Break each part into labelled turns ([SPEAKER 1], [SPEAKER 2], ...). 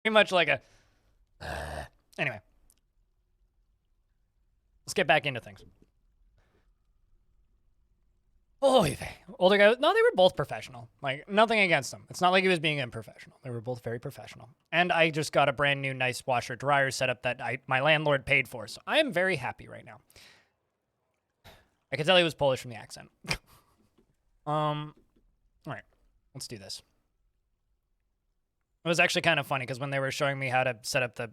[SPEAKER 1] Pretty much like a... Anyway. Let's get back into things. Oh, older guy. No, they were both professional. Like, nothing against them. It's not like he was being unprofessional. They were both very professional. And I just got a brand new nice washer dryer setup that my landlord paid for. So I am very happy right now. I could tell he was Polish from the accent. All right, let's do this. It was actually kind of funny because when they were showing me how to set up the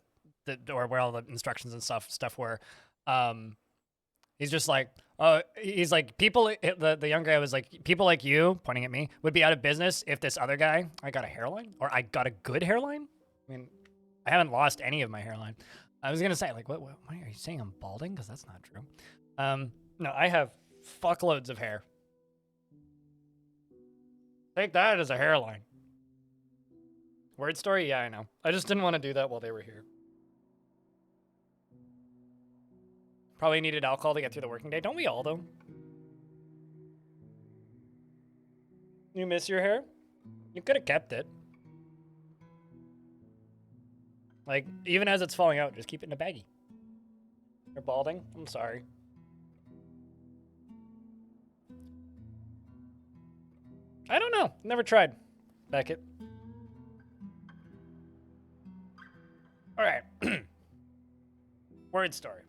[SPEAKER 1] or where all the instructions and stuff were, he's just like, he's like, people, the young guy was like, people like you, pointing at me, would be out of business if this other guy, I got a hairline, or I got a good hairline. I mean, I haven't lost any of my hairline. I was gonna say, like, what are you saying? I'm balding? Because that's not true. No, I have fuckloads of hair. Take that as a hairline. Word story? Yeah, I know. I just didn't want to do that while they were here. Probably needed alcohol to get through the working day. Don't we all, though? You miss your hair? You could have kept it. Like, even as it's falling out, just keep it in a baggie. You're balding? I'm sorry. I don't know. Never tried. Beckett. All right. Word story.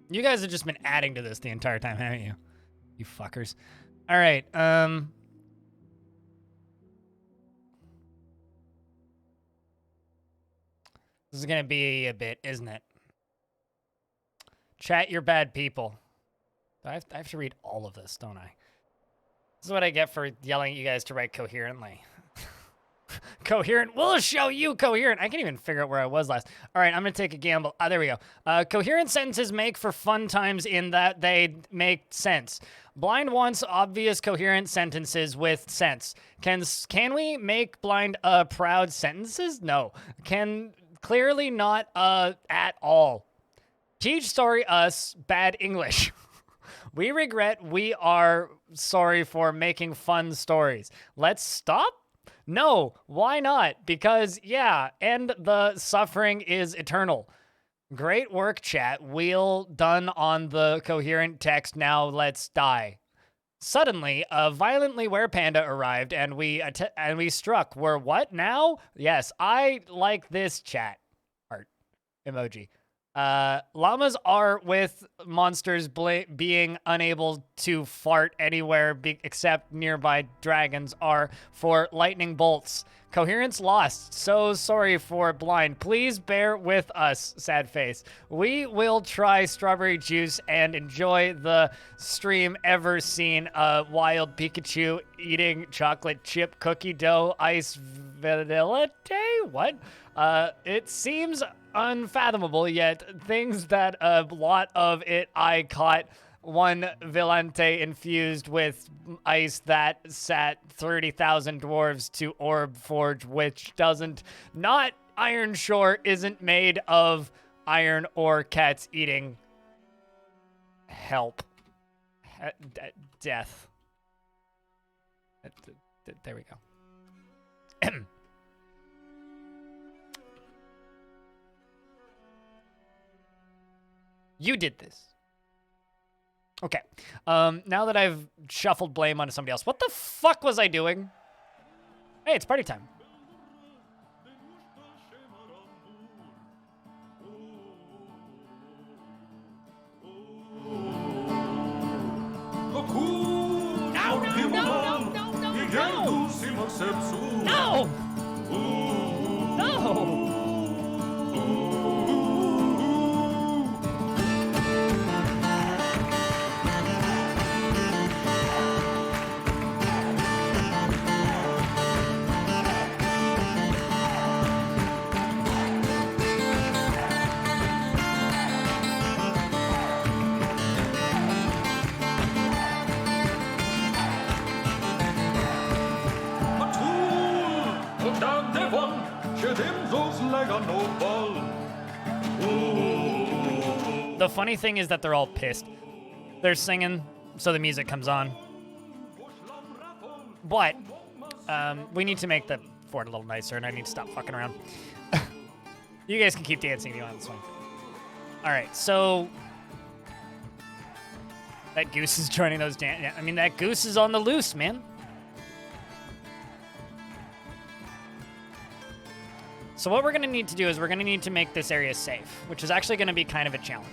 [SPEAKER 1] You guys have just been adding to this the entire time, haven't you? You fuckers. All right. This is going to be a bit, isn't it? Chat, you're bad people. I have to read all of this, don't I? This is what I get for yelling at you guys to write coherently. Coherent. We'll show you coherent. I can't even figure out where I was last. All right, I'm going to take a gamble. There we go. Coherent sentences make for fun times in that they make sense. Blind wants obvious coherent sentences with sense. Can we make blind proud sentences? No. Can clearly not at all. Teach story us bad English. We regret we are sorry for making fun stories. Let's stop? No, why not? Because, yeah, and the suffering is eternal. Great work, chat. Wheel done on the coherent text. Now let's die. Suddenly, a violently were-panda arrived, and we struck. We're what now? Yes, I like this chat. Art. Emoji. Llamas are with monsters being unable to fart anywhere except nearby. Dragons are for lightning bolts. Coherence lost. So sorry for blind. Please bear with us, sad face. We will try strawberry juice and enjoy the stream ever seen. Wild Pikachu eating chocolate chip cookie dough ice vanilla day? What? It seems unfathomable, yet things that a lot of it I caught. One Villante infused with ice that sat 30,000 dwarves to orb forge, which doesn't. Not Iron Shore isn't made of iron or cats eating. Help. Death. There we go. You did this. Okay. Now that I've shuffled blame onto somebody else, what the fuck was I doing? Hey, it's party time. No! No! The funny thing is that they're all pissed. They're singing, so the music comes on. But We need to make the fort a little nicer, and I need to stop fucking around. You guys can keep dancing if you want this one. All right, so that goose is joining those dance. I mean, that goose is on the loose, man. So what we're going to need to do is we're going to need to make this area safe, which is actually going to be kind of a challenge.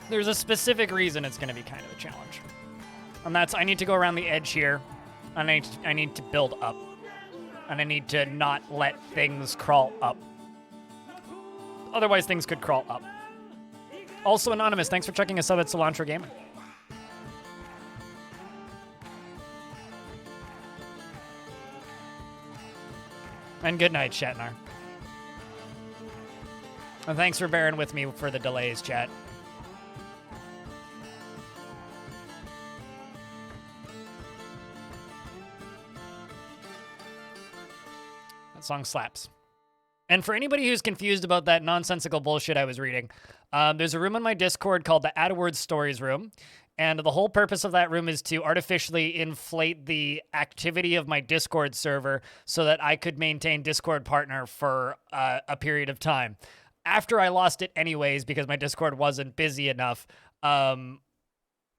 [SPEAKER 1] There's a specific reason it's going to be kind of a challenge. And that's I need to go around the edge here, and I need to build up. And I need to not let things crawl up. Otherwise, things could crawl up. Also, Anonymous, thanks for checking us out at Cilantro Gaming. And good night, Shatnar. And thanks for bearing with me for the delays, chat. That song slaps. And for anybody who's confused about that nonsensical bullshit I was reading, there's a room on my Discord called the AdWords Stories Room. And the whole purpose of that room is to artificially inflate the activity of my Discord server so that I could maintain Discord partner for a period of time. After I lost it anyways, because my Discord wasn't busy enough, I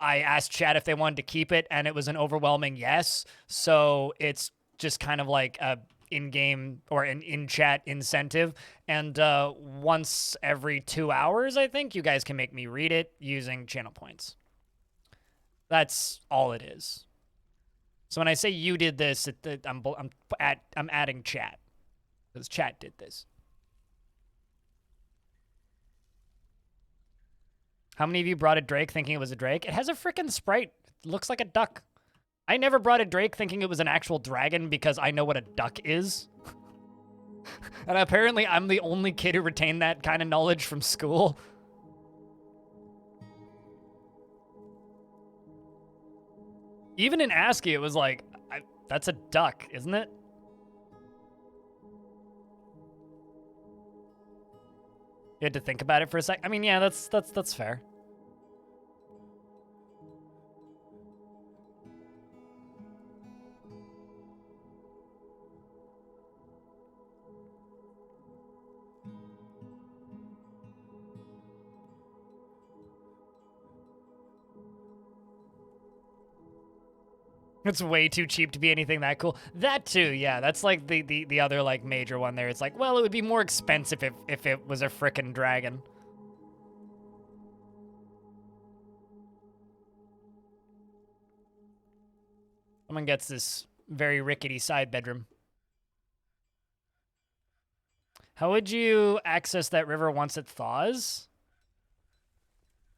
[SPEAKER 1] asked chat if they wanted to keep it, and it was an overwhelming yes. So it's just kind of like a in-game or an in-chat incentive. And once every 2 hours, I think, you guys can make me read it using channel points. That's all it is. So when I say you did this, I'm adding chat, because chat did this. How many of you brought a Drake thinking it was a Drake? It has a freaking sprite. It looks like a duck. I never brought a Drake thinking it was an actual dragon because I know what a duck is. And apparently I'm the only kid who retained that kind of knowledge from school. Even in ASCII, it was like, that's a duck, isn't it? You had to think about it for a sec. I mean, yeah, that's fair. It's way too cheap to be anything that cool. That too, yeah. That's like the other like major one there. It's like, well, it would be more expensive if it was a frickin' dragon. Someone gets this very rickety side bedroom. How would you access that river once it thaws?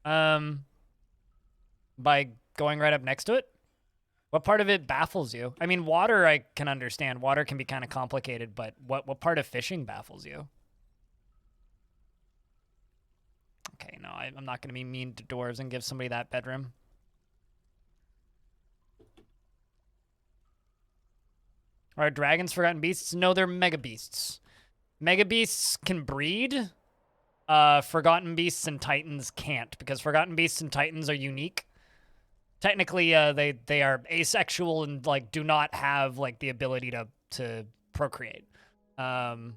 [SPEAKER 1] By going right up next to it? What part of it baffles you? I mean, water I can understand. Water can be kind of complicated, but what part of fishing baffles you? Okay, no, I'm not going to be mean to dwarves and give somebody that bedroom. Are dragons forgotten beasts? No, they're mega beasts. Mega beasts can breed. Forgotten beasts and titans can't, because forgotten beasts and titans are unique. Technically, they are asexual and like do not have like the ability to procreate.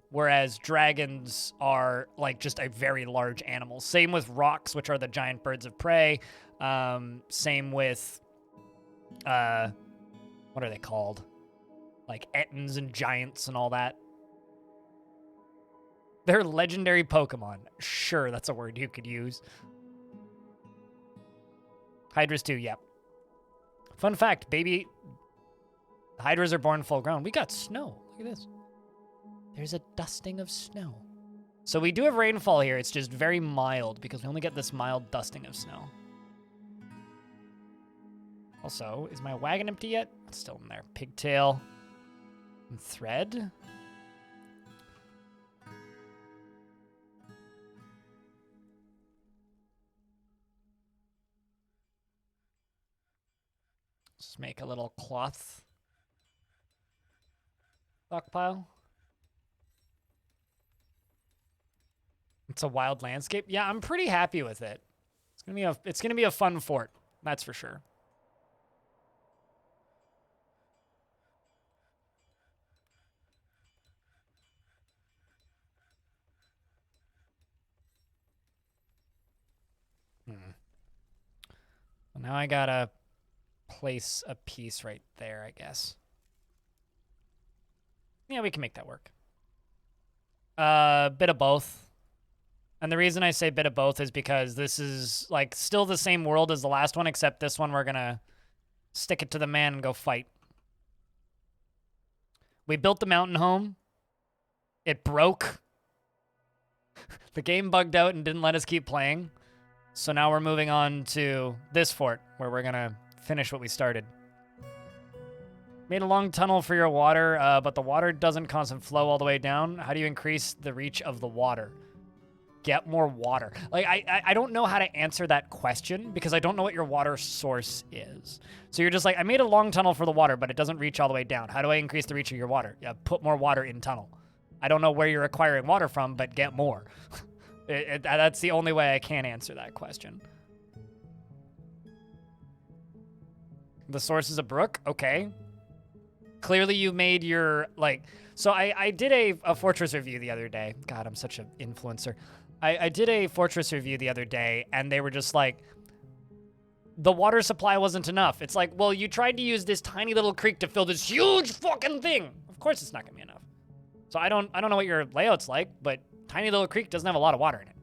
[SPEAKER 1] Whereas dragons are like just a very large animal. Same with rocks, which are the giant birds of prey. Same with what are they called? Like ettins and giants and all that. They're legendary Pokemon. Sure, that's a word you could use. Hydras too, yep. Fun fact, baby hydras are born full grown. We got snow. Look at this. There's a dusting of snow. So we do have rainfall here. It's just very mild because we only get this mild dusting of snow. Also, is my wagon empty yet? It's still in there. Pigtail and thread. Let's make a little cloth stockpile. It's a wild landscape. Yeah, I'm pretty happy with it. It's gonna be a fun fort, that's for sure. Now I gotta place a piece right there, I guess. Yeah, we can make that work. Bit of both. And the reason I say bit of both is because this is like still the same world as the last one, except this one we're gonna stick it to the man and go fight. We built the mountain home. It broke. The game bugged out and didn't let us keep playing. So now we're moving on to this fort, where we're gonna finish what we started. Made a long tunnel for your water, but the water doesn't constant flow all the way down. How do you increase the reach of the water? Get more water. Like, I don't know how to answer that question because I don't know what your water source is. So you're just like, I made a long tunnel for the water, but it doesn't reach all the way down. How do I increase the reach of your water? Yeah, put more water in tunnel. I don't know where you're acquiring water from, but get more. That's the only way I can answer that question. The source is a brook? Okay. Clearly you made your, like... So I did a fortress review the other day. God, I'm such an influencer. I did a fortress review the other day, and they were just like, the water supply wasn't enough. It's like, well, you tried to use this tiny little creek to fill this huge fucking thing. Of course it's not gonna be enough. So I don't know what your layout's like, but tiny little creek doesn't have a lot of water in it.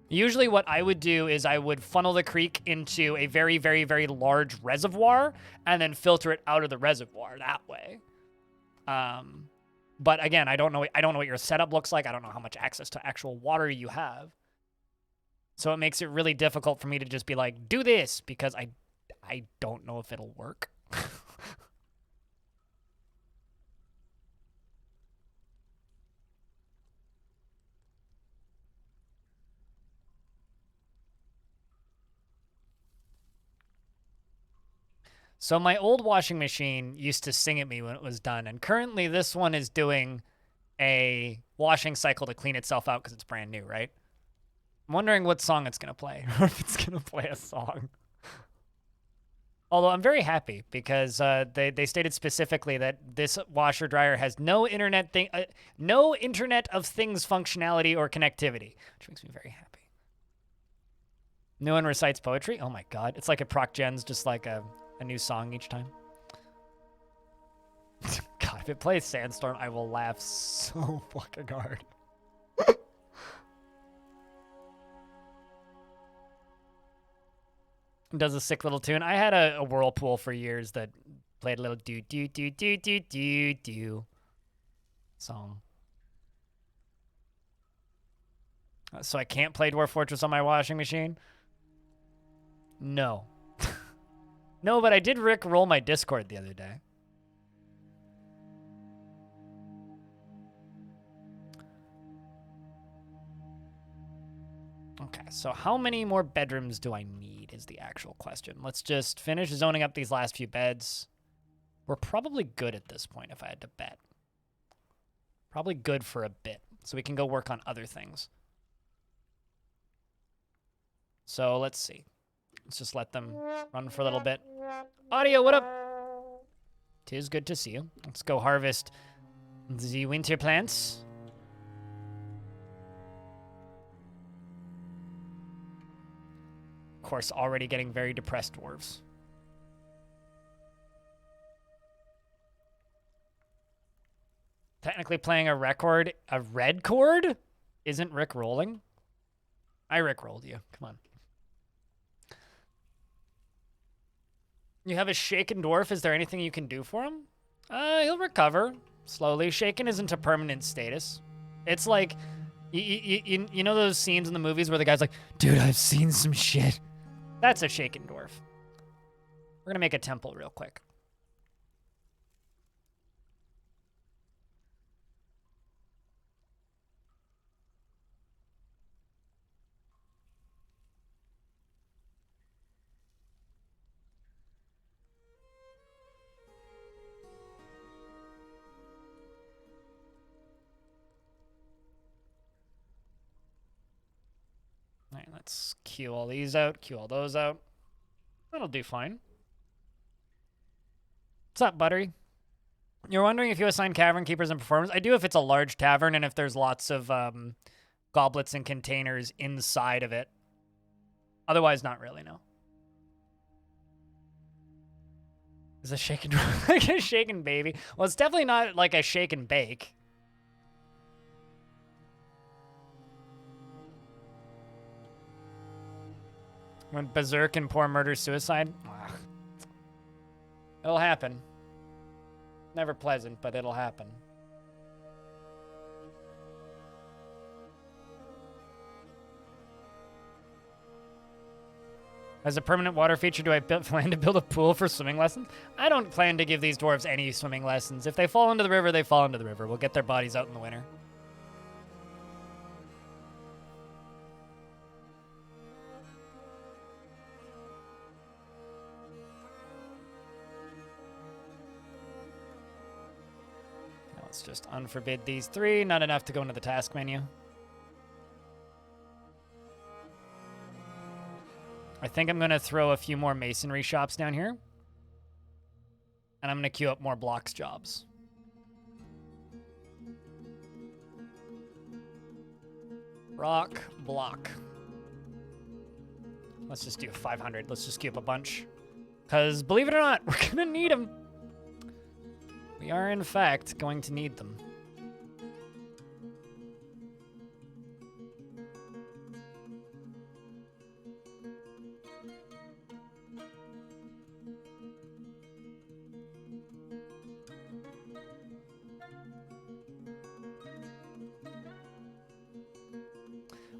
[SPEAKER 1] Usually what I would do is I would funnel the creek into a very, very, very large reservoir and then filter it out of the reservoir that way. But again, I don't know what your setup looks like. I don't know how much access to actual water you have. So it makes it really difficult for me to just be like, do this, because I don't know if it'll work. So my old washing machine used to sing at me when it was done, and currently this one is doing a washing cycle to clean itself out because it's brand new, right? I'm wondering what song it's going to play, or if it's going to play a song. Although I'm very happy because they stated specifically that this washer dryer has no Internet of Things functionality or connectivity, which makes me very happy. No one recites poetry? Oh my god. It's like a proc gens, just like a new song each time. God, if it plays Sandstorm, I will laugh so fucking hard. Does a sick little tune. I had a whirlpool for years that played a little do do do do do do do song. So I can't play Dwarf Fortress on my washing machine? No. No, but I did Rick roll my Discord the other day. Okay, so how many more bedrooms do I need is the actual question. Let's just finish zoning up these last few beds. We're probably good at this point if I had to bet. Probably good for a bit, so we can go work on other things. So let's see. Let's just let them run for a little bit. Audio, what up? 'Tis good to see you. Let's go harvest the winter plants. Of course, already getting very depressed dwarves. Technically playing a red chord? Isn't Rick rolling? I Rick rolled you. Come on. You have a shaken dwarf. Is there anything you can do for him? He'll recover slowly. Shaken isn't a permanent status. It's like, you know those scenes in the movies where the guy's like, dude, I've seen some shit. That's a shaken dwarf. We're gonna make a temple real quick. All right, let's queue all these out, queue all those out. That'll do fine. What's up, Buttery? You're wondering if you assign cavern keepers and performers? I do if it's a large tavern and if there's lots of goblets and containers inside of it. Otherwise, not really, no. Is a shaken like a shaken baby? Well, it's definitely not like a shake and bake. When berserk and poor murder suicide. Ugh. It'll happen. Never pleasant, but it'll happen. As a permanent water feature, do I plan to build a pool for swimming lessons? I don't plan to give these dwarves any swimming lessons. If they fall into the river, they fall into the river. We'll get their bodies out in the winter. Now let's just unforbid these 3. Not enough to go into the task menu. I think I'm going to throw a few more masonry shops down here. And I'm going to queue up more blocks jobs. Rock, block. Let's just do 500. Let's just queue up a bunch. Because believe it or not, we're going to need them. We are, in fact, going to need them.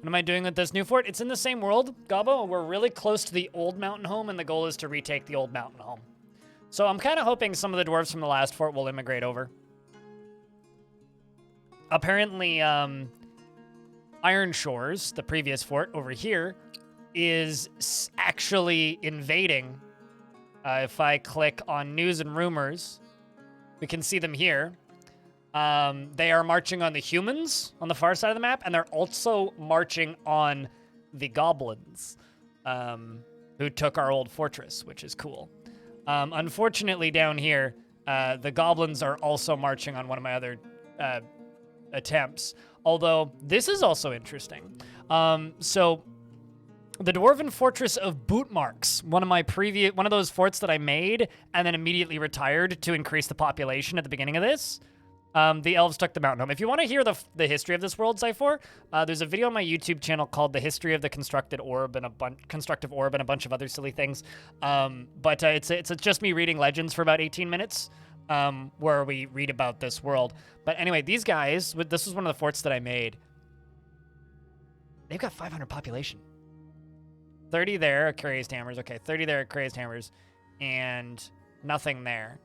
[SPEAKER 1] What am I doing with this new fort? It's in the same world, Gabo. We're really close to the old mountain home, and the goal is to retake the old mountain home. So I'm kind of hoping some of the dwarves from the last fort will immigrate over. Apparently, Iron Shores, the previous fort over here, is actually invading. If I click on news and rumors, we can see them here. They are marching on the humans on the far side of the map, and they're also marching on the goblins, who took our old fortress, which is cool. Unfortunately, down here, the goblins are also marching on one of my other attempts, although this is also interesting. So the Dwarven Fortress of Bootmarks, one of those forts that I made and then immediately retired to increase the population at the beginning of this. The elves took the mountain home. If you want to hear the history of this world, Zyphor, there's a video on my YouTube channel called "The History of the Constructive Orb" and a bunch of other silly things. But it's just me reading legends for about 18 minutes, where we read about this world. But anyway, these guys, this was one of the forts that I made. They've got 500 population. 30 there at Crazed Hammers. Okay, 30 there at Crazed Hammers, and nothing there.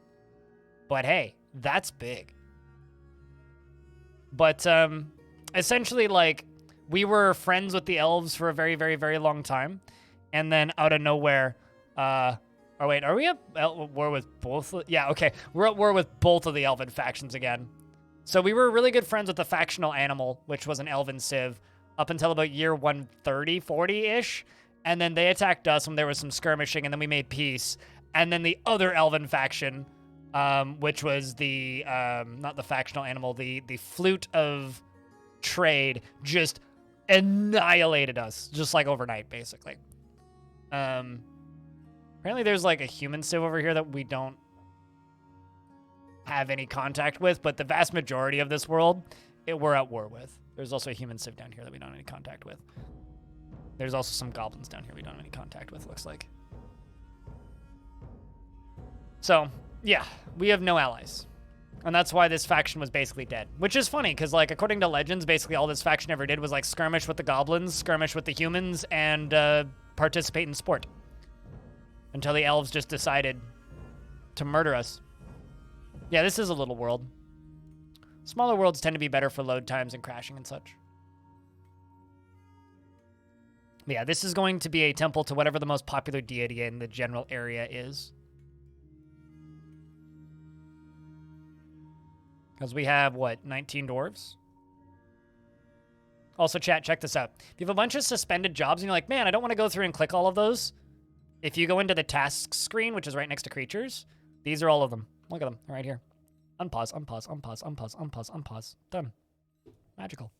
[SPEAKER 1] But hey, that's big. But essentially, like, we were friends with the elves for a very, very, very long time. And then out of nowhere, oh, wait, are we at war with both? Yeah, okay. We're at war with both of the elven factions again. So we were really good friends with the factional animal, which was an elven civ, up until about year 130, 40-ish. And then they attacked us when there was some skirmishing, and then we made peace. And then the other elven faction, which was the, not the factional animal, the flute of trade, just annihilated us, just like overnight, basically. Apparently there's like a human civ over here that we don't have any contact with, but the vast majority of this world, we're at war with. There's also a human civ down here that we don't have any contact with. There's also some goblins down here we don't have any contact with, looks like. So, yeah, we have no allies. And that's why this faction was basically dead. Which is funny, because, like, according to legends, basically all this faction ever did was, like, skirmish with the goblins, skirmish with the humans, and participate in sport. Until the elves just decided to murder us. Yeah, this is a little world. Smaller worlds tend to be better for load times and crashing and such. But yeah, this is going to be a temple to whatever the most popular deity in the general area is. Because we have, what, 19 dwarves? Also, chat, check this out. If you have a bunch of suspended jobs and you're like, man, I don't want to go through and click all of those. If you go into the tasks screen, which is right next to creatures, these are all of them. Look at them, they're right here. Unpause, unpause, unpause, unpause, unpause, unpause. Done. Magical.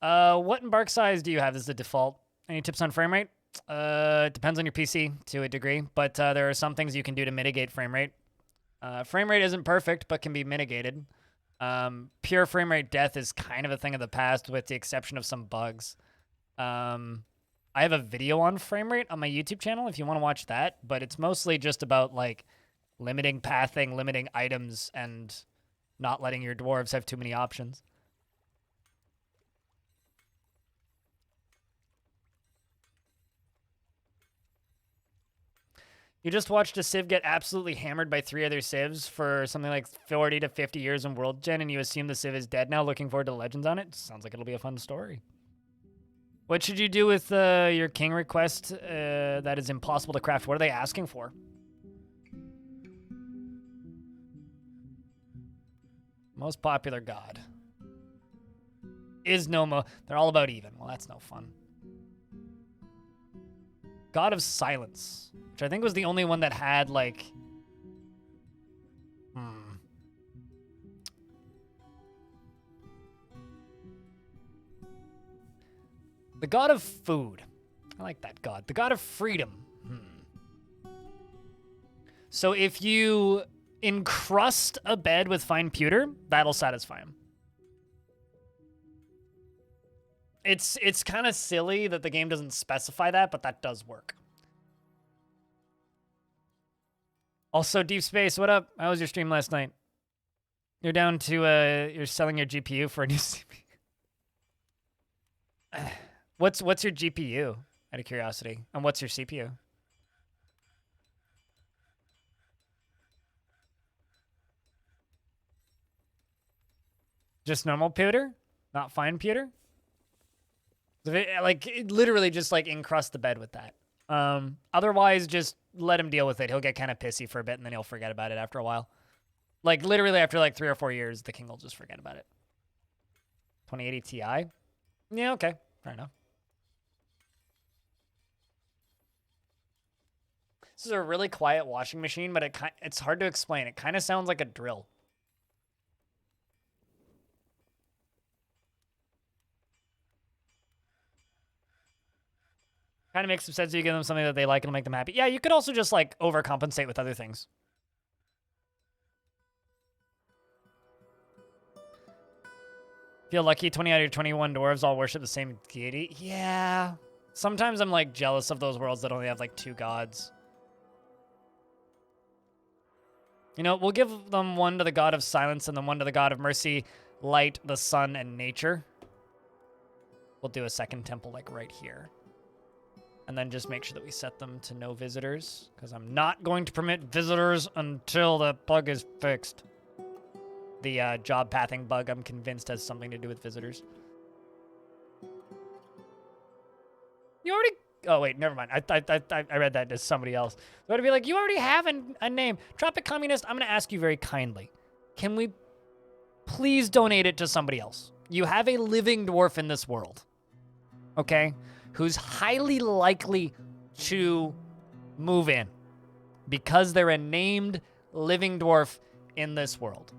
[SPEAKER 1] What embark size do you have? This is the default. Any tips on frame rate? It depends on your PC to a degree, but there are some things you can do to mitigate frame rate. Frame rate isn't perfect, but can be mitigated. Pure frame rate death is kind of a thing of the past, with the exception of some bugs. I have a video on frame rate on my YouTube channel if you want to watch that, but it's mostly just about like limiting pathing, limiting items, and not letting your dwarves have too many options. You just watched a civ get absolutely hammered by 3 other civs for something like 40 to 50 years in World Gen, and you assume the civ is dead now, looking forward to Legends on it? Sounds like it'll be a fun story. What should you do with your king request that is impossible to craft? What are they asking for? Most popular god. Is no mo. They're all about even. Well, that's no fun. God of Silence, which I think was the only one that had, like... The God of Food. I like that god. The God of Freedom. So if you encrust a bed with fine pewter, that'll satisfy him. It's kind of silly that the game doesn't specify that, but that does work. Also, Deep Space, what up? How was your stream last night? You're down to, you're selling your GPU for a new CPU. What's your GPU, out of curiosity? And what's your CPU? Just normal pewter? Not fine pewter? Like, literally just, like, encrust the bed with that. Otherwise, just let him deal with it. He'll get kind of pissy for a bit, and then he'll forget about it after a while. Like, literally after, like, 3 or 4 years, the king will just forget about it. 2080 Ti? Yeah, okay. Fair enough. This is a really quiet washing machine, but it's hard to explain. It kind of sounds like a drill. Kind of makes some sense. You give them something that they like, it'll make them happy. Yeah, you could also just, like, overcompensate with other things. Feel lucky 20 out of your 21 dwarves all worship the same deity? Yeah. Sometimes I'm, like, jealous of those worlds that only have, like, 2 gods. You know, we'll give them one to the God of Silence and then one to the God of Mercy, Light, the Sun, and Nature. We'll do a second temple, like, right here. And then just make sure that we set them to no visitors, because I'm not going to permit visitors until the bug is fixed. The job pathing bug, I'm convinced, has something to do with visitors. You already... Oh, wait, never mind. I read that as somebody else. So I'd be like, you already have a name. Tropic Communist, I'm going to ask you very kindly. Can we please donate it to somebody else? You have a living dwarf in this world. Okay? Who's highly likely to move in because they're a named living dwarf in this world.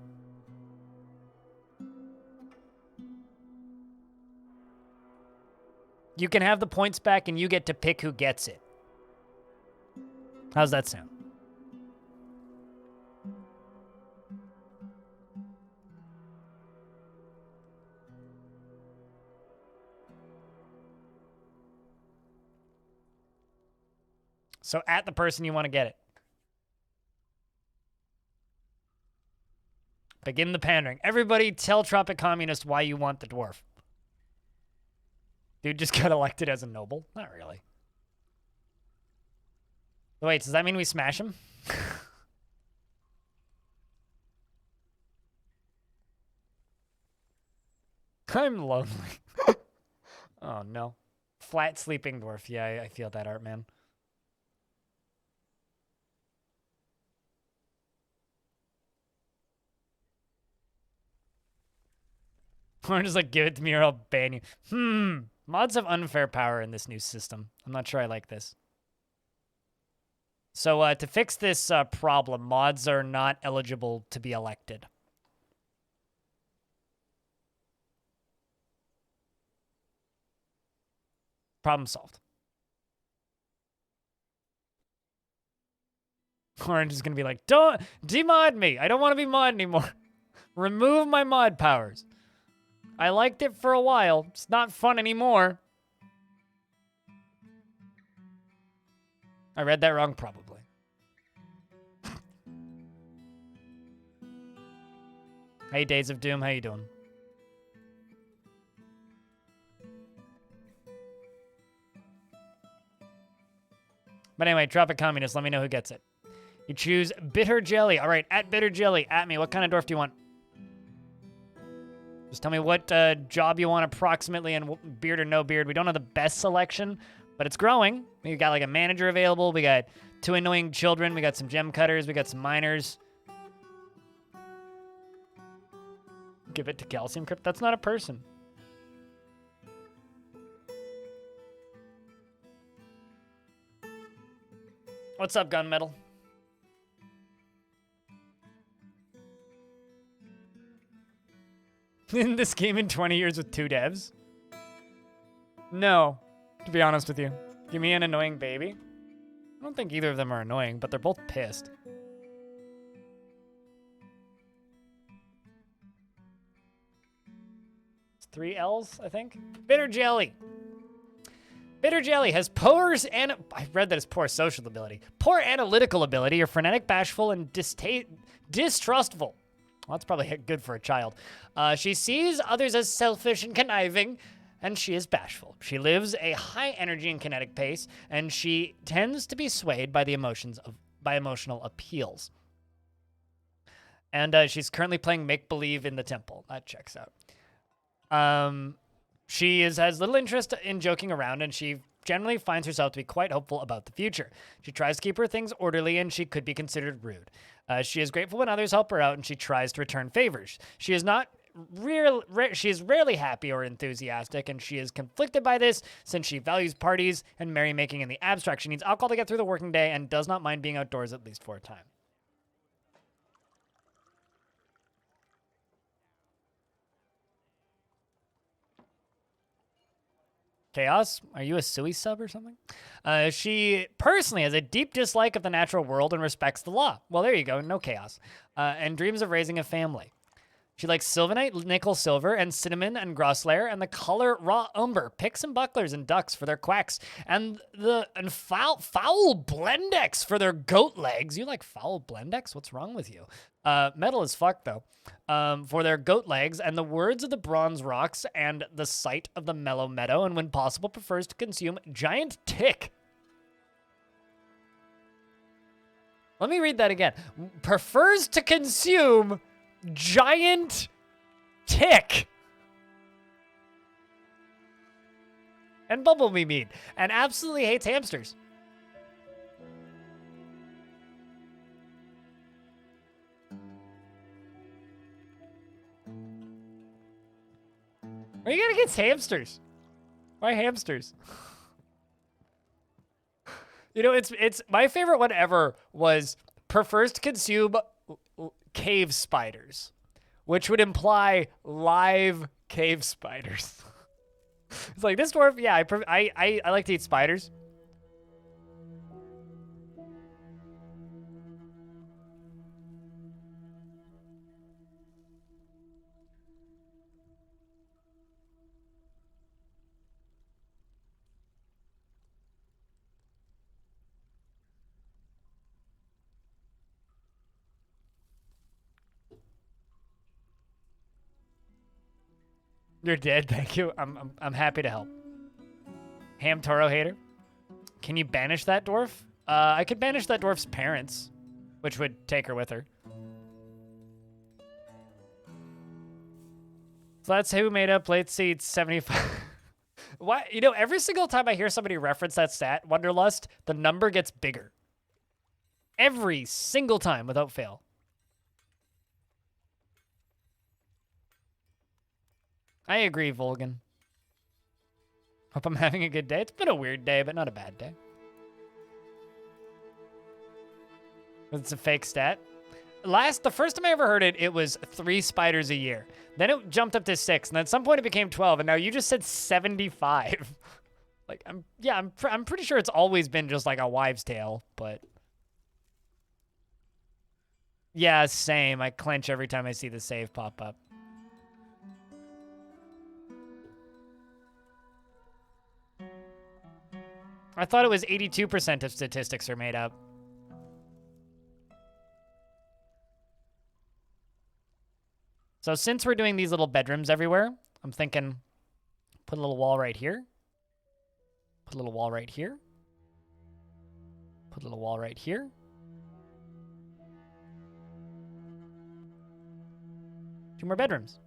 [SPEAKER 1] You can have the points back and you get to pick who gets it. How's that sound? So at the person you want to get it. Begin the pandering. Everybody tell Tropic Communist why you want the dwarf. Dude just got elected as a noble? Not really. Wait, does that mean we smash him? I'm lonely. Oh, no. Flat sleeping dwarf. Yeah, I feel that, Art Man. Or just like, give it to me or I'll ban you. Mods have unfair power in this new system. I'm not sure I like this. So to fix this problem, mods are not eligible to be elected. Problem solved. Orange is going to be like, don't demod me. I don't want to be mod anymore. Remove my mod powers. I liked it for a while. It's not fun anymore. I read that wrong, probably. Hey, Days of Doom, how you doing? But anyway, Tropic Communist, let me know who gets it. You choose Bitter Jelly. All right, at Bitter Jelly, at me. What kind of dwarf do you want? Just tell me what job you want approximately and beard or no beard. We don't have the best selection, but it's growing. We got like a manager available. We got 2 annoying children. We got some gem cutters. We got some miners. Give it to Calcium Crypt. That's not a person. What's up, Gunmetal? In this game in 20 years with 2 devs? No, to be honest with you. Give me an annoying baby. I don't think either of them are annoying, but they're both pissed. It's 3 L's, I think. Bitter Jelly. Bitter Jelly has poor and I read that it's poor social ability. Poor analytical ability, or frenetic, bashful, and distrustful. Well, that's probably good for a child. She sees others as selfish and conniving, and she is bashful. She lives a high energy and kinetic pace, and she tends to be swayed by emotional appeals. And she's currently playing make-believe in the temple. That checks out. She has little interest in joking around, and she generally finds herself to be quite hopeful about the future. She tries to keep her things orderly, and she could be considered rude. She is grateful when others help her out, and she tries to return favors. She is rarely happy or enthusiastic, and she is conflicted by this since she values parties and merrymaking in the abstract. She needs alcohol to get through the working day and does not mind being outdoors at least for a time. Chaos? Are you a Sui sub or something? She personally has a deep dislike of the natural world and respects the law. Well, there you go. No chaos. And dreams of raising a family. She likes sylvanite, nickel, silver, and cinnamon and grosslayer, and the color raw umber, picks and bucklers and ducks for their quacks, and foul blendex for their goat legs. You like foul blendex? What's wrong with you? Metal as fuck, though. For their goat legs, and the words of the bronze rocks, and the sight of the mellow meadow, and when possible, prefers to consume giant tick. Let me read that again. Prefers to consume giant tick and bumblebee meat, and absolutely hates hamsters. Are you gonna get hamsters? Why hamsters? You know, it's my favorite one ever was prefers to consume cave spiders, which would imply live cave spiders. It's like, this dwarf, yeah, I like to eat spiders. You're dead, thank you. I'm happy to help. Ham Toro hater. Can you banish that dwarf? I could banish that dwarf's parents, which would take her with her. So that's who made up late seats 75. Why? You know, every single time I hear somebody reference that stat, Wanderlust, the number gets bigger. Every single time without fail. I agree, Volgan. Hope I'm having a good day. It's been a weird day, but not a bad day. It's a fake stat. The first time I ever heard it, it was 3 spiders a year. Then it jumped up to 6, and at some point it became 12, and now you just said 75. Like, I'm pretty sure it's always been just like a wives' tale, but yeah, same. I clench every time I see the save pop up. I thought it was 82% of statistics are made up. So since we're doing these little bedrooms everywhere, I'm thinking put a little wall right here. Put a little wall right here. Put a little wall right here. Two more bedrooms.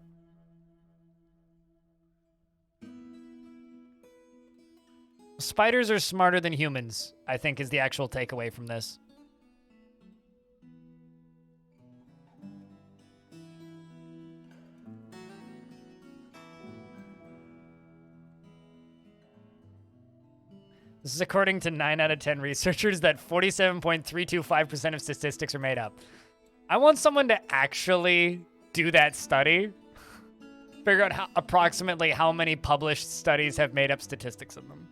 [SPEAKER 1] Spiders are smarter than humans, I think, is the actual takeaway from this. This is according to 9 out of 10 researchers that 47.325% of statistics are made up. I want someone to actually do that study. Figure out approximately how many published studies have made up statistics in them.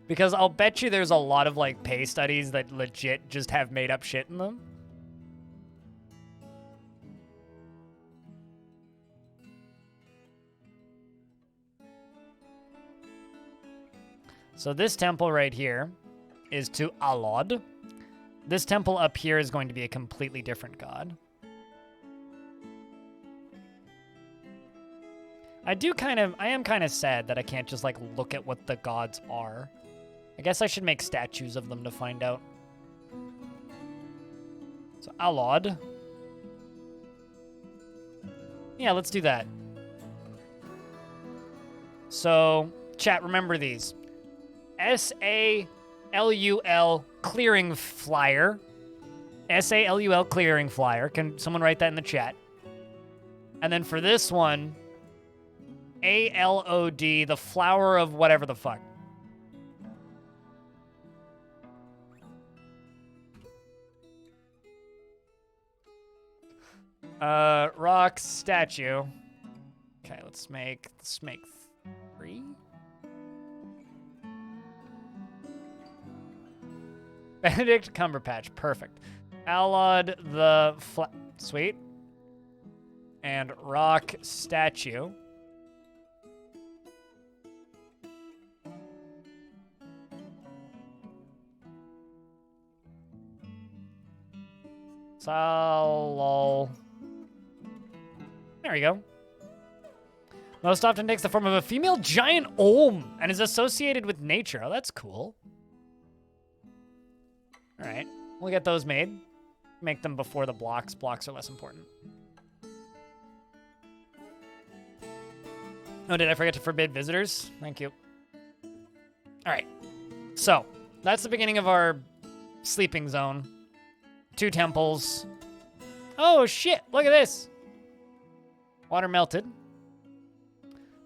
[SPEAKER 1] Because I'll bet you there's a lot of like pay studies that legit just have made up shit in them. So this temple right here is to Alod. This temple up here is going to be a completely different god. I am kind of sad that I can't just like look at what the gods are. I guess I should make statues of them to find out. So Alod. Yeah, let's do that. So chat, remember these. S-A-L-U-L clearing flyer. S-A-L-U-L clearing flyer. Can someone write that in the chat? And then for this one, A-L-O-D, the flower of whatever the fuck. Rock statue. Okay, let's make 3. Benedict Cumberpatch, perfect. Alod the sweet. And rock statue. Salol. There we go. Most often takes the form of a female giant olm and is associated with nature. Oh, that's cool. All right, we'll get those made. Make them before the blocks. Blocks are less important. Oh, did I forget to forbid visitors? Thank you. All right, so that's the beginning of our sleeping zone. 2 temples. Oh, shit, look at this. Water melted.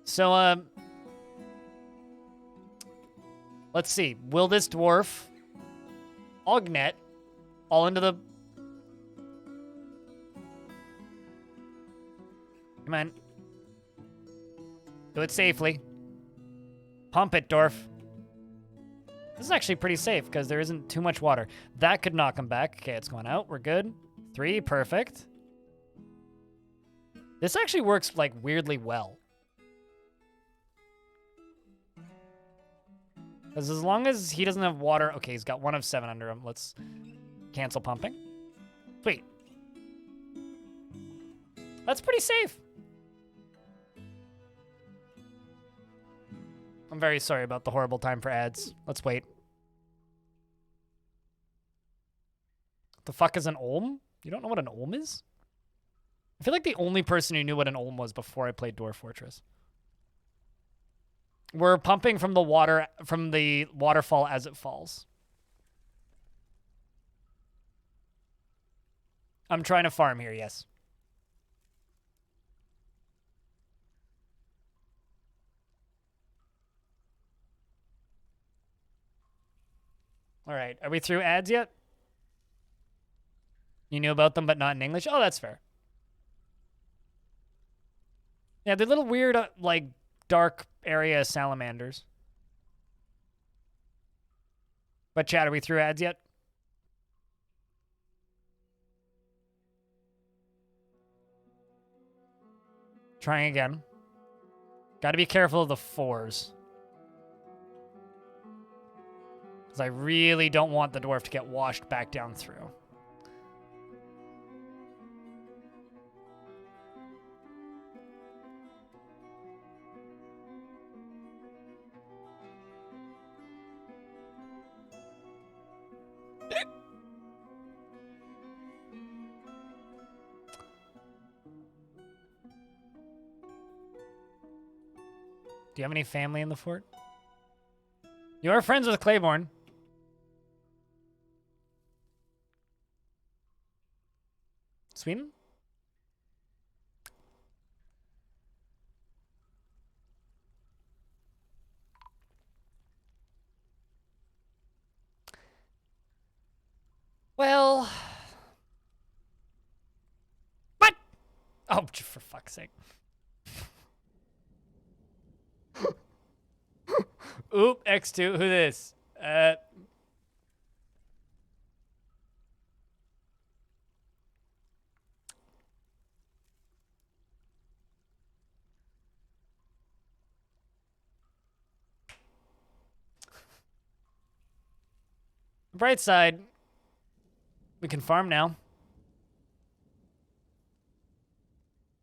[SPEAKER 1] So, let's see. Will this dwarf augnet all into the... Come on. Do it safely. Pump it, dwarf. This is actually pretty safe because there isn't too much water. That could knock him back. Okay, it's going out. We're good. 3, perfect. This actually works, like, weirdly well. Because as long as he doesn't have water... Okay, he's got 1 of 7 under him. Let's cancel pumping. Sweet. That's pretty safe. I'm very sorry about the horrible time for ads. Let's wait. The fuck is an olm? You don't know what an olm is? I feel like the only person who knew what an olm was before I played Dwarf Fortress. We're pumping from the water, from the waterfall as it falls. I'm trying to farm here, yes. All right, are we through ads yet? You knew about them, but not in English? Oh, that's fair. Yeah, they're little weird, like, dark area salamanders. But chat, are we through ads yet? Trying again. Got to be careful of the 4s. Because I really don't want the dwarf to get washed back down through. Do you have any family in the fort? You are friends with Claiborne. Sweden? Well... What? Oh, for fuck's sake. Oop, X2, who this? Bright side, we can farm now.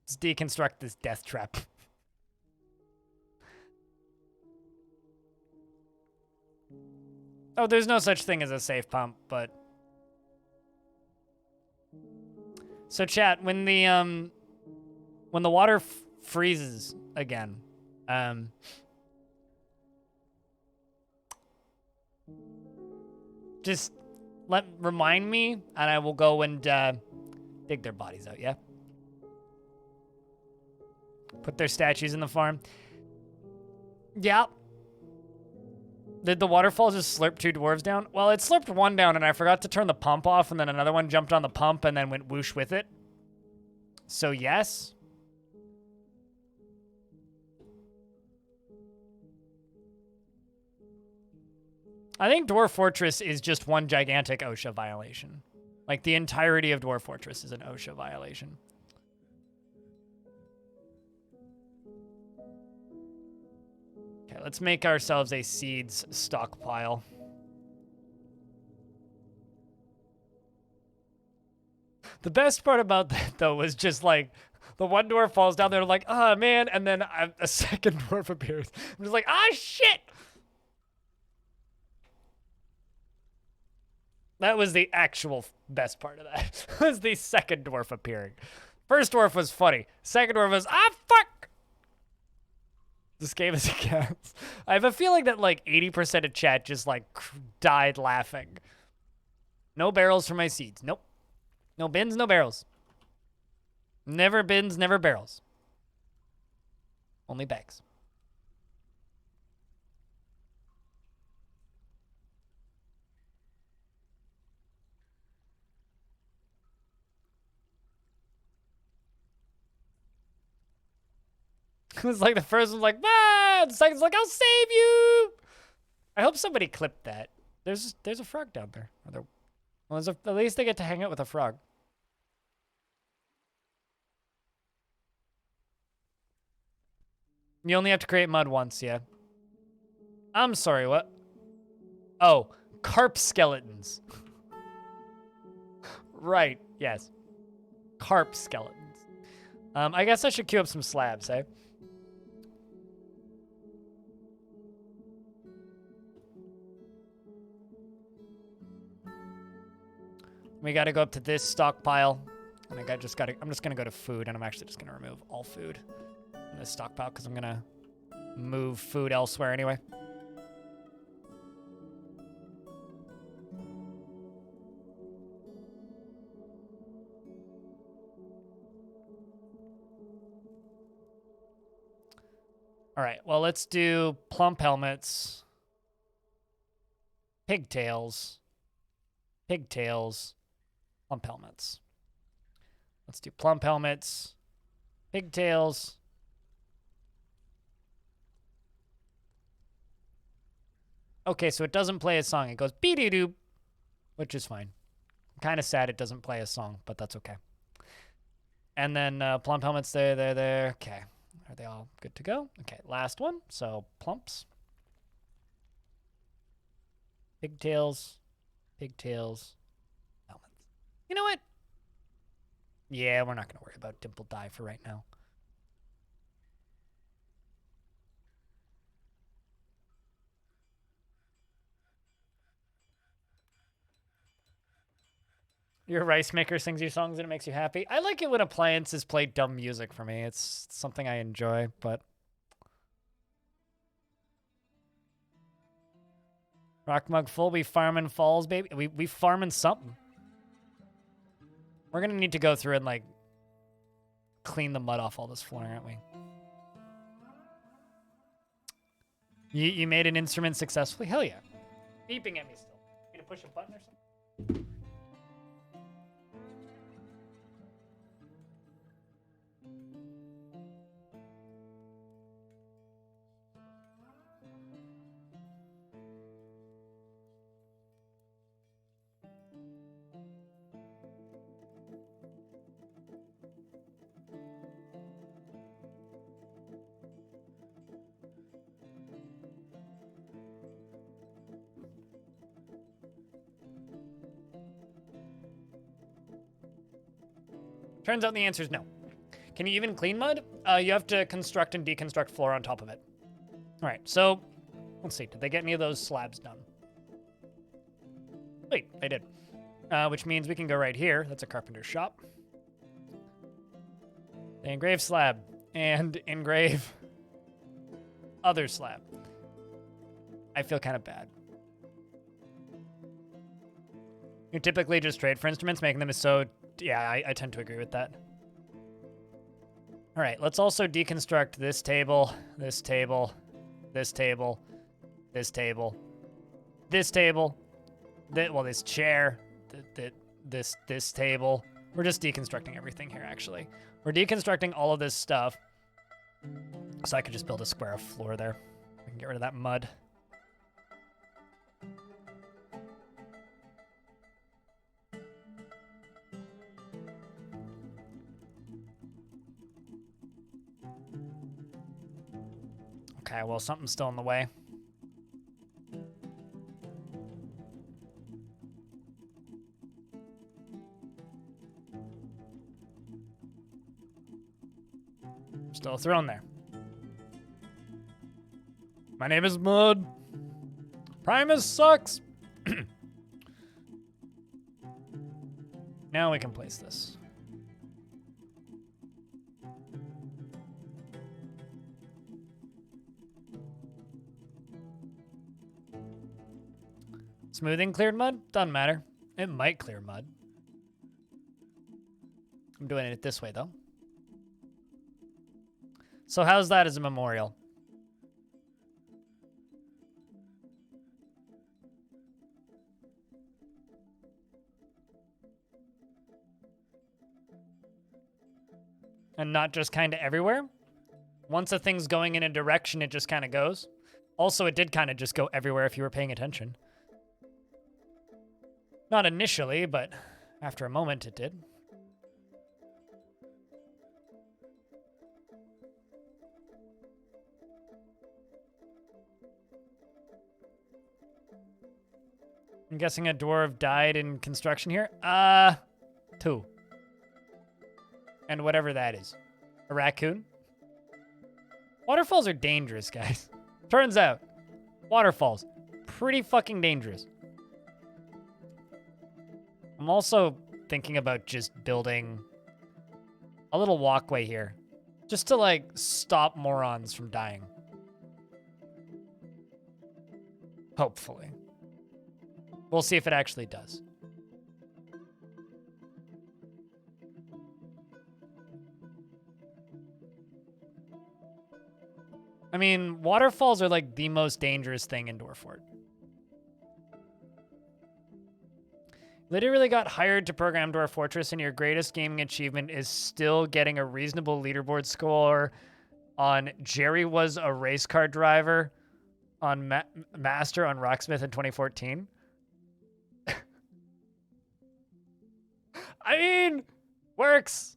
[SPEAKER 1] Let's deconstruct this death trap. Oh, there's no such thing as a safe pump, but... So chat, when the water freezes again, just remind me, and I will go and dig their bodies out, yeah? Put their statues in the farm. Yeah. Did the waterfall just slurp 2 dwarves down? Well, it slurped 1 down, and I forgot to turn the pump off, and then another one jumped on the pump and then went whoosh with it. So, yes. I think Dwarf Fortress is just one gigantic OSHA violation. Like, the entirety of Dwarf Fortress is an OSHA violation. Okay, let's make ourselves a seeds stockpile. The best part about that, though, was just like, the one dwarf falls down there like, oh, man, and then a second dwarf appears. I'm just like, ah, shit! That was the actual best part of that, was the second dwarf appearing. First dwarf was funny. Second dwarf was, ah, fuck! This game is a gas. I have a feeling that like 80% of chat just like died laughing. No barrels for my seeds. Nope. No bins, no barrels. Never bins, never barrels. Only bags. It was like the first one's like, ah! The second's like, I'll save you! I hope somebody clipped that. There's a frog down there. Well, at least they get to hang out with a frog. You only have to create mud once, yeah. I'm sorry, what? Oh, carp skeletons. Right, yes. Carp skeletons. I guess I should queue up some slabs, eh? We gotta go up to this stockpile. And I'm just gonna go to food, and I'm actually just gonna remove all food in this stockpile because I'm gonna move food elsewhere anyway. All right, well, let's do plump helmets, pigtails, plump helmets. Let's do plump helmets, pigtails. Okay, so it doesn't play a song. It goes be-doo-doo, which is fine. I'm kind of sad it doesn't play a song, but that's okay. And then plump helmets there. Okay. Are they all good to go? Okay, last one. So plumps. Pigtails. Pigtails. Helmets. You know what? Yeah, we're not going to worry about dimple dye for right now. Your rice maker sings you songs and it makes you happy. I like it when appliances play dumb music for me. It's something I enjoy, but... Rock mug full, we farming falls, baby. We farming something. We're gonna need to go through and, like, clean the mud off all this floor, aren't we? You made an instrument successfully? Hell yeah. Beeping at me still. Need to push a button or something? Turns out the answer is no. Can you even clean mud? You have to construct and deconstruct floor on top of it. All right, so let's see. Did they get any of those slabs done? Wait, they did. Which means we can go right here. That's a carpenter's shop. They engrave slab and engrave other slab. I feel kind of bad. You typically just trade for instruments, making them so... Yeah, I tend to agree with that. All right, let's also deconstruct this table, this table, this table, this table, this table, this chair, this table. We're just deconstructing everything here, actually. We're deconstructing all of this stuff. So I could just build a square of floor there. I can get rid of that mud. Okay, well, something's still in the way. Still a throne there. My name is Mud. Primus sucks. Now we can place this. Smoothing cleared mud? Doesn't matter. It might clear mud. I'm doing it this way, though. So how's that as a memorial? And not just kind of everywhere? Once a thing's going in a direction, it just kind of goes. Also, it did kind of just go everywhere if you were paying attention. Not initially, but after a moment it did. I'm guessing a dwarf died in construction here? 2. And whatever that is. A raccoon? Waterfalls are dangerous, guys. Turns out, waterfalls, pretty fucking dangerous. I'm also thinking about just building a little walkway here. Just to, like, stop morons from dying. Hopefully. We'll see if it actually does. I mean, waterfalls are, like, the most dangerous thing in Dwarf Fort. Literally got hired to program Dwarf Fortress, and your greatest gaming achievement is still getting a reasonable leaderboard score on Jerry was a race car driver. on Master on Rocksmith in 2014. I mean, works.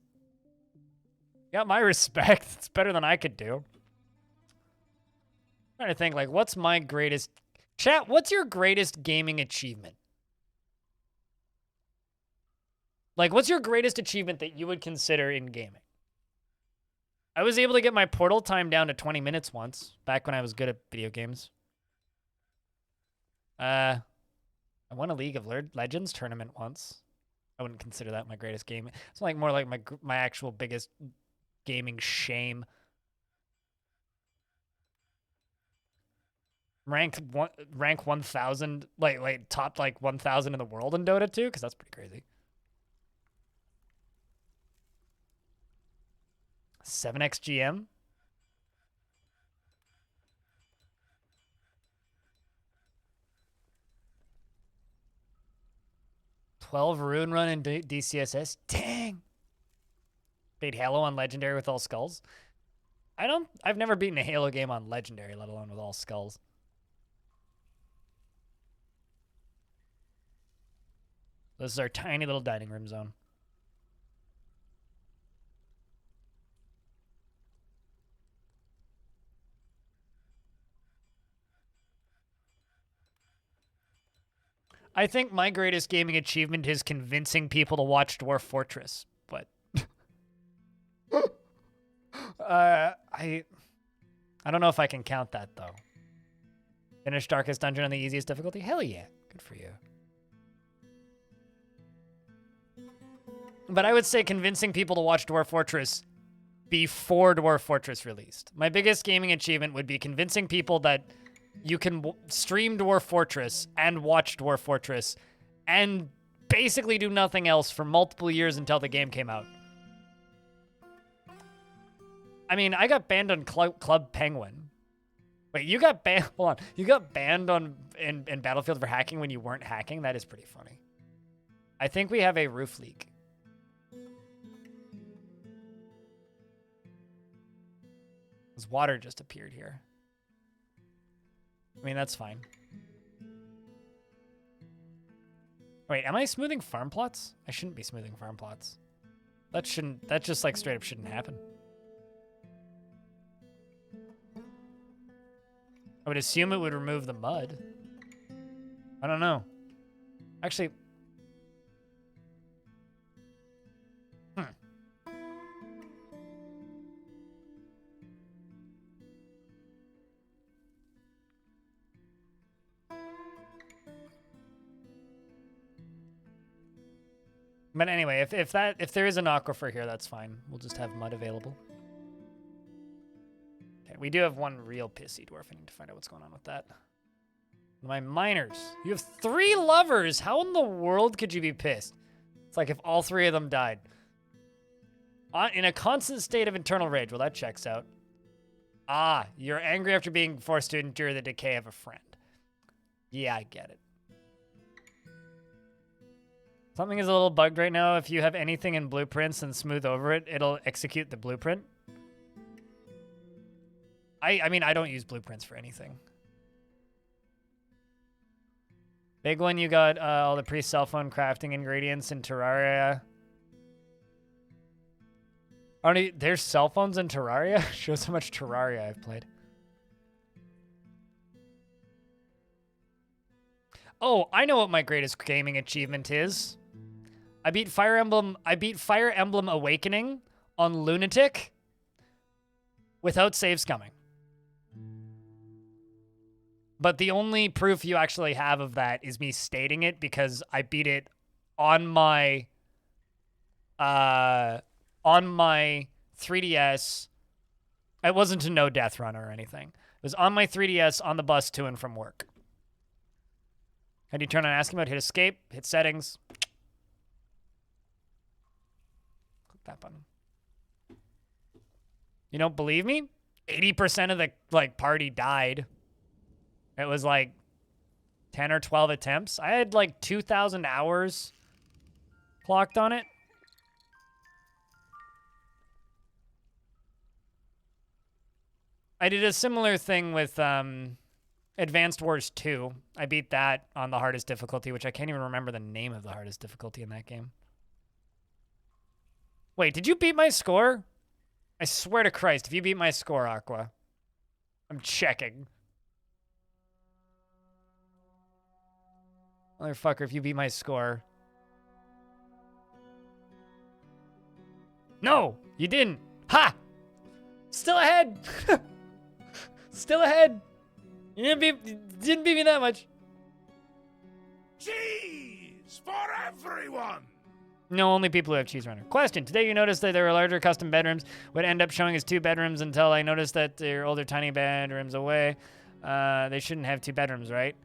[SPEAKER 1] Got my respect. It's better than I could do. I'm trying to think, like, what's my greatest... Chat, what's your greatest gaming achievement? Like, what's your greatest achievement that you would consider in gaming? I was able to get my portal time down to 20 minutes once, back when I was good at video games. I won a League of Legends tournament once. I wouldn't consider that my greatest game. It's like more like my actual biggest gaming shame. Rank 1000, like topped like 1000 in the world in Dota 2, because that's pretty crazy. 7x GM. 12 rune run in DCSS. Dang. Beat Halo on Legendary with all skulls. I've never beaten a Halo game on Legendary, let alone with all skulls. This is our tiny little dining room zone. I think my greatest gaming achievement is convincing people to watch Dwarf Fortress, but I don't know if I can count that though. Finish Darkest Dungeon on the easiest difficulty? Hell yeah. Good for you. But I would say convincing people to watch Dwarf Fortress before Dwarf Fortress released. My biggest gaming achievement would be convincing people that you can stream Dwarf Fortress and watch Dwarf Fortress and basically do nothing else for multiple years until the game came out. I mean, I got banned on Club Penguin. Wait, you got banned? Hold on. You got banned in Battlefield for hacking when you weren't hacking? That is pretty funny. I think we have a roof leak. This water just appeared here. I mean, that's fine. Wait, am I smoothing farm plots? I shouldn't be smoothing farm plots. That just like straight up shouldn't happen. I would assume it would remove the mud. I don't know. Actually... But anyway, if there is an aquifer here, that's fine. We'll just have mud available. Okay, we do have one real pissy dwarf. I need to find out what's going on with that. My miners. You have 3 lovers. How in the world could you be pissed? It's like if all 3 of them died. In a constant state of internal rage. Well, that checks out. Ah, you're angry after being forced to endure the decay of a friend. Yeah, I get it. Something is a little bugged right now. If you have anything in blueprints and smooth over it, it'll execute the blueprint. I mean, I don't use blueprints for anything. Big one, you got all the pre-cell phone crafting ingredients in Terraria. There's cell phones in Terraria? Shows how much Terraria I've played. Oh, I know what my greatest gaming achievement is. I beat Fire Emblem Awakening on Lunatic without save scumming. But the only proof you actually have of that is me stating it because I beat it on my 3DS. It wasn't a no death run or anything. It was on my 3DS on the bus to and from work. How do you turn on asking mode? Hit escape, hit settings. Click that button. You don't believe me? 80% of the party died. It was like 10 or 12 attempts. I had like 2,000 hours clocked on it. I did a similar thing with Advanced Wars 2. I beat that on the hardest difficulty, which I can't even remember the name of the hardest difficulty in that game. Wait, did you beat my score? I swear to Christ, if you beat my score, Aqua. I'm checking. Motherfucker, if you beat my score. No, you didn't. Ha! Still ahead. Still ahead. You didn't beat me that much.
[SPEAKER 2] Cheese for everyone.
[SPEAKER 1] No, only people who have cheese runner. Question. Today you noticed that there were larger custom bedrooms. Would end up showing as 2 bedrooms until I noticed that they're older tiny bedrooms away. They shouldn't have 2 bedrooms, right?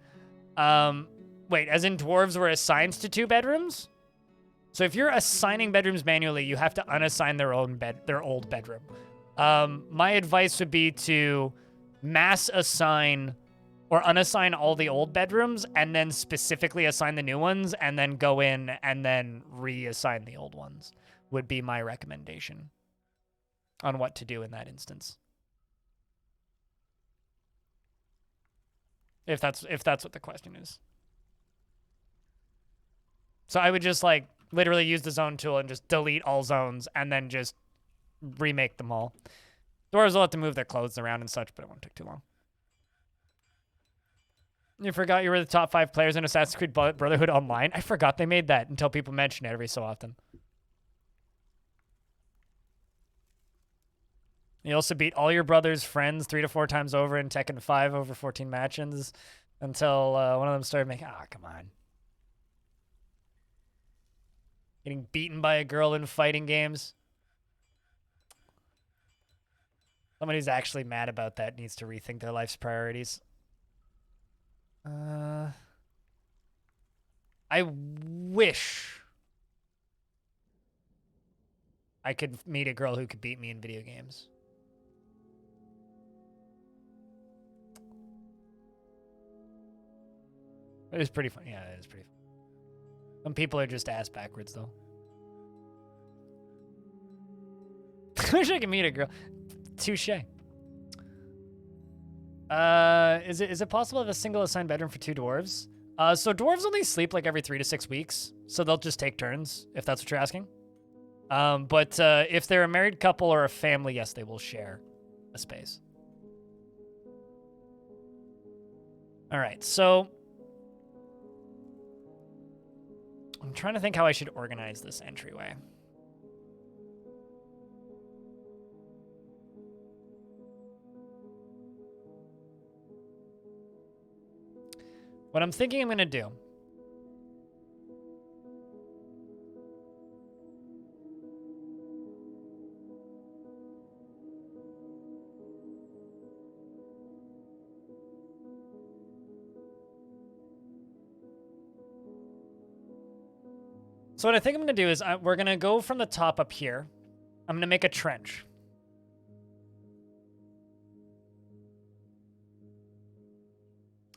[SPEAKER 1] Wait, as in dwarves were assigned to 2 bedrooms? So if you're assigning bedrooms manually, you have to unassign their old bedroom. My advice would be to mass assign or unassign all the old bedrooms and then specifically assign the new ones and then go in and then reassign the old ones would be my recommendation on what to do in that instance. If that's what the question is. So I would just like literally use the zone tool and just delete all zones and then just remake them all. Dwarves will have to move their clothes around and such, but it won't take too long. You forgot you were the top 5 players in Assassin's Creed Brotherhood Online? I forgot they made that until people mention it every so often. You also beat all your brother's friends 3 to 4 times over in Tekken 5 over 14 matches until one of them started making... Ah, come on. Getting beaten by a girl in fighting games. Somebody who's actually mad about that needs to rethink their life's priorities. I wish I could meet a girl who could beat me in video games. It is pretty fun. Yeah, it is pretty fun. Some people are just ass backwards, though. I wish I could meet a girl. Touche. Is it possible to have a single assigned bedroom for 2 dwarves? So dwarves only sleep like every 3 to 6 weeks, so they'll just take turns, if that's what you're asking. But if they're a married couple or a family, yes, they will share a space. All right, so I'm trying to think how I should organize this entryway. What I'm thinking I'm going to do So what I think I'm going to do is we're going to go from the top up here. I'm going to make a trench.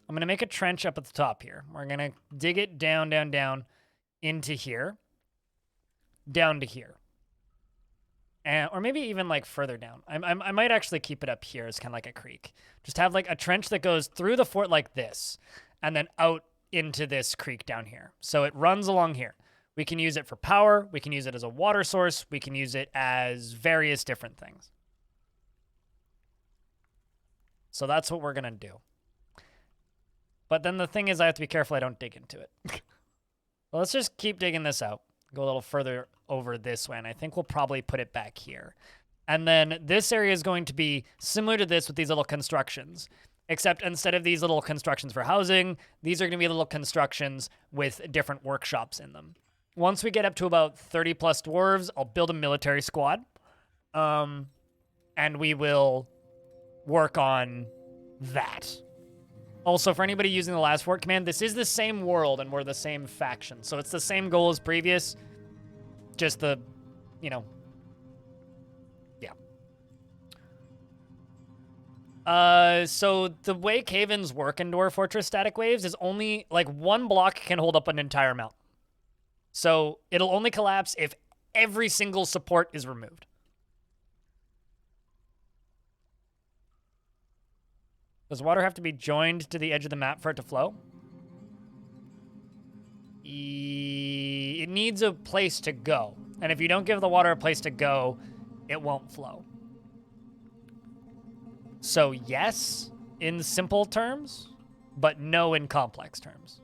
[SPEAKER 1] I'm going to make a trench up at the top here. We're going to dig it down, down, down into here, down to here. And, or maybe even like further down. I might actually keep it up here as kind of like a creek. Just have like a trench that goes through the fort like this and then out into this creek down here. So it runs along here. We can use it for power. We can use it as a water source. We can use it as various different things. So that's what we're going to do. But then the thing is I have to be careful I don't dig into it. Well, let's just keep digging this out. Go a little further over this way, and I think we'll probably put it back here. And then this area is going to be similar to this with these little constructions, except instead of these little constructions for housing, these are going to be little constructions with different workshops in them. Once we get up to about 30 plus dwarves, I'll build a military squad, and we will work on that. Also, for anybody using the last fort command, this is the same world and we're the same faction. So it's the same goal as previous, just the, you know, yeah. So the way Cavens work in Dwarf Fortress static waves is only, like, one block can hold up an entire mountain. So it'll only collapse if every single support is removed. Does water have to be joined to the edge of the map for it to flow? It needs a place to go. And if you don't give the water a place to go, it won't flow. So yes, in simple terms, but no in complex terms.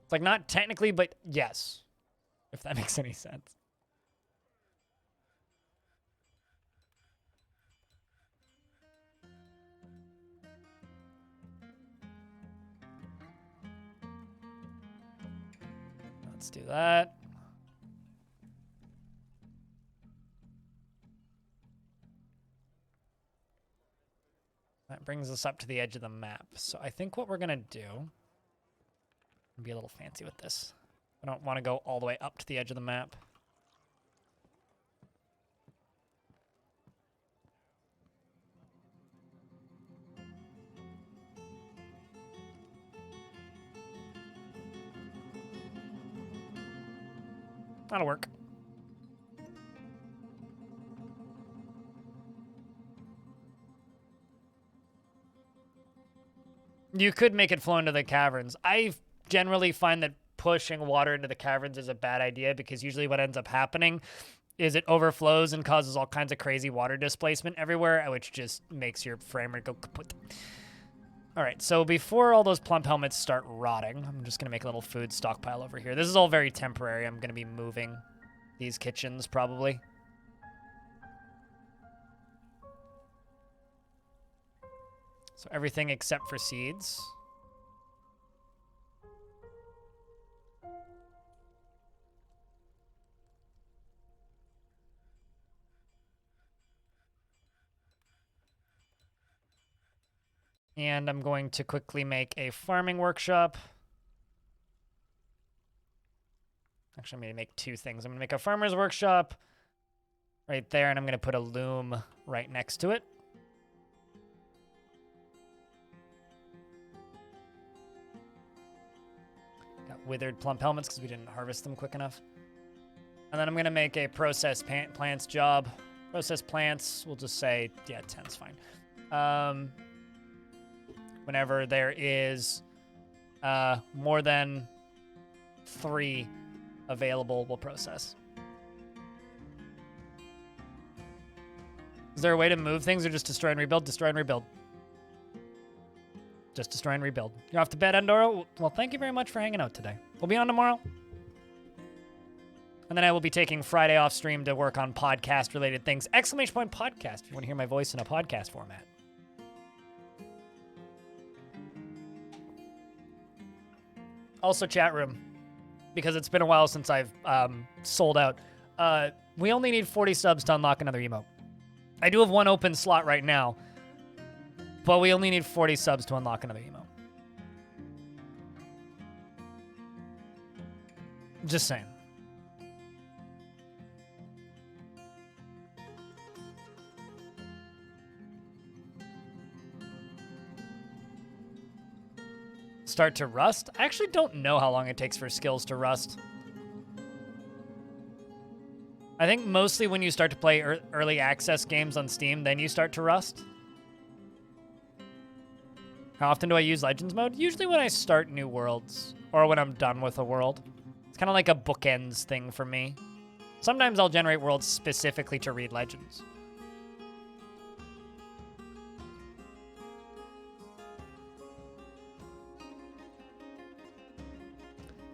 [SPEAKER 1] It's like not technically, but yes, if that makes any sense. Let's do that. That brings us up to the edge of the map. So I think what we're going to do, be a little fancy with this. I don't want to go all the way up to the edge of the map. That'll work. You could make it flow into the caverns. I generally find that pushing water into the caverns is a bad idea because usually what ends up happening is it overflows and causes all kinds of crazy water displacement everywhere, which just makes your frame rate go kaput. All right, so before all those plump helmets start rotting, I'm just going to make a little food stockpile over here. This is all very temporary. I'm going to be moving these kitchens probably. So everything except for seeds. And I'm going to quickly make a farming workshop. Actually, I'm going to make two things. I'm going to make a farmer's workshop right there, and I'm going to put a loom right next to it. Got withered plump helmets because we didn't harvest them quick enough. And then I'm going to make a process plants job. Process plants, we'll just say, yeah, 10's fine. Whenever there is more than 3 available, we'll process. Is there a way to move things or just destroy and rebuild? Destroy and rebuild. Just destroy and rebuild. You're off to bed, Andorra? Well, thank you very much for hanging out today. We'll be on tomorrow. And then I will be taking Friday off stream to work on podcast-related things. Exclamation point podcast if you want to hear my voice in a podcast format. Also, chat room, because it's been a while since I've sold out. We only need 40 subs to unlock another emote. I do have one open slot right now, but we only need 40 subs to unlock another emote. Just saying. Start to rust? I actually don't know how long it takes for skills to rust. I think mostly when you start to play early access games on Steam, then you start to rust. How often do I use Legends mode? Usually when I start new worlds, or when I'm done with a world. It's kind of like a bookends thing for me. Sometimes I'll generate worlds specifically to read Legends.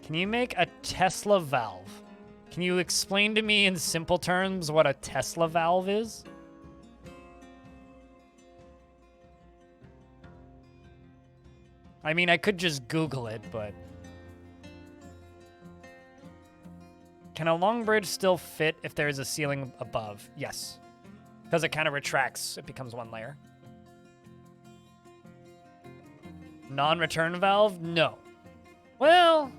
[SPEAKER 1] Can you make a Tesla valve? Can you explain to me in simple terms what a Tesla valve is? I mean, I could just Google it, but... Can a long bridge still fit if there is a ceiling above? Yes. Because it kind of retracts, it becomes one layer. Non-return valve? No. Well...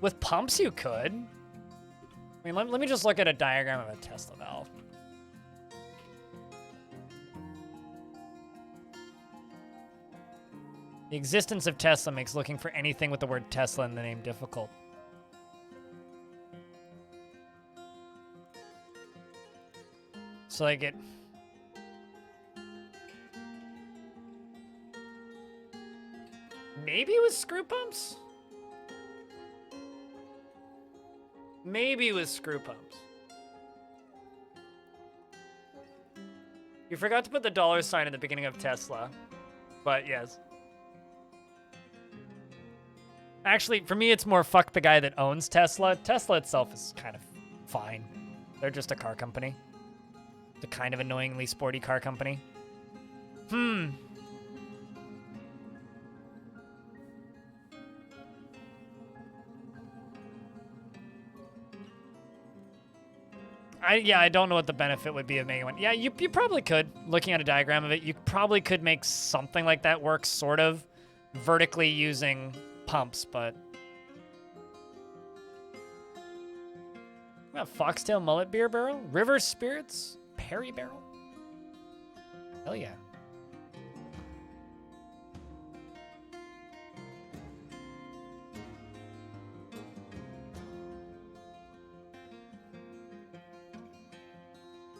[SPEAKER 1] With pumps, you could. I mean, let me just look at a diagram of a Tesla valve. The existence of Tesla makes looking for anything with the word Tesla in the name difficult. So, like, Maybe it was screw pumps? Maybe it was screw pumps. You forgot to put the $sign in the beginning of Tesla, but yes. Actually, for me, it's more fuck the guy that owns Tesla. Tesla itself is kind of fine. They're just a car company. The kind of annoyingly sporty car company. I don't know what the benefit would be of making one. Yeah, you probably could. Looking at a diagram of it, you probably could make something like that work, sort of, vertically using pumps, but... Foxtail Mullet Beer Barrel? River Spirits? Perry Barrel? Hell yeah.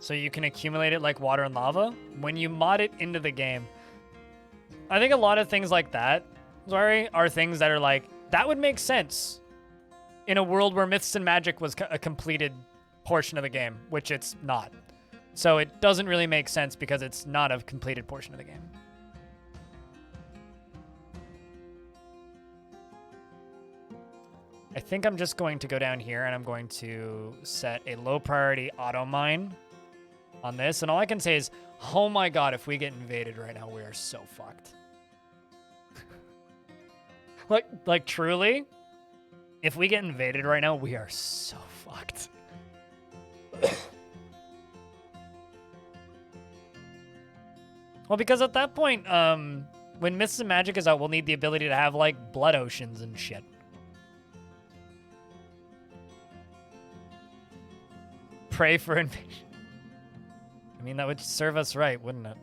[SPEAKER 1] So you can accumulate it like water and lava when you mod it into the game. I think a lot of things like that, are things that are like, that would make sense in a world where Myths and Magic was a completed portion of the game, which it's not. So it doesn't really make sense because it's not a completed portion of the game. I think I'm just going to go down here and I'm going to set a low priority auto mine on this. And all I can say is, oh my god, if we get invaded right now, we are so fucked. like truly, if we get invaded right now, we are so fucked. Well, because at that point, when Myths and Magic is out, we'll need the ability to have, like, blood oceans and shit. Pray for invasion. I mean, that would serve us right, wouldn't it?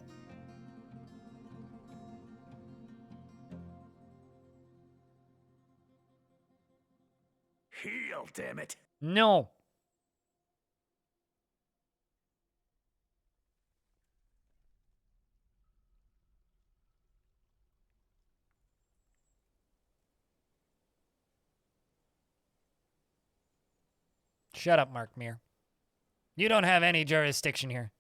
[SPEAKER 2] Heal, damn it.
[SPEAKER 1] No. Shut up, Mark Meir. You don't have any jurisdiction here.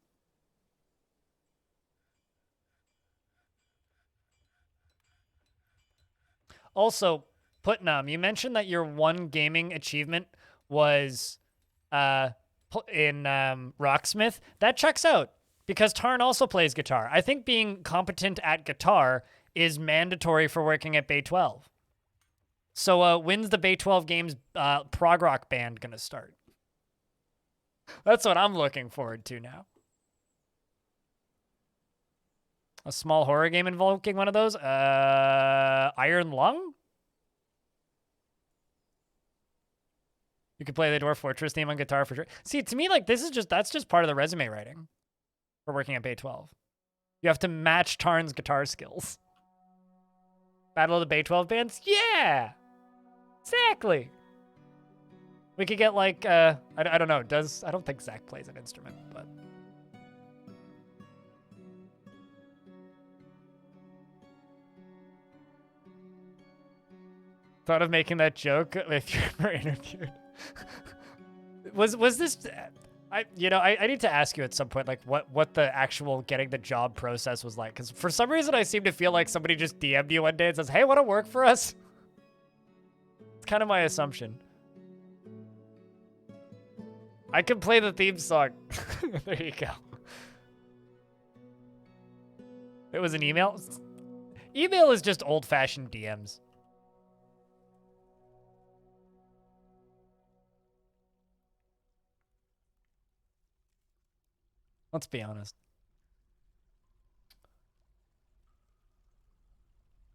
[SPEAKER 1] Also, Putnam, you mentioned that your one gaming achievement was in Rocksmith. That checks out, because Tarn also plays guitar. I think being competent at guitar is mandatory for working at Bay 12. So when's the Bay 12 Games prog rock band gonna start? That's what I'm looking forward to now. A small horror game invoking one of those? Iron Lung? You could play the Dwarf Fortress theme on guitar for sure. See, to me, like, that's just part of the resume writing for working at Bay 12. You have to match Tarn's guitar skills. Battle of the Bay 12 bands? Yeah! Exactly! We could get, like, I don't know, I don't think Zach plays an instrument, but... Thought of making that joke if you're ever interviewed. was this... I need to ask you at some point, like, what the actual getting the job process was like. Because for some reason, I seem to feel like somebody just DM'd you one day and says, hey, want to work for us? It's kind of my assumption. I can play the theme song. There you go. It was an email? Email is just old-fashioned DMs. Let's be honest.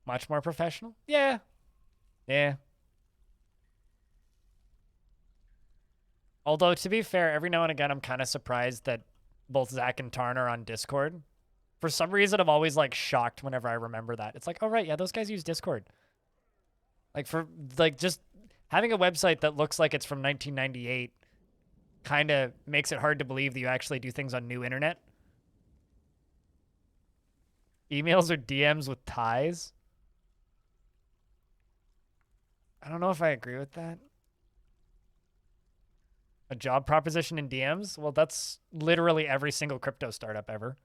[SPEAKER 1] Much more professional? Yeah. Yeah. Although, to be fair, every now and again, I'm kind of surprised that both Zach and Tarn are on Discord. For some reason, I'm always, like, shocked whenever I remember that. It's like, oh, right, yeah, those guys use Discord. Like, just having a website that looks like it's from 1998 kind of makes it hard to believe that you actually do things on new internet. Emails or DMs with ties? I don't know if I agree with that. A job proposition in DMs? Well, that's literally every single crypto startup ever.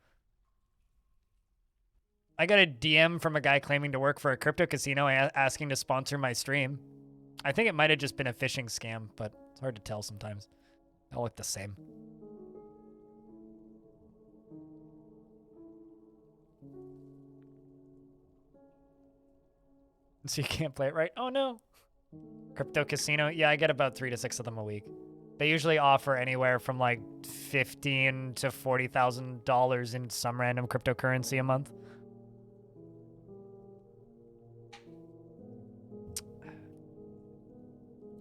[SPEAKER 1] I got a DM from a guy claiming to work for a crypto casino asking to sponsor my stream. I think it might have just been a phishing scam, but it's hard to tell sometimes. They all look the same. So you can't play it right? Oh no. Crypto casino? Yeah, I get about 3 to 6 of them a week. They usually offer anywhere from like $15,000 to $40,000 in some random cryptocurrency a month.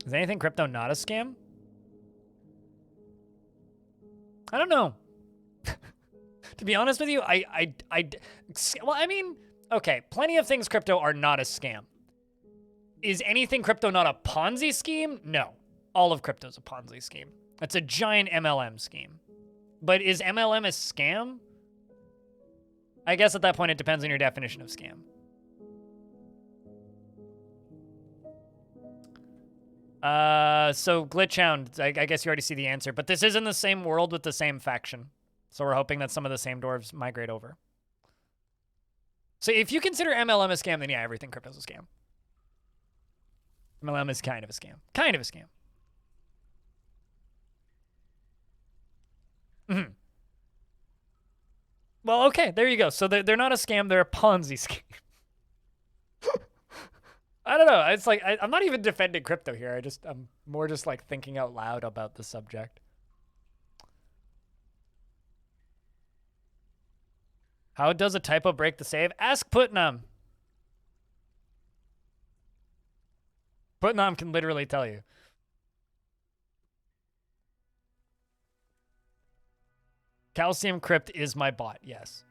[SPEAKER 1] Is anything crypto not a scam? I don't know. To be honest with you, well, I mean, okay, plenty of things crypto are not a scam. Is anything crypto not a Ponzi scheme? No. All of crypto's a Ponzi scheme. It's a giant MLM scheme. But is MLM a scam? I guess at that point it depends on your definition of scam. So Glitchhound, I guess you already see the answer, but this is in the same world with the same faction. So we're hoping that some of the same dwarves migrate over. So if you consider MLM a scam, then yeah, everything crypto's a scam. MLM is kind of a scam. Kind of a scam. Mm-hmm. Well, okay, there you go. So they're not a scam, they're a Ponzi scheme. I don't know. It's like, I'm not even defending crypto here. I'm more just like thinking out loud about the subject. How does a typo break the save? Ask Putnam. Putnam can literally tell you. Calcium Crypt is my bot, yes.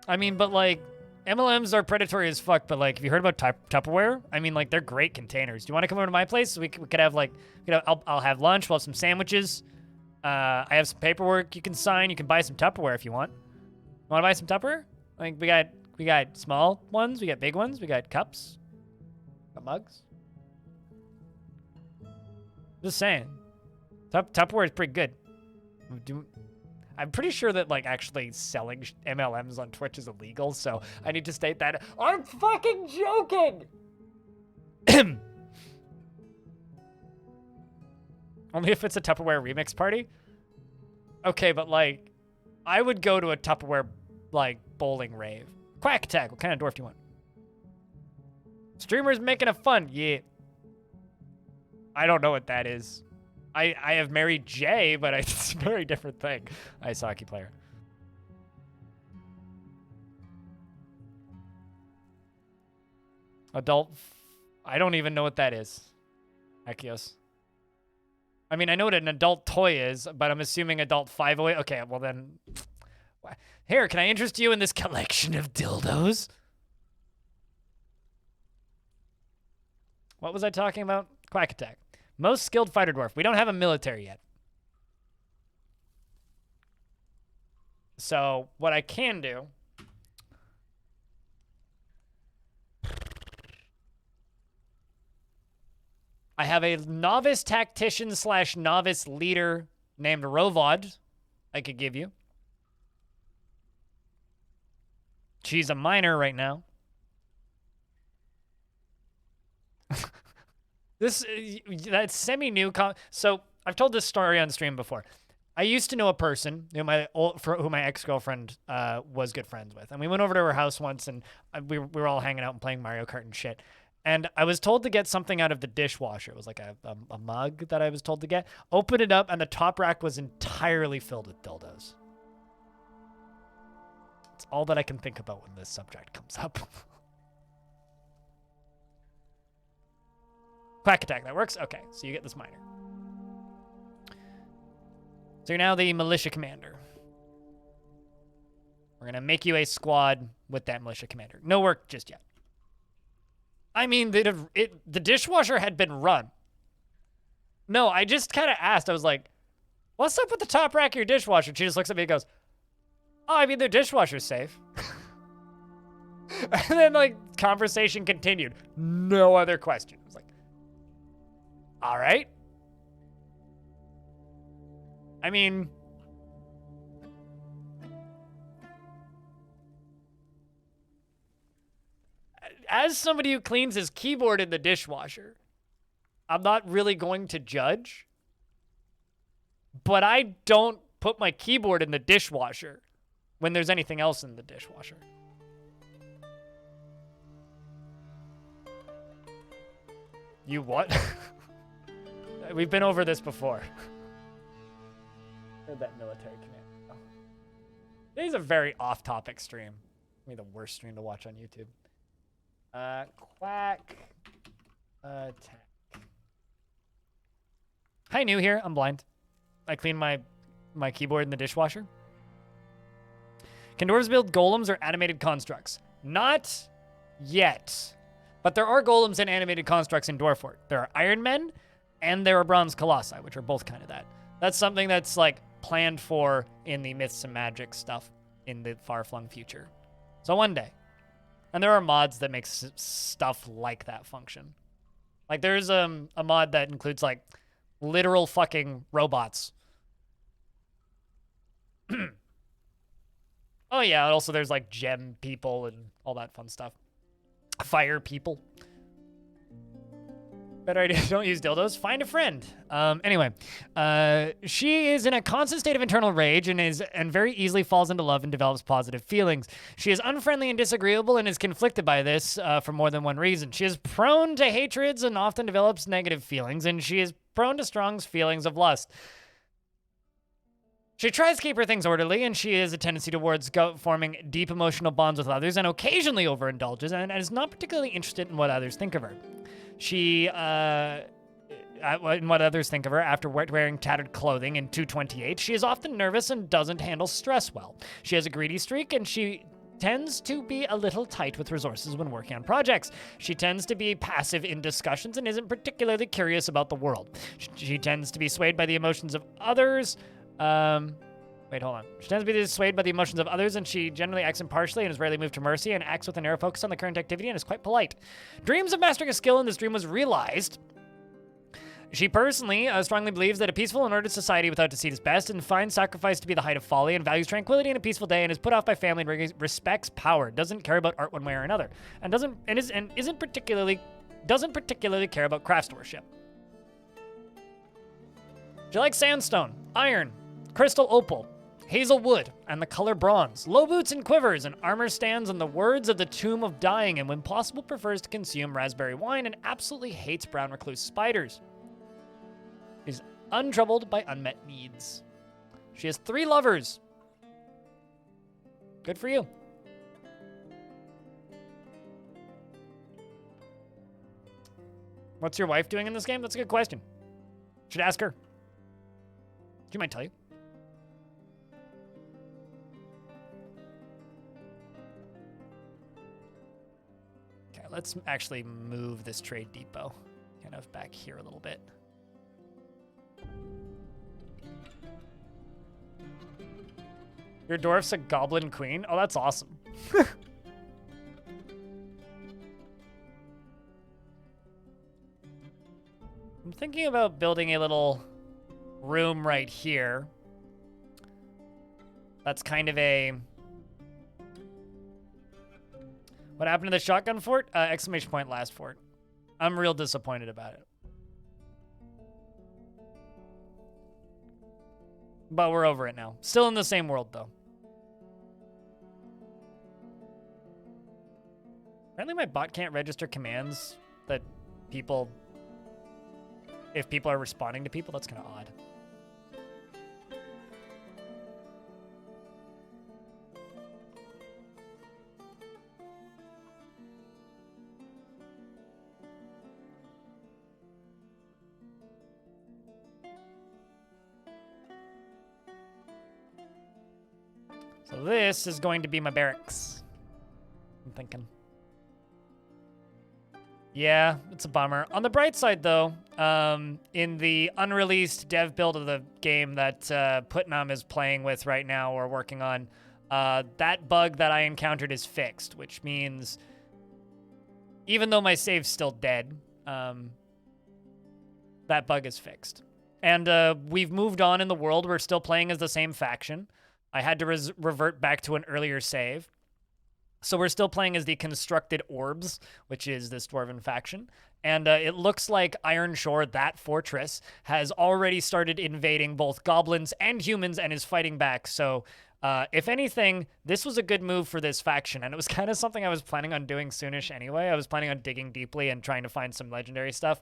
[SPEAKER 1] I mean, but like, MLMs are predatory as fuck, but like, have you heard about Tupperware? I mean, like, they're great containers. Do you want to come over to my place? We could have like, I'll have lunch, we'll have some sandwiches. I have some paperwork you can sign. You can buy some Tupperware if you want. Want to buy some Tupperware? Like, we got small ones, we got big ones, we got cups, got mugs. Just saying. Tupperware is pretty good. I'm pretty sure that, like, actually selling MLMs on Twitch is illegal, so I need to state that. I'm fucking joking! Only if it's a Tupperware remix party? Okay, but, like, I would go to a Tupperware, like, bowling rave. Quack Attack, what kind of dwarf do you want? Streamers making it fun, yeah. I don't know what that is. I have married Jay, but it's a very different thing. Ice hockey player. Adult. I don't even know what that is. Akios. I mean, I know what an adult toy is, but I'm assuming adult 508. Okay, well then. Here, can I interest you in this collection of dildos? What was I talking about? Quack Attack. Most skilled fighter dwarf. We don't have a military yet. So what I can do. I have a novice tactician / novice leader named Rovod I could give you. She's a minor right now. That's semi-new. So I've told this story on stream before. I used to know a person who my ex-girlfriend was good friends with, and we went over to her house once, and we were all hanging out and playing Mario Kart and shit. And I was told to get something out of the dishwasher. It was like a mug that I was told to get. Open it up, and the top rack was entirely filled with dildos. It's all that I can think about when this subject comes up. Quack Attack, that works? Okay, so you get this minor. So you're now the militia commander. We're going to make you a squad with that militia commander. No work just yet. I mean, the dishwasher had been run. No, I just kind of asked. I was like, what's up with the top rack of your dishwasher? She just looks at me and goes, oh, I mean, their dishwasher's safe. And then, like, conversation continued. No other question. I was like, all right. I mean, as somebody who cleans his keyboard in the dishwasher, I'm not really going to judge, but I don't put my keyboard in the dishwasher when there's anything else in the dishwasher. You what? We've been over this before. Heard that military command. Oh. Today's a very off-topic stream. Maybe the worst stream to watch on YouTube. Quack. Attack. Hi, new here. I'm blind. I clean my keyboard in the dishwasher. Can dwarves build golems or animated constructs? Not yet. But there are golems and animated constructs in Dwarf Fort. There are Iron Men, and there are Bronze Colossi, which are both kind of that. That's something that's, like, planned for in the Myths and Magic stuff in the far-flung future. So one day. And there are mods that make stuff like that function. Like, there's a mod that includes, like, literal fucking robots. Oh, yeah, and also there's, like, gem people and all that fun stuff. Fire people. Better idea, don't use dildos. Find a friend. Anyway, she is in a constant state of internal rage and very easily falls into love and develops positive feelings. She is unfriendly and disagreeable and is conflicted by this for more than one reason. She is prone to hatreds and often develops negative feelings, and she is prone to strong feelings of lust. She tries to keep her things orderly, and she has a tendency towards forming deep emotional bonds with others and occasionally overindulges and is not particularly interested in what others think of her. She, in what others think of her after wearing tattered clothing in 228, she is often nervous and doesn't handle stress well. She has a greedy streak, and she tends to be a little tight with resources when working on projects. She tends to be passive in discussions and isn't particularly curious about the world. She tends to be swayed by the emotions of others. Wait, hold on. She tends to be swayed by the emotions of others, and she generally acts impartially and is rarely moved to mercy and acts with a narrow focus on the current activity and is quite polite. Dreams of mastering a skill in this dream was realized. She personally strongly believes that a peaceful and ordered society without deceit is best, and finds sacrifice to be the height of folly, and values tranquility and a peaceful day, and is put off by family and respects power. Doesn't care about art one way or another, and doesn't particularly care about craftsmanship. She likes sandstone, iron, crystal opal, hazel wood, and the color bronze, low boots and quivers, and armor stands on the words of the Tomb of Dying, and when possible prefers to consume raspberry wine and absolutely hates brown recluse spiders. She's untroubled by unmet needs. She has 3 lovers. Good for you. What's your wife doing in this game? That's a good question. Should ask her. She might tell you. Okay, let's actually move this trade depot kind of back here a little bit. Your dwarf's a goblin queen? Oh, that's awesome. I'm thinking about building a little room right here. That's kind of a... What happened to the shotgun fort? Exclamation point last fort. I'm real disappointed about it. But we're over it now. Still in the same world, though. Apparently my bot can't register commands that people... If people are responding to people, that's kind of odd. So this is going to be my barracks. I'm thinking. Yeah, it's a bummer. On the bright side, though, in the unreleased dev build of the game that Putnam is playing with right now or working on, that bug that I encountered is fixed, which means even though my save's still dead, that bug is fixed. And we've moved on in the world. We're still playing as the same faction. I had to revert back to an earlier save. So we're still playing as the Constructed Orbs, which is this dwarven faction. And it looks like Ironshore, that fortress, has already started invading both goblins and humans and is fighting back. So if anything, this was a good move for this faction. And it was kind of something I was planning on doing soonish anyway. I was planning on digging deeply and trying to find some legendary stuff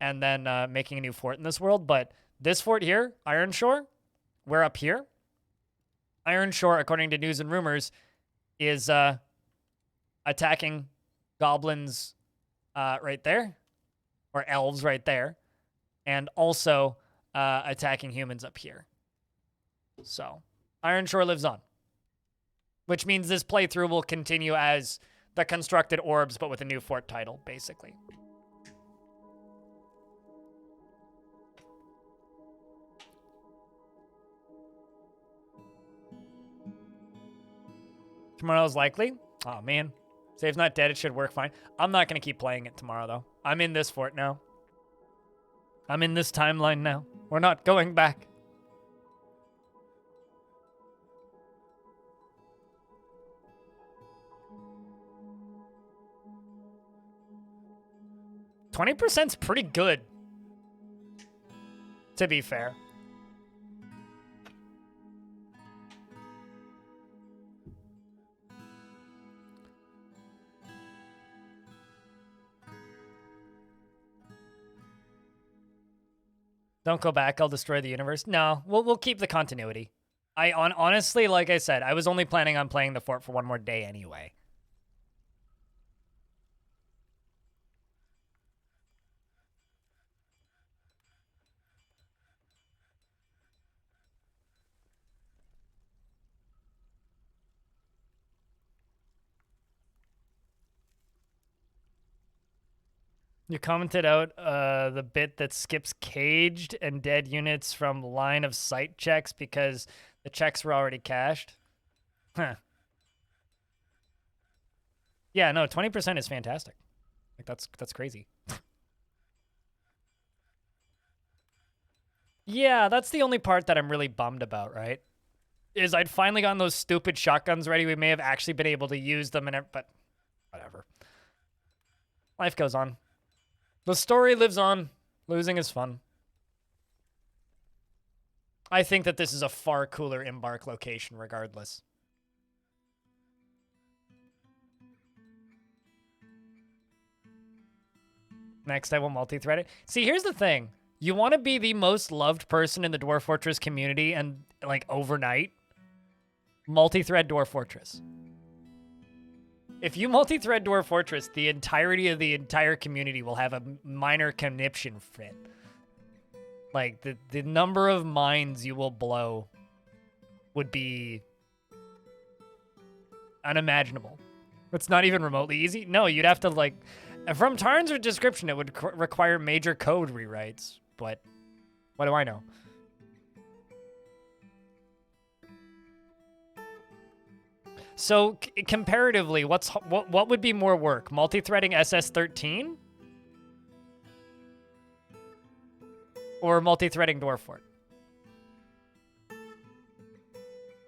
[SPEAKER 1] and then making a new fort in this world. But this fort here, Ironshore, we're up here. Ironshore, according to news and rumors, is attacking goblins right there, or elves right there, and also attacking humans up here. So Ironshore lives on, which means this playthrough will continue as the Constructed Orbs, but with a new fort title, basically. Tomorrow's likely. Oh, man. Save's not dead. It should work fine. I'm not going to keep playing it tomorrow, though. I'm in this fort now. I'm in this timeline now. We're not going back. %'s pretty good, to be fair. Don't go back. I'll destroy the universe. No, we'll keep the continuity. Honestly, like I said, I was only planning on playing the fort for one more day anyway. You commented out the bit that skips caged and dead units from line of sight checks because the checks were already cached. Huh. Yeah, no, 20% is fantastic. Like that's crazy. Yeah, that's the only part that I'm really bummed about, right? Is I'd finally gotten those stupid shotguns ready. We may have actually been able to use them, but whatever. Life goes on. The story lives on. Losing is fun. I think that this is a far cooler embark location regardless. Next, I will multi-thread it. See, here's the thing. You want to be the most loved person in the Dwarf Fortress community and, like, overnight? Multi-thread Dwarf Fortress. If you multi-thread Dwarf Fortress, the entirety of the entire community will have a minor conniption fit. Like, the number of minds you will blow would be unimaginable. It's not even remotely easy. No, you'd have to, like... From Tarn's description, it would require major code rewrites, but what do I know? So comparatively, what would be more work? Multi-threading SS13 or multi-threading Dwarf Fort?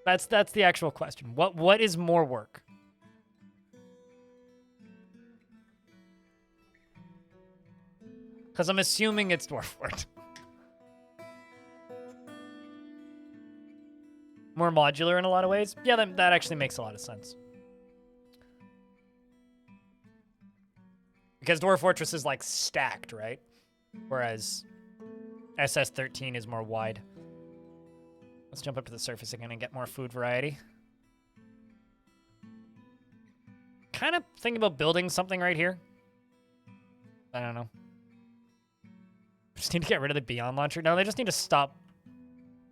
[SPEAKER 1] That's the actual question. What is more work? Because I'm assuming it's Dwarf Fort. More modular in a lot of ways? Yeah, that actually makes a lot of sense. Because Dwarf Fortress is, like, stacked, right? Whereas SS13 is more wide. Let's jump up to the surface again and get more food variety. Kind of thinking about building something right here. I don't know. Just need to get rid of the Beyond Launcher. No, they just need to stop.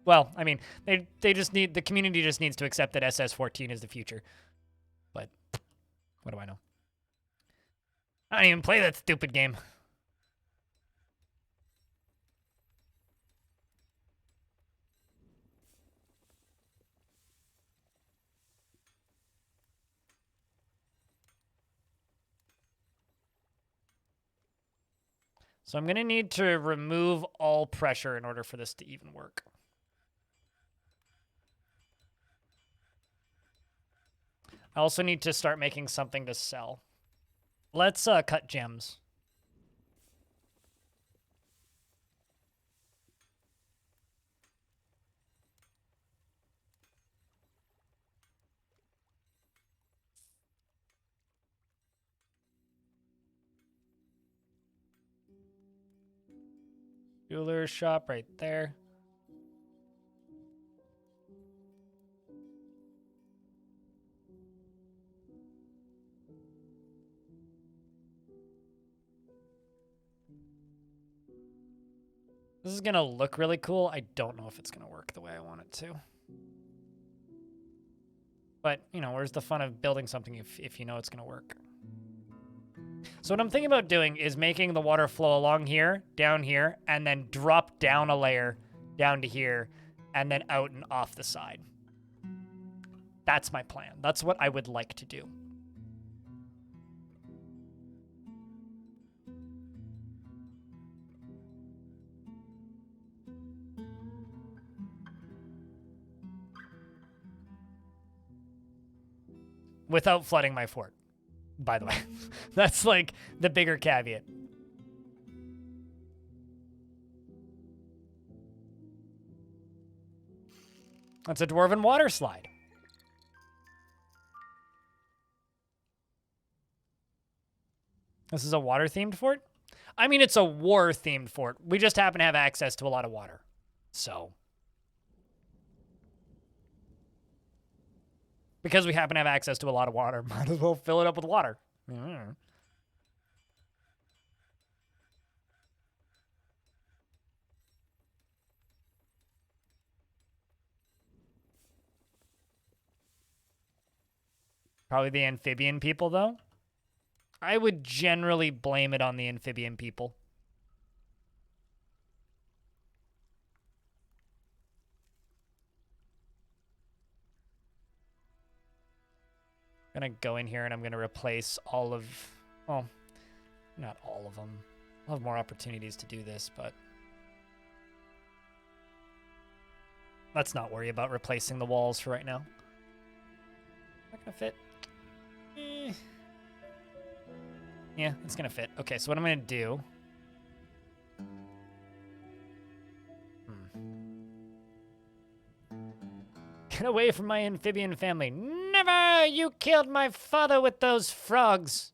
[SPEAKER 1] Well, I mean, they just need, the community just needs to accept that SS14 is the future. But what do I know? I don't even play that stupid game. So I'm going to need to remove all pressure in order for this to even work. I also need to start making something to sell. Let's cut gems. Jeweler's shop right there. This is going to look really cool. I don't know if it's going to work the way I want it to. But, you know, where's the fun of building something if you know it's going to work? So what I'm thinking about doing is making the water flow along here, down here, and then drop down a layer down to here, and then out and off the side. That's my plan. That's what I would like to do. Without flooding my fort, by the way. That's like the bigger caveat. That's a dwarven water slide. This is a water-themed fort? I mean, it's a war-themed fort. We just happen to have access to a lot of water. So. Because we happen to have access to a lot of water, might as well fill it up with water. Mm. Probably the amphibian people, though. I would generally blame it on the amphibian people. I'm going to go in here and I'm going to replace all of... Well, not all of them. I'll have more opportunities to do this, but... Let's not worry about replacing the walls for right now. Not going to fit. Yeah, it's going to fit. Okay, so what I'm going to do... Get away from my amphibian family. Never! You killed my father with those frogs.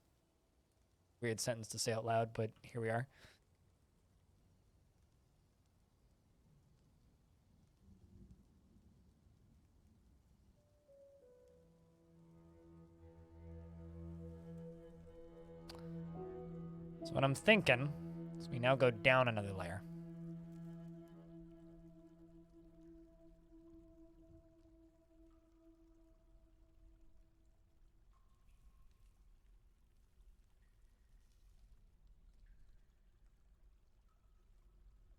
[SPEAKER 1] Weird sentence to say out loud, but here we are. So what I'm thinking is we now go down another layer.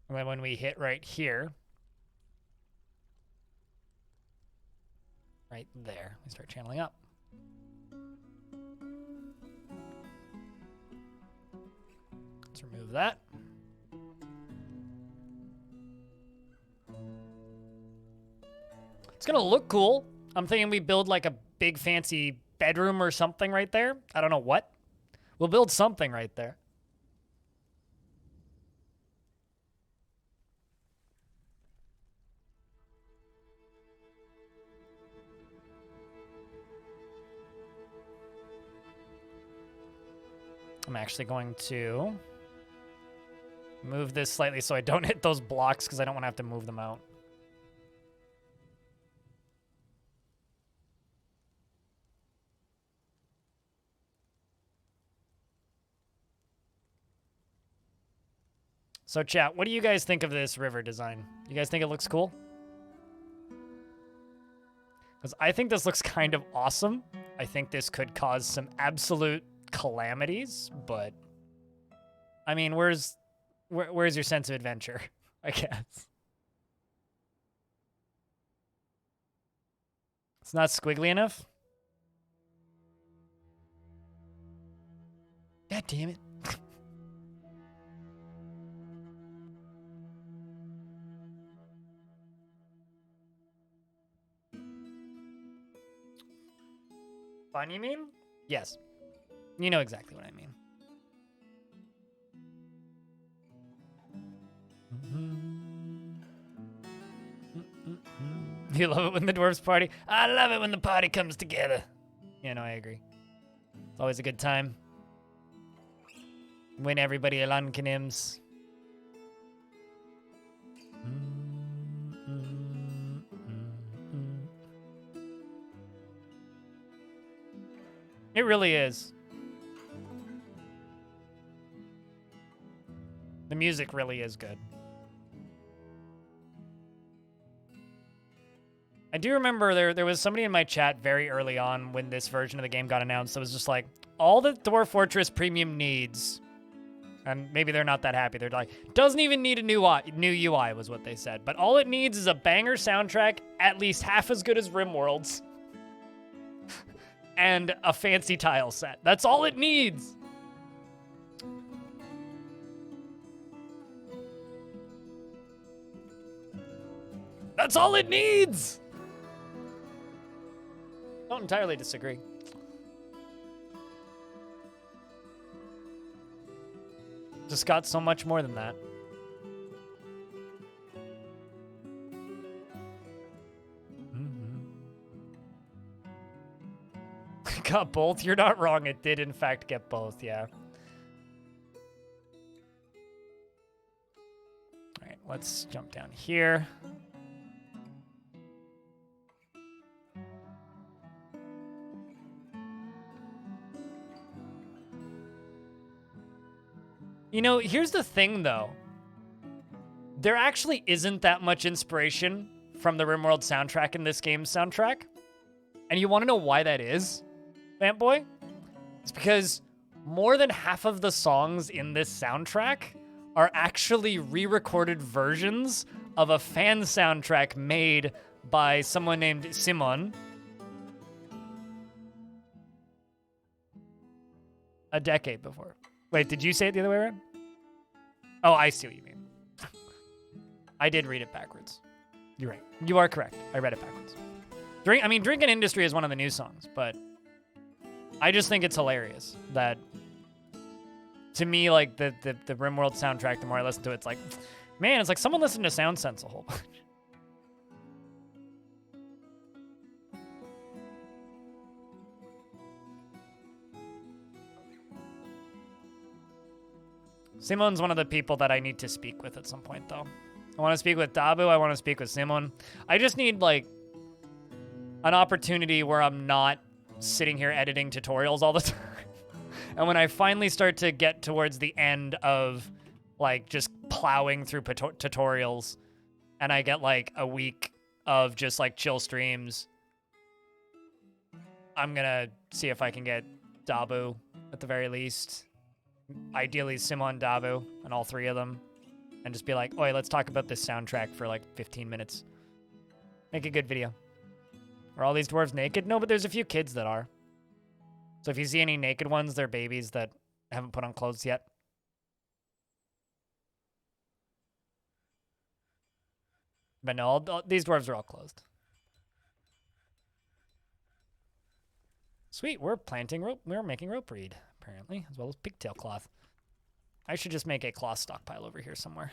[SPEAKER 1] And then when we hit right here, right there, we start channeling up. Let's remove that. It's gonna look cool. I'm thinking we build like a big fancy bedroom or something right there. I don't know what. We'll build something right there. I'm actually going to move this slightly so I don't hit those blocks because I don't want to have to move them out. So chat, what do you guys think of this river design? You guys think it looks cool? Because I think this looks kind of awesome. I think this could cause some absolute calamities, but I mean, where's your sense of adventure? I guess it's not squiggly enough. God damn it. Fun, you mean? Yes. You know exactly what I mean. You love it when the dwarves party? I love it when the party comes together. Yeah, no, I agree. It's always a good time. When everybody alankinims. It really is. The music really is good. I do remember there was somebody in my chat very early on when this version of the game got announced that was just like, all that Dwarf Fortress Premium needs, and maybe they're not that happy, they're like, doesn't even need a new UI was what they said, but all it needs is a banger soundtrack, at least half as good as RimWorld's, and a fancy tile set. That's all it needs. That's all it needs! Don't entirely disagree. Just got so much more than that. Got both? You're not wrong. It did, in fact, get both, yeah. All right, let's jump down here. You know, here's the thing, though. There actually isn't that much inspiration from the RimWorld soundtrack in this game's soundtrack. And you want to know why that is, Vampboy? It's because more than half of the songs in this soundtrack are actually re-recorded versions of a fan soundtrack made by someone named Simon a decade before. Wait, did you say it the other way around? Oh, I see what you mean. I did read it backwards. You're right. You are correct. I read it backwards. Drinking Industry is one of the new songs, but I just think it's hilarious that, to me, like, the RimWorld soundtrack, the more I listen to it, it's like, man, it's like someone listened to Sound Sense a whole bunch. Simon's one of the people that I need to speak with at some point, though. I want to speak with Dabu. I want to speak with Simon. I just need, like, an opportunity where I'm not sitting here editing tutorials all the time. And when I finally start to get towards the end of, like, just plowing through tutorials, and I get, like, a week of just, like, chill streams, I'm gonna see if I can get Dabu at the very least. Ideally, Simon, Dabu, and all three of them. And just be like, oi, let's talk about this soundtrack for like 15 minutes. Make a good video. Are all these dwarves naked? No, but there's a few kids that are. So if you see any naked ones, they're babies that haven't put on clothes yet. But no, these dwarves are all clothed. Sweet, we're planting rope. We're making rope reed, apparently, as well as pigtail cloth. I should just make a cloth stockpile over here somewhere.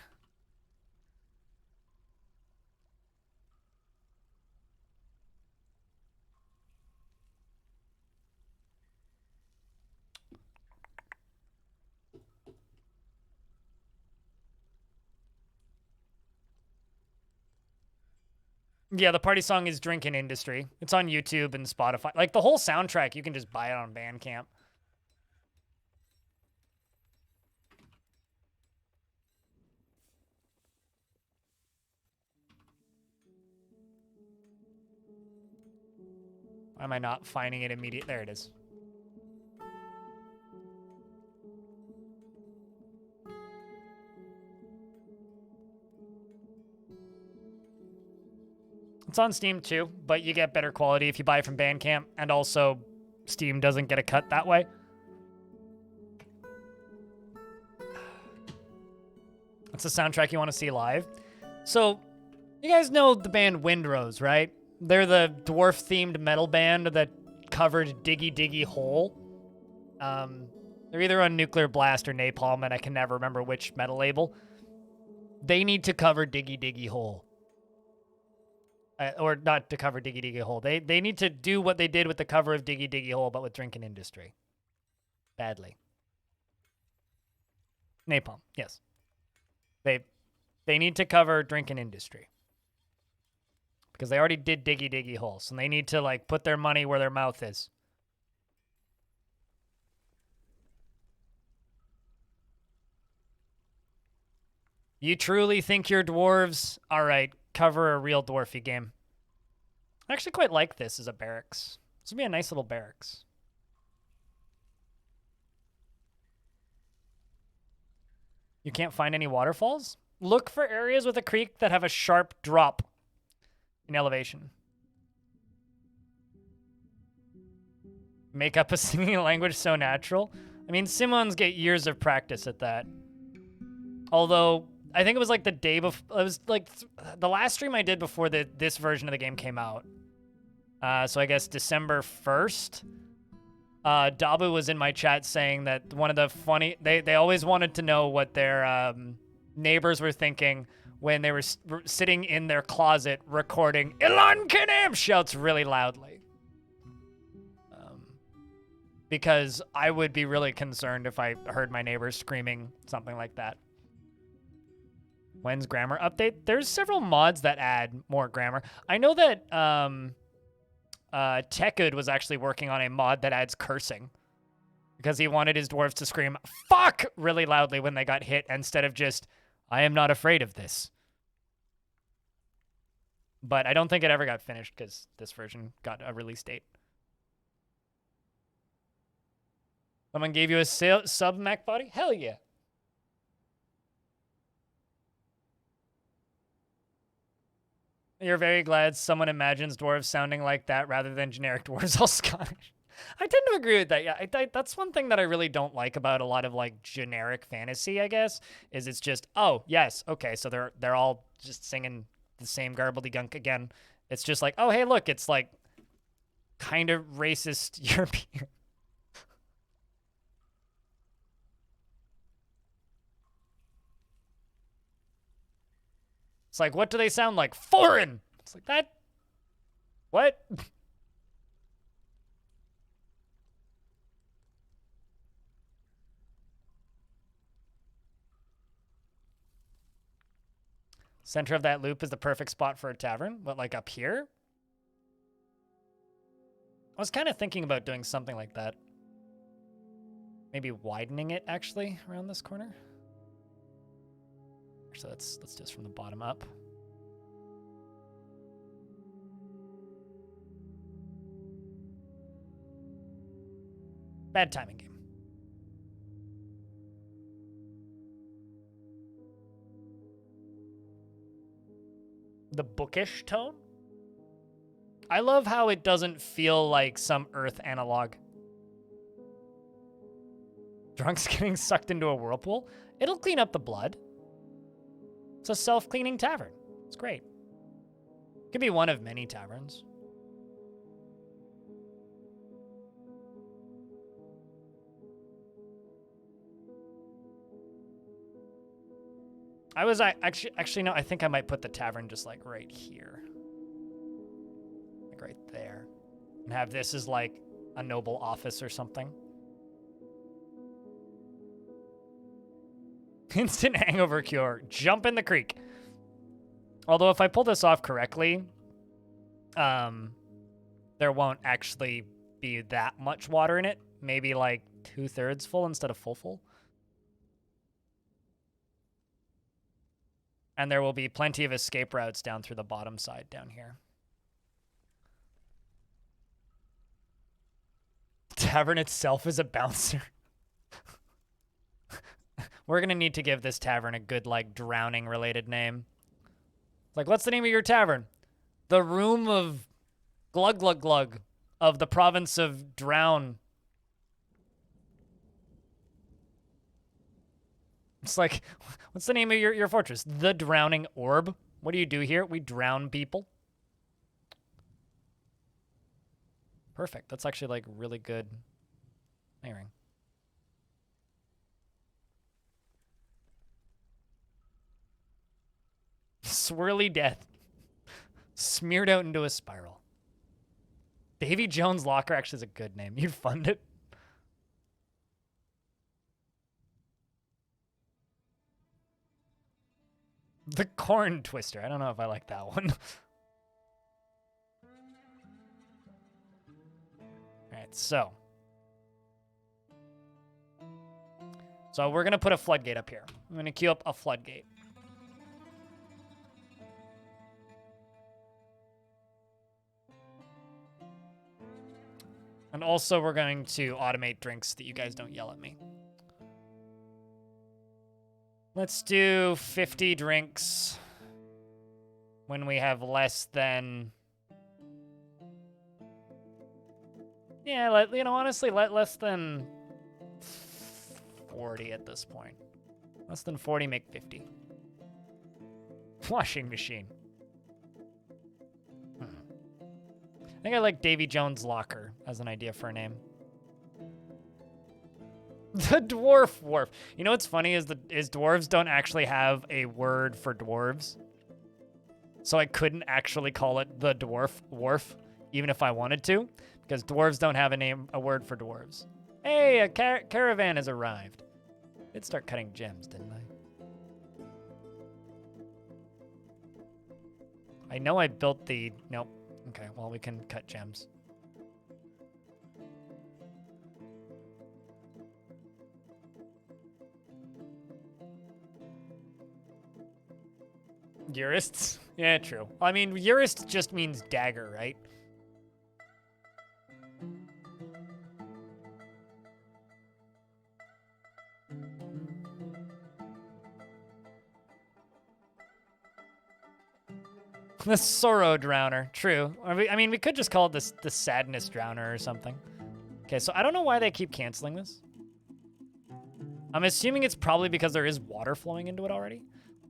[SPEAKER 1] Yeah, the party song is Drinking Industry. It's on YouTube and Spotify. Like, the whole soundtrack, you can just buy it on Bandcamp. Why am I not finding it immediate? There it is. It's on Steam too, but you get better quality if you buy it from Bandcamp, and also Steam doesn't get a cut that way. That's the soundtrack you want to see live. So, you guys know the band Windrose, right? They're the dwarf-themed metal band that covered diggy hole. They're either on nuclear blast or napalm, and I can never remember which metal label. They need to cover diggy hole. Or not to cover diggy hole. They need to do what they did with the cover of diggy hole, but with drinking industry. Badly. Napalm, yes. They need to cover drinking industry. Because they already did diggy hole, so they need to like put their money where their mouth is. You truly think you're dwarves? All right, cover a real dwarfy game. I actually quite like this as a barracks. This would be a nice little barracks. You can't find any waterfalls? Look for areas with a creek that have a sharp drop in elevation. Make up a singing language so natural. I mean, Simons get years of practice at that. Although, I think it was like the day before, it was like the last stream I did before this version of the game came out. So I guess December 1st. Dabu was in my chat saying that one of the funny, they always wanted to know what their neighbors were thinking when they were sitting in their closet recording Ilan Kenem shouts really loudly. Because I would be really concerned if I heard my neighbors screaming something like that. When's grammar update? There's several mods that add more grammar. I know that Tekud was actually working on a mod that adds cursing because he wanted his dwarves to scream "fuck" really loudly when they got hit instead of just "I am not afraid of this." But I don't think it ever got finished because this version got a release date. Someone gave you a sub Mac body? Hell yeah. You're very glad someone imagines dwarves sounding like that rather than generic dwarves all Scottish. I tend to agree with that. Yeah, that's one thing that I really don't like about a lot of like generic fantasy, I guess, is it's just, oh, yes, okay, so they're all just singing the same garbledygunk again. It's just like, oh, hey, look, it's like kind of racist European. It's like, what do they sound like? Foreign! It's like, that? What? Center of that loop is the perfect spot for a tavern. What, like up here? I was kind of thinking about doing something like that. Maybe widening it, actually, around this corner. So let's just from the bottom up. Bad timing game. The bookish tone? I love how it doesn't feel like some Earth analog. Drunks getting sucked into a whirlpool? It'll clean up the blood. It's a self-cleaning tavern. It's great. It could be one of many taverns. Actually no, I think I might put the tavern just like right here. Like right there. And have this as like a noble office or something. Instant hangover cure. Jump in the creek. Although if I pull this off correctly, there won't actually be that much water in it. Maybe like 2/3 full instead of full. And there will be plenty of escape routes down through the bottom side down here. Tavern itself is a bouncer. We're going to need to give this tavern a good, like, drowning-related name. Like, what's the name of your tavern? The Room of Glug Glug Glug of the province of Drown. It's like, what's the name of your fortress? The Drowning Orb. What do you do here? We drown people. Perfect. That's actually like really good layering. Swirly death. Smeared out into a spiral. Davy Jones Locker actually is a good name. You'd fund it. The Corn Twister. I don't know if I like that one. Alright, so we're going to put a floodgate up here. I'm going to queue up a floodgate. And also we're going to automate drinks so that you guys don't yell at me. Let's do 50 drinks when we have less than... Yeah, honestly, less than 40 at this point. Less than 40 make 50. Washing machine. I think I like Davy Jones Locker as an idea for a name. The Dwarf Wharf. You know what's funny is dwarves don't actually have a word for dwarves. So I couldn't actually call it the Dwarf Wharf, even if I wanted to, because dwarves don't have a word for dwarves. Hey, a caravan has arrived. Did start cutting gems, didn't I? I know I built the... Nope. Okay, well, we can cut gems. Jurists? Yeah, true. I mean, jurist just means dagger, right? The Sorrow Drowner. True. I mean, we could just call it the Sadness Drowner or something. Okay, so I don't know why they keep canceling this. I'm assuming it's probably because there is water flowing into it already.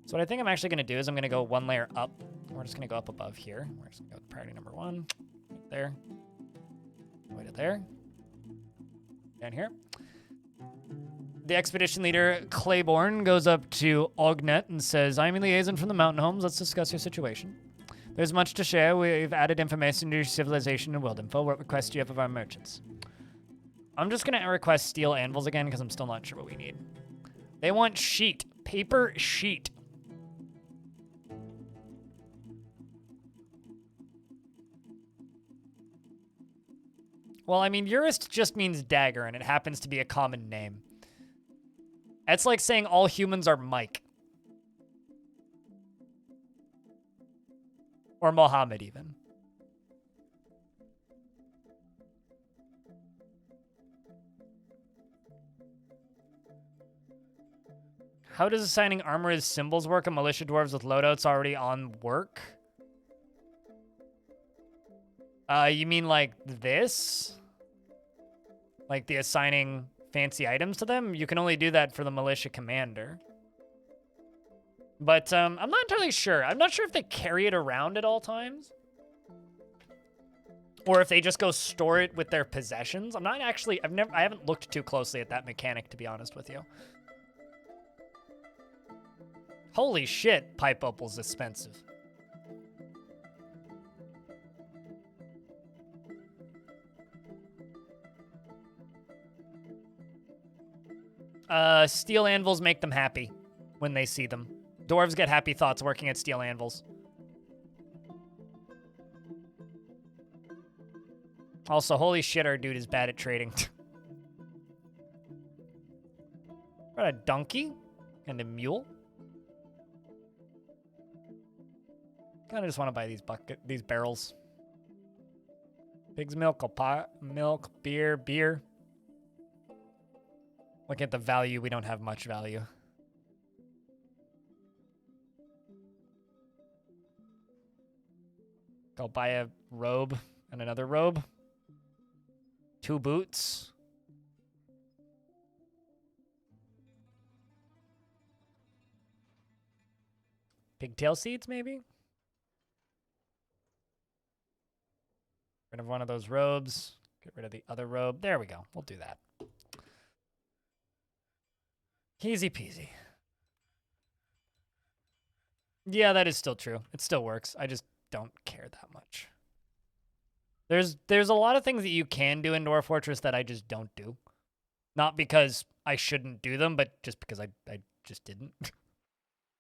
[SPEAKER 1] So what I think I'm actually going to do is I'm going to go one layer up. We're just going to go up above here. We're just going to go with priority number 1. Right there. Way to there. Down here. The expedition leader, Claiborne, goes up to Ognet and says, I'm a liaison from the mountain homes. Let's discuss your situation. There's much to share. We've added information to your civilization and world info. What requests do you have of our merchants? I'm just going to request steel anvils again because I'm still not sure what we need. They want sheet. Paper sheet. Well, I mean, jurist just means dagger, and it happens to be a common name. It's like saying all humans are Mike. Or Mohammed, even. How does assigning armor as symbols work on militia dwarves with loadouts already on work? You mean like this? Like the assigning fancy items to them? You can only do that for the militia commander. But I'm not entirely sure. I'm not sure if they carry it around at all times. Or if they just go store it with their possessions. I'm not actually, I haven't looked too closely at that mechanic, to be honest with you. Holy shit, pipe opal's expensive. Steel anvils make them happy when they see them. Dwarves get happy thoughts working at steel anvils. Also, holy shit, our dude is bad at trading. Got a donkey and a mule. Kinda just want to buy these barrels. Pig's milk, milk, beer. Looking at the value, we don't have much value. Go buy a robe and another robe. 2 boots. Pigtail seeds, maybe? Rid of one of those robes. Get rid of the other robe. There we go. We'll do that. Easy peasy. Yeah, that is still true. It still works. I just don't care that much. There's a lot of things that you can do in Dwarf Fortress that I just don't do. Not because I shouldn't do them, but just because I just didn't.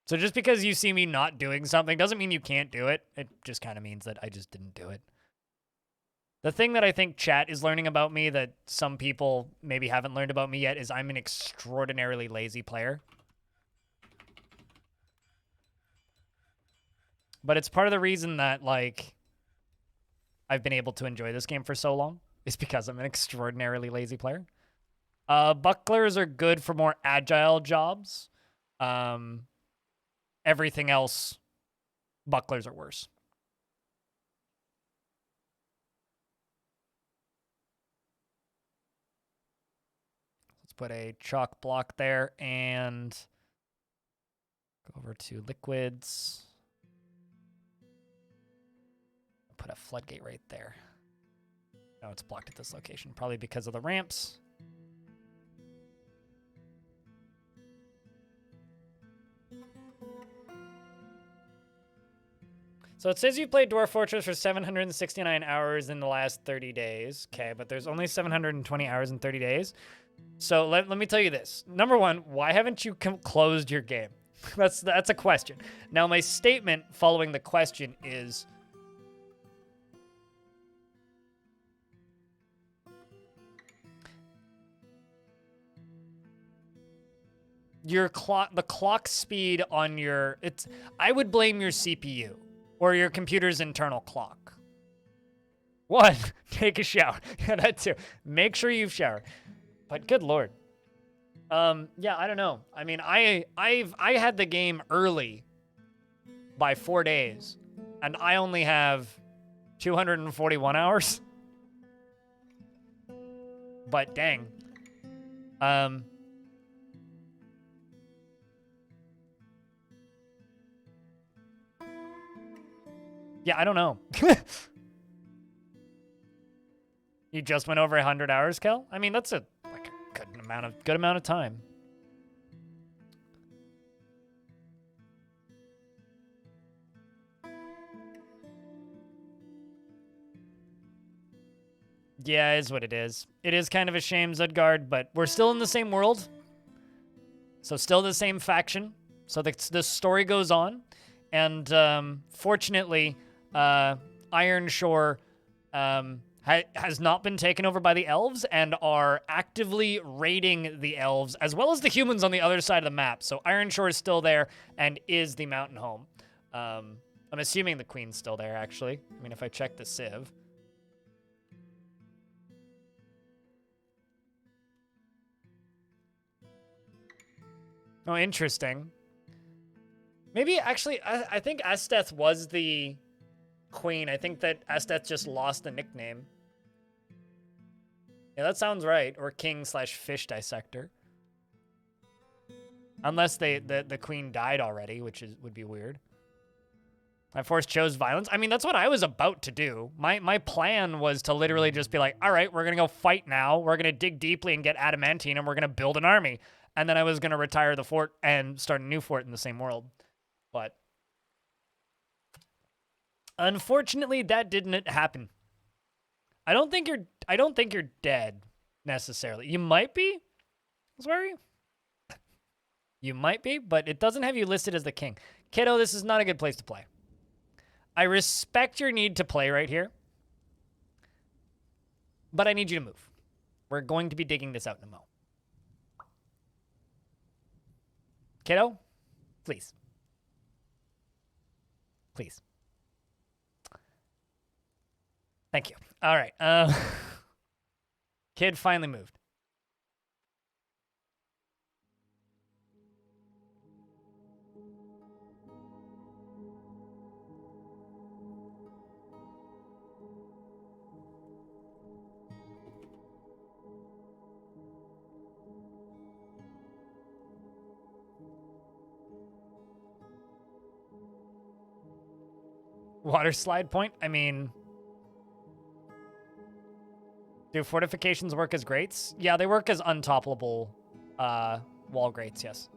[SPEAKER 1] So just because you see me not doing something doesn't mean you can't do it. It just kind of means that I just didn't do it. The thing that I think chat is learning about me that some people maybe haven't learned about me yet is I'm an extraordinarily lazy player. But it's part of the reason that, like, I've been able to enjoy this game for so long is because I'm an extraordinarily lazy player. Bucklers are good for more agile jobs. Everything else, bucklers are worse. Let's put a chalk block there and go over to liquids. Put a floodgate right there. No, it's blocked at this location, probably because of the ramps. So it says you played Dwarf Fortress for 769 hours in the last 30 days. Okay, but there's only 720 hours in 30 days. So let me tell you this. Number one, why haven't you closed your game? That's a question. Now, my statement following the question is, the clock speed on your, I would blame your CPU or your computer's internal clock. One, take a shower. Yeah, that too. Make sure you've showered. But good Lord. Yeah, I don't know. I mean, I had the game early by 4 days, and I only have 241 hours. But dang. Yeah, I don't know. You just went over 100 hours, Kel? I mean, that's a good amount of time. Yeah, it is what it is. It is kind of a shame, Zudgard, but we're still in the same world. So still the same faction. So the story goes on. And fortunately, Ironshore has not been taken over by the elves and are actively raiding the elves as well as the humans on the other side of the map. So Ironshore is still there and is the mountain home. I'm assuming the queen's still there, actually. I mean, if I check the civ. Oh, interesting. Maybe, actually, I think Esteth was the queen. I think that Esteth just lost the nickname. Yeah, that sounds right. Or king/fish dissector. Unless the queen died already, which would be weird. My force chose violence. I mean, that's what I was about to do. My plan was to literally just be like, all right, we're going to go fight now. We're going to dig deeply and get adamantine, and we're going to build an army. And then I was going to retire the fort and start a new fort in the same world. But unfortunately, that didn't happen. I don't think you're dead necessarily. You might be. Sorry. You might be, but it doesn't have you listed as the king. Kiddo, this is not a good place to play. I respect your need to play right here, but I need you to move. We're going to be digging this out in a mo. Kiddo, please. Please. Thank you. All right. Kid finally moved. Water slide point? I mean, Do fortifications work as grates? Yeah, they work as untoppable wall grates, yes.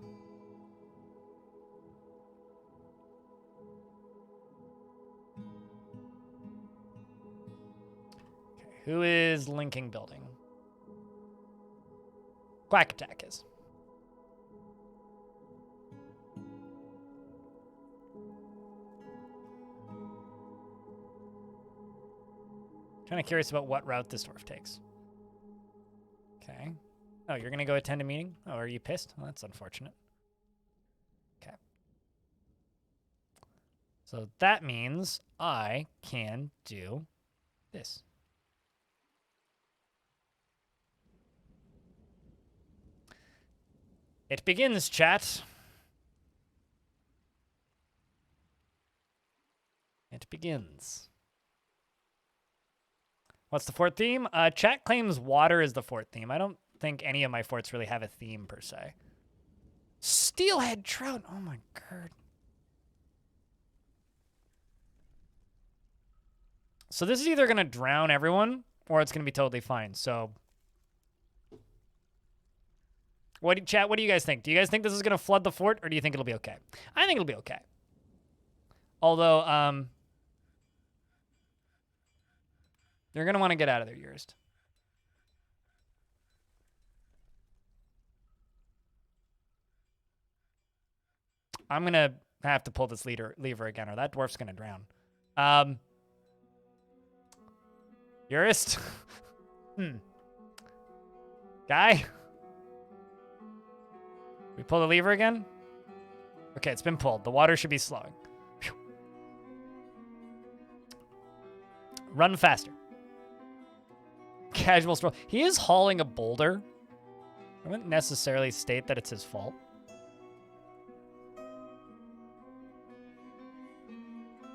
[SPEAKER 1] Okay, who is linking building? Quack Attack is. Kind of curious about what route this dwarf takes. Okay. Oh, you're going to go attend a meeting? Oh, are you pissed? Well, that's unfortunate. Okay. So that means I can do this. It begins, chat. It begins. What's the fort theme? Chat claims water is the fort theme. I don't think any of my forts really have a theme per se. Steelhead trout. Oh my god. So this is either going to drown everyone or it's going to be totally fine. So chat, what do you guys think? Do you guys think this is going to flood the fort or do you think it'll be okay? I think it'll be okay. Although, you're going to want to get out of there, Urist. I'm going to have to pull this lever again, or that dwarf's going to drown. Urist? Guy? We pull the lever again? Okay, it's been pulled. The water should be slowing. Whew. Run faster. Casual stroll. He is hauling a boulder. I wouldn't necessarily state that it's his fault.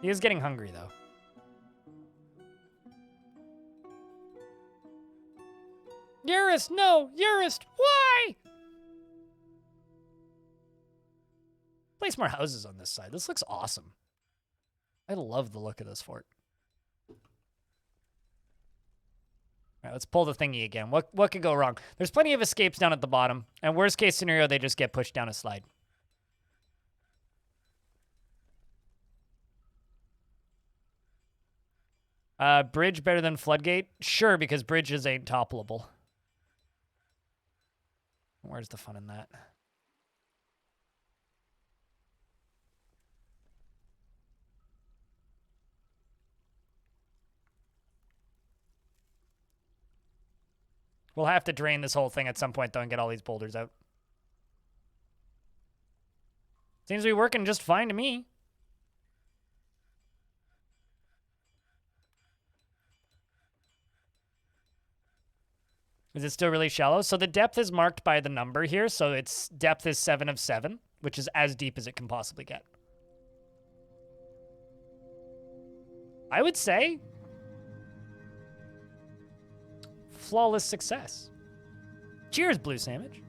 [SPEAKER 1] He is getting hungry, though. Urist, no! Urist, why? Place more houses on this side. This looks awesome. I love the look of this fort. All right, let's pull the thingy again. What could go wrong? There's plenty of escapes down at the bottom. And worst case scenario, they just get pushed down a slide. Bridge better than floodgate? Sure, because bridges ain't toppleable. Where's the fun in that? We'll have to drain this whole thing at some point, though, and get all these boulders out. Seems to be working just fine to me. Is it still really shallow? So the depth is marked by the number here. So its depth is 7 of 7, which is as deep as it can possibly get. I would say flawless success. Cheers, Blue Sandwich.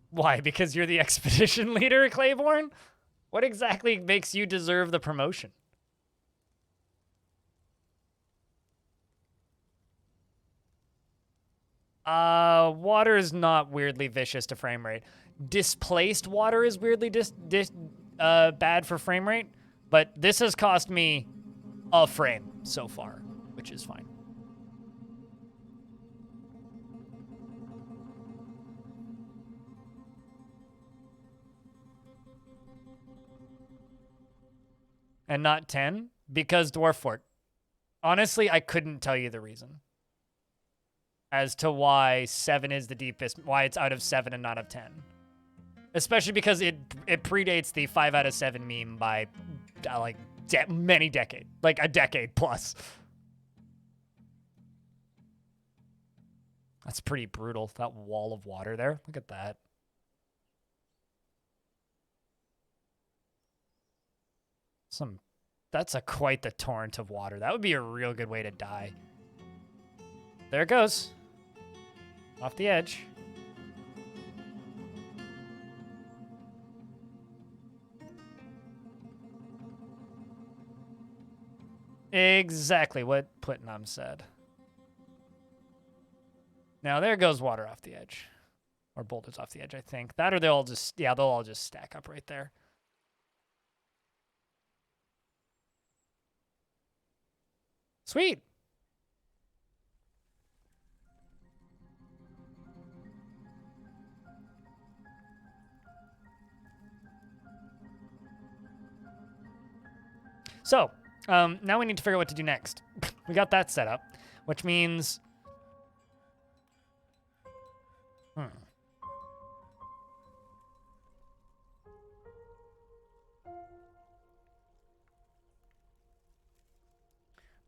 [SPEAKER 1] Why? Because you're the expedition leader, Claiborne? What exactly makes you deserve the promotion? Water is not weirdly vicious to frame rate. Displaced water is weirdly bad for frame rate, but this has cost me a frame so far, which is fine. And not 10? Because Dwarf Fort. Honestly, I couldn't tell you the reason as to why 7 is the deepest, why it's out of 7 and not of 10. Especially because it predates the 5 out of 7 meme by like many decades, like a decade plus. That's pretty brutal, that wall of water there. Look at that. That's quite the torrent of water. That would be a real good way to die. There it goes. Off the edge. Exactly what Putnam said. Now there goes water off the edge. Or boulders off the edge, I think. That or they'll all just, yeah, they'll all just stack up right there. Sweet. So, now we need to figure out what to do next. We got that set up, which means...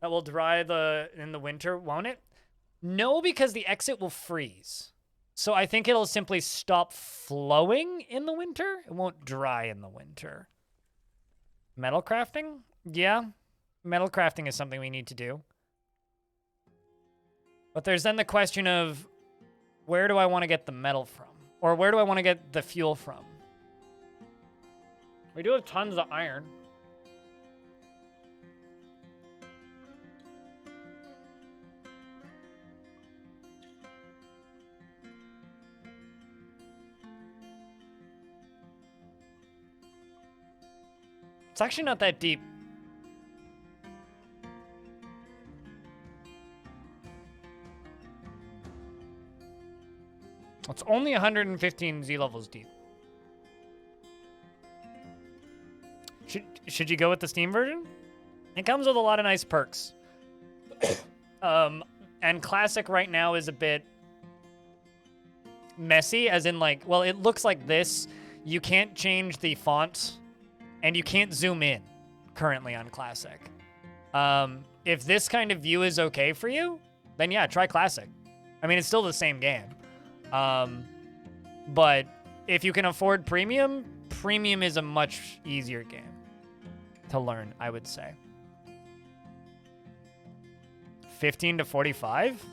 [SPEAKER 1] That will dry in the winter, won't it? No, because the exit will freeze. So I think it'll simply stop flowing in the winter. It won't dry in the winter. Metal crafting? Yeah. Metal crafting is something we need to do. But there's then the question of where do I want to get the metal from? Or where do I want to get the fuel from? We do have tons of iron. It's actually not that deep. It's only 115 Z levels deep. Should you go with the Steam version? It comes with a lot of nice perks. And Classic right now is a bit messy, as in like, well, it looks like this. You can't change the font, and you can't zoom in currently on Classic. If this kind of view is okay for you, then yeah, try Classic. I mean, it's still the same game. But if you can afford Premium, Premium is a much easier game to learn, I would say. 15 to 45?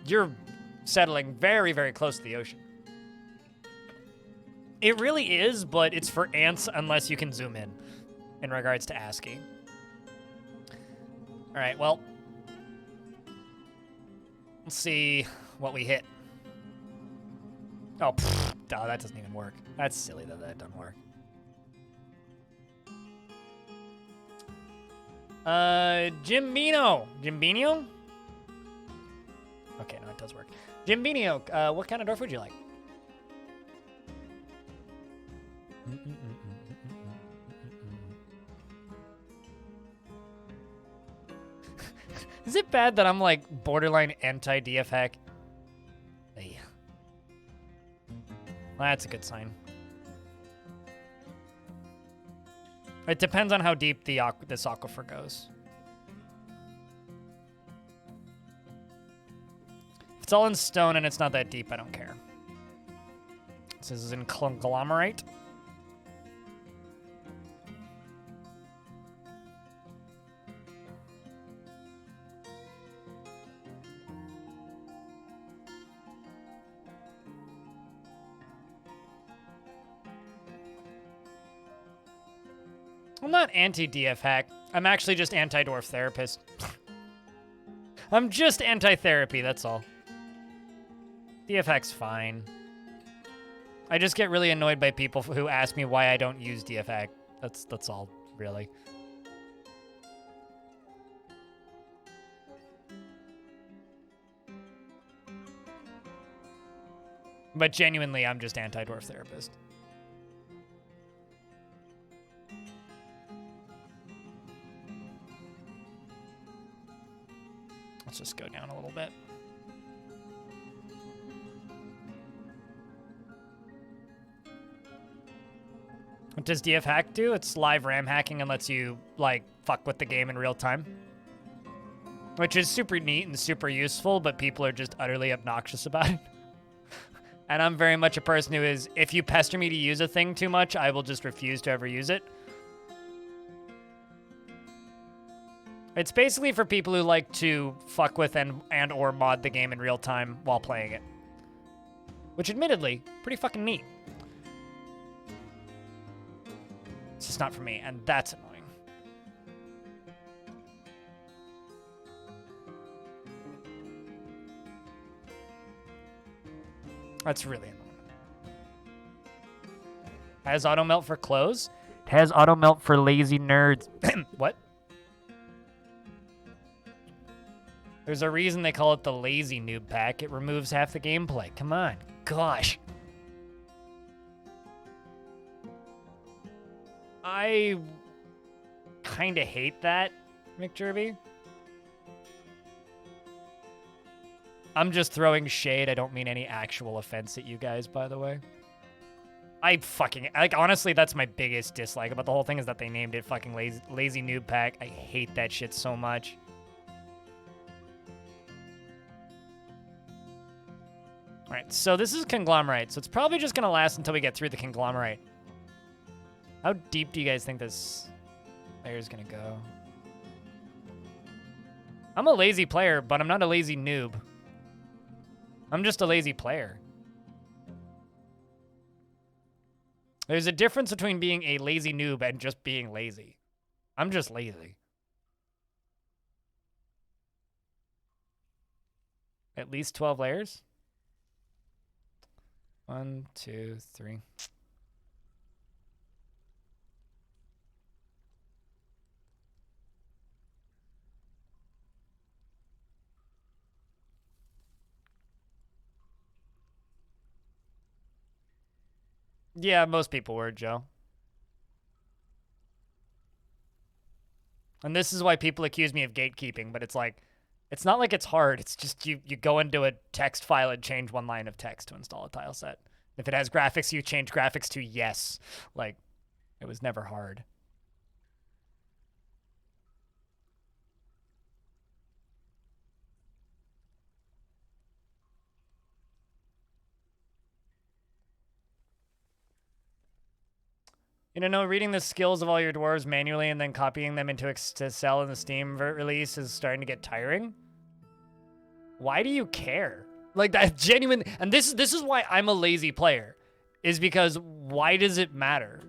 [SPEAKER 1] You're settling very, very close to the ocean. It really is, but it's for ants unless you can zoom in regards to ASCII. All right, well, let's see what we hit. Oh, that doesn't even work. That's silly that that doesn't work. Jimbino? Okay, no, it does work. Jimbino, what kind of dwarf would you like? Is it bad that I'm like borderline anti-DF hack? Hey. Well, that's a good sign. It depends on how deep this aquifer goes. If it's all in stone and it's not that deep, I don't care. This is in conglomerate. I'm not anti-DF hack. I'm actually just anti-dwarf therapist. I'm just anti-therapy, that's all. DF hack's fine. I just get really annoyed by people who ask me why I don't use DF hack. That's all, really. But genuinely, I'm just anti-dwarf therapist. Let's just go down a little bit. What does DF hack do? It's live RAM hacking and lets you, like, fuck with the game in real time. Which is super neat and super useful, but people are just utterly obnoxious about it. And I'm very much a person who is, if you pester me to use a thing too much, I will just refuse to ever use it. It's basically for people who like to fuck with and or mod the game in real time while playing it. Which, admittedly, pretty fucking neat. It's just just not for me, and that's annoying. That's really annoying. Has auto melt for clothes? It has auto melt for lazy nerds. What? There's a reason they call it the lazy noob pack. It removes half the gameplay. Come on. Gosh. I kind of hate that, McJerby. I'm just throwing shade. I don't mean any actual offense at you guys, by the way. I fucking, like, honestly, that's my biggest dislike about the whole thing is that they named it fucking lazy noob pack. I hate that shit so much. All right, so this is conglomerate, so it's probably just gonna last until we get through the conglomerate. How deep do you guys think this layer is gonna go? I'm a lazy player, but I'm not a lazy noob. I'm just a lazy player. There's a difference between being a lazy noob and just being lazy. I'm just lazy. At least 12 layers? 1, 2, 3. Yeah, most people were, Joe. And this is why people accuse me of gatekeeping, but it's like, it's not like it's hard. It's just you go into a text file and change one line of text to install a tile set. If it has graphics, you change graphics to yes. Like, it was never hard. You know, reading the skills of all your dwarves manually and then copying them into Excel in the Steam release is starting to get tiring. Why do you care? Like, that genuine, and this is why I'm a lazy player, is because why does it matter?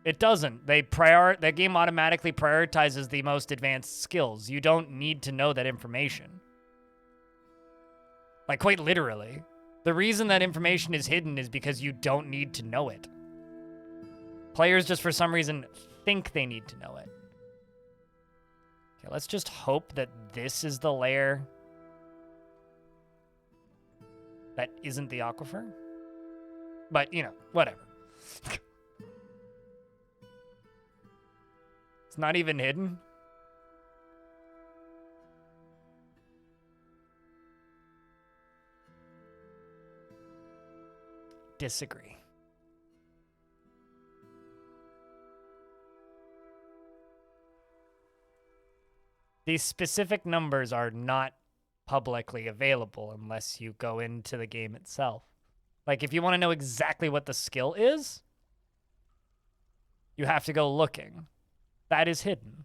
[SPEAKER 1] It doesn't. That game automatically prioritizes the most advanced skills. You don't need to know that information. Like, quite literally. The reason that information is hidden is because you don't need to know it. Players just for some reason think they need to know it. Okay, let's just hope that this is the layer that isn't the aquifer. But, you know, whatever. It's not even hidden. Disagree. These specific numbers are not publicly available unless you go into the game itself. Like, if you want to know exactly what the skill is, you have to go looking. That is hidden.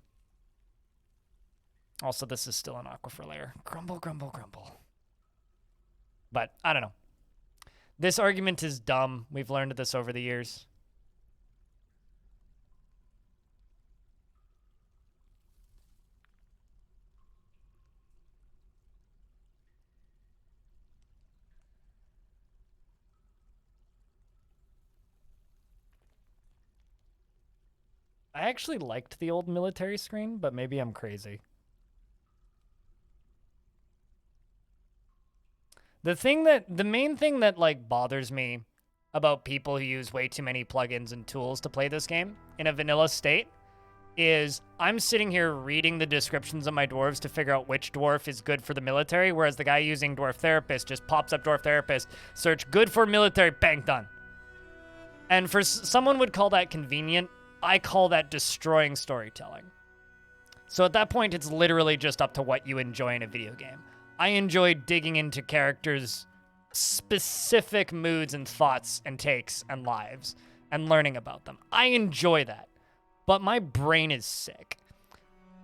[SPEAKER 1] Also, this is still an aquifer layer. Grumble, grumble, grumble. But, I don't know. This argument is dumb. We've learned this over the years. I actually liked the old military screen, but maybe I'm crazy. The main thing that like bothers me about people who use way too many plugins and tools to play this game in a vanilla state is I'm sitting here reading the descriptions of my dwarves to figure out which dwarf is good for the military, whereas the guy using Dwarf Therapist just pops up Dwarf Therapist, search good for military, bang, done. And for someone would call that convenient. I call that destroying storytelling. So at that point, it's literally just up to what you enjoy in a video game. I enjoy digging into characters' specific moods and thoughts and takes and lives and learning about them. I enjoy that, but my brain is sick.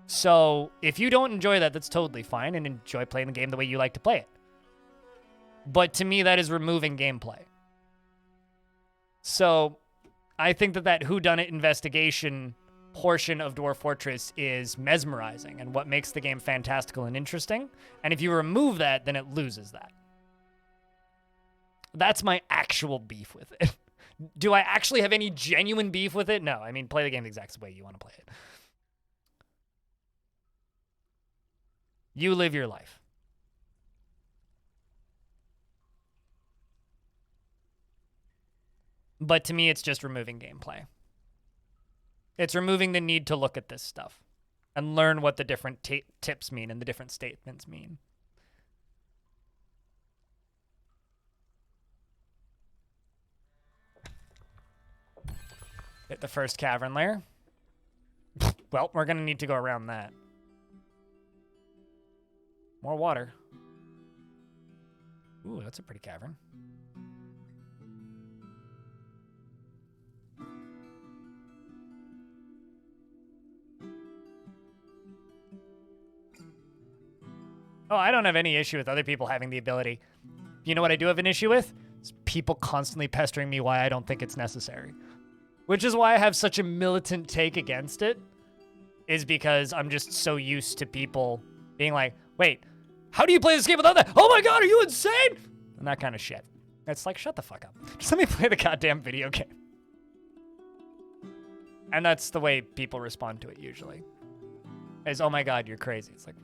[SPEAKER 1] So if you don't enjoy that, that's totally fine and enjoy playing the game the way you like to play it. But to me, that is removing gameplay. So I think that whodunit investigation portion of Dwarf Fortress is mesmerizing and what makes the game fantastical and interesting. And if you remove that, then it loses that. That's my actual beef with it. Do I actually have any genuine beef with it? No. I mean, play the game the exact way you want to play it. You live your life. But to me, it's just removing gameplay. It's removing the need to look at this stuff and learn what the different tips mean and the different statements mean. Hit the first cavern layer. Well, we're going to need to go around that. More water. Ooh, that's a pretty cavern. Oh, I don't have any issue with other people having the ability. You know what I do have an issue with? It's people constantly pestering me why I don't think it's necessary. Which is why I have such a militant take against it, is because I'm just so used to people being like, wait, how do you play this game without that? Oh my god, are you insane? And that kind of shit. It's like, shut the fuck up. Just let me play the goddamn video game. And that's the way people respond to it usually. Is, oh my god, you're crazy. It's like,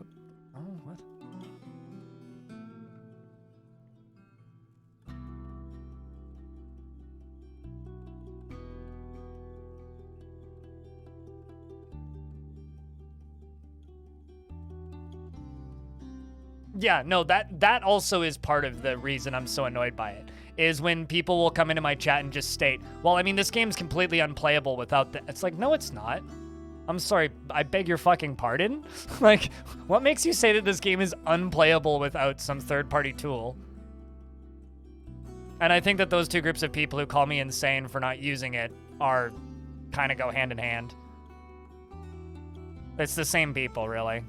[SPEAKER 1] oh, what? Yeah, no, that also is part of the reason I'm so annoyed by it, is when people will come into my chat and just state, well, I mean, this game's completely unplayable without the... It's like, no, it's not. I'm sorry, I beg your fucking pardon? Like, what makes you say that this game is unplayable without some third-party tool? And I think that those two groups of people who call me insane for not using it are kind of go hand in hand. It's the same people, really.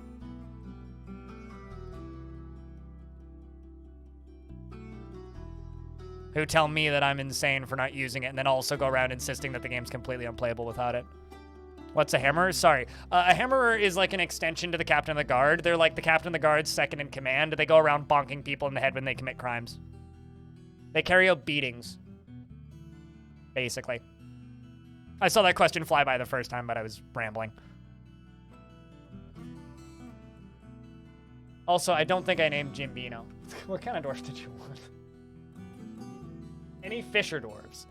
[SPEAKER 1] Who tell me that I'm insane for not using it and then also go around insisting that the game's completely unplayable without it. What's a hammerer? Sorry. A hammerer is like an extension to the captain of the guard. They're like the captain of the guard's second in command. They go around bonking people in the head when they commit crimes. They carry out beatings. Basically. I saw that question fly by the first time, but I was rambling. Also, I don't think I named Jimbino. What kind of dwarf did you want? Any Fisher dwarves?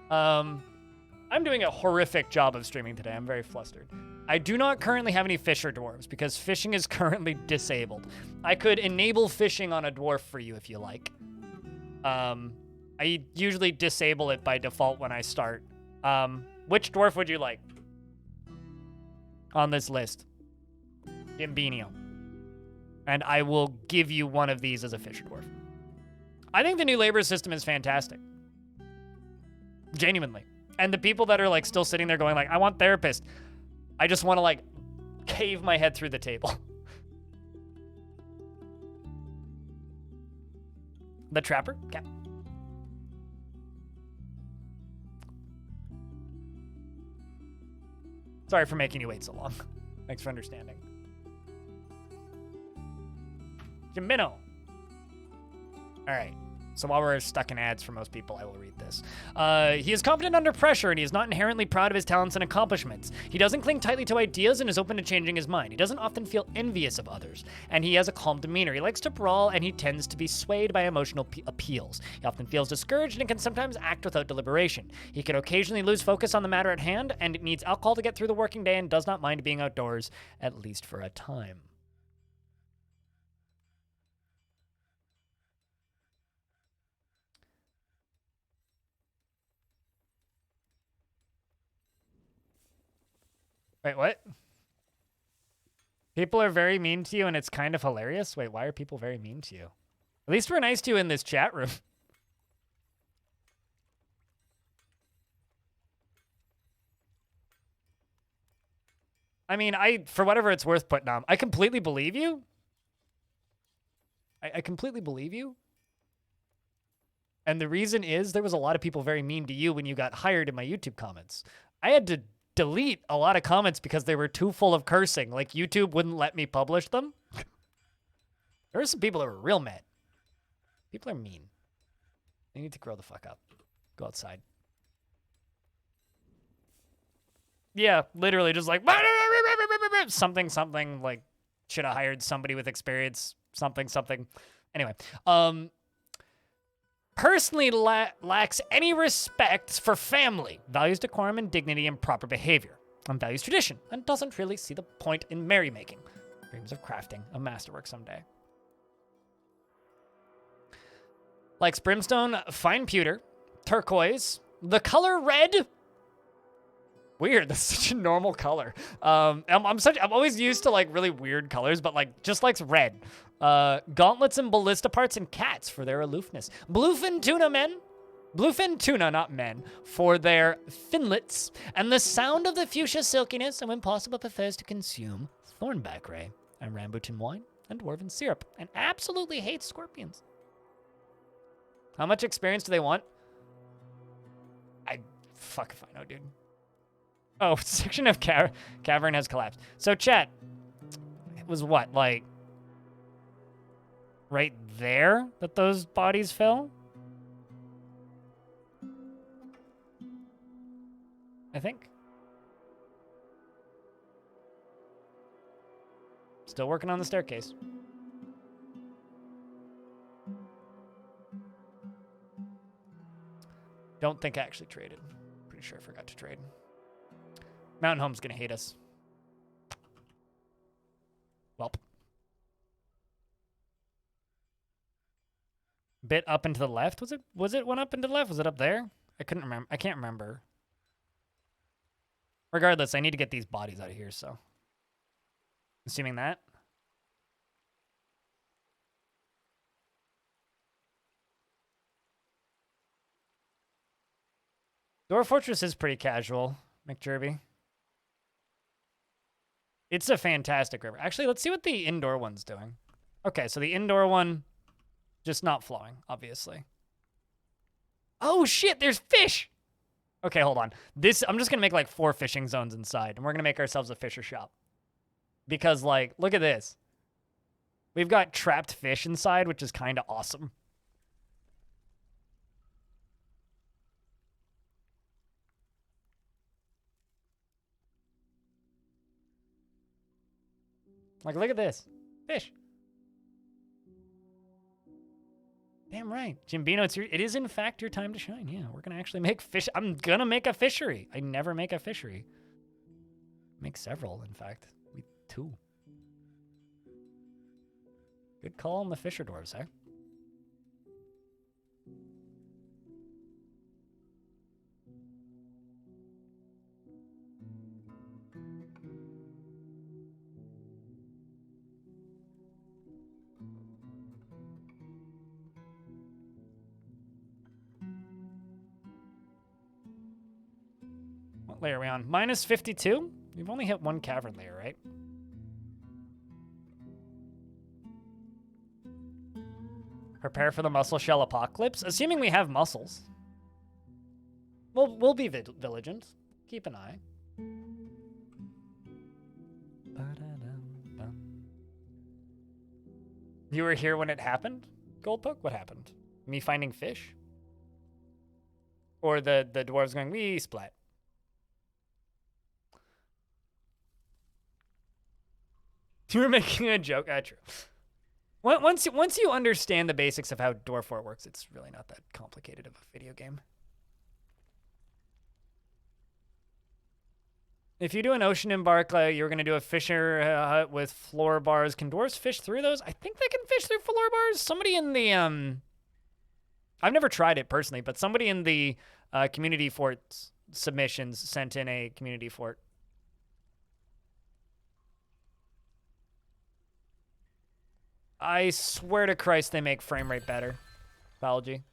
[SPEAKER 1] I'm doing a horrific job of streaming today. I'm very flustered. I do not currently have any Fisher dwarves because fishing is currently disabled. I could enable fishing on a dwarf for you if you like. I usually disable it by default when I start. Which dwarf would you like on this list? Gimbinio. And I will give you one of these as a Fisher dwarf. I think the new labor system is fantastic. Genuinely. And the people that are like still sitting there going like, I want therapist. I just want to like cave my head through the table. The trapper? Okay. Sorry for making you wait so long. Thanks for understanding. Jimino. All right. So while we're stuck in ads for most people, I will read this. He is confident under pressure, and he is not inherently proud of his talents and accomplishments. He doesn't cling tightly to ideas and is open to changing his mind. He doesn't often feel envious of others, and he has a calm demeanor. He likes to brawl, and he tends to be swayed by emotional appeals. He often feels discouraged and can sometimes act without deliberation. He can occasionally lose focus on the matter at hand, and needs alcohol to get through the working day and does not mind being outdoors, at least for a time. Wait, what? People are very mean to you and it's kind of hilarious? Wait, why are people very mean to you? At least we're nice to you in this chat room. I mean, for whatever it's worth putting on, I completely believe you. I completely believe you. And the reason is there was a lot of people very mean to you when you got hired in my YouTube comments. I had to delete a lot of comments because they were too full of cursing. Like, YouTube wouldn't let me publish them. There were some people that were real mad. People are mean. They need to grow the fuck up. Go outside. Yeah, literally just like something, like should have hired somebody with experience, something. Anyway, personally lacks any respect for family, values decorum and dignity and proper behavior, and values tradition, and doesn't really see the point in merrymaking. Dreams of crafting a masterwork someday. Likes brimstone, fine pewter, turquoise, the color red. Weird, that's such a normal color. I'm always used to like really weird colors, but like just likes red. Gauntlets and ballista parts and cats for their aloofness. Bluefin tuna, not men, for their finlets, and the sound of the fuchsia silkiness, and when possible prefers to consume thornback ray and rambutan wine and dwarven syrup, and absolutely hates scorpions. How much experience do they want? Fuck if I know, dude. Oh, section of Cavern has collapsed. So, chat, it was what, like, right there that those bodies fell? I think. Still working on the staircase. Don't think I actually traded. Pretty sure I forgot to trade. Mountain Home's gonna hate us. Welp. Bit up and to the left? Was it one up and to the left? Was it up there? I couldn't remember. I can't remember. Regardless, I need to get these bodies out of here, so. Assuming that. Dwarf Fortress is pretty casual, McJerby. It's a fantastic river. Actually, let's see what the indoor one's doing. Okay, so the indoor one, just not flowing, obviously. Oh shit, there's fish! Okay, hold on. I'm just gonna make like 4 fishing zones inside, and we're gonna make ourselves a fisher shop. Because like, look at this. We've got trapped fish inside, which is kind of awesome. Like, look at this. Fish. Damn right. Jimbino, it is in fact your time to shine. Yeah, we're going to actually make fish. I'm going to make a fishery. I never make a fishery. Make several, in fact. 2. Good call on the fisher dwarves, eh? What layer are we on? Minus 52? We've only hit 1 cavern layer, right? Prepare for the mussel shell apocalypse? Assuming we have mussels. We'll be vigilant. Keep an eye. You were here when it happened? Goldpoke? What happened? Me finding fish? Or the dwarves going, wee, splat. You were making a joke. True. Once you understand the basics of how Dwarf Fort works, it's really not that complicated of a video game. If you do an ocean embark, you're going to do a fisher hut with floor bars. Can dwarves fish through those? I think they can fish through floor bars. Somebody in the I've never tried it personally, but somebody in the community fort submissions sent in a community fort. I swear to Christ, they make frame rate better. Biology.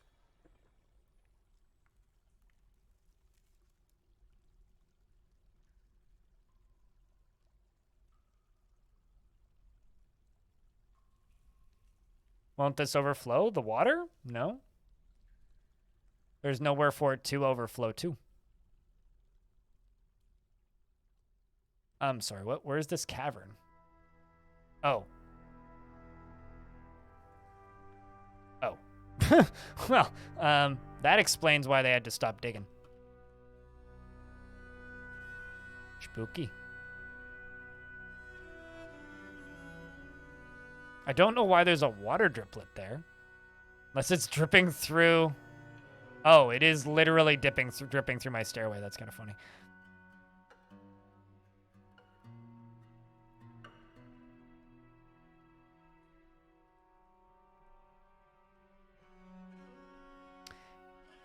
[SPEAKER 1] Won't this overflow the water? No. There's nowhere for it to overflow to. I'm sorry, what? Where's this cavern? Oh. Oh. Well, that explains why they had to stop digging. Spooky. I don't know why there's a water driplet there. Unless it's dripping through... Oh, it is literally dripping through my stairway. That's kind of funny.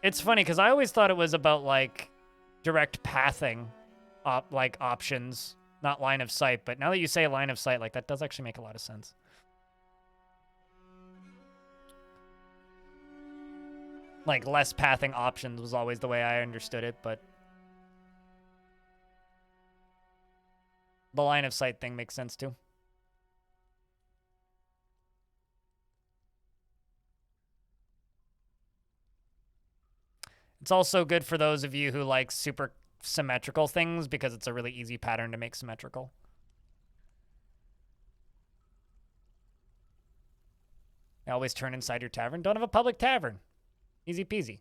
[SPEAKER 1] It's funny because I always thought it was about like direct pathing, like options, not line of sight. But now that you say line of sight, like that does actually make a lot of sense. Like less pathing options was always the way I understood it, but the line of sight thing makes sense too. It's also good for those of you who like super symmetrical things because it's a really easy pattern to make symmetrical. Always turn inside your tavern. Don't have a public tavern. Easy peasy.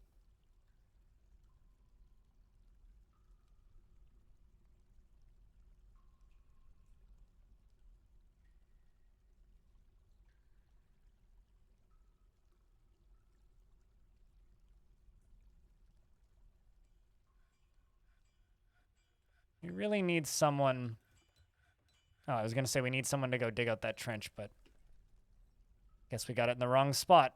[SPEAKER 1] You really need someone... Oh, I was going to say we need someone to go dig out that trench, but... Guess we got it in the wrong spot.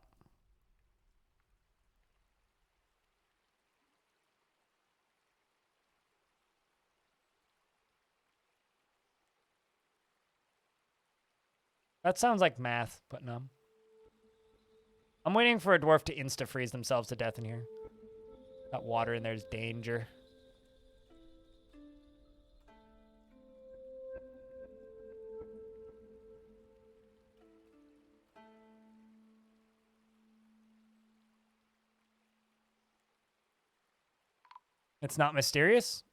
[SPEAKER 1] That sounds like math, but no. I'm waiting for a dwarf to insta-freeze themselves to death in here. That water in there's danger. It's not mysterious?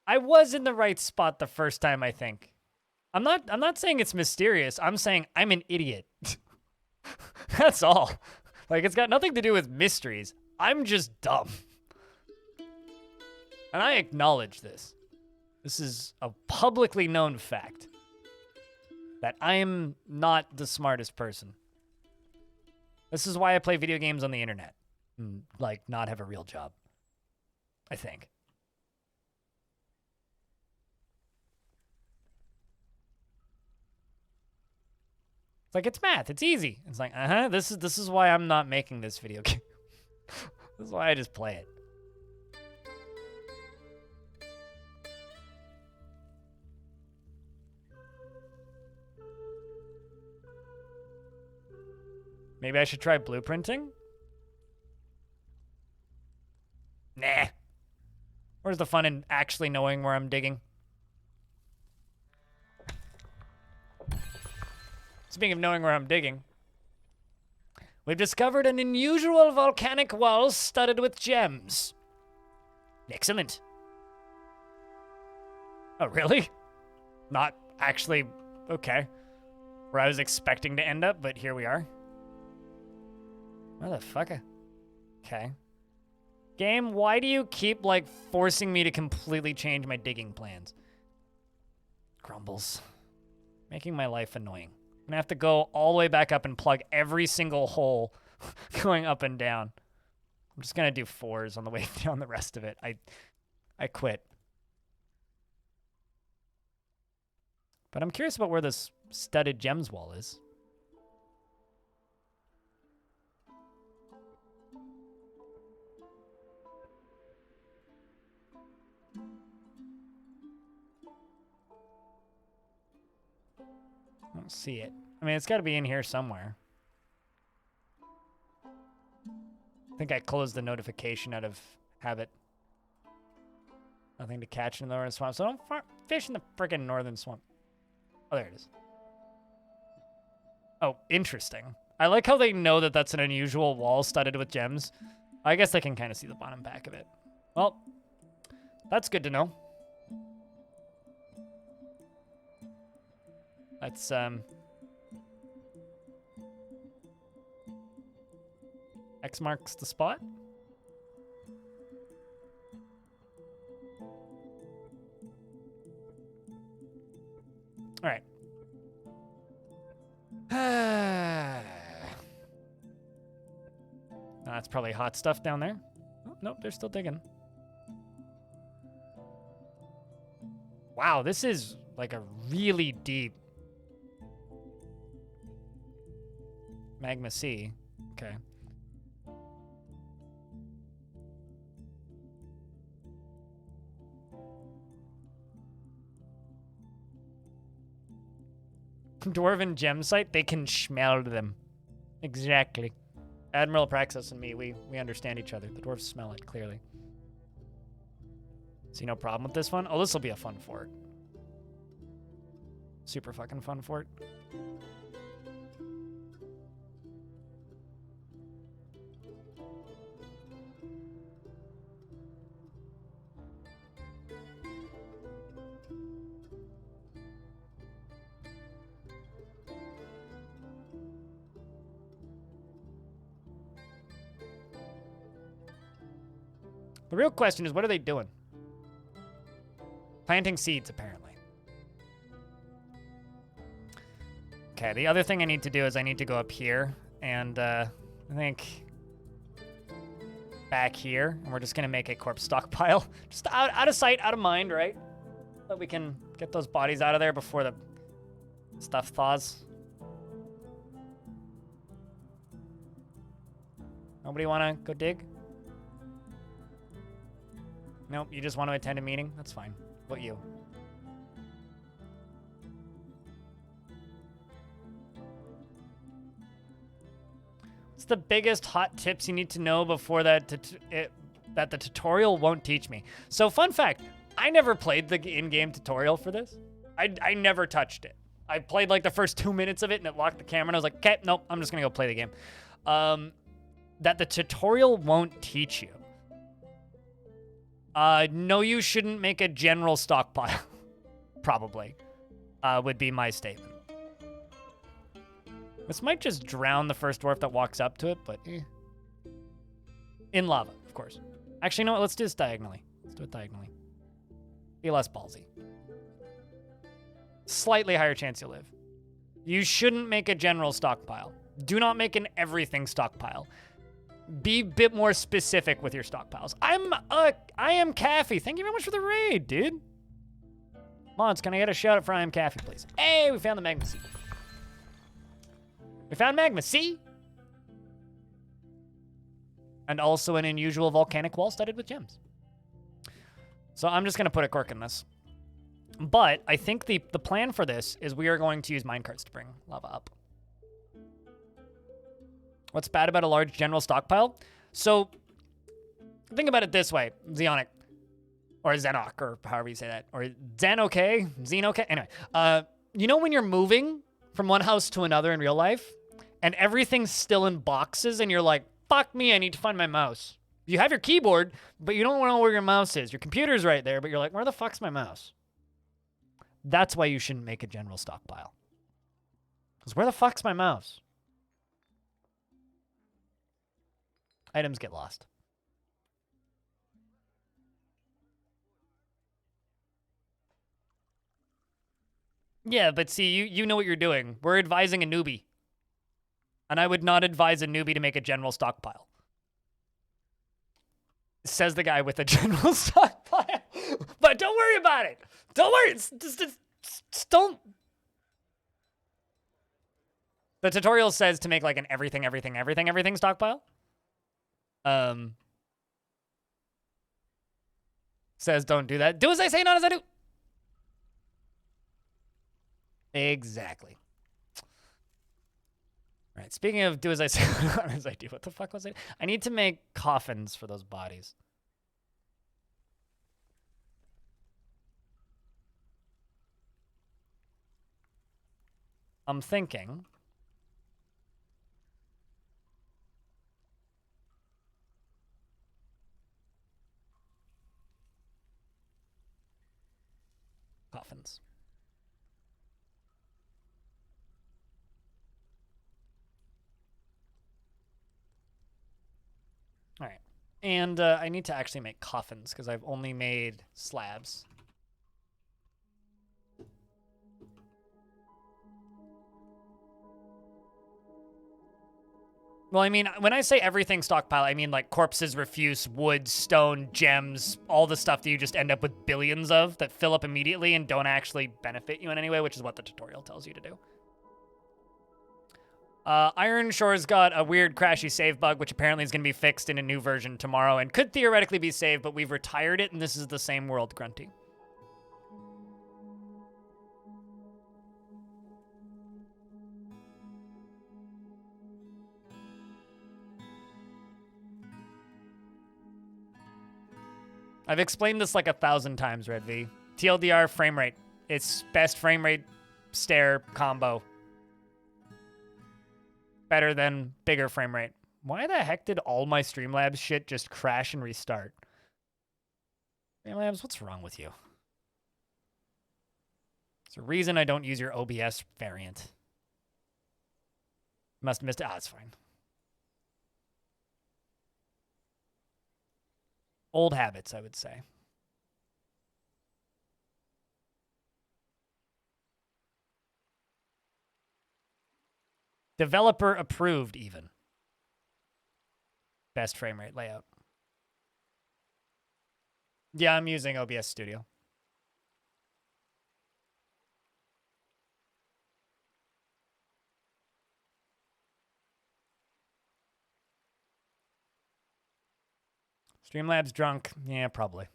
[SPEAKER 1] I was in the right spot the first time, I think. I'm not saying it's mysterious. I'm saying I'm an idiot. That's all. Like, it's got nothing to do with mysteries. I'm just dumb. And I acknowledge this. This is a publicly known fact. That I am not the smartest person. This is why I play video games on the internet. And, like, not have a real job. I think. It's like, it's math. It's easy. It's like, this is why I'm not making this video game. This is why I just play it. Maybe I should try blueprinting? Nah. Where's the fun in actually knowing where I'm digging? Speaking of knowing where I'm digging, we've discovered an unusual volcanic wall studded with gems. Excellent. Oh, really? Not actually, okay. Where I was expecting to end up, but here we are. Motherfucker. Okay. Game, why do you keep, like, forcing me to completely change my digging plans? Grumbles. Making my life annoying. I'm gonna have to go all the way back up and plug every single hole going up and down. I'm just gonna do 4s on the way down the rest of it. I quit. But I'm curious about where this studded gems wall is. I don't see it. I mean, it's got to be in here somewhere. I think I closed the notification out of habit. Nothing to catch in the northern swamp, so don't fish in the frickin' northern swamp. Oh, there it is. Oh, interesting. I like how they know that that's an unusual wall studded with gems. I guess they can kind of see the bottom back of it. Well, that's good to know. That's X marks the spot. All right. That's probably hot stuff down there. Oh, nope, they're still digging. Wow, this is like a really deep magma sea. Okay. Dwarven gem site, they can smell them. Exactly. Admiral Praxis and me, we understand each other. The dwarves smell it, clearly. See no problem with this one? Oh, this will be a fun fort. Super fucking fun fort. The real question is, what are they doing? Planting seeds, apparently. Okay, the other thing I need to do is I need to go up here and I think back here, and we're just gonna make a corpse stockpile. Just out of sight, out of mind, right? So we can get those bodies out of there before the stuff thaws. Nobody wanna go dig? Nope, you just want to attend a meeting? That's fine. What about you? What's the biggest hot tips you need to know before that the tutorial won't teach me? So fun fact, I never played the in-game tutorial for this. I never touched it. I played like the first 2 minutes of it and it locked the camera and I was like, okay, nope, I'm just gonna go play the game. That the tutorial won't teach you. No, you shouldn't make a general stockpile. Probably. Would be my statement. This might just drown the first dwarf that walks up to it, but in lava, of course. Actually, you know what? Let's do this diagonally. Let's do it diagonally. Be less ballsy. Slightly higher chance you'll live. You shouldn't make a general stockpile. Do not make an everything stockpile. Be a bit more specific with your stockpiles. I am Caffey. Thank you very much for the raid, dude. Mods, can I get a shout out for I am Caffey, please? Hey, we found the magma sea. We found magma sea. And also an unusual volcanic wall studded with gems. So I'm just gonna put a cork in this. But I think the plan for this is we are going to use minecarts to bring lava up. What's bad about a large general stockpile? So, think about it this way, Xeonic, or Xenok, or however you say that, or Xenok, Xenok. Anyway, you know when you're moving from one house to another in real life, and everything's still in boxes, and you're like, fuck me, I need to find my mouse. You have your keyboard, but you don't know where your mouse is. Your computer's right there, but you're like, where the fuck's my mouse? That's why you shouldn't make a general stockpile. Because where the fuck's my mouse? Items get lost. Yeah, but see, you know what you're doing. We're advising a newbie. And I would not advise a newbie to make a general stockpile. Says the guy with a general stockpile. But don't worry about it. Don't worry. Just don't. The tutorial says to make like an everything stockpile. Says don't do that. Do as I say, not as I do. Exactly. All right, speaking of do as I say, not as I do, what the fuck was it? I need to make coffins for those bodies. I'm thinking. Coffins. All right. And I need to actually make coffins because I've only made slabs. Well, I mean, when I say everything stockpile, I mean like corpses, refuse, wood, stone, gems, all the stuff that you just end up with billions of that fill up immediately and don't actually benefit you in any way, which is what the tutorial tells you to do. Iron Shore's got a weird crashy save bug, which apparently is going to be fixed in a new version tomorrow and could theoretically be saved, but we've retired it, and this is the same world, Grunty. I've explained this like 1,000 times, Red V. TLDR frame rate. It's best frame rate stair combo. Better than bigger frame rate. Why the heck did all my Streamlabs shit just crash and restart? Streamlabs, what's wrong with you? There's a reason I don't use your OBS variant. Must have missed it. Ah, it's fine. Old habits, I would say. Developer approved, even. Best frame rate layout. Yeah, I'm using OBS Studio. Streamlabs drunk? Yeah, probably.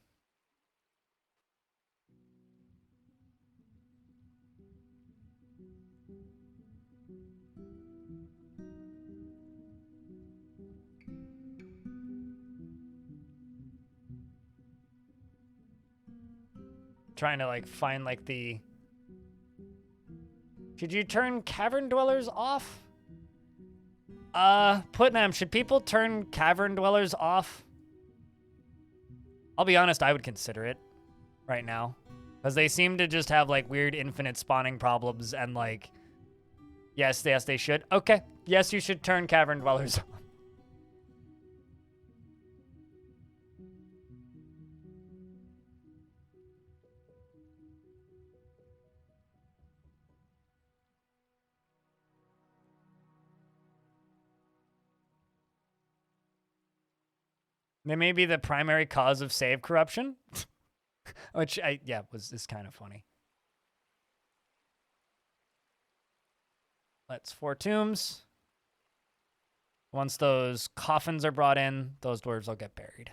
[SPEAKER 1] Trying to like find like the... Should you turn cavern dwellers off? Putnam, should people turn cavern dwellers off? I'll be honest, I would consider it right now. Because they seem to just have like weird infinite spawning problems and like... Yes, they should. Okay. Yes, you should turn cavern dwellers off. They may be the primary cause of save corruption. Which, is kind of funny. Let's 4 tombs. Once those coffins are brought in, those dwarves will get buried.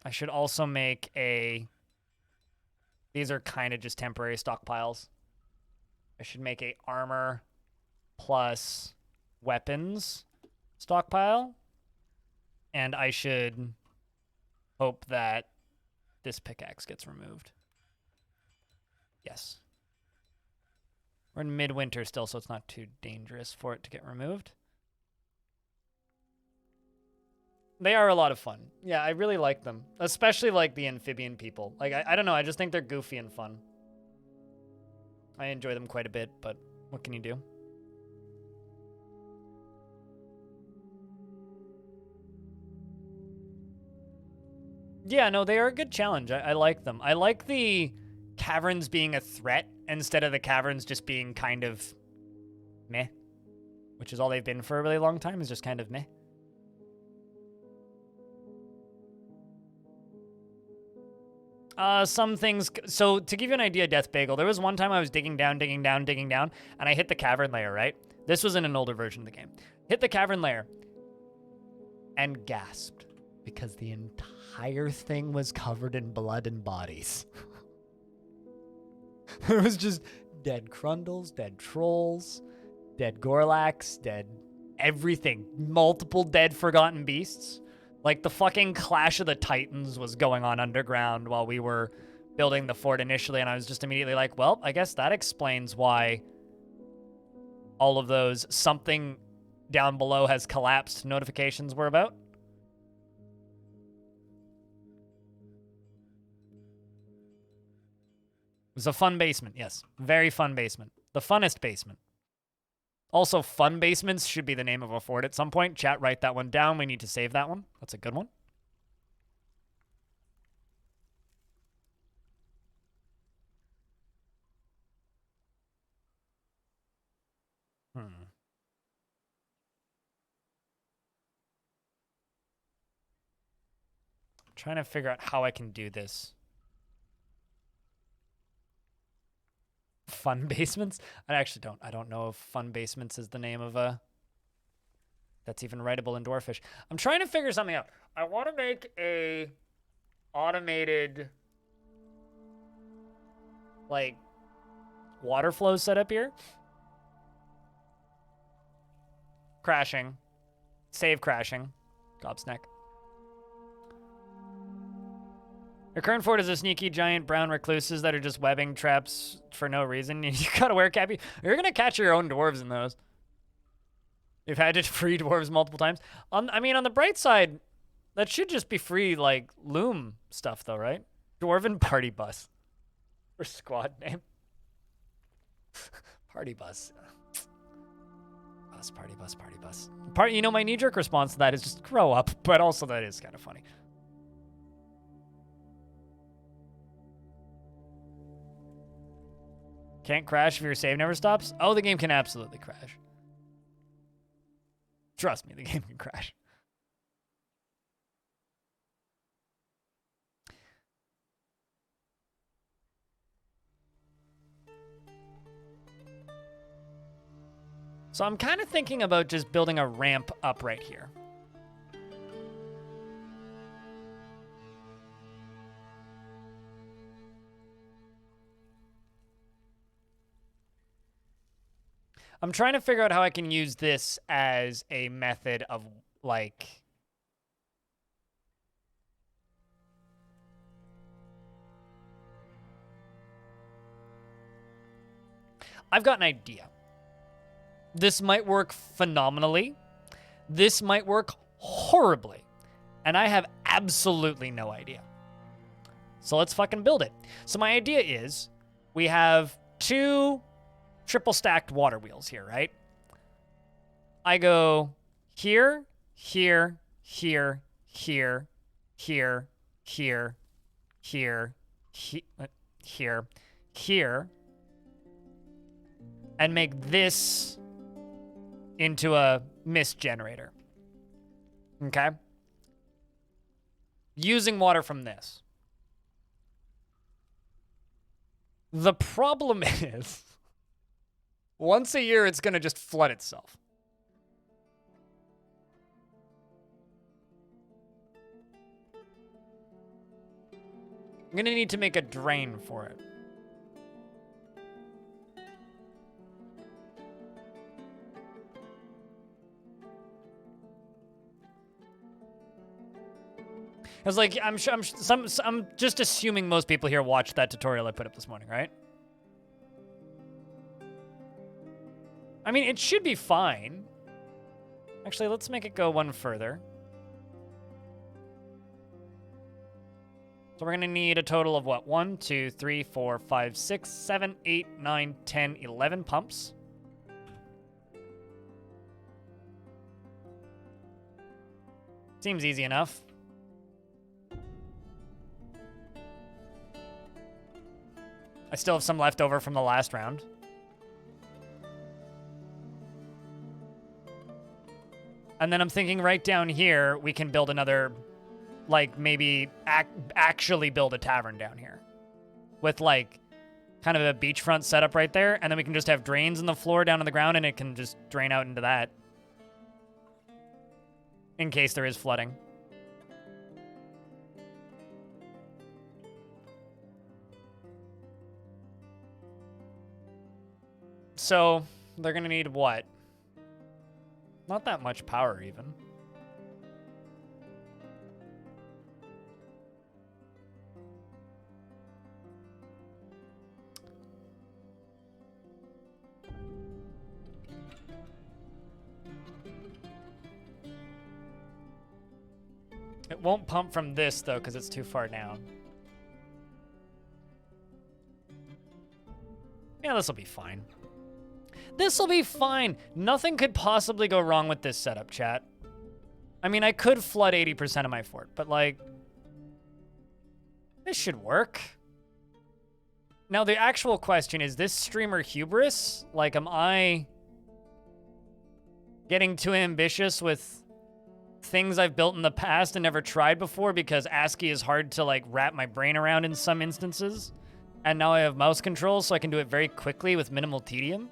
[SPEAKER 1] I should also make a... These are kind of just temporary stockpiles. I should make a armor plus weapons stockpile. And I should hope that this pickaxe gets removed. Yes. We're in midwinter still, so it's not too dangerous for it to get removed. They are a lot of fun. Yeah, I really like them. Especially like the amphibian people. Like, I don't know, I just think they're goofy and fun. I enjoy them quite a bit, but what can you do? Yeah, no, they are a good challenge. I like them. I like the caverns being a threat instead of the caverns just being kind of meh, which is all they've been for a really long time, is just kind of meh. Some things... So, to give you an idea, Death Bagel, there was one time I was digging down, and I hit the cavern layer, right? This was in an older version of the game. Hit the cavern layer and gasped because the entire thing was covered in blood and bodies. There was just dead Crundles, dead Trolls, dead Gorlax, dead everything. Multiple dead Forgotten Beasts. Like, the fucking Clash of the Titans was going on underground while we were building the fort initially, and I was just immediately like, well, I guess that explains why all of those something down below has collapsed notifications were about. It was a fun basement, yes. Very fun basement. The funnest basement. Also, fun basements should be the name of a fort at some point. Chat, write that one down. We need to save that one. That's a good one. Trying to figure out how I can do this. Fun basements? I don't know if fun basements is the name of a that's even writable in Dwarfish. I'm trying to figure something out. I want to make a automated like water flow setup here. Crashing. Save crashing. Gobsnack. Your current fort is a sneaky giant brown recluses that are just webbing traps for no reason. You gotta wear cappy. You're gonna catch your own dwarves in those. You've had to free dwarves multiple times. I mean, on the bright side, that should just be free, like, loom stuff, though, right? Dwarven party bus. Or squad name. Party bus. Party bus. You know, my knee-jerk response to that is just grow up, but also that is kind of funny. Can't crash if your save never stops? Oh, the game can absolutely crash. Trust me, the game can crash. So I'm kind of thinking about just building a ramp up right here. I'm trying to figure out how I can use this as a method of, like... I've got an idea. This might work phenomenally. This might work horribly. And I have absolutely no idea. So let's fucking build it. So my idea is we have 2 triple stacked water wheels here, right? I go here, here, here, here, here, here, here, here, here, and make this into a mist generator. Okay? Using water from this. The problem is, once a year, it's going to just flood itself. I'm going to need to make a drain for it. I was like, I'm just assuming most people here watched that tutorial I put up this morning, right? I mean, it should be fine. Actually, let's make it go one further. So we're going to need a total of what? 1, 2, 3, 4, 5, 6, 7, 8, 9, 10, 11 pumps. Seems easy enough. I still have some left over from the last round. And then I'm thinking right down here, we can build another, like, maybe actually build a tavern down here. With, like, kind of a beachfront setup right there. And then we can just have drains in the floor down on the ground, and it can just drain out into that. In case there is flooding. So, they're going to need what? Not that much power, even. It won't pump from this, though, because it's too far down. Yeah, this will be fine. This'll be fine. Nothing could possibly go wrong with this setup, chat. I mean, I could flood 80% of my fort, but like, this should work. Now, the actual question is this streamer hubris? Like, am I getting too ambitious with things I've built in the past and never tried before because ASCII is hard to like wrap my brain around in some instances? And now I have mouse controls so I can do it very quickly with minimal tedium?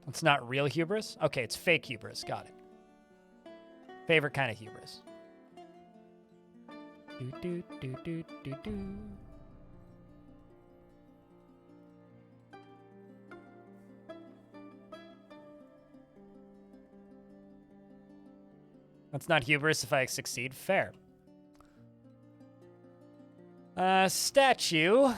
[SPEAKER 1] It's not real hubris? Okay, it's fake hubris. Got it. Favorite kind of hubris. Do, do, do, do, do, do. That's not hubris if I succeed. Fair. Statue.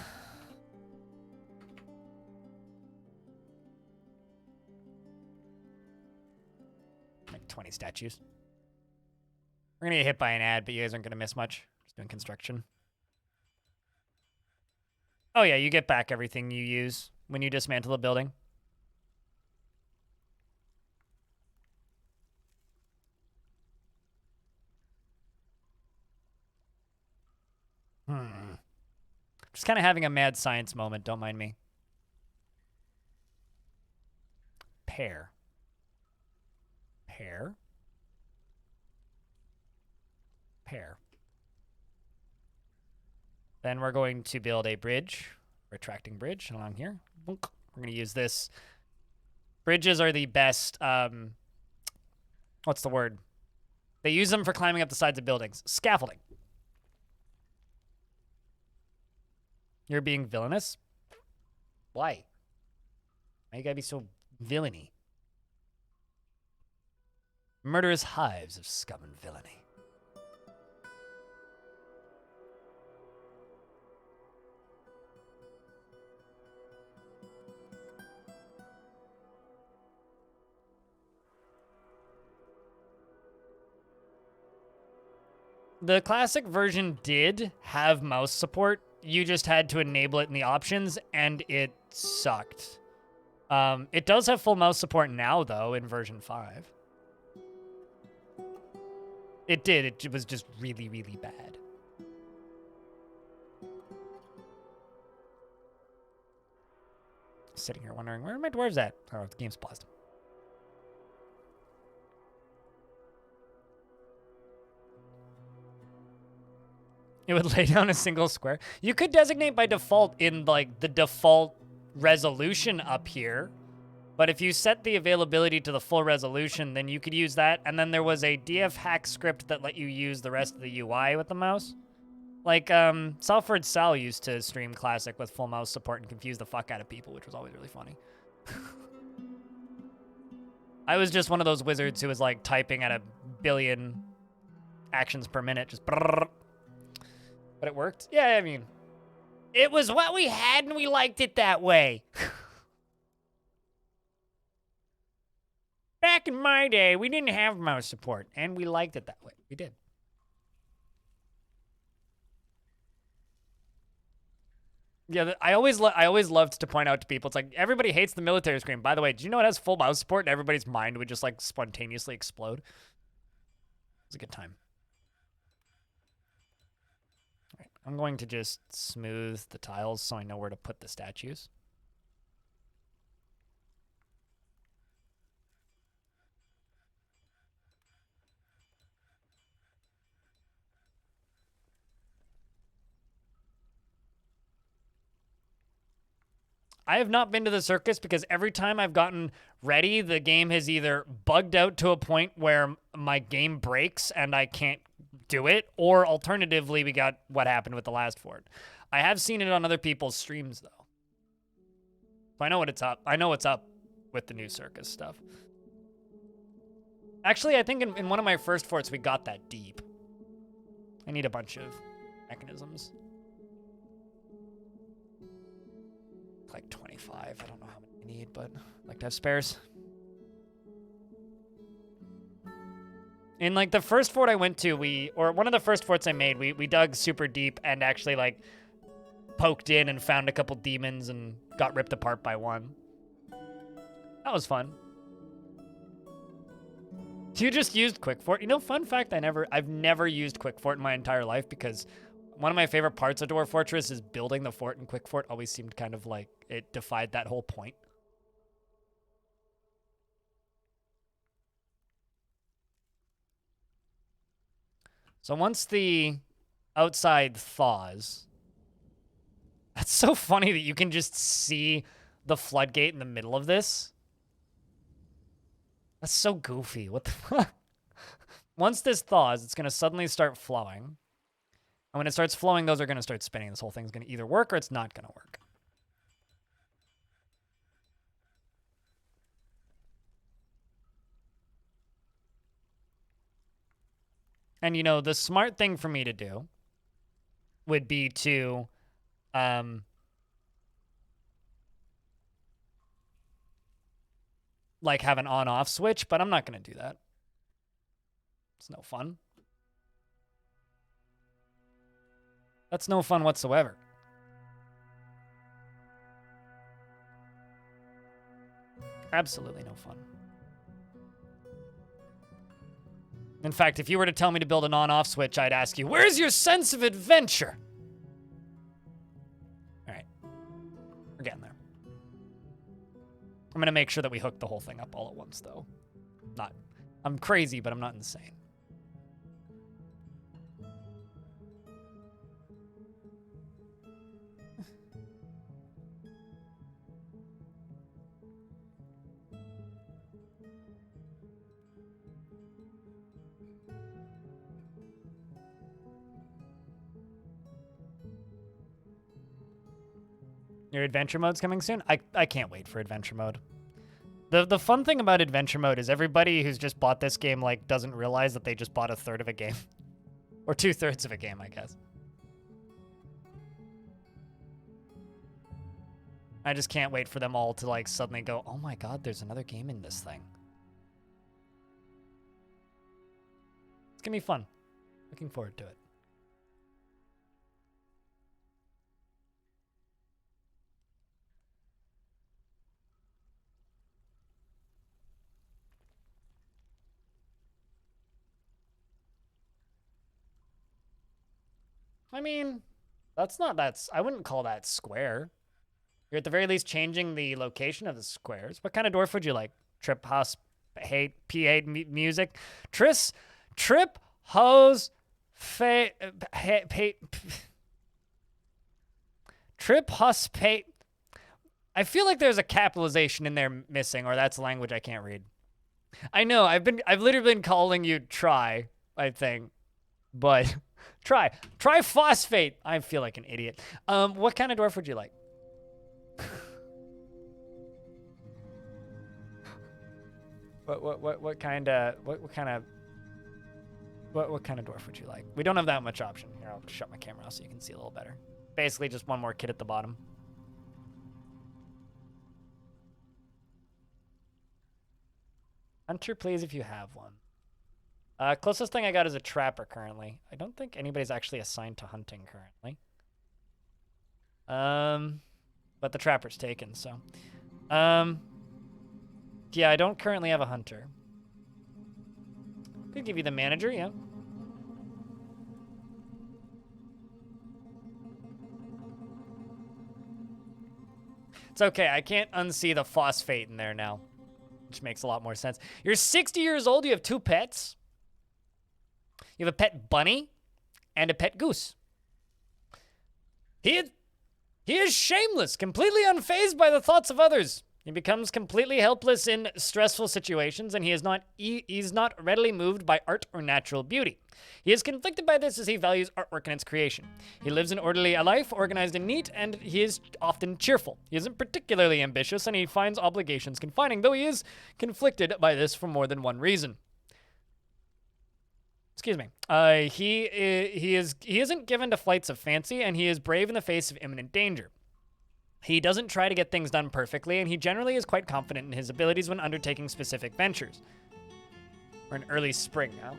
[SPEAKER 1] Like 20 statues. We're gonna get hit by an ad, but you guys aren't gonna miss much. Just doing construction. Oh yeah, you get back everything you use when you dismantle a building. Just kind of having a mad science moment, don't mind me. Pair. Pair. Pair. Then we're going to build a bridge, retracting bridge along here. We're going to use this. Bridges are the best, what's the word? They use them for climbing up the sides of buildings. Scaffolding. You're being villainous? Why? Why you gotta be so villainy? Murderous hives of scum and villainy. The classic version did have mouse support. You just had to enable it in the options, and it sucked. It does have full mouse support now, though, in version 5. It did. It was just really, really bad. Sitting here wondering, where are my dwarves at? Oh, the game's paused. It would lay down a single square. You could designate by default in like the default resolution up here. But if you set the availability to the full resolution, then you could use that. And then there was a DF hack script that let you use the rest of the UI with the mouse. Like, Salford Sal used to stream Classic with full mouse support and confuse the fuck out of people, which was always really funny. I was just one of those wizards who was like typing at 1 billion actions per minute, just brrr. But it worked? Yeah, I mean, it was what we had and we liked it that way. Back in my day, we didn't have mouse support and we liked it that way. We did. Yeah, I always loved to point out to people, it's like, everybody hates the military screen. By the way, do you know it has full mouse support and everybody's mind would just like spontaneously explode? It was a good time. I'm going to just smooth the tiles so I know where to put the statues. I have not been to the circus because every time I've gotten ready, the game has either bugged out to a point where my game breaks and I can't do it, or alternatively, we got what happened with the last fort. I have seen it on other people's streams, though. So I know what it's up. I know what's up with the new circus stuff. Actually, I think in one of my first forts, we got that deep. I need a bunch of mechanisms. Like 25. I don't know how many I need, but I'd like to have spares. In like the first fort I went to, or one of the first forts I made, we dug super deep and actually like poked in and found a couple demons and got ripped apart by one. That was fun. You just used Quick Fort. You know, fun fact, I've never used Quick Fort in my entire life because one of my favorite parts of Dwarf Fortress is building the fort, and Quick Fort always seemed kind of like it defied that whole point. So once the outside thaws, that's so funny that you can just see the floodgate in the middle of this. That's so goofy. What the fuck? Once this thaws, it's going to suddenly start flowing. And when it starts flowing, those are going to start spinning. This whole thing's going to either work or it's not going to work. And, you know, the smart thing for me to do would be to like have an on-off switch, but I'm not going to do that. It's no fun. That's no fun whatsoever. Absolutely no fun. In fact, if you were to tell me to build an on-off switch, I'd ask you, where's your sense of adventure? All right. We're getting there. I'm going to make sure that we hook the whole thing up all at once, though. I'm crazy, but I'm not insane. Your adventure mode's coming soon? I can't wait for adventure mode. The fun thing about adventure mode is everybody who's just bought this game like doesn't realize that they just bought a third of a game. Or 2/3 of a game, I guess. I just can't wait for them all to like suddenly go, oh my god, there's another game in this thing. It's gonna be fun. Looking forward to it. I mean, I wouldn't call that square. You're at the very least changing the location of the squares. What kind of dwarf would you like? Trip, hus, hate, P8 music? Trip, hose, trip, hus, pay. I feel like there's a capitalization in there missing, or that's language I can't read. I know, I've literally been calling you try, I think, but... Try phosphate. I feel like an idiot. What kind of dwarf would you like? What kind of dwarf would you like? We don't have that much option. Here, I'll shut my camera off so you can see a little better. Basically, just one more kid at the bottom. Hunter, please, if you have one. Closest thing I got is a trapper currently. I don't think anybody's actually assigned to hunting currently. But the trapper's taken, so. Yeah, I don't currently have a hunter. Could give you the manager, yeah. It's okay, I can't unsee the phosphate in there now, which makes a lot more sense. You're 60 years old, you have 2 pets. You have a pet bunny and a pet goose. He is shameless, completely unfazed by the thoughts of others. He becomes completely helpless in stressful situations, and he's not readily moved by art or natural beauty. He is conflicted by this as he values artwork and its creation. He lives an orderly life, organized and neat, and he is often cheerful. He isn't particularly ambitious, and he finds obligations confining, though he is conflicted by this for more than one reason. Excuse me. He isn't given to flights of fancy, and he is brave in the face of imminent danger. He doesn't try to get things done perfectly, and he generally is quite confident in his abilities when undertaking specific ventures. We're in early spring now.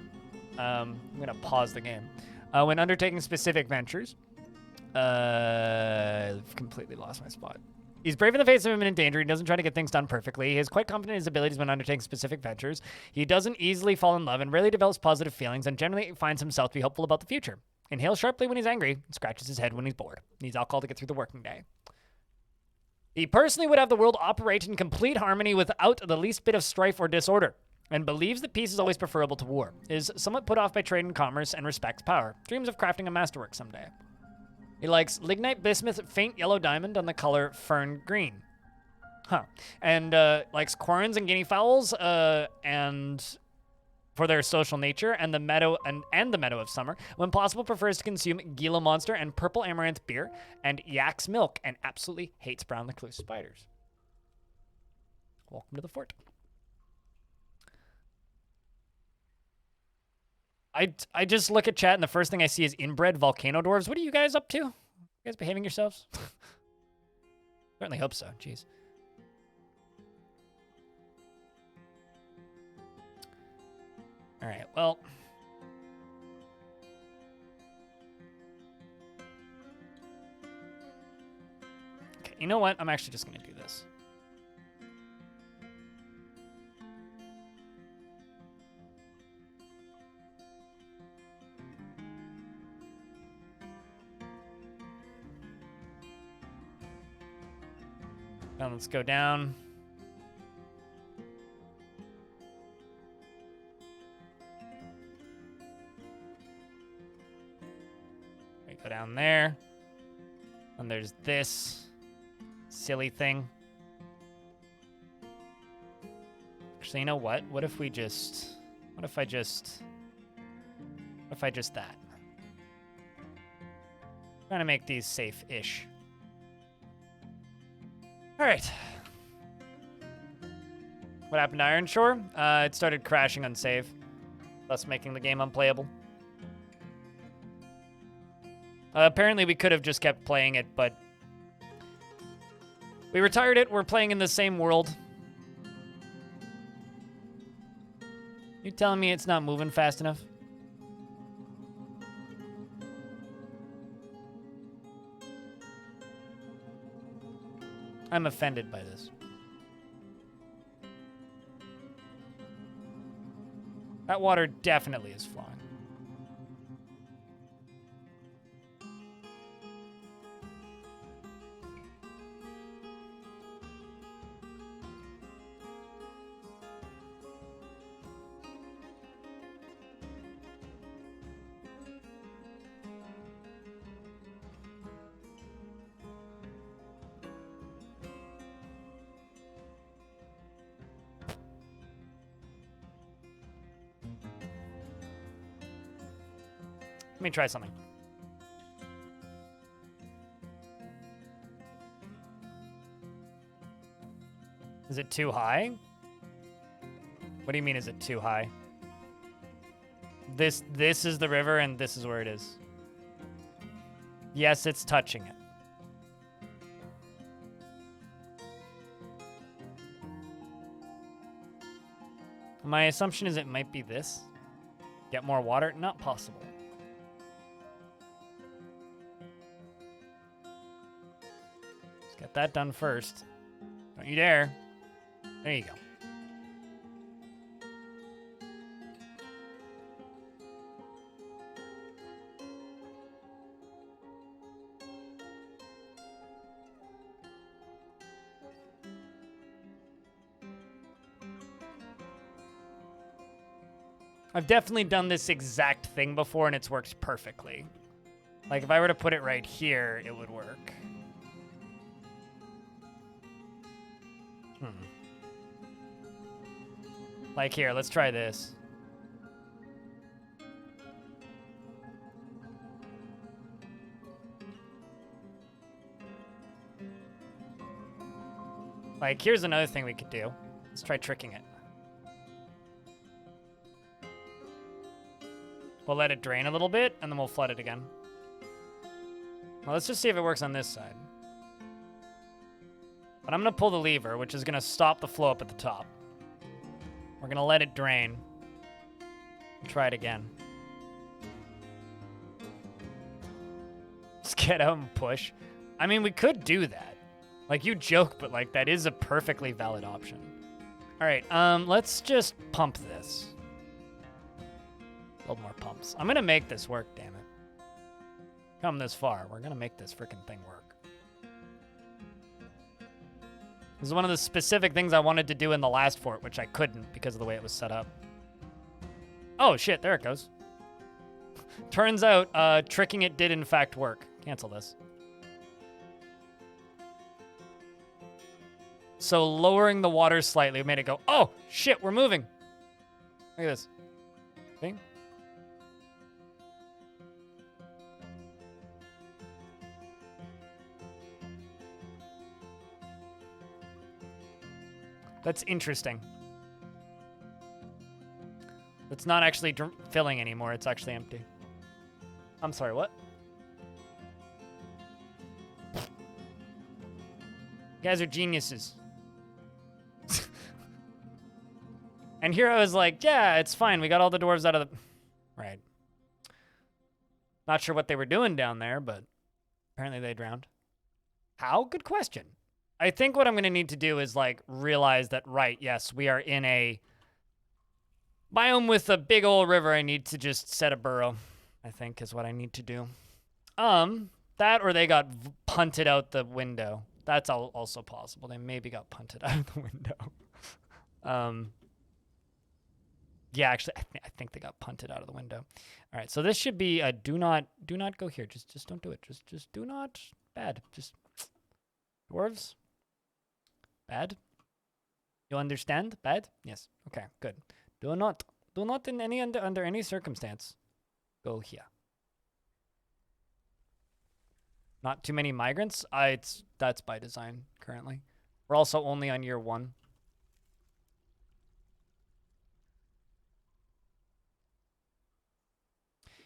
[SPEAKER 1] I'm going to pause the game. When undertaking specific ventures. I've completely lost my spot. He's brave in the face of imminent danger. He doesn't try to get things done perfectly. He is quite confident in his abilities when undertaking specific ventures. He doesn't easily fall in love and rarely develops positive feelings and generally finds himself to be hopeful about the future. Inhales sharply when he's angry and scratches his head when he's bored. Needs alcohol to get through the working day. He personally would have the world operate in complete harmony without the least bit of strife or disorder, and believes that peace is always preferable to war. Is somewhat put off by trade and commerce and respects power. Dreams of crafting a masterwork someday. He likes lignite bismuth, faint yellow diamond on the color fern green. And likes quarrens and guinea fowls and for their social nature, and the meadow and the meadow of summer. When possible, prefers to consume Gila Monster and purple amaranth beer and yak's milk, and absolutely hates brown recluse spiders. Welcome to the fort. I just look at chat and the first thing I see is inbred volcano dwarves. What are you guys up to? You guys behaving yourselves? Certainly hope so. Jeez. All right, well. Okay, you know what? I'm actually just going to do this. Now let's go down. We go down there. And there's this silly thing. Actually, you know what? What if I just that? Trying to make these safe-ish. All right. What happened to Iron Shore? It started crashing on save, thus making the game unplayable. Apparently, we could have just kept playing it, but we retired it. We're playing in the same world. You telling me it's not moving fast enough? I'm offended by this. That water definitely is flowing. Let me try something. Is it too high? What do you mean, is it too high? This is the river, and this is where it is. Yes, it's touching it. My assumption is it might be this. Get more water? Not possible. Let's get that done first. Don't you dare. There you go. I've definitely done this exact thing before, and it's worked perfectly. Like, if I were to put it right here, it would work. Like, here, let's try this. Like, here's another thing we could do. Let's try tricking it. We'll let it drain a little bit, and then we'll flood it again. Well, let's just see if it works on this side. But I'm going to pull the lever, which is going to stop the flow up at the top. We're going to let it drain. Try it again. Just get out and push. I mean, we could do that. Like, you joke, but, like, that is a perfectly valid option. All right, let's just pump this. Build more pumps. I'm gonna make this work, damn it. Come this far. We're gonna make this freaking thing work. This is one of the specific things I wanted to do in the last fort, which I couldn't because of the way it was set up. Oh, shit, there it goes. Turns out, tricking it did in fact work. Cancel this. So lowering the water slightly made it go, oh, shit, we're moving. Look at this. Thing. That's interesting. It's not actually filling anymore. It's actually empty. I'm sorry, what? You guys are geniuses. And here I was like, yeah, it's fine. We got all the dwarves out of the... Right. Not sure what they were doing down there, but apparently they drowned. How? Good question. I think what I'm going to need to do is, like, realize that, right, yes, we are in a biome with a big old river. I need to just set a burrow, I think, is what I need to do. That or they got punted out the window. That's also possible. They maybe got punted out of the window. Yeah, actually, I think they got punted out of the window. All right, so this should be a do not go here. Just don't do it. Just do not. Bad. Just dwarves. Bad. You understand? Bad? Yes. Okay, good. Do not in any under any circumstance go here. Not too many migrants. That's by design currently. We're also only on year 1.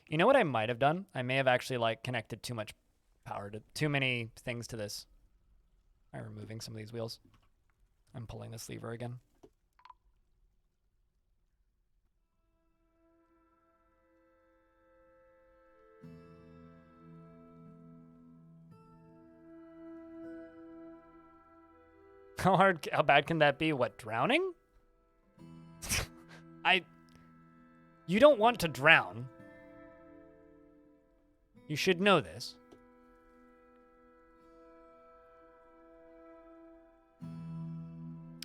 [SPEAKER 1] You know what I might have done? I may have actually, like, connected too much power to too many things to this. I'm removing some of these wheels. I'm pulling this lever again. How bad can that be? What, drowning? You don't want to drown. You should know this.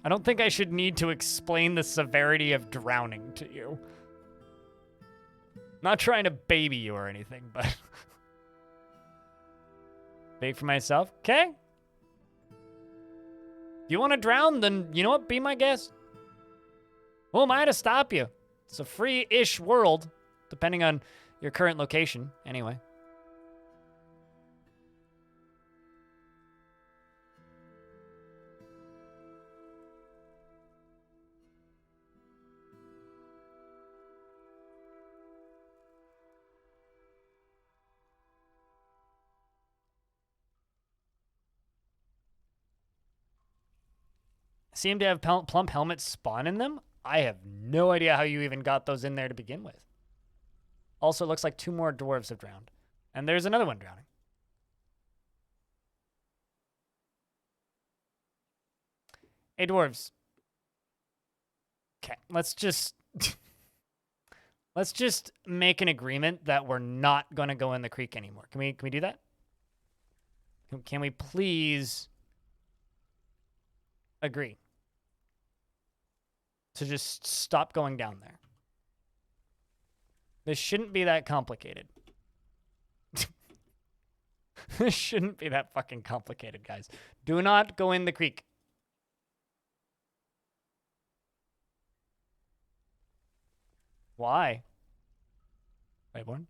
[SPEAKER 1] I don't think I should need to explain the severity of drowning to you. Not trying to baby you or anything, but... Big for myself? Okay. If you want to drown, then you know what? Be my guest. Who am I to stop you? It's a free-ish world, depending on your current location, anyway. Seem to have plump helmets spawn in them? I have no idea how you even got those in there to begin with. Also, it looks like 2 more dwarves have drowned. And there's another one drowning. Hey, dwarves. Okay, let's just... let's just make an agreement that we're not going to go in the creek anymore. Can we do that? Can we please agree to just stop going down there? This shouldn't be that complicated. This shouldn't be that fucking complicated, guys. Do not go in the creek. Why? Wayborn?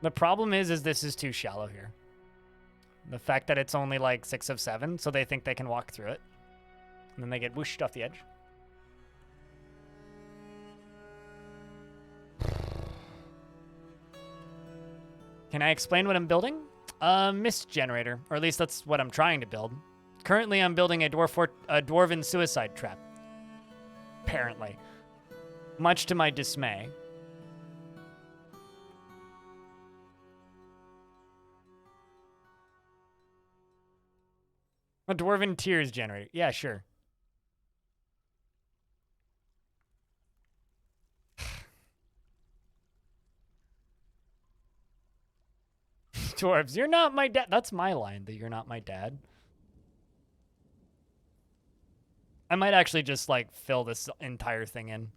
[SPEAKER 1] The problem is this is too shallow here. The fact that it's only like 6 of 7, so they think they can walk through it. And then they get whooshed off the edge. Can I explain what I'm building? Mist generator, or at least that's what I'm trying to build. Currently, I'm building a dwarven suicide trap. Apparently. Much to my dismay. A dwarven tears generator. Yeah, sure. Dwarves, you're not my dad. That's my line, that you're not my dad. I might actually just, like, fill this entire thing in.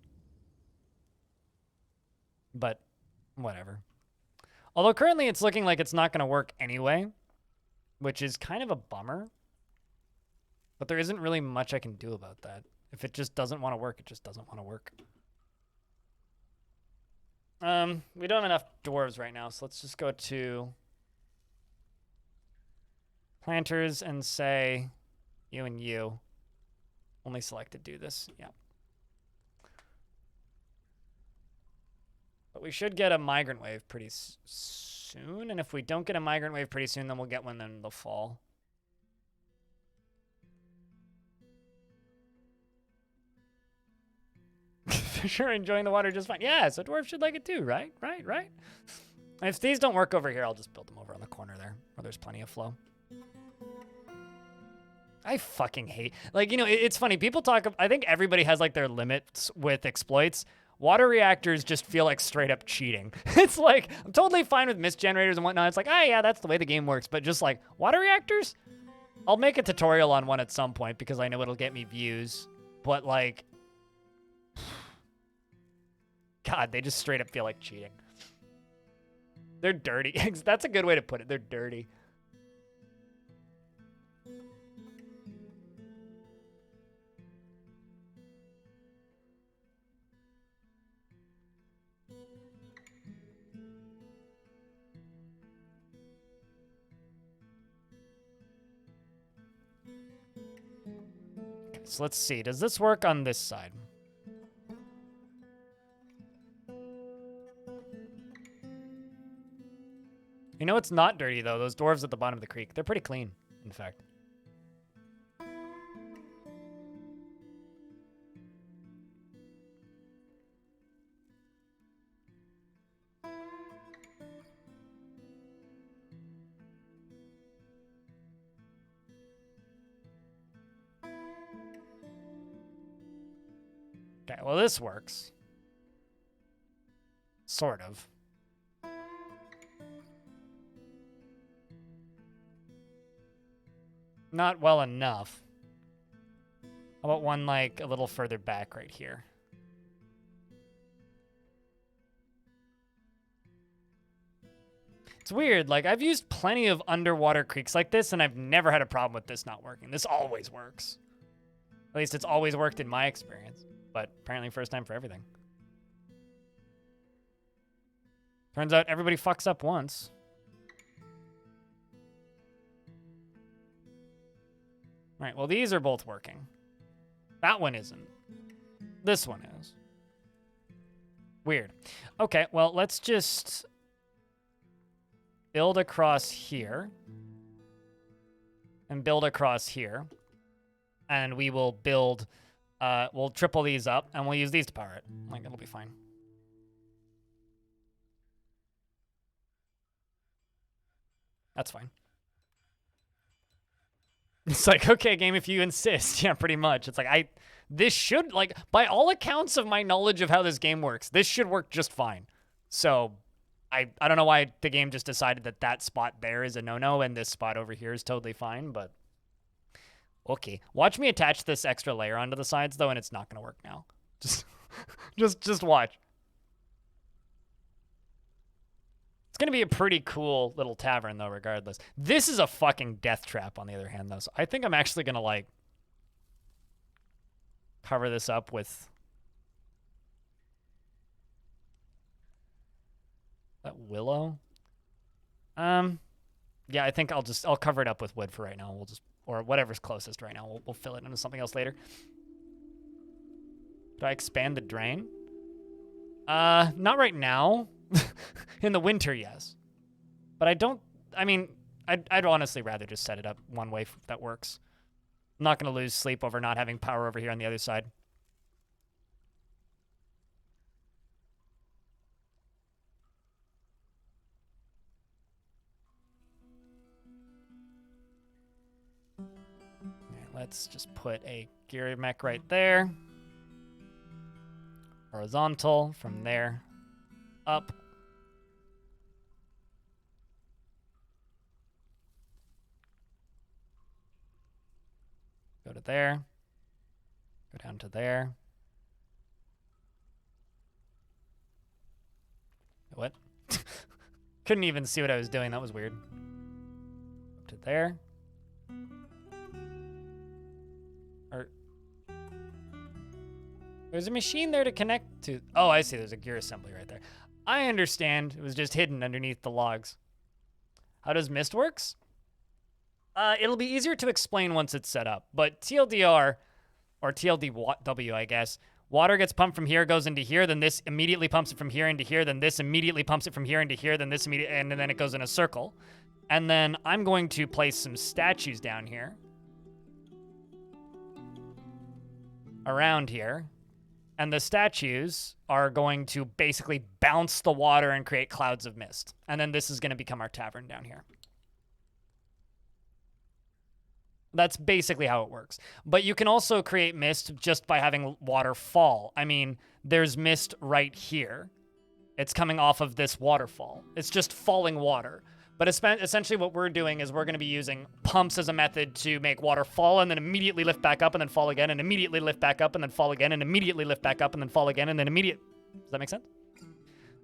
[SPEAKER 1] But, whatever. Although currently it's looking like it's not going to work anyway, which is kind of a bummer. But there isn't really much I can do about that. If it just doesn't want to work, it just doesn't want to work. We don't have enough dwarves right now, so let's just go to planters and say you and you. Only select to do this. Yeah. But we should get a migrant wave pretty soon. And if we don't get a migrant wave pretty soon, then we'll get one in the fall. Sure, enjoying the water just fine. Yeah, so dwarves should like it too, right? Right. If these don't work over here, I'll just build them over on the corner there, where there's plenty of flow. I fucking hate, like, you know, it's funny. People talk, I think everybody has, like, their limits with exploits. Water reactors just feel like straight up cheating. It's like, I'm totally fine with mist generators and whatnot. It's like, oh yeah, that's the way the game works. But just like, water reactors? I'll make a tutorial on one at some point because I know it'll get me views. But like, God, they just straight up feel like cheating. They're dirty. That's a good way to put it. They're dirty. Okay, so let's see. Does this work on this side? You know it's not dirty, though? Those dwarves at the bottom of the creek. They're pretty clean, in fact. Okay, well, this works. Sort of. Not well enough. How about one, like, a little further back right here? It's weird. Like, I've used plenty of underwater creeks like this, and I've never had a problem with this not working. This always works. At least it's always worked in my experience. But apparently first time for everything. Turns out everybody fucks up once. Right, well, these are both working. That one isn't. This one is. Weird. Okay, well, let's just build across here. And build across here. And we will build... we'll triple these up, and we'll use these to power it. Like, it'll be fine. That's fine. It's like, okay, game, if you insist. Yeah, pretty much. It's like, this should, like, by all accounts of my knowledge of how this game works, this should work just fine. So, I don't know why the game just decided that that spot there is a no-no, and this spot over here is totally fine, but... Okay. Watch me attach this extra layer onto the sides, though, and it's not going to work now. Just watch. It's going to be a pretty cool little tavern, though, regardless. This is a fucking death trap, on the other hand, though. So I think I'm actually going to, like, cover this up with that willow. Yeah, I think I'll cover it up with wood for right now. We'll just, or whatever's closest right now. We'll fill it into something else later. Do I expand the drain? Not right now. In the winter, yes. But I don't, I mean, I'd honestly rather just set it up one way that works. I'm not going to lose sleep over not having power over here on the other side. Let's just put a gear mech right there. Horizontal from there up. Go to there. Go down to there. What? Couldn't even see what I was doing. That was weird. Up to there. There's a machine there to connect to. Oh, I see. There's a gear assembly right there. I understand. It was just hidden underneath the logs. How does mist works? It'll be easier to explain once it's set up. But TLDR, or TLDW, I guess, water gets pumped from here, goes into here, then this immediately pumps it from here into here, then this immediately pumps it from here into here, then this immediately, and then it goes in a circle. And then I'm going to place some statues down here. Around here. And the statues are going to basically bounce the water and create clouds of mist. And then this is going to become our tavern down here. That's basically how it works. But you can also create mist just by having water fall. I mean, there's mist right here. It's coming off of this waterfall. It's just falling water. But essentially what we're doing is we're going to be using pumps as a method to make water fall and then immediately lift back up and then fall again and immediately lift back up and then fall again and immediately lift back up and then fall again and then Does that make sense?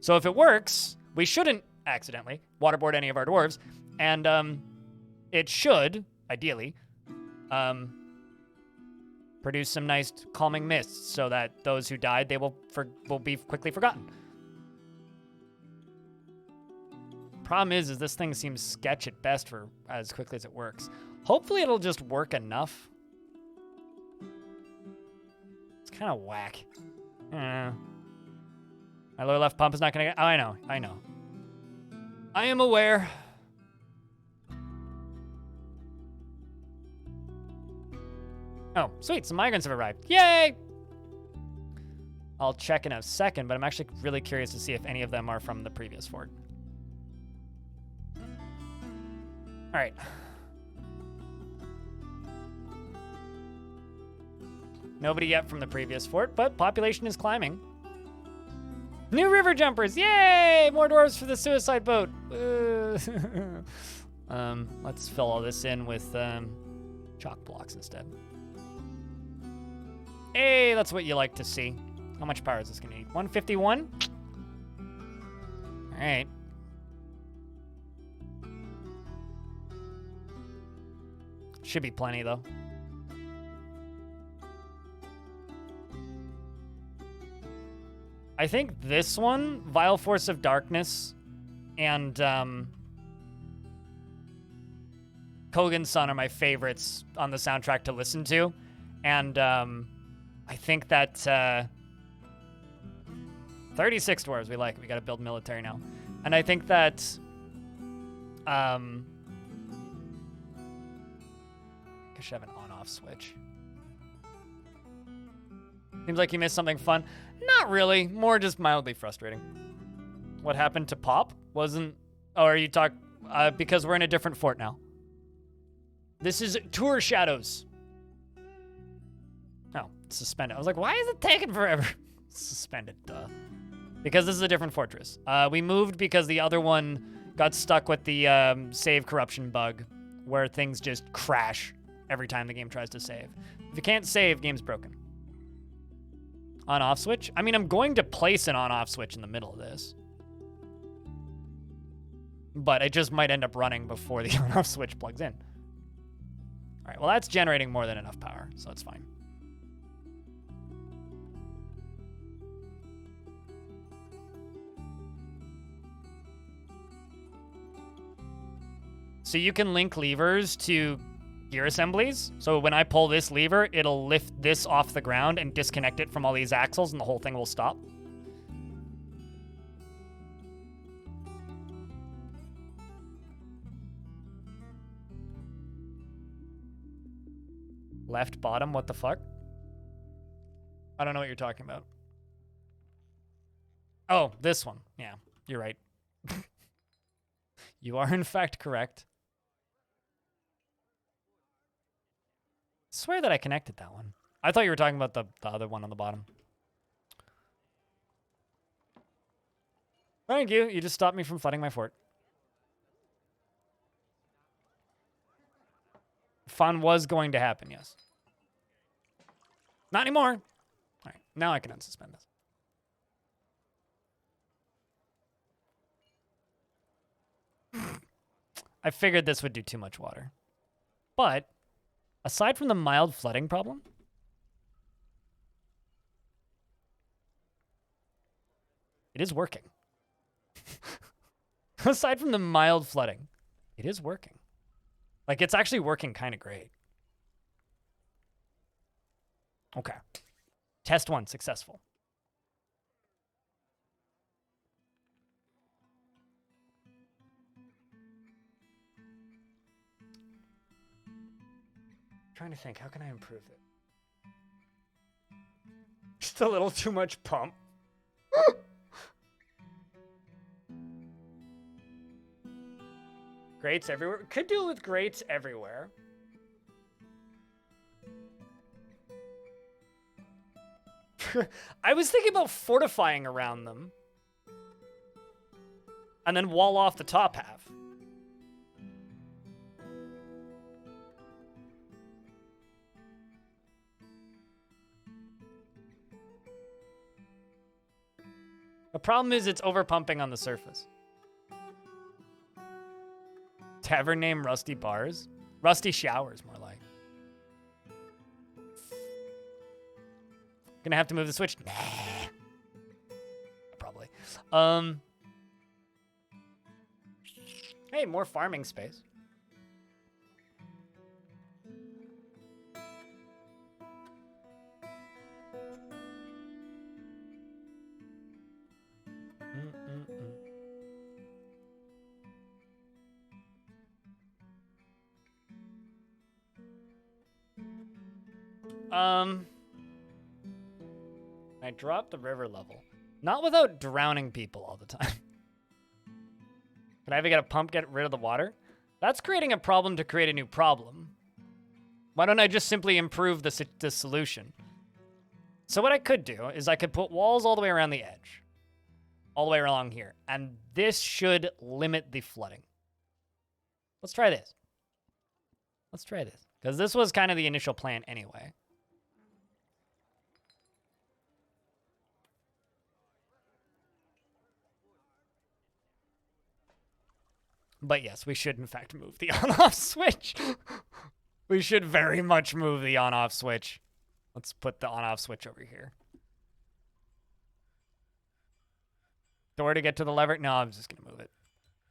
[SPEAKER 1] So if it works, we shouldn't accidentally waterboard any of our dwarves, and it should, ideally, produce some nice calming mists so that those who died, they will be quickly forgotten. Problem is this thing seems sketch at best for as quickly as it works. Hopefully it'll just work enough. It's kind of whack. My lower left pump is not gonna get, oh, I know. I am aware. Oh, sweet, some migrants have arrived. Yay! I'll check in a second, but I'm actually really curious to see if any of them are from the previous fort. All right. Nobody yet from the previous fort, but population is climbing. New river jumpers, yay! More dwarves for the suicide boat. Let's fill all this in with chalk blocks instead. Hey, that's what you like to see. How much power is this gonna need? 151? All right. Should be plenty, though. I think this one, Vile Force of Darkness, and Kogan's Son are my favorites on the soundtrack to listen to. And I think that 36 dwarves we like. We got to build military now. And I think that I should have an on-off switch. Seems like you missed something fun. Not really. More just mildly frustrating. What happened to Pop? Wasn't... Oh, are you talking... because we're in a different fort now. This is Tourshadows. Oh, suspended. I was like, why is it taking forever? Suspended, duh. Because this is a different fortress. We moved because the other one got stuck with the save corruption bug, where things just crash every time the game tries to save. If you can't save, game's broken. On-off switch? I mean, I'm going to place an on-off switch in the middle of this. But it just might end up running before the on-off switch plugs in. All right, well, that's generating more than enough power, so it's fine. So you can link levers to gear assemblies. So when I pull this lever, it'll lift this off the ground and disconnect it from all these axles, and the whole thing will stop. Left bottom, what the fuck? I don't know what you're talking about. Oh, this one. Yeah, you're right. You are in fact correct. I swear that I connected that one. I thought you were talking about the other one on the bottom. Thank you. You just stopped me from flooding my fort. Fun was going to happen, yes. Not anymore. All right, now I can unsuspend this. I figured this would do too much water. But, aside from the mild flooding problem, it is working. Aside from the mild flooding, it is working. Like, it's actually working kind of great. Okay. Test 1, successful. Trying to think, how can I improve it? Just a little too much pump. Grates everywhere. Could do it with grates everywhere. I was thinking about fortifying around them. And then wall off the top half. The problem is it's overpumping on the surface. Tavern name Rusty Bars? Rusty Showers, more like. Gonna have to move the switch? Nah. Probably. Hey, more farming space. I dropped the river level. Not without drowning people all the time. Can I ever get a pump, get rid of the water? That's creating a problem to create a new problem. Why don't I just simply improve the solution? So what I could do is I could put walls all the way around the edge. All the way along here. And this should limit the flooding. Let's try this. Let's try this. Because this was kind of the initial plan anyway. But yes, we should in fact move the on-off switch. We should very much move the on-off switch. Let's put the on-off switch over here. Door to get to the lever? No, I'm just going to move it.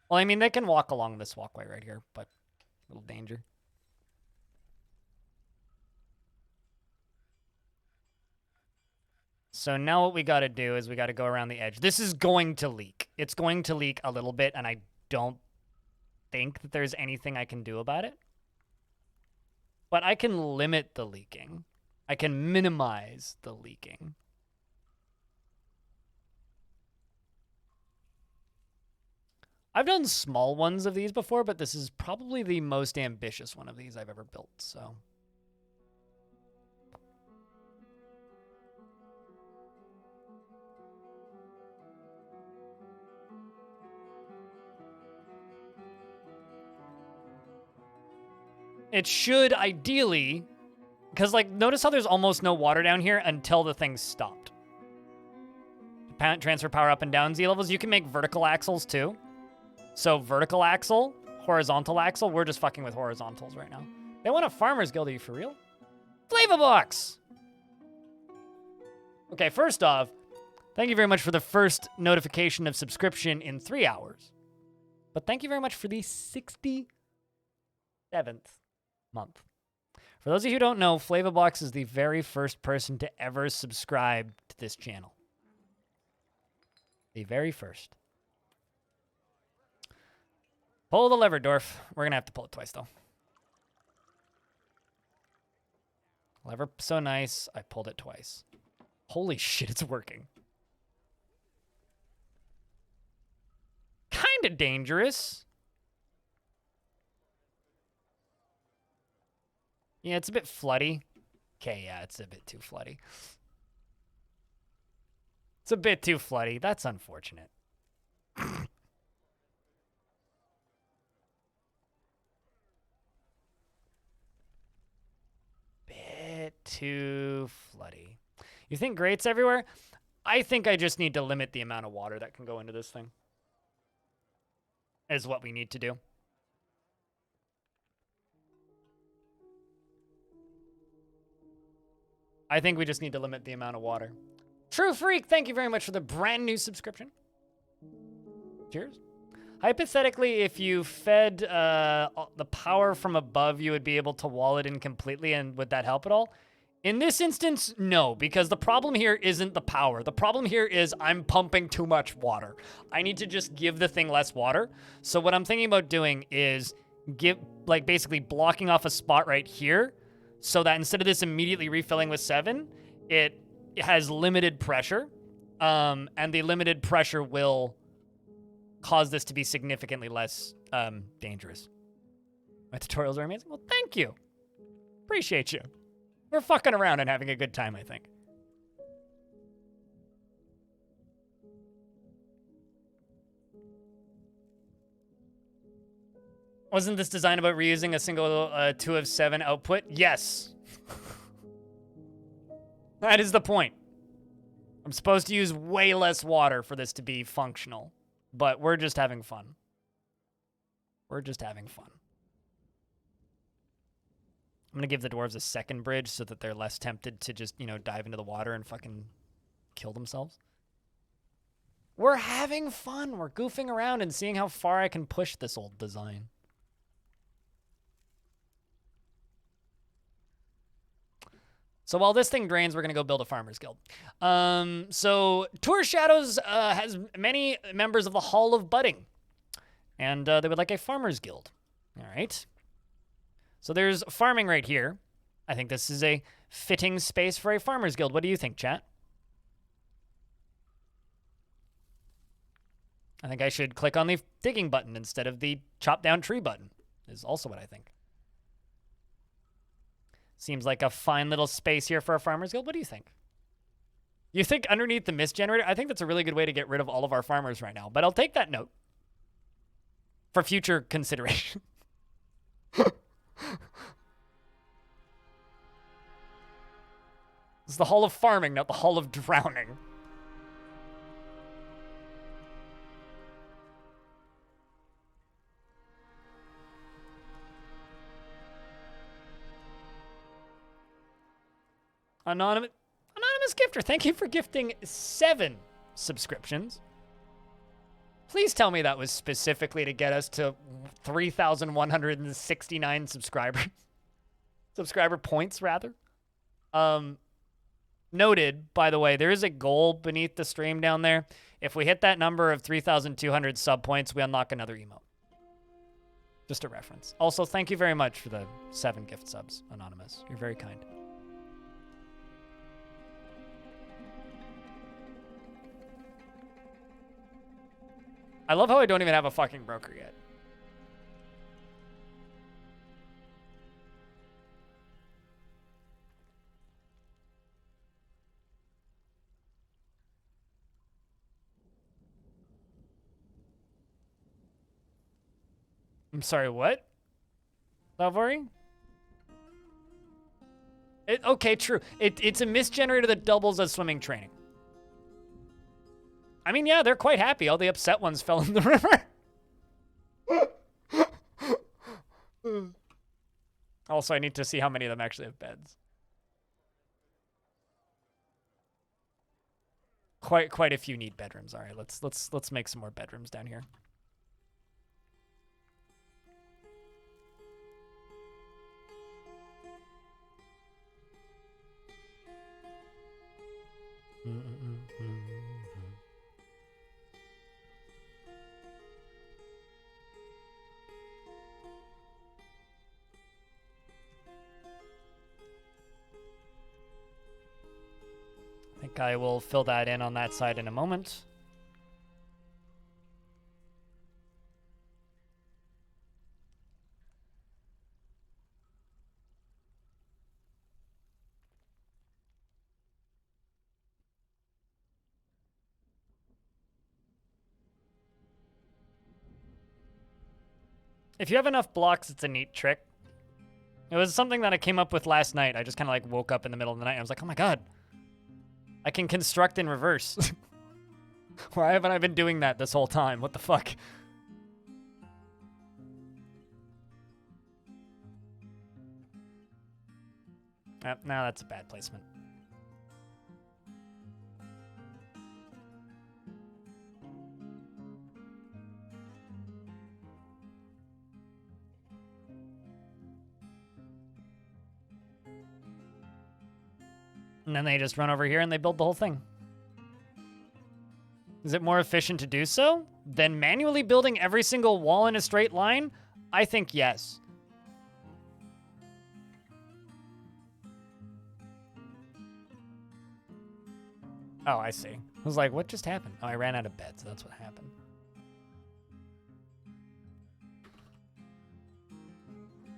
[SPEAKER 1] Well, I mean, they can walk along this walkway right here, but a little danger. So now what we got to do is we got to go around the edge. This is going to leak. It's going to leak a little bit, and I don't think that there's anything I can do about it. But I can limit the leaking. I can minimize the leaking. I've done small ones of these before, but this is probably the most ambitious one of these I've ever built, so. It should ideally, because like, notice how there's almost no water down here until the thing stopped. Transfer power up and down Z levels. You can make vertical axles too. So vertical axle, horizontal axle. We're just fucking with horizontals right now. They want a farmer's guild. Are you for real? Flavor box. Okay, first off, thank you very much for the first notification of subscription in 3 hours. But thank you very much for the 67th month. For those of you who don't know, Flavabox is the very first person to ever subscribe to this channel. The very first. Pull the lever, Dwarf. We're going to have to pull it twice, though. Ever so nice. I pulled it twice. Holy shit, it's working. Kind of dangerous. Yeah, it's a bit floody. Okay, yeah, it's a bit too floody. It's a bit too floody. That's unfortunate. Bit too floody. You think grates everywhere? I think I just need to limit the amount of water that can go into this thing. Is what we need to do. I think we just need to limit the amount of water. True Freak, thank you very much for the brand new subscription. Cheers. Hypothetically, if you fed the power from above, you would be able to wall it in completely, and would that help at all? In this instance, no, because the problem here isn't the power. The problem here is I'm pumping too much water. I need to just give the thing less water. So what I'm thinking about doing is basically blocking off a spot right here so that instead of this immediately refilling with 7, it has limited pressure, and the limited pressure will cause this to be significantly less dangerous. My tutorials are amazing. Well, thank you. Appreciate you. We're fucking around and having a good time, I think. Wasn't this design about reusing a single 2 of 7 output? Yes. That is the point. I'm supposed to use way less water for this to be functional, but we're just having fun. We're just having fun. I'm gonna give the dwarves a second bridge so that they're less tempted to just, dive into the water and fucking kill themselves. We're having fun. We're goofing around and seeing how far I can push this old design. So while this thing drains, we're going to go build a farmer's guild. So Tourshadows has many members of the Hall of Budding. And they would like a farmer's guild. All right. So there's farming right here. I think this is a fitting space for a farmer's guild. What do you think, chat? I think I should click on the digging button instead of the chop down tree button, is also what I think. Seems like a fine little space here for a farmer's guild. What do you think? You think underneath the mist generator? I think that's a really good way to get rid of all of our farmers right now, but I'll take that note for future consideration. This is the Hall of Farming, not the Hall of Drowning. Anonymous gifter, thank you for gifting 7 subscriptions. Please tell me that was specifically to get us to 3,169 subscribers. Subscriber points, rather. Noted, by the way, there is a goal beneath the stream down there. If we hit that number of 3,200 sub points, we unlock another emote. Just a reference. Also, thank you very much for the 7 gift subs, Anonymous. You're very kind. I love how I don't even have a fucking broker yet. I'm sorry, what? Lavori? Okay, true. It's a mist generator that doubles as swimming training. I mean, yeah, they're quite happy. All the upset ones fell in the river. Also, I need to see how many of them actually have beds. Quite a few need bedrooms. All right, let's make some more bedrooms down here. think I will fill that in on that side in a moment. If you have enough blocks, it's a neat trick. It was something that I came up with last night. I just kind of like woke up in the middle of the night and I was like, oh my god, I can construct in reverse. Why haven't I been doing that this whole time? What the fuck? No, that's a bad placement. And then they just run over here and they build the whole thing. Is it more efficient to do so than manually building every single wall in a straight line? I think yes. Oh, I see. I was like, what just happened? Oh, I ran out of beds. That's what happened.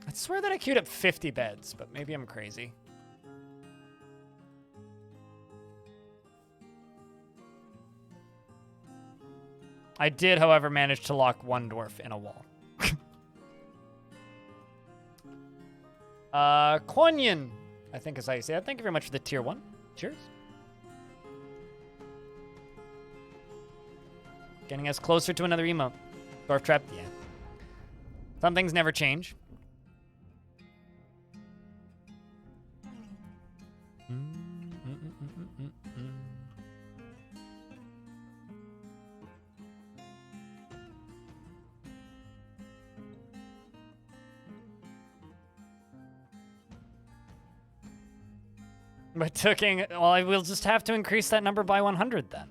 [SPEAKER 1] I swear that I queued up 50 beds, but maybe I'm crazy. I did, however, manage to lock one dwarf in a wall. Quanyan, I think is how you say it. Thank you very much for the tier 1. Cheers. Getting us closer to another emote. Dwarf trap, yeah. Some things never change. But taking, well, I will just have to increase that number by 100 then.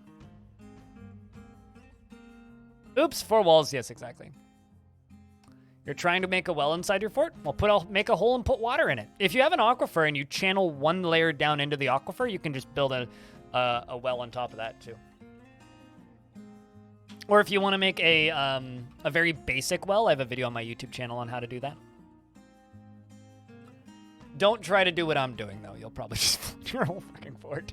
[SPEAKER 1] Oops, 4 walls. Yes, exactly. You're trying to make a well inside your fort? Well, make a hole and put water in it. If you have an aquifer and you channel one layer down into the aquifer, you can just build a well on top of that too. Or if you want to make a very basic well, I have a video on my YouTube channel on how to do that. Don't try to do what I'm doing, though. You'll probably just flood your whole fucking fort.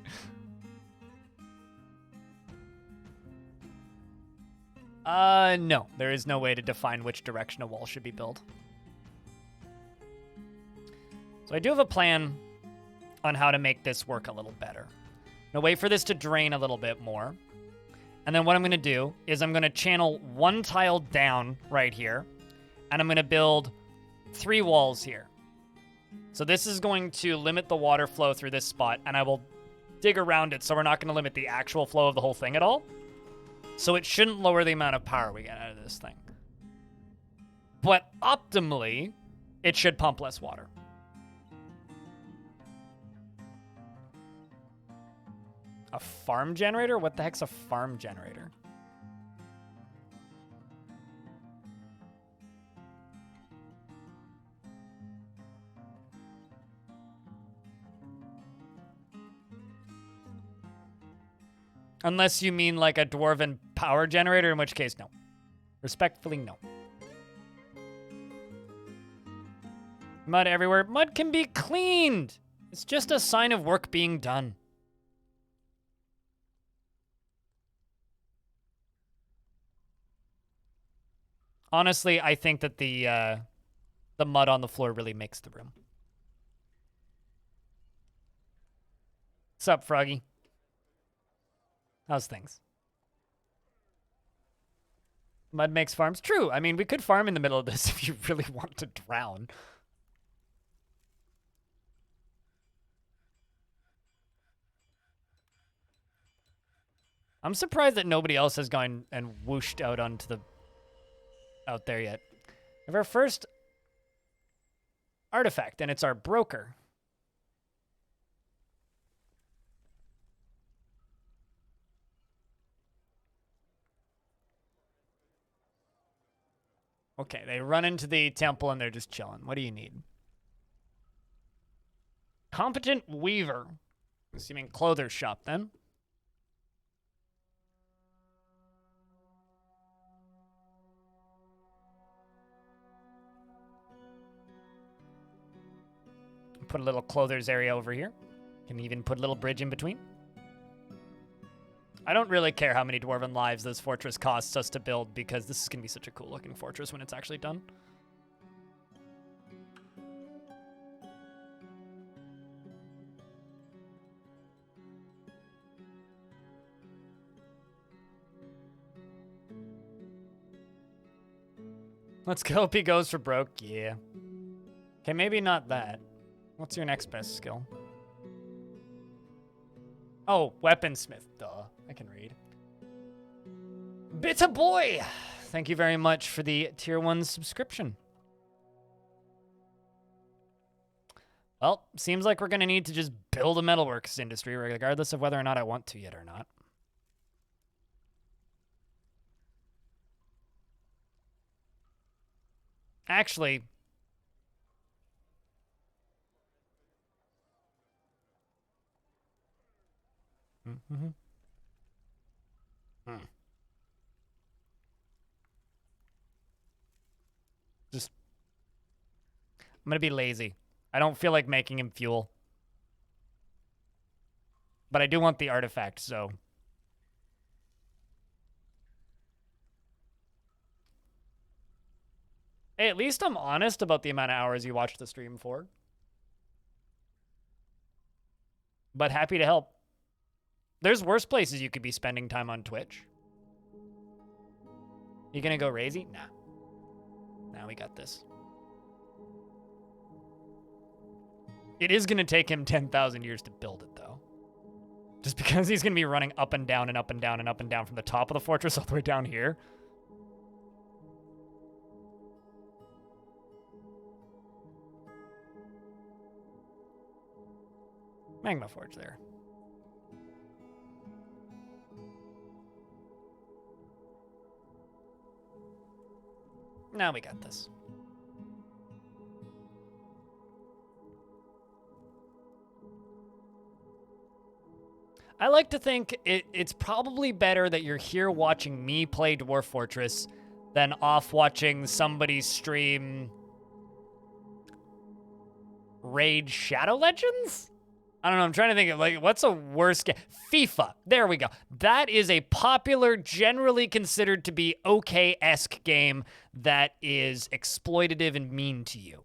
[SPEAKER 1] No. There is no way to define which direction a wall should be built. So I do have a plan on how to make this work a little better. I'm gonna wait for this to drain a little bit more. And then what I'm gonna do is I'm gonna channel one tile down right here. And I'm gonna build 3 walls here. So this is going to limit the water flow through this spot, and I will dig around it so we're not going to limit the actual flow of the whole thing at all. So it shouldn't lower the amount of power we get out of this thing. But optimally, it should pump less water. A farm generator? What the heck's a farm generator? Unless you mean like a dwarven power generator, in which case, no. Respectfully, no. Mud everywhere. Mud can be cleaned. It's just a sign of work being done. Honestly, I think that the mud on the floor really makes the room. What's up, Froggy? How's things? Mud makes farms? True. I mean, we could farm in the middle of this if you really want to drown. I'm surprised that nobody else has gone and whooshed out onto the... out there yet. We have our first artifact, and it's our broker. Okay, they run into the temple and they're just chilling. What do you need? Competent weaver. Assuming clothes shop then. Put a little clother's area over here. Can even put a little bridge in between. I don't really care how many dwarven lives this fortress costs us to build, because this is going to be such a cool looking fortress when it's actually done. Let's go. He goes for broke. Yeah. Okay, maybe not that. What's your next best skill? Oh, weaponsmith. Duh. I can read. Bitter boy! Thank you very much for the tier 1 subscription. Well, seems like we're going to need to just build a metalworks industry, regardless of whether or not I want to yet or not. Actually, just, I'm going to be lazy. I don't feel like making him fuel. But I do want the artifact, so. Hey, at least I'm honest about the amount of hours you watched the stream for. But happy to help. There's worse places you could be spending time on Twitch. You gonna go Razy? Nah. Nah, we got this. It is gonna take him 10,000 years to build it, though. Just because he's gonna be running up and down and up and down and up and down from the top of the fortress all the way down here. Magma Forge there. Now we got this. I like to think it's probably better that you're here watching me play Dwarf Fortress than off watching somebody stream Raid Shadow Legends? I don't know, I'm trying to think of, like, what's a worse game? FIFA. There we go. That is a popular, generally considered to be okay-esque game that is exploitative and mean to you.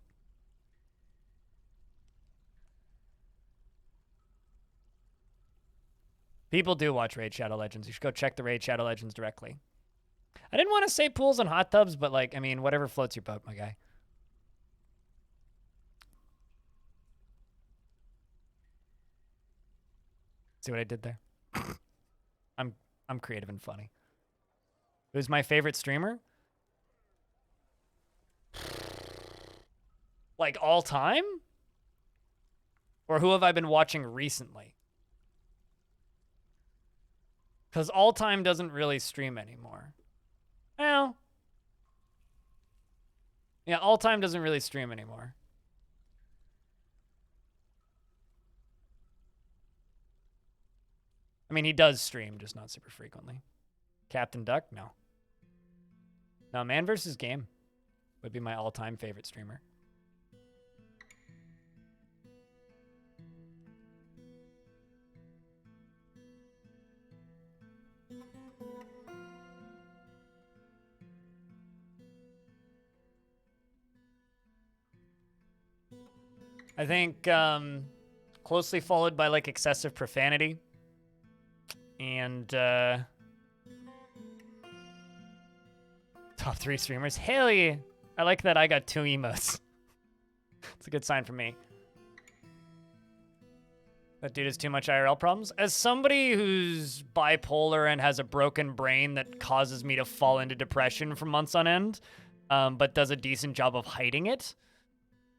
[SPEAKER 1] People do watch Raid Shadow Legends. You should go check the Raid Shadow Legends directly. I didn't want to say pools and hot tubs, but, like, I mean, whatever floats your boat, my guy. See what I did there? I'm creative and funny. Who's my favorite streamer? Like all time? Or who have I been watching recently? Because all time doesn't really stream anymore. Well, yeah, all time doesn't really stream anymore. I mean, he does stream, just not super frequently. Captain Duck? No. No, Man vs. Game would be my all-time favorite streamer. I think closely followed by, like, excessive profanity. And top 3 streamers. Hell yeah. I like that I got 2 emotes. It's a good sign for me. That dude has too much IRL problems. As somebody who's bipolar and has a broken brain that causes me to fall into depression for months on end, but does a decent job of hiding it,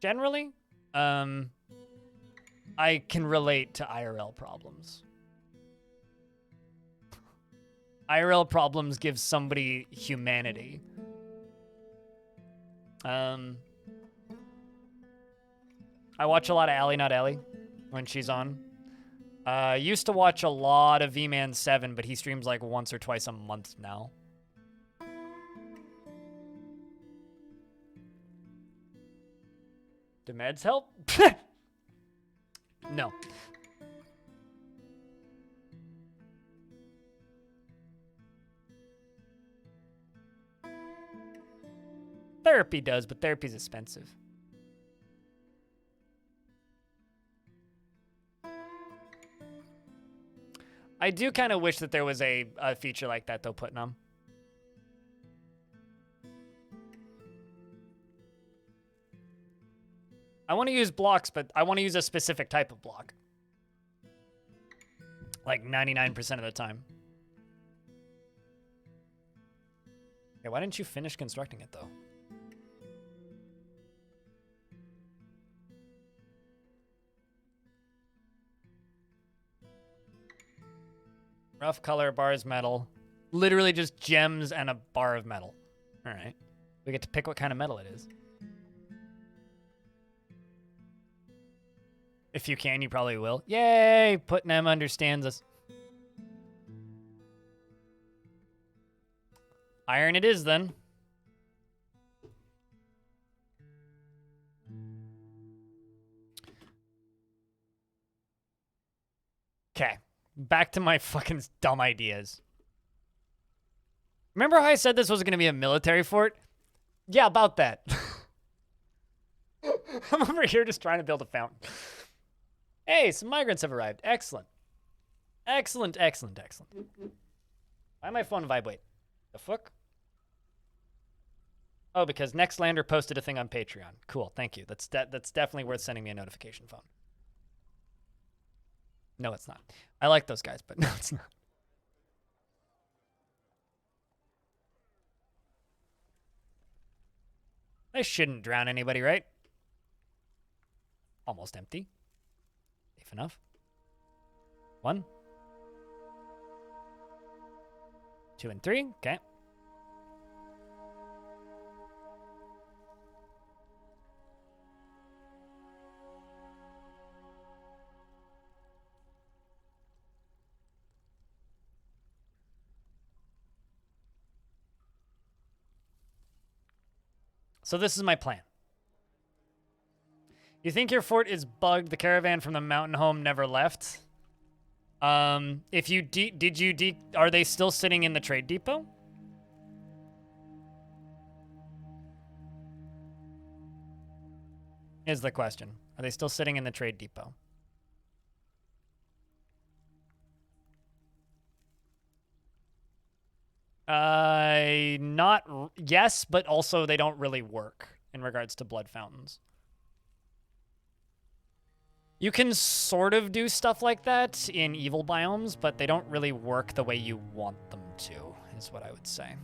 [SPEAKER 1] generally, I can relate to IRL problems. IRL problems give somebody humanity. I watch a lot of Allie Not Ellie when she's on. Used to watch a lot of V-Man 7, but he streams like once or twice a month now. Do meds help? No. Therapy does, but therapy's expensive. I do kind of wish that there was a feature like that, though, Putnam. I want to use blocks, but I want to use a specific type of block. Like 99% of the time. Okay, why didn't you finish constructing it, though? Rough color, bars, metal. Literally just gems and a bar of metal. All right. We get to pick what kind of metal it is. If you can, you probably will. Yay! Putnam understands us. Iron it is, then. Okay. Back to my fucking dumb ideas. Remember how I said this was going to be a military fort? Yeah, about that. I'm over here just trying to build a fountain. Hey, some migrants have arrived. Excellent. Excellent, excellent, excellent. Why my phone vibrate? The fuck? Oh, because Nextlander posted a thing on Patreon. Cool, thank you. That's definitely worth sending me a notification phone. No, it's not. I like those guys, but no, it's not. I shouldn't drown anybody, right? Almost empty. Safe enough. 1, 2, and 3. Okay. So this is my plan. You think your fort is bugged? The caravan from the mountain home never left. If you are they still sitting in the trade depot? Is the question. Are they still sitting in the trade depot? Yes, but also they don't really work in regards to blood fountains. You can sort of do stuff like that in evil biomes, but they don't really work the way you want them to, is what I would say.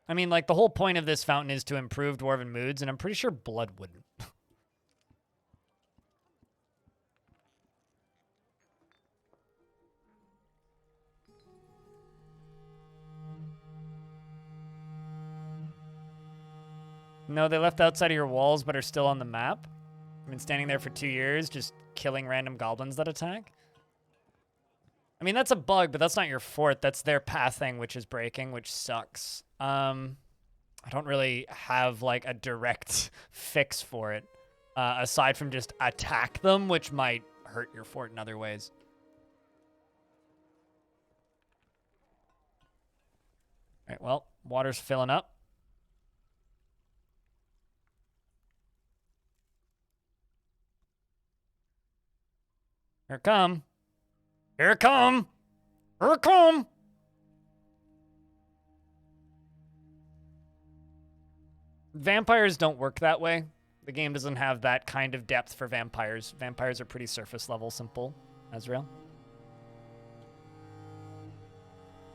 [SPEAKER 1] I mean, like, the whole point of this fountain is to improve dwarven moods, and I'm pretty sure blood wouldn't. No, they left outside of your walls, but are still on the map. I've been standing there for 2 years, just killing random goblins that attack. I mean, that's a bug, but that's not your fort. That's their pathing, which is breaking, which sucks. I don't really have, like, a direct fix for it, aside from just attack them, which might hurt your fort in other ways. All right, well, water's filling up. Here it come. Here it come. Here it come. Vampires don't work that way. The game doesn't have that kind of depth for vampires. Vampires are pretty surface level simple, Azrael.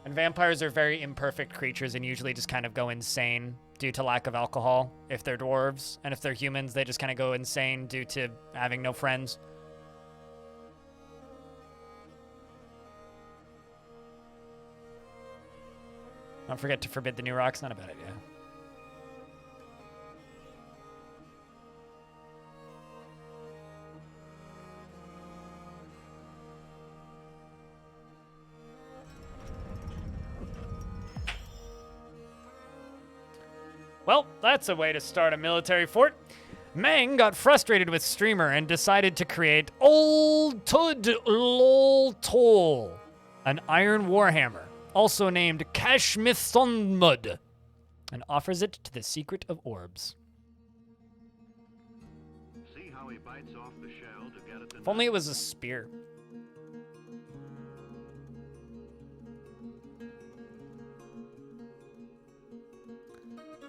[SPEAKER 1] And vampires are very imperfect creatures and usually just kind of go insane due to lack of alcohol if they're dwarves. And if they're humans, they just kind of go insane due to having no friends. Don't forget to forbid the new rocks. Not a bad idea. Well, that's a way to start a military fort. Mang got frustrated with Streamer and decided to create Old Tud Lol Tol, an iron warhammer, also named Kashmithonmud, and offers it to the Secret of Orbs.
[SPEAKER 3] See how he bites off the shell to get it to
[SPEAKER 1] If only it was a spear.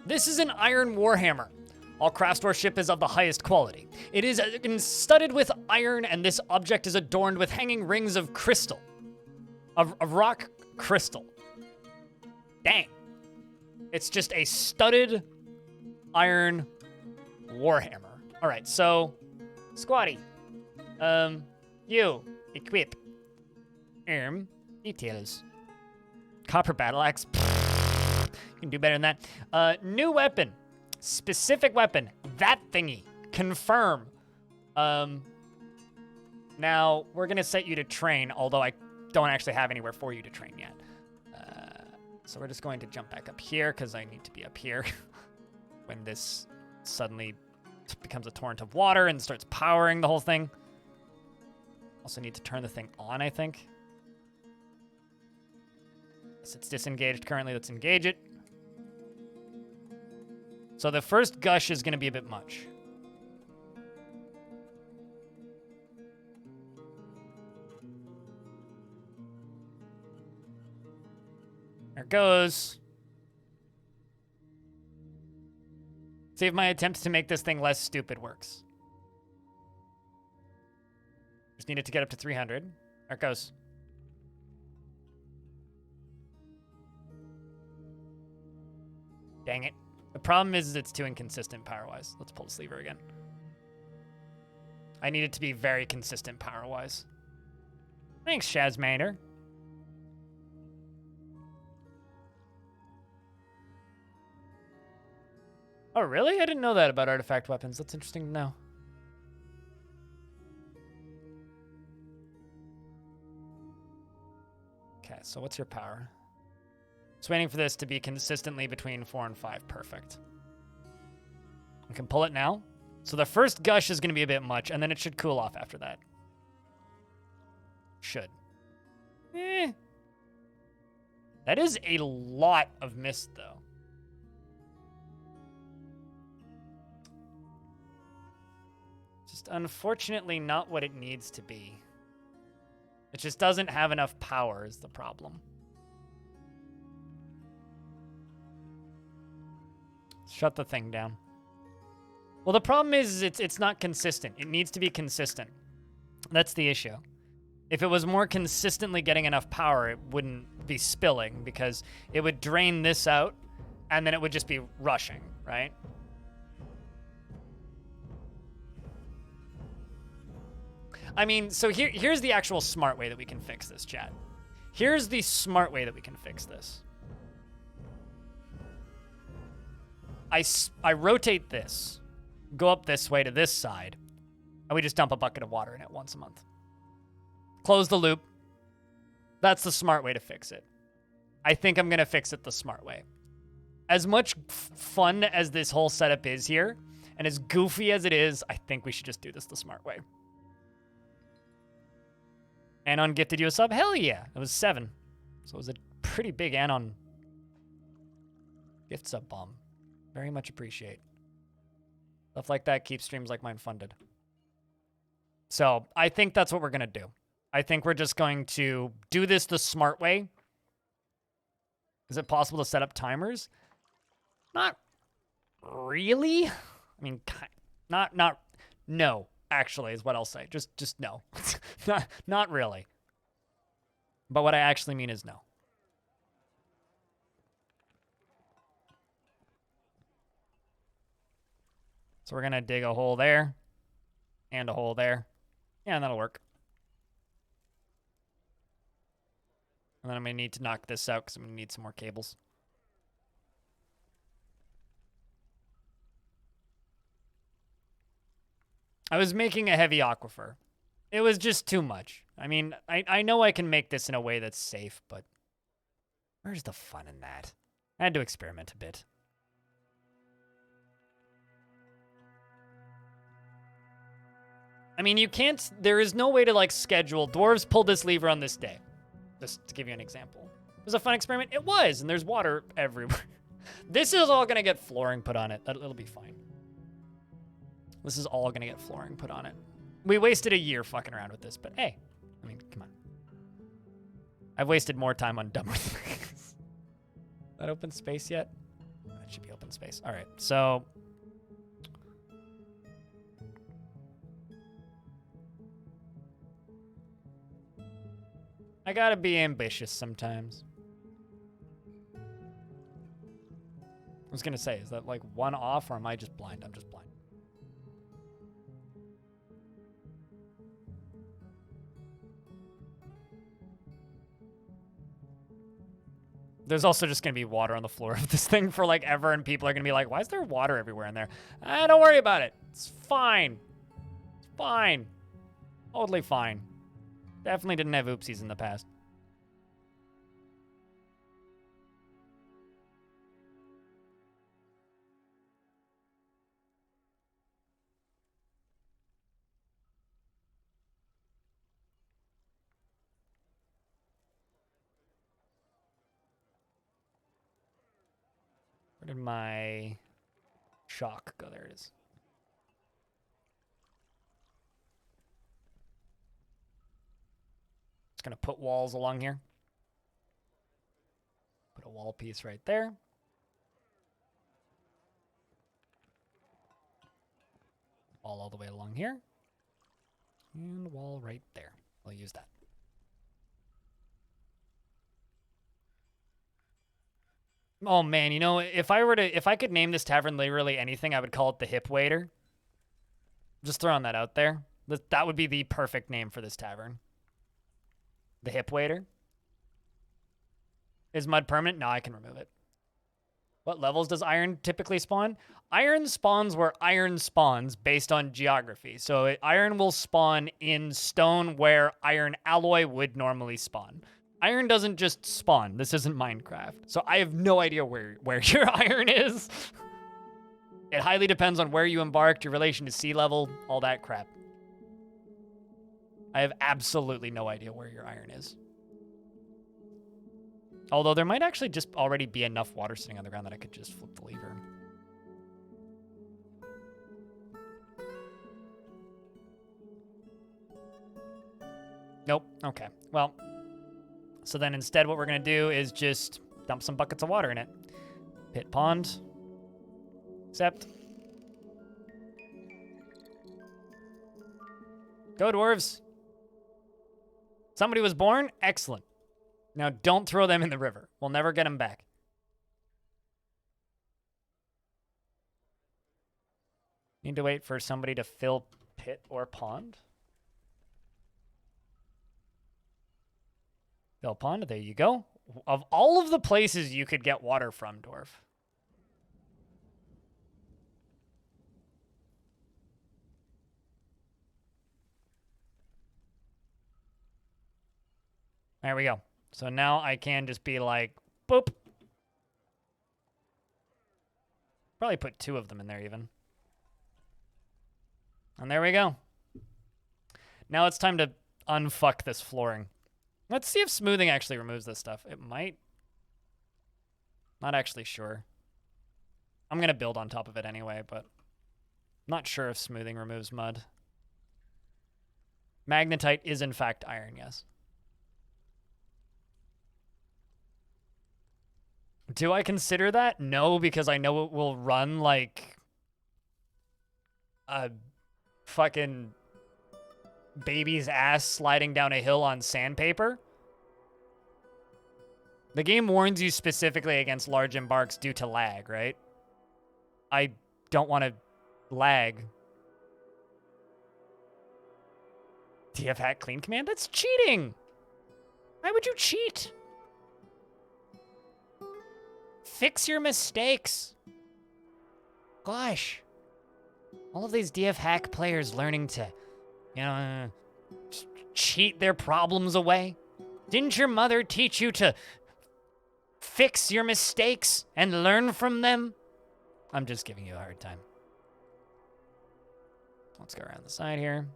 [SPEAKER 1] This is an iron warhammer. All craftsmanship is of the highest quality. It is studded with iron, and this object is adorned with hanging rings of crystal. Of rock crystal. Dang. It's just a studded iron warhammer. All right, so, Squatty. You, equip. Details. Copper battle axe. You can do better than that. New weapon. Specific weapon. That thingy. Confirm. Now, we're going to set you to train, although I don't actually have anywhere for you to train yet. So we're just going to jump back up here, because I need to be up here when this suddenly becomes a torrent of water and starts powering the whole thing. Also need to turn the thing on, I think. Yes, it's disengaged currently. Let's engage it. So the first gush is going to be a bit much. There it goes. See if my attempt to make this thing less stupid works. Just need it to get up to 300. There it goes. Dang it. The problem is it's too inconsistent power-wise. Let's pull the sleever again. I need it to be very consistent power-wise. Thanks, Shazmander. Oh, really? I didn't know that about artifact weapons. That's interesting to know. Okay, so what's your power? Just waiting for this to be consistently between 4 and 5. Perfect. We can pull it now. So the first gush is going to be a bit much, and then it should cool off after that. Should. That is a lot of mist, though. Just unfortunately not what it needs to be. It just doesn't have enough power is the problem. Shut the thing down. Well, the problem is it's not consistent. It needs to be consistent. That's the issue. If it was more consistently getting enough power, it wouldn't be spilling because it would drain this out and then it would just be rushing, right? I mean, so here's the actual smart way that we can fix this, chat. Here's the smart way that we can fix this. I rotate this, go up this way to this side, and we just dump a bucket of water in it once a month. Close the loop. That's the smart way to fix it. I think I'm going to fix it the smart way. As much fun as this whole setup is here, and as goofy as it is, I think we should just do this the smart way. Anon gifted you a sub? Hell yeah. It was 7. So it was a pretty big Anon gift sub bomb. Very much appreciate. Stuff like that keeps streams like mine funded. So I think that's what we're going to do. I think we're just going to do this the smart way. Is it possible to set up timers? Not really. I mean, no, actually, is what I'll say. Just no. not really. But what I actually mean is no. So we're going to dig a hole there and a hole there. Yeah, and that'll work. And then I'm going to need to knock this out because I'm going to need some more cables. I was making a heavy aquifer. It was just too much. I mean, I know I can make this in a way that's safe, but where's the fun in that? I had to experiment a bit. I mean, you can't, there is no way to like schedule, dwarves pulled this lever on this day. Just to give you an example. It was a fun experiment. It was, and there's water everywhere. This is all gonna get flooring put on it. It'll be fine. This is all gonna get flooring put on it. We wasted a year fucking around with this, but hey, I mean, come on. I've wasted more time on dumber things. That open space yet? That should be open space. All right, so. I gotta be ambitious sometimes. I was gonna say, is that like one off or am I just blind? I'm just blind. There's also just gonna be water on the floor of this thing for like ever, and people are gonna be like, why is there water everywhere in there? Don't worry about it. It's fine. It's fine. Totally fine. Definitely didn't have oopsies in the past. Where did my chalk go? There it is. Just gonna put walls along here. Put a wall piece right there. Wall all the way along here. And wall right there. I'll use that. Oh man, you know, if I could name this tavern literally anything, I would call it the Hip Waiter. Just throwing that out there. That would be the perfect name for this tavern. The Hip Waiter. Is mud permanent? No, I can remove it. What levels does iron typically spawn? Iron spawns where iron spawns based on geography. So iron will spawn in stone where iron alloy would normally spawn. Iron doesn't just spawn. This isn't Minecraft. So I have no idea where your iron is. It highly depends on where you embarked, your relation to sea level, all that crap. I have absolutely no idea where your iron is. Although there might actually just already be enough water sitting on the ground that I could just flip the lever. Nope. Okay. Well, so then instead what we're going to do is just dump some buckets of water in it. Pit pond. Accept. Go, dwarves. Somebody was born? Excellent. Now don't throw them in the river. We'll never get them back. Need to wait for somebody to fill pit or pond. Fill pond, there you go. Of all of the places you could get water from, Dwarf. There we go. So now I can just be like, boop. Probably put 2 of them in there even. And there we go. Now it's time to unfuck this flooring. Let's see if smoothing actually removes this stuff. It might. Not actually sure. I'm going to build on top of it anyway, but I'm not sure if smoothing removes mud. Magnetite is in fact iron, yes. Do I consider that? No, because I know it will run like a fucking baby's ass sliding down a hill on sandpaper. The game warns you specifically against large embarks due to lag, right? I don't want to lag. TF hack clean command? That's cheating! Why would you cheat? Fix your mistakes. Gosh. All of these DF hack players learning to, you know, cheat their problems away. Didn't your mother teach you to fix your mistakes and learn from them? I'm just giving you a hard time. Let's go around the side here.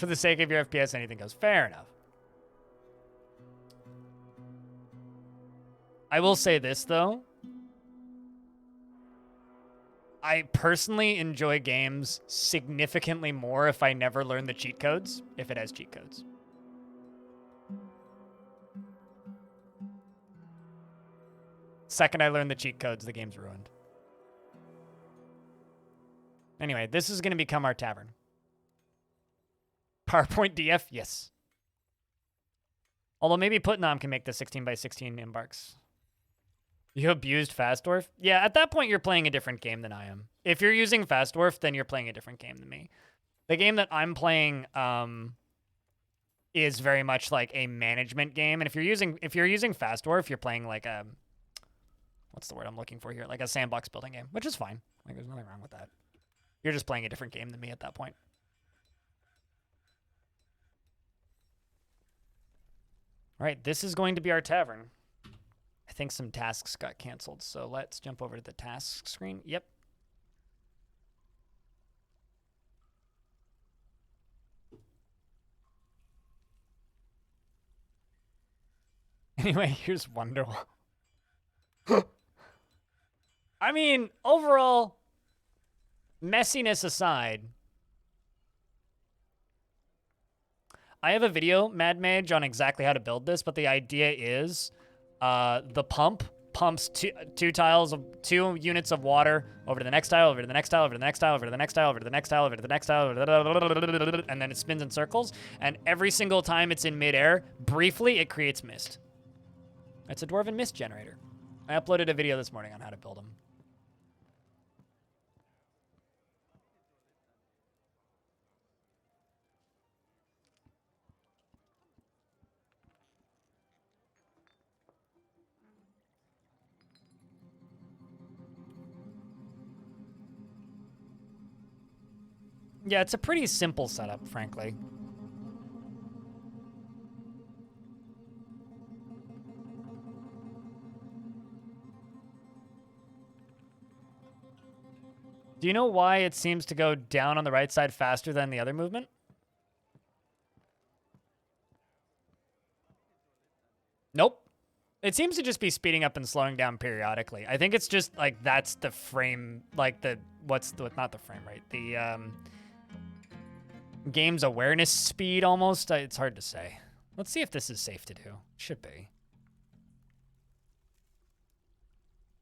[SPEAKER 1] For the sake of your FPS, anything goes. Fair enough. I will say this, though. I personally enjoy games significantly more if I never learn the cheat codes, if it has cheat codes. Second I learn the cheat codes, the game's ruined. Anyway, this is going to become our tavern. PowerPoint DF, yes. Although maybe Putnam can make the 16 by 16 embarks. You abused Fast Dwarf? Yeah, at that point you're playing a different game than I am. If you're using Fast Dwarf, then you're playing a different game than me. The game that I'm playing is very much like a management game, and if you're using Fast Dwarf, you're playing like a, what's the word I'm looking for here? Like a sandbox building game, which is fine. Like there's nothing wrong with that. You're just playing a different game than me at that point. All right, this is going to be our tavern. I think some tasks got canceled, so let's jump over to the tasks screen. Yep. Anyway, here's Wonderwall. I mean, overall, messiness aside, I have a video, Mad Mage, on exactly how to build this, but the idea is the pump pumps two units of water over to the next tile, over to the next tile, over to the next tile, over to the next tile, over to the next tile, over to the next tile, and then it spins in circles. And every single time it's in midair, briefly, it creates mist. It's a dwarven mist generator. I uploaded a video this morning on how to build them. Yeah, it's a pretty simple setup, frankly. Do you know why it seems to go down on the right side faster than the other movement? Nope. It seems to just be speeding up and slowing down periodically. I think it's just like that's the frame, like the not the frame rate, the game's awareness speed almost. It's hard to say. Let's see if this is safe to do. Should be.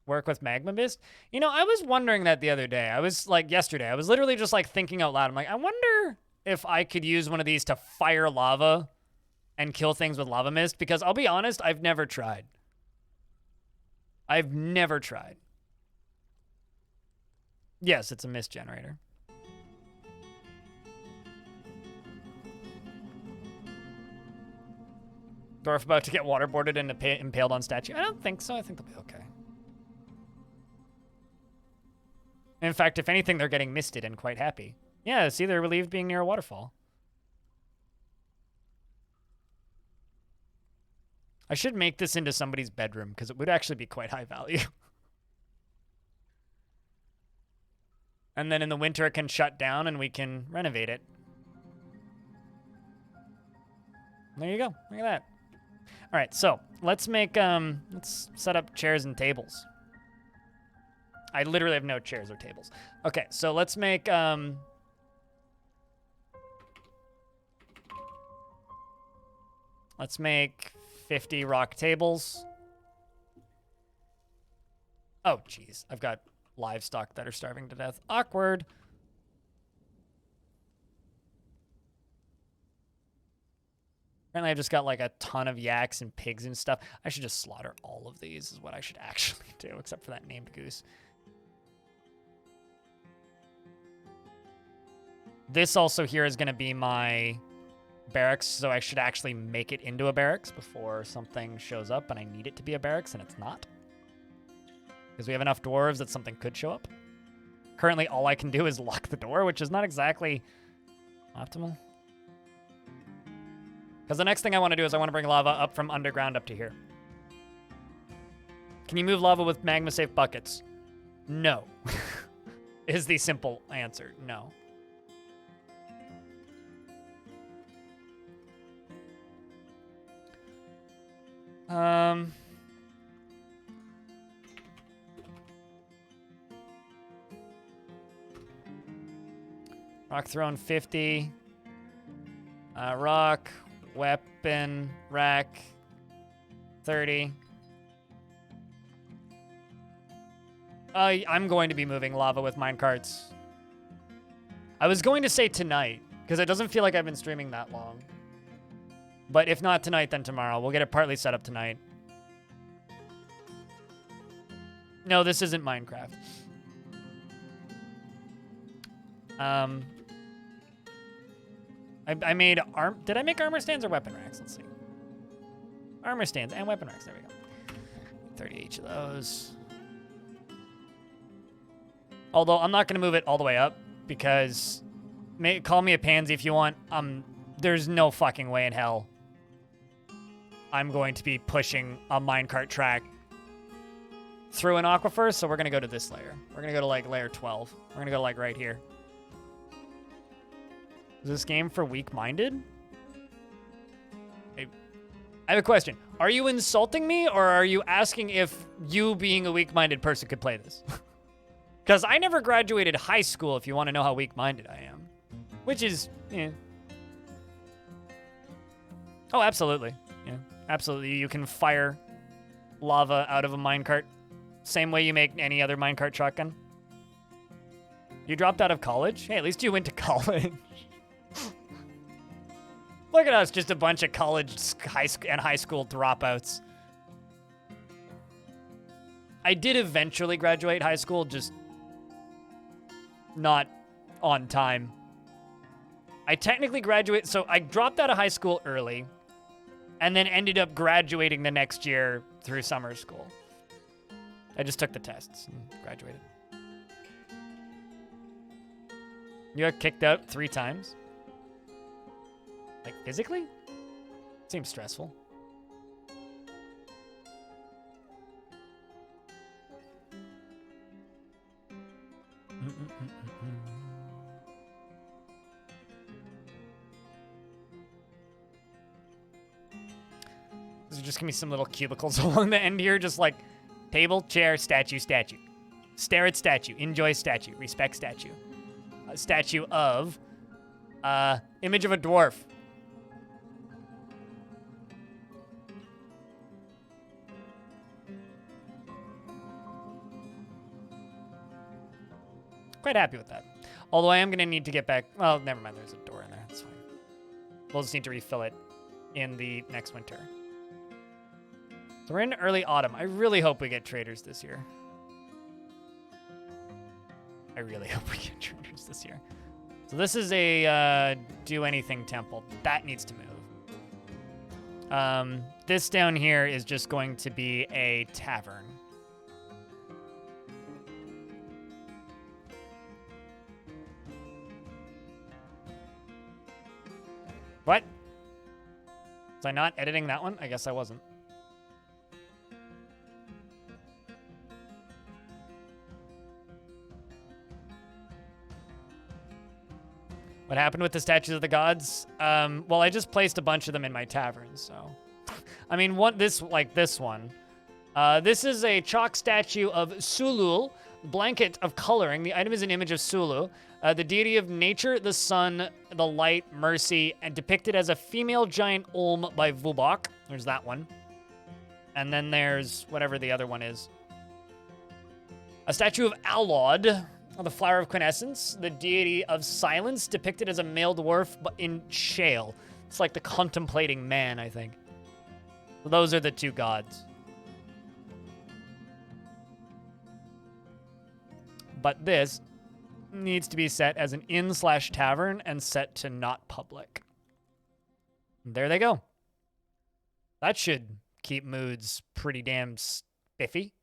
[SPEAKER 1] Work with magma mist? You know, I was wondering that the other day. I was like yesterday. I was literally just like thinking out loud. I'm like, I wonder if I could use one of these to fire lava and kill things with lava mist, because I'll be honest, I've never tried. I've never tried. Yes, it's a mist generator. Dwarf about to get waterboarded and impaled on statue. I don't think so. I think they'll be okay. In fact, if anything, they're getting misted and quite happy. Yeah, see, they're relieved being near a waterfall. I should make this into somebody's bedroom, because it would actually be quite high value. And then in the winter, it can shut down and we can renovate it. There you go. Look at that. All right, so let's make, let's set up chairs and tables. I literally have no chairs or tables. Okay, so let's make, let's make 50 rock tables. Oh, geez. I've got livestock that are starving to death. Awkward. Apparently I've just got like a ton of yaks and pigs and stuff. I should just slaughter all of these is what I should actually do, except for that named goose. This also here is going to be my barracks, so I should actually make it into a barracks before something shows up and I need it to be a barracks and it's not. Because we have enough dwarves that something could show up. Currently, all I can do is lock the door, which is not exactly optimal. Because the next thing I want to do is I want to bring lava up from underground up to here. Can you move lava with magma-safe buckets? No. Is the simple answer. No. Rock thrown 50. Rock, weapon, rack, 30. I'm going to be moving lava with minecarts. I was going to say tonight, because it doesn't feel like I've been streaming that long. But if not tonight, then tomorrow. We'll get it partly set up tonight. No, this isn't Minecraft. I made did I make armor stands or weapon racks? Let's see. Armor stands and weapon racks. There we go. 30 each of those. Although I'm not going to move it all the way up because call me a pansy if you want. There's no fucking way in hell I'm going to be pushing a minecart track through an aquifer, so we're going to go to this layer. We're going to go to like layer 12. We're going to go like right here. Is this game for weak-minded? I have a question. Are you insulting me, or are you asking if you being a weak-minded person could play this? Because I never graduated high school, if you want to know how weak-minded I am. Which is, yeah. Oh, absolutely. Yeah, absolutely. You can fire lava out of a minecart. Same way you make any other minecart shotgun. You dropped out of college? Hey, at least you went to college. Look at us, just a bunch of college and high school dropouts. I did eventually graduate high school, just not on time. I technically graduated, so I dropped out of high school early and then ended up graduating the next year through summer school. I just took the tests and graduated. You got kicked out 3 times? Like, physically? Seems stressful. There's just gonna be some little cubicles along the end here, just like table, chair, statue, statue. Stare at statue, enjoy statue, respect statue. A statue of, image of a dwarf. Quite happy with that. Although I am going to need to get back. Well, never mind. There's a door in there. That's fine. We'll just need to refill it in the next winter. So we're in early autumn. I really hope we get traders this year. I really hope we get traders this year. So this is a do anything temple. That needs to move. This down here is just going to be a tavern. What? Was I not editing that one? I guess I wasn't. What happened with the statues of the gods? Well, I just placed a bunch of them in my tavern, so. I mean, this one. This is a chalk statue of Sulul, blanket of coloring. The item is an image of Sulu, the deity of nature, the sun, the light, mercy, and depicted as a female giant Olm by Vubok. There's that one. And then there's whatever the other one is. A statue of Alod, the flower of quintessence, the deity of silence, depicted as a male dwarf but in shale. It's like the contemplating man, I think. So those are the 2 gods. But this needs to be set as an inn/tavern and set to not public. There they go. That should keep moods pretty damn spiffy.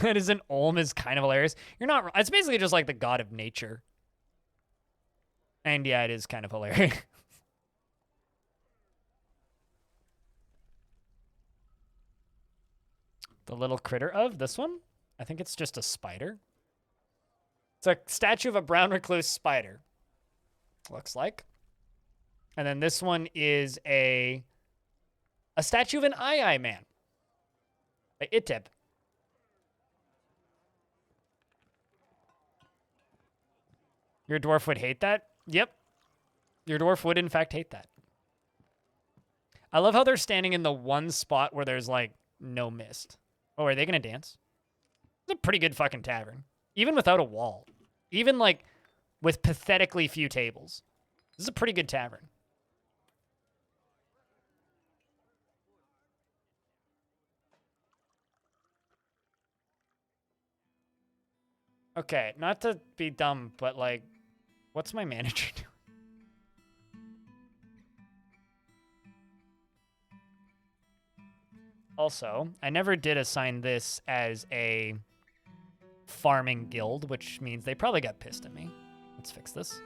[SPEAKER 1] That is an Olm is kind of hilarious. You're not. It's basically just like the god of nature. And yeah, it is kind of hilarious. The little critter of this one? I think it's just a spider. It's a statue of a brown recluse spider. Looks like. And then this one is a statue of an Aye man. By Iteb. Your dwarf would hate that? Yep. Your dwarf would, in fact, hate that. I love how they're standing in the one spot where there's, like, no mist. Oh, are they going to dance? It's a pretty good fucking tavern. Even without a wall. Even, like, with pathetically few tables. This is a pretty good tavern. Okay, not to be dumb, but, like, what's my manager doing? Also, I never did assign this as a farming guild, which means they probably got pissed at me. Let's fix this.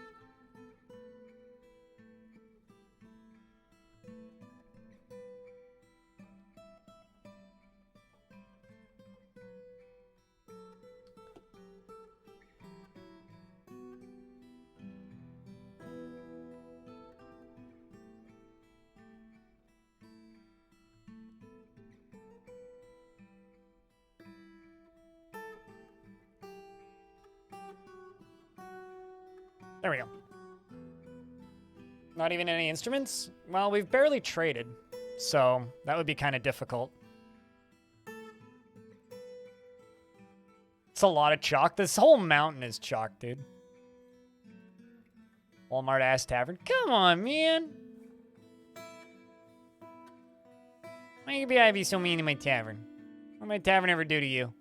[SPEAKER 1] There we go. Not even any instruments? Well, we've barely traded, so that would be kind of difficult. It's a lot of chalk. This whole mountain is chalk, dude. Walmart-ass tavern. Come on, man. Why you be so mean to my tavern? What did my tavern ever do to you?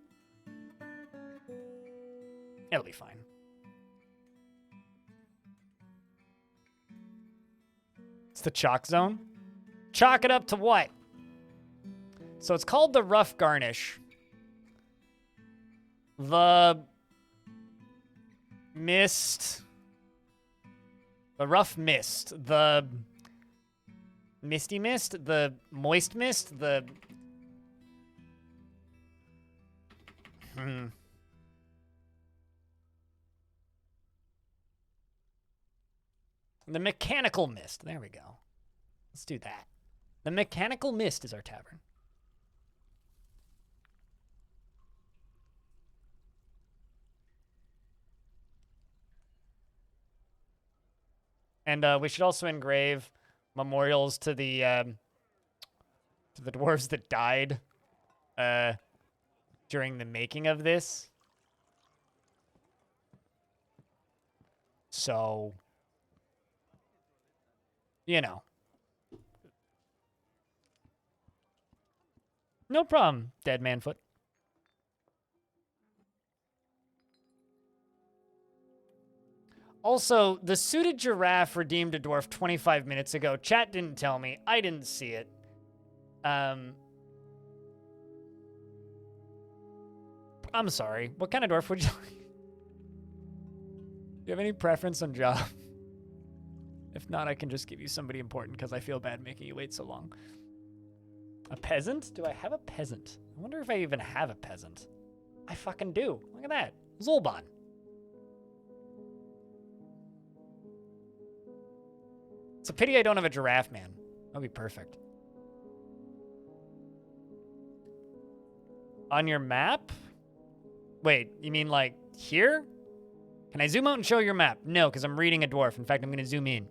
[SPEAKER 1] It'll be fine. It's the chalk zone. Chalk it up to what? So it's called the rough garnish. The mist. The rough mist. The misty mist. The moist mist. The... The mechanical mist. There we go. Let's do that. The mechanical mist is our tavern. And we should also engrave memorials to the dwarves that died during the making of this. So, you know. No problem, Dead Man Foot. Also, the suited giraffe redeemed a dwarf 25 minutes ago. Chat didn't tell me. I didn't see it. I'm sorry. What kind of dwarf would you like? Do you have any preference on job? If not, I can just give you somebody important because I feel bad making you wait so long. A peasant? Do I have a peasant? I wonder if I even have a peasant. I fucking do. Look at that. Zolban. It's a pity I don't have a giraffe man. That'd be perfect. On your map? Wait, you mean like here? Can I zoom out and show your map? No, because I'm reading a dwarf. In fact, I'm going to zoom in.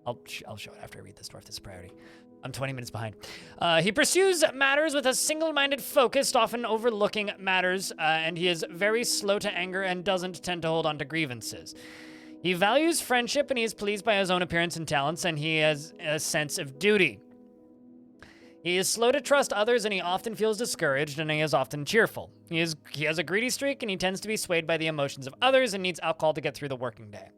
[SPEAKER 1] I'll show it after I read this dwarf. This is priority. I'm 20 minutes behind. He pursues matters with a single-minded focus, often overlooking matters, and he is very slow to anger and doesn't tend to hold on to grievances. He values friendship, and he is pleased by his own appearance and talents, and he has a sense of duty. He is slow to trust others, and he often feels discouraged, and he is often cheerful. He has a greedy streak, and he tends to be swayed by the emotions of others and needs alcohol to get through the working day.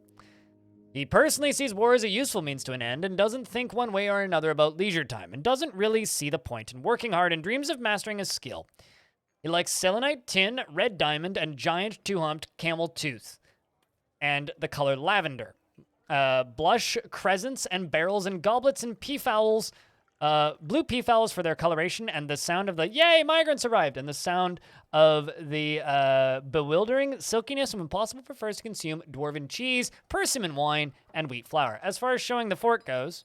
[SPEAKER 1] He personally sees war as a useful means to an end and doesn't think one way or another about leisure time and doesn't really see the point in working hard and dreams of mastering his skill. He likes selenite, tin, red diamond, and giant two-humped camel tooth, and the color lavender. Blush, crescents, and barrels and goblets and peafowls. Blue peafowls for their coloration and the sound of the yay, migrants arrived, and the sound of the bewildering silkiness of impossible prefers to consume dwarven cheese, persimmon wine, and wheat flour. As far as showing the fort goes,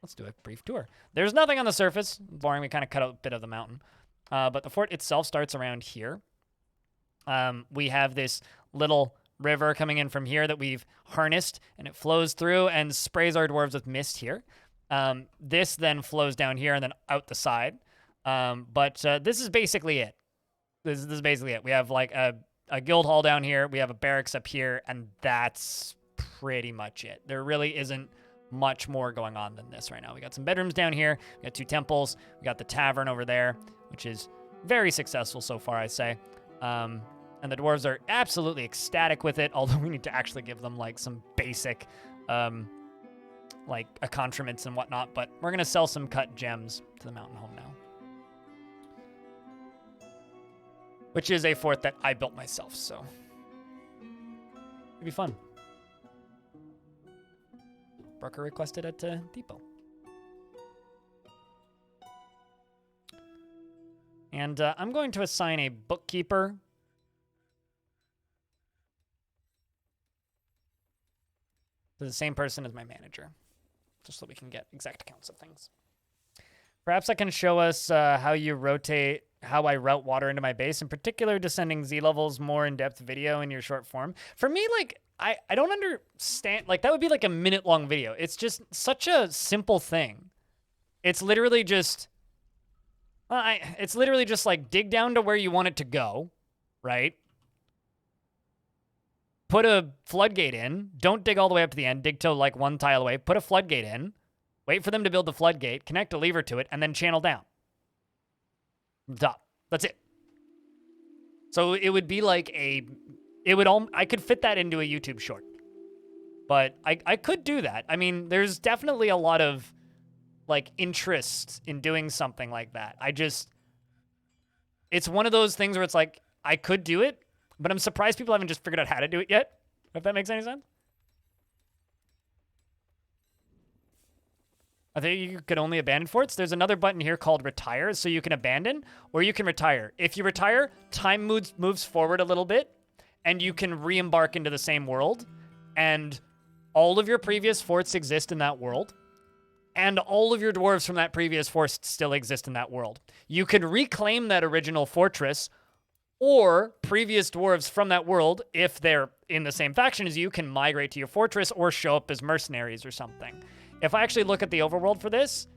[SPEAKER 1] let's do a brief tour. There's nothing on the surface. Boring, we kind of cut out a bit of the mountain. But the fort itself starts around here. We have this little river coming in from here that we've harnessed, and it flows through and sprays our dwarves with mist here. This then flows down here and then out the side. But this is basically it. This is basically it. We have like a guild hall down here. We have a barracks up here, and that's pretty much it. There really isn't much more going on than this right now. We got some bedrooms down here. We got 2 temples. We got the tavern over there, which is very successful so far, I say. And the dwarves are absolutely ecstatic with it, although we need to actually give them like some basic like accoutrements and whatnot. But we're going to sell some cut gems to the mountain home now, which is a fort that I built myself, so it'd be fun. Broker requested at Depot. And I'm going to assign a bookkeeper. To the same person as my manager, just so we can get exact accounts of things. Perhaps I can show us how I route water into my base, in particular descending Z levels, more in-depth video in your short form. For me, like, I don't understand, like, that would be like a minute-long video. It's just such a simple thing. It's literally just, it's literally just like dig down to where you want it to go, right? Put a floodgate in. Don't dig all the way up to the end. Dig to like 1 tile away. Put a floodgate in. Wait for them to build the floodgate. Connect a lever to it, and then channel down. Done. That's it. So it would be like I could fit that into a YouTube short. But I could do that. I mean, there's definitely a lot of like interest in doing something like that. It's one of those things where it's like, I could do it, but I'm surprised people haven't just figured out how to do it yet, if that makes any sense. I think you could only abandon forts. There's another button here called retire, so you can abandon or you can retire. If you retire, time moves forward a little bit, and you can re-embark into the same world, and all of your previous forts exist in that world, and all of your dwarves from that previous fort still exist in that world. You can reclaim that original fortress, or previous dwarves from that world, if they're in the same faction as you, can migrate to your fortress or show up as mercenaries or something. If I actually look at the overworld for this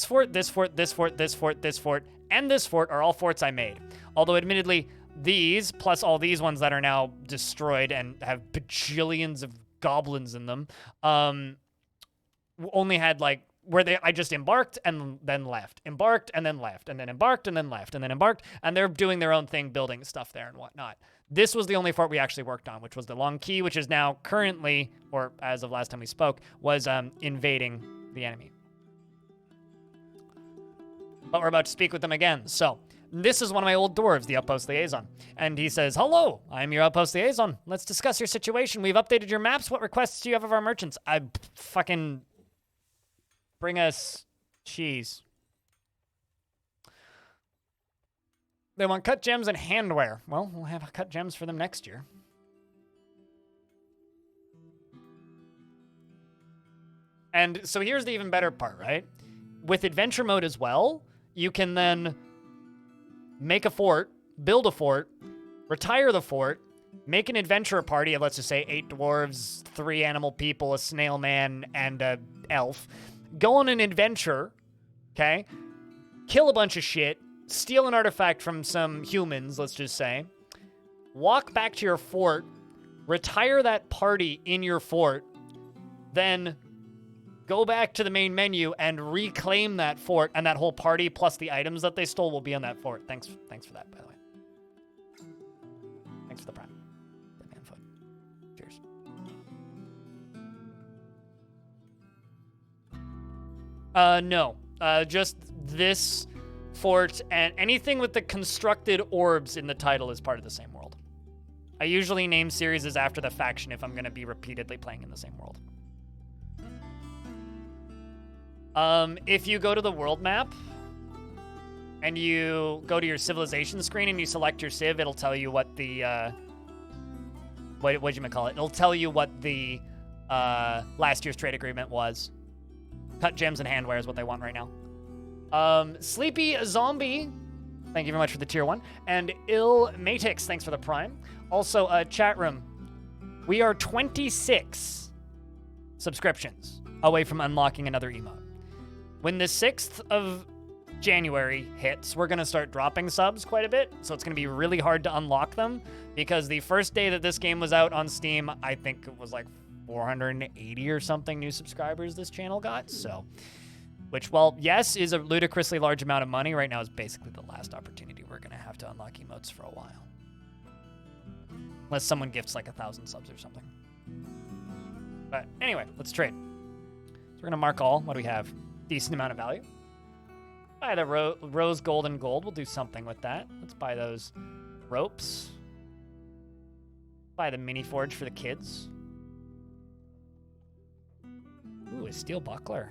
[SPEAKER 1] fort, this fort, this fort, this fort, this fort, and this fort are all forts I made. Although, admittedly, these, plus all these ones that are now destroyed and have bajillions of goblins in them, only had, like, I just embarked and then left. Embarked and then left. And then embarked and then left. And then embarked. And they're doing their own thing, building stuff there and whatnot. This was the only fort we actually worked on, which was the Long Key, which is now currently, or as of last time we spoke, was invading the enemy. But we're about to speak with them again. So, this is one of my old dwarves, the Outpost Liaison. And he says, "Hello, I'm your Outpost Liaison. Let's discuss your situation. We've updated your maps. What requests do you have of our merchants?" I fucking... Bring us cheese. They want cut gems and handware. Well, we'll have cut gems for them next year. And so here's the even better part, right? With adventure mode as well, you can then make a fort, build a fort, retire the fort, make an adventurer party of, let's just say, 8 dwarves, 3 animal people, a snail man, and a elf. Go on an adventure, okay? Kill a bunch of shit, steal an artifact from some humans, let's just say. Walk back to your fort, retire that party in your fort, then go back to the main menu and reclaim that fort, and that whole party plus the items that they stole will be on that fort. Thanks for that, by the way. Thanks for the prime. Batman foot. Cheers. No. Just this fort, and anything with the constructed orbs in the title is part of the same world. I usually name series as after the faction if I'm going to be repeatedly playing in the same world. If you go to the world map and you go to your civilization screen and you select your civ, it'll tell you what the what'd you call it? It'll tell you what the last year's trade agreement was. Cut gems and handwear is what they want right now. Sleepy Zombie, thank you very much for the tier 1. And Ill Matix, thanks for the prime. Also, chat room, we are 26 subscriptions away from unlocking another emote. When the 6th of January hits, we're going to start dropping subs quite a bit, so it's going to be really hard to unlock them, because the first day that this game was out on Steam, I think it was like 480 or something new subscribers this channel got, so... Which, well, yes, is a ludicrously large amount of money. Right now is basically the last opportunity we're going to have to unlock emotes for a while. Unless someone gifts like 1,000 subs or something. But anyway, let's trade. So we're going to mark all. What do we have? Decent amount of value. Buy the rose gold and gold. We'll do something with that. Let's buy those ropes. Buy the mini forge for the kids. Ooh, a steel buckler.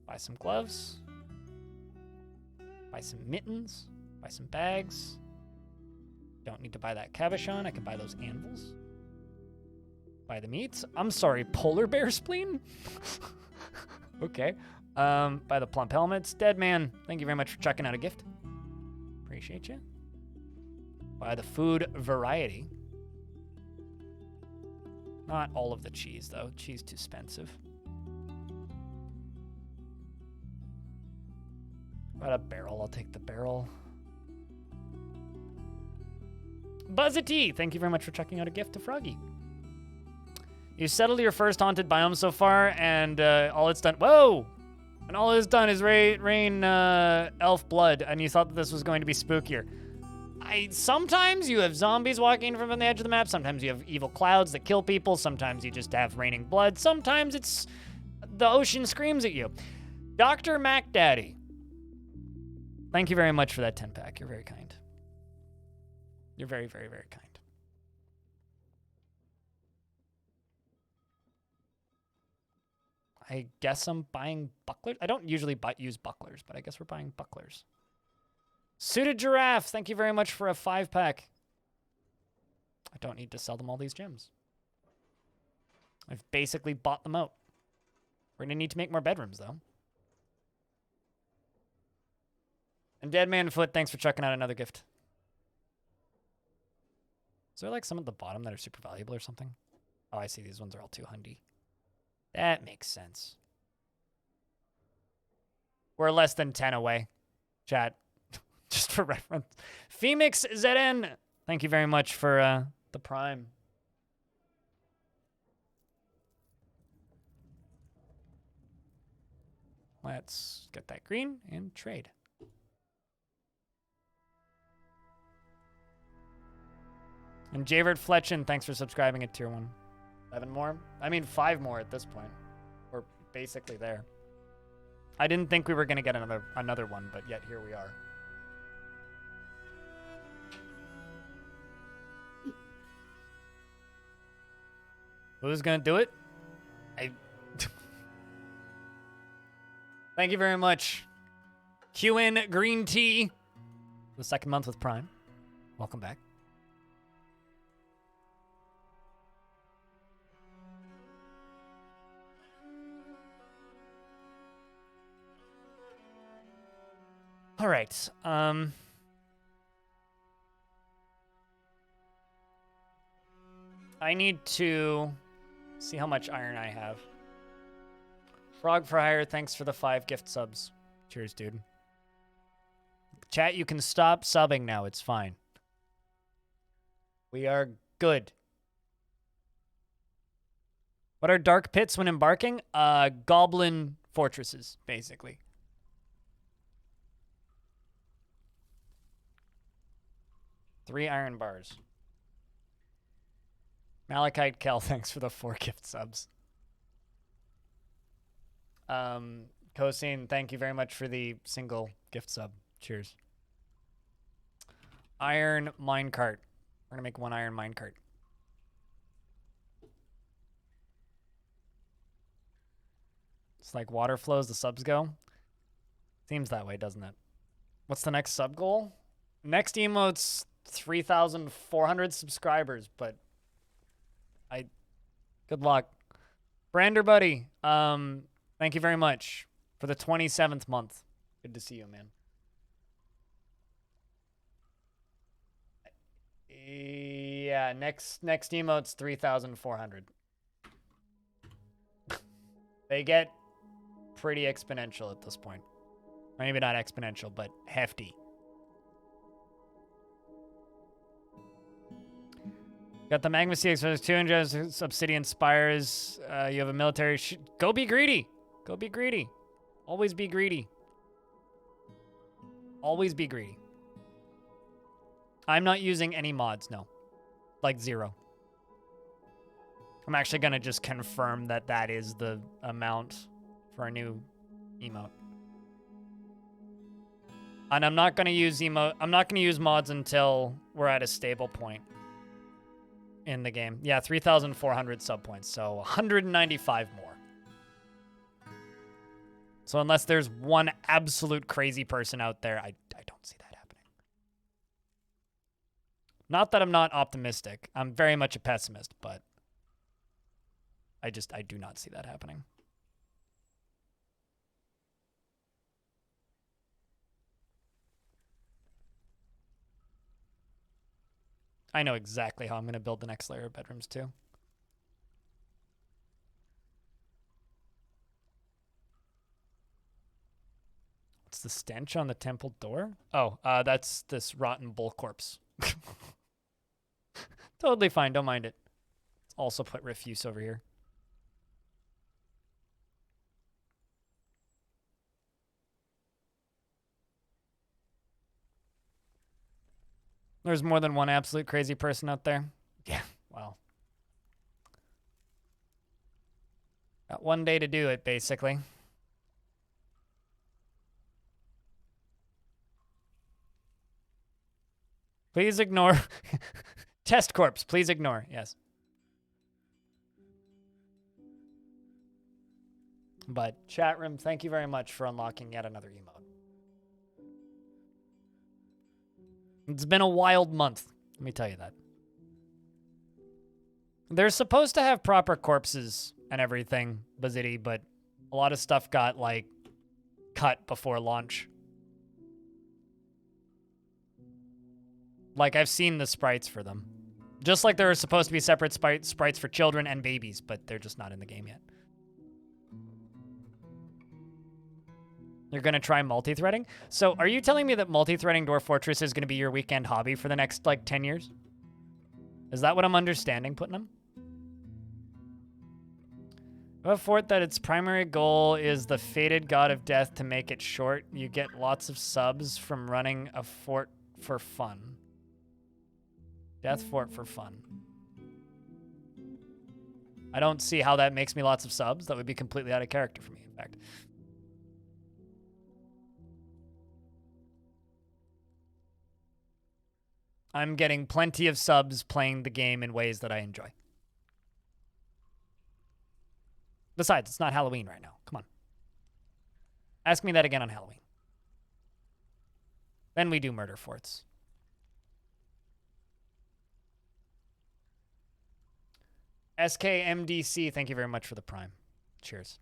[SPEAKER 1] Buy some gloves. Buy some mittens. Buy some bags. Don't need to buy that cabochon. I can buy those anvils. Buy the meats. I'm sorry, polar bear spleen? Okay. Buy the plump helmets. Dead man, thank you very much for checking out a gift. Appreciate you. Buy the food variety. Not all of the cheese, though. Cheese too expensive. Got a barrel. I'll take the barrel. Buzzity, thank you very much for checking out a gift to Froggy. You settled your first haunted biome so far, and all it's done... Whoa! And all it's done is rain elf blood, and you thought that this was going to be spookier. Sometimes you have zombies walking from the edge of the map. Sometimes you have evil clouds that kill people. Sometimes you just have raining blood. Sometimes it's... the ocean screams at you. Dr. MacDaddy. Thank you very much for that 10-pack. You're very kind. You're very, very, very kind. I guess I'm buying bucklers. I don't usually use bucklers, but I guess we're buying bucklers. Suited Giraffe, thank you very much for a 5-pack. I don't need to sell them all these gems. I've basically bought them out. We're going to need to make more bedrooms, though. And Dead Man Foot, thanks for checking out another gift. Is there like some at the bottom that are super valuable or something? Oh, I see. These ones are all 200. That makes sense. We're less than 10 away. Chat. Just for reference. Phoenix ZN, thank you very much for the prime. Let's get that green and trade. And Javert Fletchen, thanks for subscribing at tier 1. 7 more? I mean, 5 more at this point. We're basically there. I didn't think we were going to get another one, but yet here we are. Who's going to do it? Thank you very much. QN Green Tea. The second month with Prime. Welcome back. All right. I need to see how much iron I have. Frog for Hire, thanks for the 5 gift subs. Cheers, dude. Chat, you can stop subbing now. It's fine. We are good. What are dark pits when embarking? Goblin fortresses, basically. Three iron bars. Malachite Kel, thanks for the 4 gift subs. Kosin, thank you very much for the single gift sub. Cheers. Iron minecart. We're gonna make 1 iron minecart. It's like water flows, the subs go. Seems that way, doesn't it? What's the next sub goal? Next emote's 3,400 subscribers, but good luck. Brander buddy, Thank you very much for the 27th month. Good to see you, man. Yeah, next emote's 3,400. They get pretty exponential at this point. Maybe not exponential, but hefty. Got the Magma Sea Exposed 200 Obsidian Spires. You have a military. Go be greedy. Go be greedy. Always be greedy. Always be greedy. I'm not using any mods, no. Like 0. I'm actually going to just confirm that that is the amount for a new emote. And I'm not going to use mods until we're at a stable point in the game. Yeah, 3,400 sub points, so 195 more. So unless there's one absolute crazy person out there, I don't see that happening. Not that I'm not optimistic. I'm very much a pessimist, but I do not see that happening. I know exactly how I'm going to build the next layer of bedrooms too. What's the stench on the temple door? Oh, that's this rotten bull corpse. Totally fine, don't mind it. Let's also put refuse over here. There's more than one absolute crazy person out there. Yeah, well. Got one day to do it, basically. Please ignore. Test corpse, please ignore. Yes. But chat room, thank you very much for unlocking yet another emote. It's been a wild month. Let me tell you that. They're supposed to have proper corpses and everything, Bazidi, but a lot of stuff got, like, cut before launch. Like, I've seen the sprites for them. Just like there are supposed to be separate sprites for children and babies, but they're just not in the game yet. You're going to try multi-threading? So are you telling me that multi-threading Dwarf Fortress is going to be your weekend hobby for the next, like, 10 years? Is that what I'm understanding, Putnam? A fort that its primary goal is the fated god of death to make it short. You get lots of subs from running a fort for fun. Death fort for fun. I don't see how that makes me lots of subs. That would be completely out of character for me, in fact. I'm getting plenty of subs playing the game in ways that I enjoy. Besides, it's not Halloween right now. Come on. Ask me that again on Halloween. Then we do murder forts. SKMDC, thank you very much for the prime. Cheers.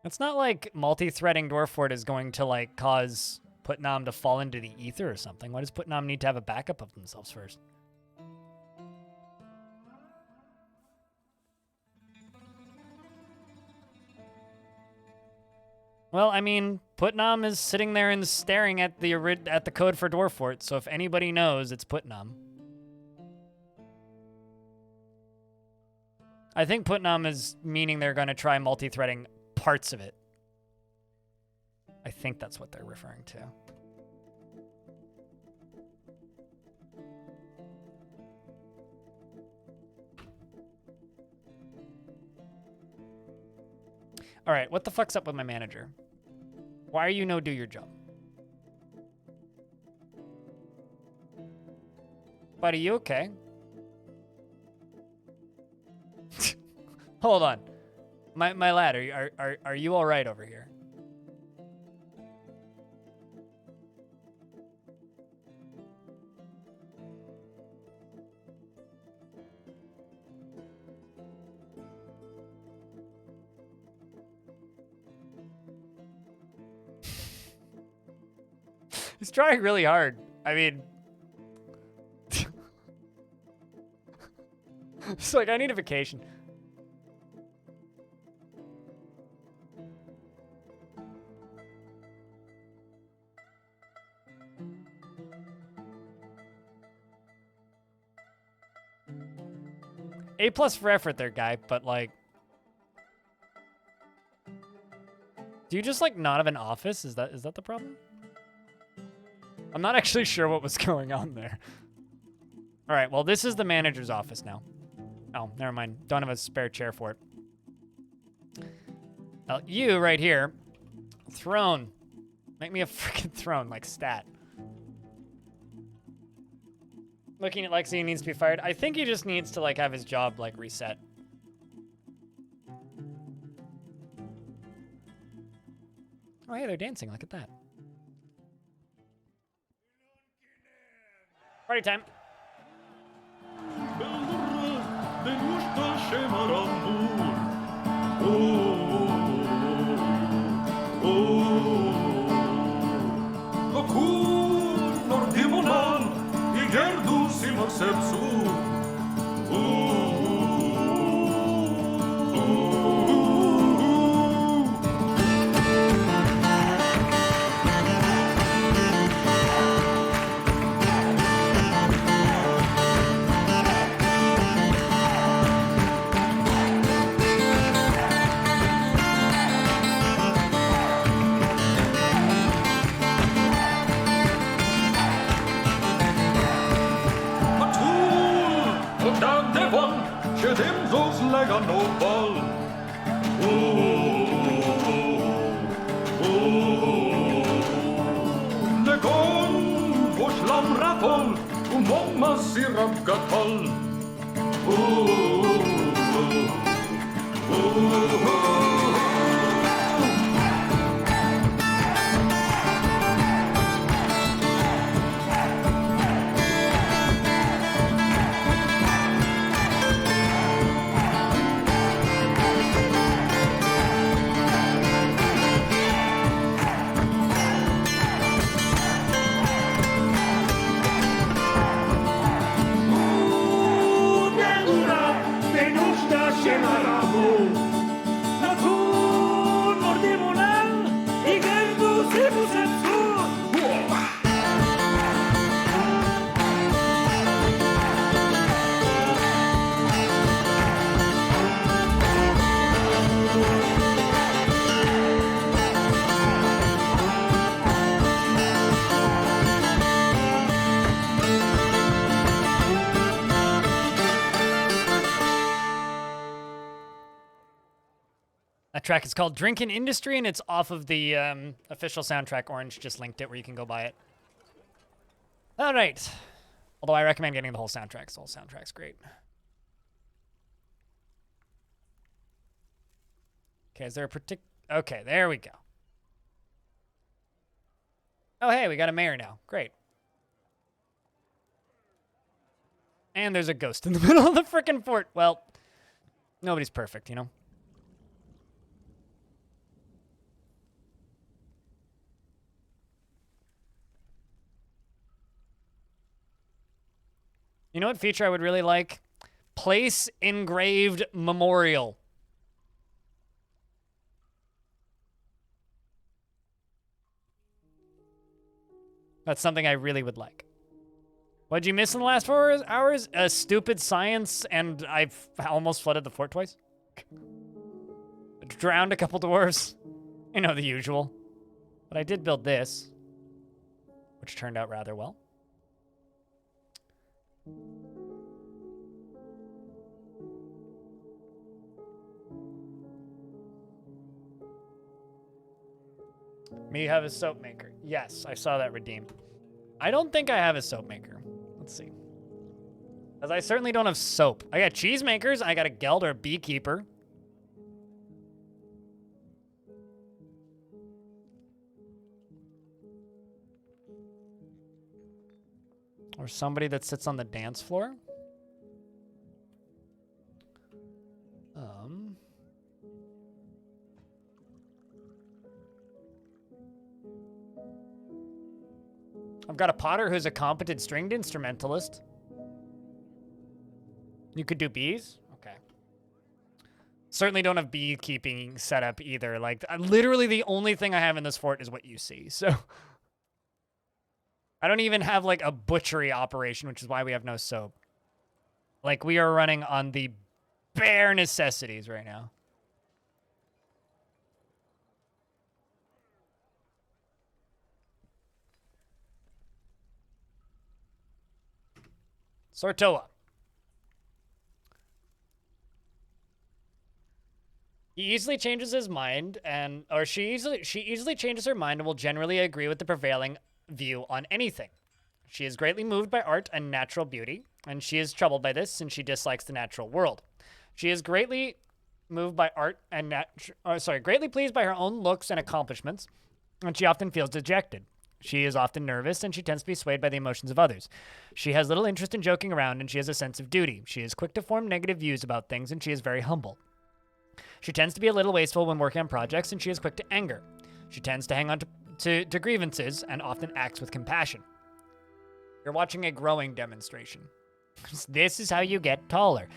[SPEAKER 1] It's not like multi-threading Dwarf Fort is going to, like, cause Putnam to fall into the ether or something. Why does Putnam need to have a backup of themselves first? Well, I mean, Putnam is sitting there and staring at the code for Dwarf Fort, so if anybody knows, it's Putnam. I think Putnam is meaning they're going to try multi-threading parts of it. I think that's what they're referring to. All right, what the fuck's up with my manager? Why are you no do your job? Buddy, you okay? Hold on. My lad, are you all right over here? He's trying really hard. I mean, it's like, I need a vacation. A+ for effort there, guy, but like, do you just like not have an office? Is that the problem? I'm not actually sure what was going on there. All right, well, this is the manager's office now. Oh, never mind. Don't have a spare chair for it. You right here, throne. Make me a freaking throne, like stat. Looking at Lexi, he needs to be fired. I think he just needs to like have his job like reset. Oh, hey, they're dancing. Look at that. Party time. That track is called Drinkin' Industry, and it's off of the official soundtrack. Orange just linked it where you can go buy it. All right. Although I recommend getting the whole soundtrack. The whole soundtrack's great. Okay, is there a particular... Okay, there we go. Oh, hey, we got a mayor now. Great. And there's a ghost in the middle of the frickin' fort. Well, nobody's perfect, you know? You know what feature I would really like? Place engraved memorial. That's something I really would like. What'd you miss in the last 4 hours? Stupid science, and I've almost flooded the fort twice. Drowned a couple dwarves. You know, the usual. But I did build this, which turned out rather well. Me have a soap maker. Yes, I saw that redeemed. I don't think I have a soap maker. Let's see. Because I certainly don't have soap. I got cheesemakers, I got a geld or a beekeeper. Or somebody that sits on the dance floor. I've got a potter who's a competent stringed instrumentalist. You could do bees? Okay. Certainly don't have beekeeping set up either. Like, literally the only thing I have in this fort is what you see, so... I don't even have, like, a butchery operation, which is why we have no soap. Like, we are running on the bare necessities right now. Sortoa. He easily changes his mind, or she easily changes her mind and will generally agree with the prevailing view on anything. She is greatly moved by art and natural beauty, and she is troubled by this since she dislikes the natural world. She is greatly moved by art and greatly pleased by her own looks and accomplishments, and she often feels dejected. She is often nervous, and she tends to be swayed by the emotions of others. She has little interest in joking around, and she has a sense of duty. She is quick to form negative views about things, and she is very humble. She tends to be a little wasteful when working on projects, and she is quick to anger. She tends to hang on to grievances and often acts with compassion. You're watching a growing demonstration. This is how you get taller.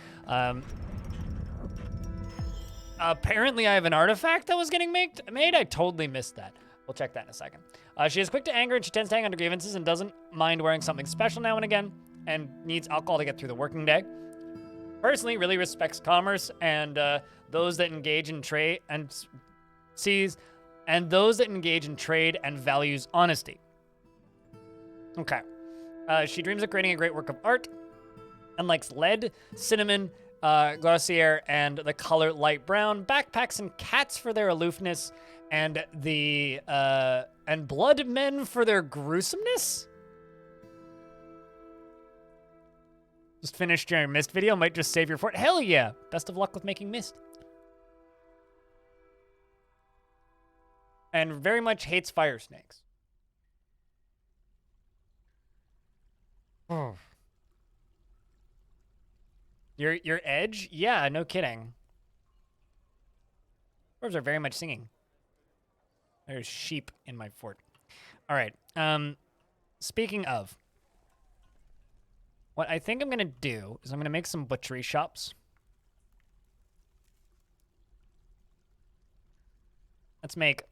[SPEAKER 1] Apparently I have an artifact that was getting made. I totally missed that. We'll check that in a second. She is quick to anger, and she tends to hang on to grievances and doesn't mind wearing something special now and again, and needs alcohol to get through the working day. Personally, really respects commerce and those that engage in trade and values honesty. Okay. She dreams of creating a great work of art and likes lead, cinnamon, Glossier, and the color light brown, backpacks and cats for their aloofness, and blood men for their gruesomeness. Just finished your mist video, might just save your fort. Hell yeah! Best of luck with making mist. And very much hates fire snakes. Oh. Your edge? Yeah, no kidding. Dwarves are very much singing. There's sheep in my fort. All right. Speaking of, what I think I'm gonna do is I'm gonna make some butchery shops. Let's make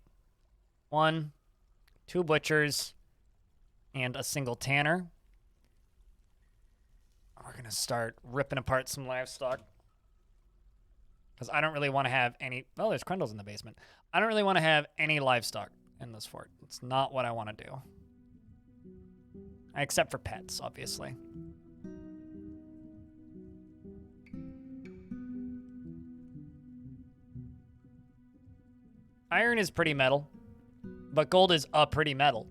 [SPEAKER 1] 1, 2 butchers, and a single tanner. We're gonna start ripping apart some livestock. Because I don't really want to have any... Oh, there's Crundles in the basement. I don't really want to have any livestock in this fort. It's not what I want to do. Except for pets, obviously. Iron is pretty metal, but gold is a pretty metal.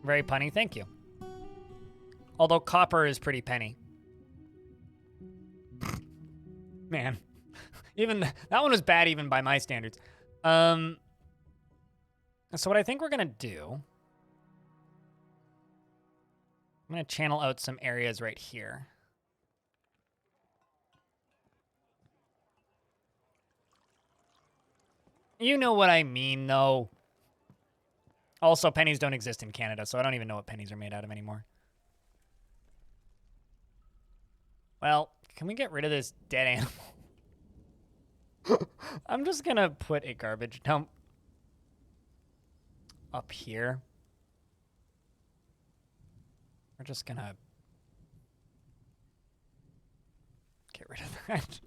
[SPEAKER 1] Very punny, thank you. Although copper is pretty penny. Man. Even that one was bad even by my standards. So what I think we're gonna do, I'm gonna channel out some areas right here. You know what I mean, though. Also, pennies don't exist in Canada, so I don't even know what pennies are made out of anymore. Well, can we get rid of this dead animal? I'm just gonna put a garbage dump up here. We're just gonna get rid of that.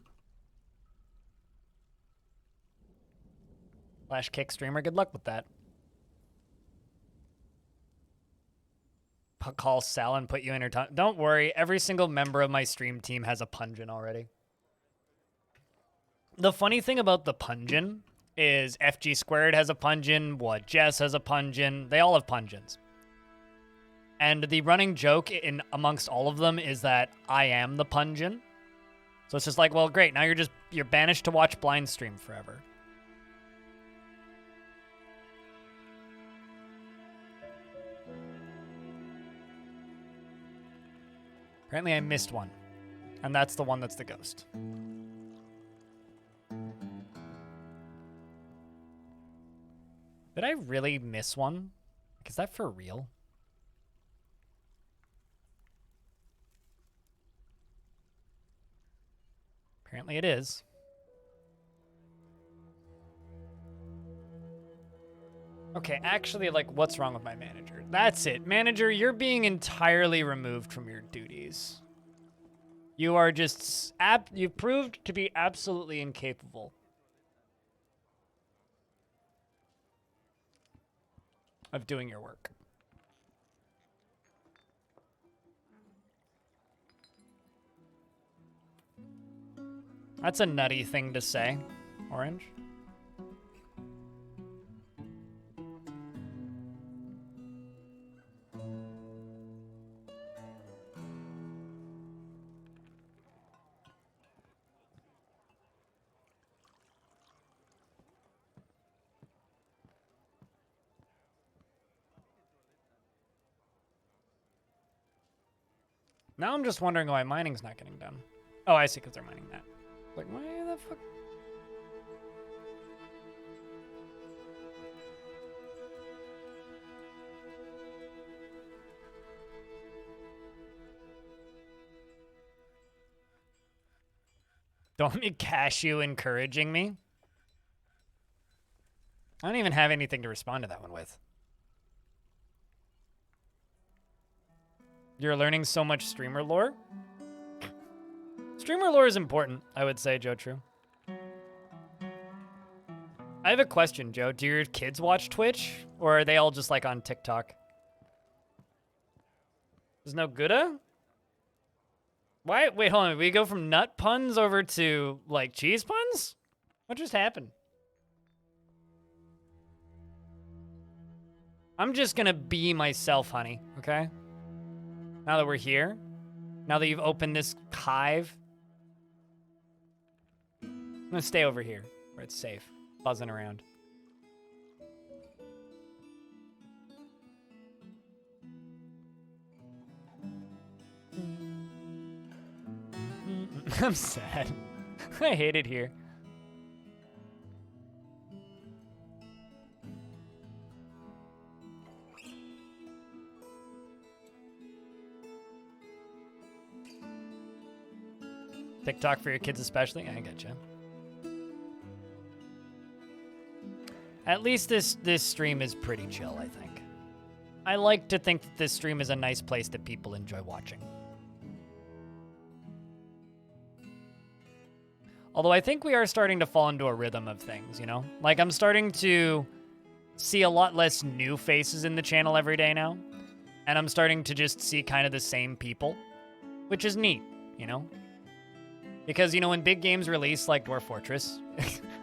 [SPEAKER 1] Flash kick streamer, good luck with that. call Sal and put you in her time. Don't worry, every single member of my stream team has a pungent already. The funny thing about the pungent is FG Squared has a pungent, what, Jess has a pungent. They all have pungents. And the running joke in amongst all of them is that I am the pungent. So it's just like, well, great, now you're banished to watch blind stream forever. Apparently I missed one. And that's the one that's the ghost. Did I really miss one? Like, is that for real? Apparently it is. Okay, actually, like, what's wrong with my manager? That's it. Manager, you're being entirely removed from your duties. You are just... you've proved to be absolutely incapable of doing your work. That's a nutty thing to say, Orange. Now I'm just wondering why mining's not getting done. Oh, I see, because they're mining that. Like, why the fuck? Don't need Cashew encouraging me. I don't even have anything to respond to that one with. You're learning so much streamer lore? Streamer lore is important, I would say, Joe True. I have a question, Joe. Do your kids watch Twitch? Or are they all just like on TikTok? There's no Gouda? Why? Wait, hold on. We go from nut puns over to like cheese puns? What just happened? I'm just gonna be myself, honey, okay? Now that we're here, now that you've opened this hive, I'm gonna stay over here where it's safe, buzzing around. I'm sad. I hate it here. TikTok for your kids especially? I get you. At least this stream is pretty chill, I think. I like to think that this stream is a nice place that people enjoy watching. Although I think we are starting to fall into a rhythm of things, you know? Like, I'm starting to see a lot less new faces in the channel every day now. And I'm starting to just see kind of the same people, which is neat, you know? Because, you know, when big games release, like Dwarf Fortress,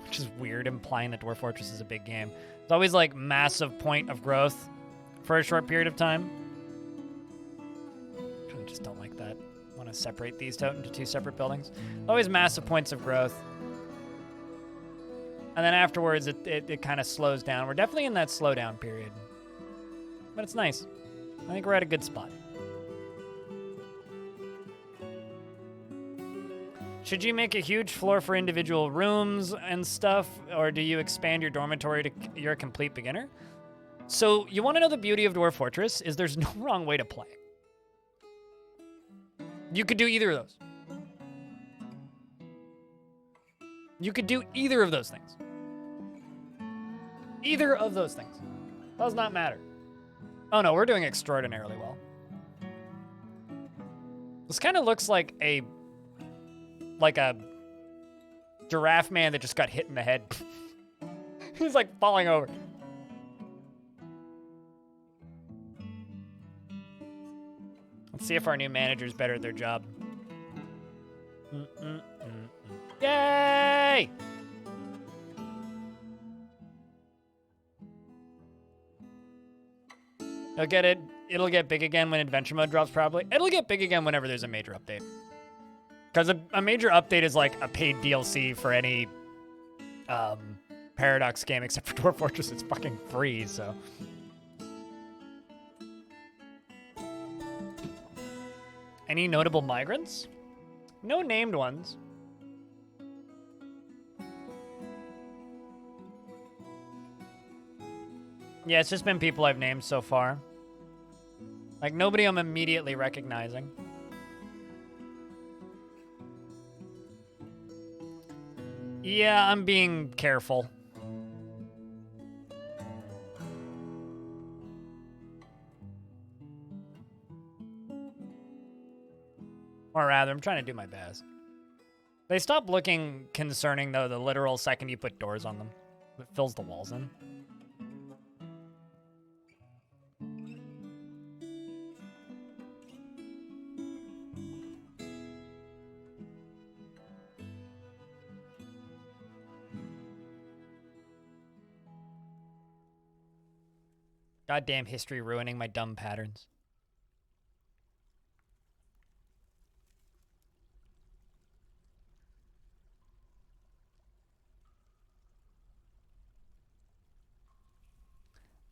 [SPEAKER 1] which is weird, implying that Dwarf Fortress is a big game, it's always, like, massive point of growth for a short period of time. I kind of just don't like that. I want to separate these out into two separate buildings. Always massive points of growth. And then afterwards, it kind of slows down. We're definitely in that slowdown period. But it's nice. I think we're at a good spot. Should you make a huge floor for individual rooms and stuff, or do you expand your dormitory to you're a complete beginner? So you want to know the beauty of Dwarf Fortress is there's no wrong way to play. You could do either of those. You could do either of those things. Either of those things. Does not matter. Oh no, we're doing extraordinarily well. This kind of looks like a giraffe man that just got hit in the head. He's like falling over. Let's see if our new manager's better at their job. Yay! You'll get it. It'll get big again when adventure mode drops, probably. It'll get big again whenever there's a major update. Because a major update is like a paid DLC for any Paradox game, except for Dwarf Fortress. It's fucking free, so. Any notable migrants? No named ones. Yeah, it's just been people I've named so far. Like, nobody I'm immediately recognizing. Yeah, I'm being careful. Or rather, I'm trying to do my best. They stop looking concerning, though, the literal second you put doors on them. It fills the walls in. Goddamn history ruining my dumb patterns.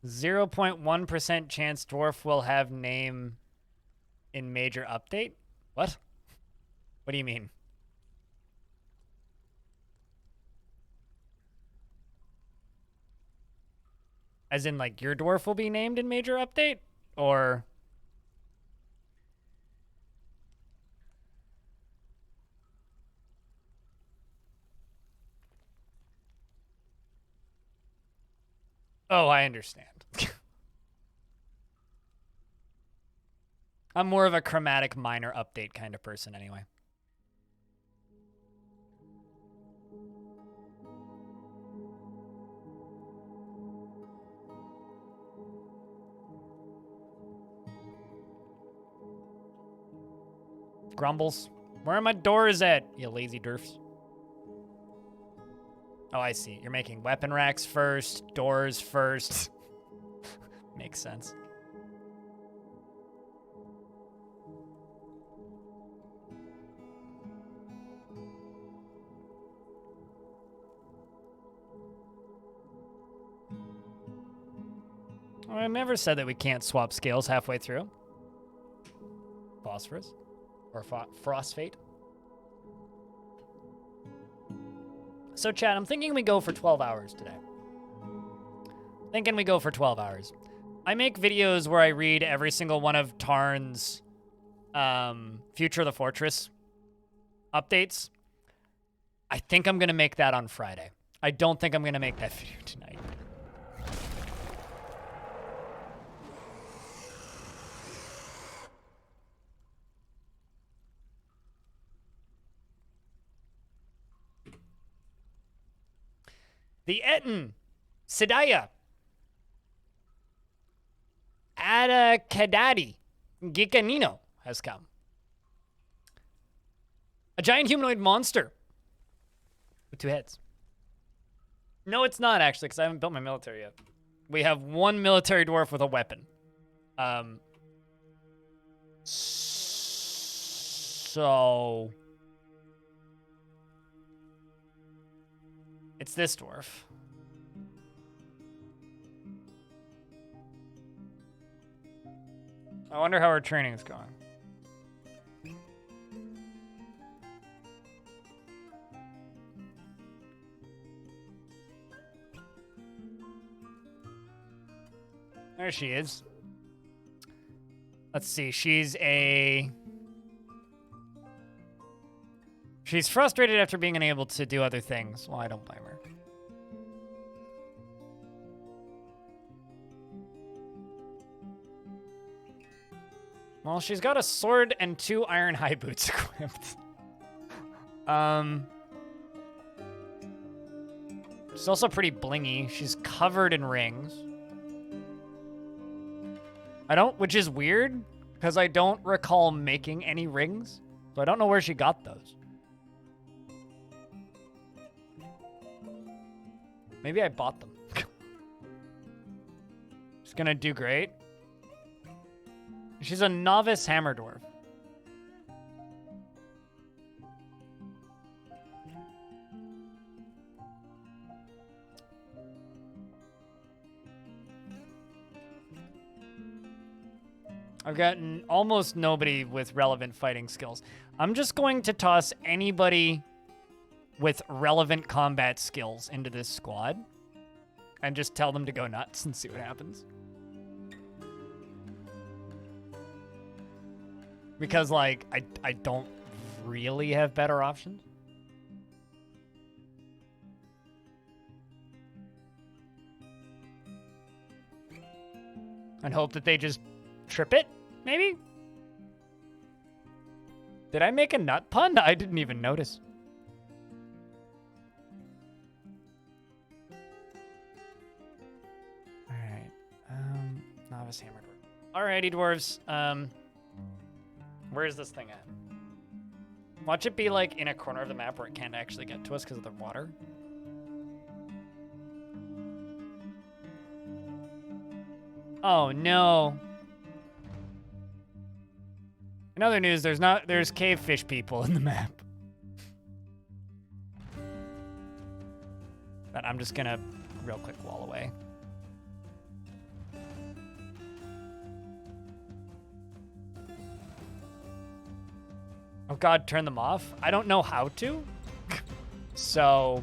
[SPEAKER 1] .1% chance dwarf will have name in major update? What? What do you mean? As in, like, your dwarf will be named in major update? Or... Oh, I understand. I'm more of a chromatic minor update kind of person anyway. Grumbles. Where are my doors at, you lazy dwarfs? Oh, I see. You're making weapon racks first, doors first. Makes sense. Well, I never said that we can't swap scales halfway through. Phosphorus. Or phosphate. So, chat, I'm thinking we go for 12 hours today. Thinking we go for 12 hours. I make videos where I read every single one of Tarn's Future of the Fortress updates. I think I'm going to make that on Friday. I don't think I'm going to make that video tonight. The Etten, Sidaya, Adakadadi, Gikanino has come. A giant humanoid monster with 2 heads. No, it's not, actually, because I haven't built my military yet. We have 1 military dwarf with a weapon. So... It's this dwarf. I wonder how our training is going. There she is. Let's see. She's frustrated after being unable to do other things. Well, I don't blame her. Well, she's got a sword and 2 iron high boots equipped. She's also pretty blingy. She's covered in rings. Which is weird, Because I don't recall making any rings. So I don't know where she got those. Maybe I bought them. She's gonna do great. She's a novice hammer dwarf. I've gotten almost nobody with relevant fighting skills. I'm just going to toss anybody with relevant combat skills into this squad and just tell them to go nuts and see what happens. Because, like, I don't really have better options. And hope that they just trip it, maybe? Did I make a nut pun? I didn't even notice. Alright. Novice hammer dwarf. Alrighty, dwarves. Where is this thing at? Watch it be like in a corner of the map where it can't actually get to us because of the water. Oh no. In other news, there's cave fish people in the map. But I'm just gonna real quick wall away. Oh god, turn them off? I don't know how to. So,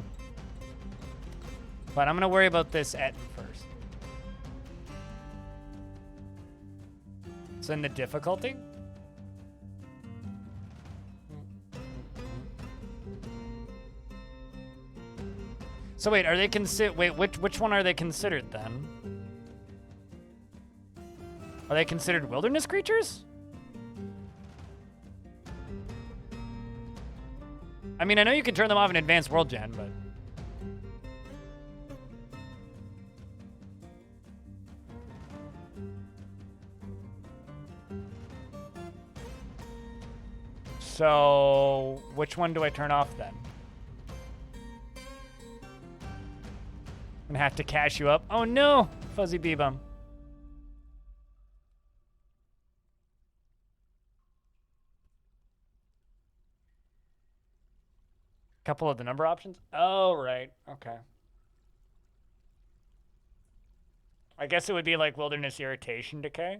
[SPEAKER 1] but I'm gonna worry about this at first. It's in the difficulty. So wait, are they which one are they considered then? Are they considered wilderness creatures? I mean, I know you can turn them off in advanced world gen, but so which one do I turn off then? I'm gonna have to cash you up. Oh no, Fuzzy Bee-Bum. Couple of the number options? Oh, right. Okay. I guess it would be like Wilderness Irritation Decay.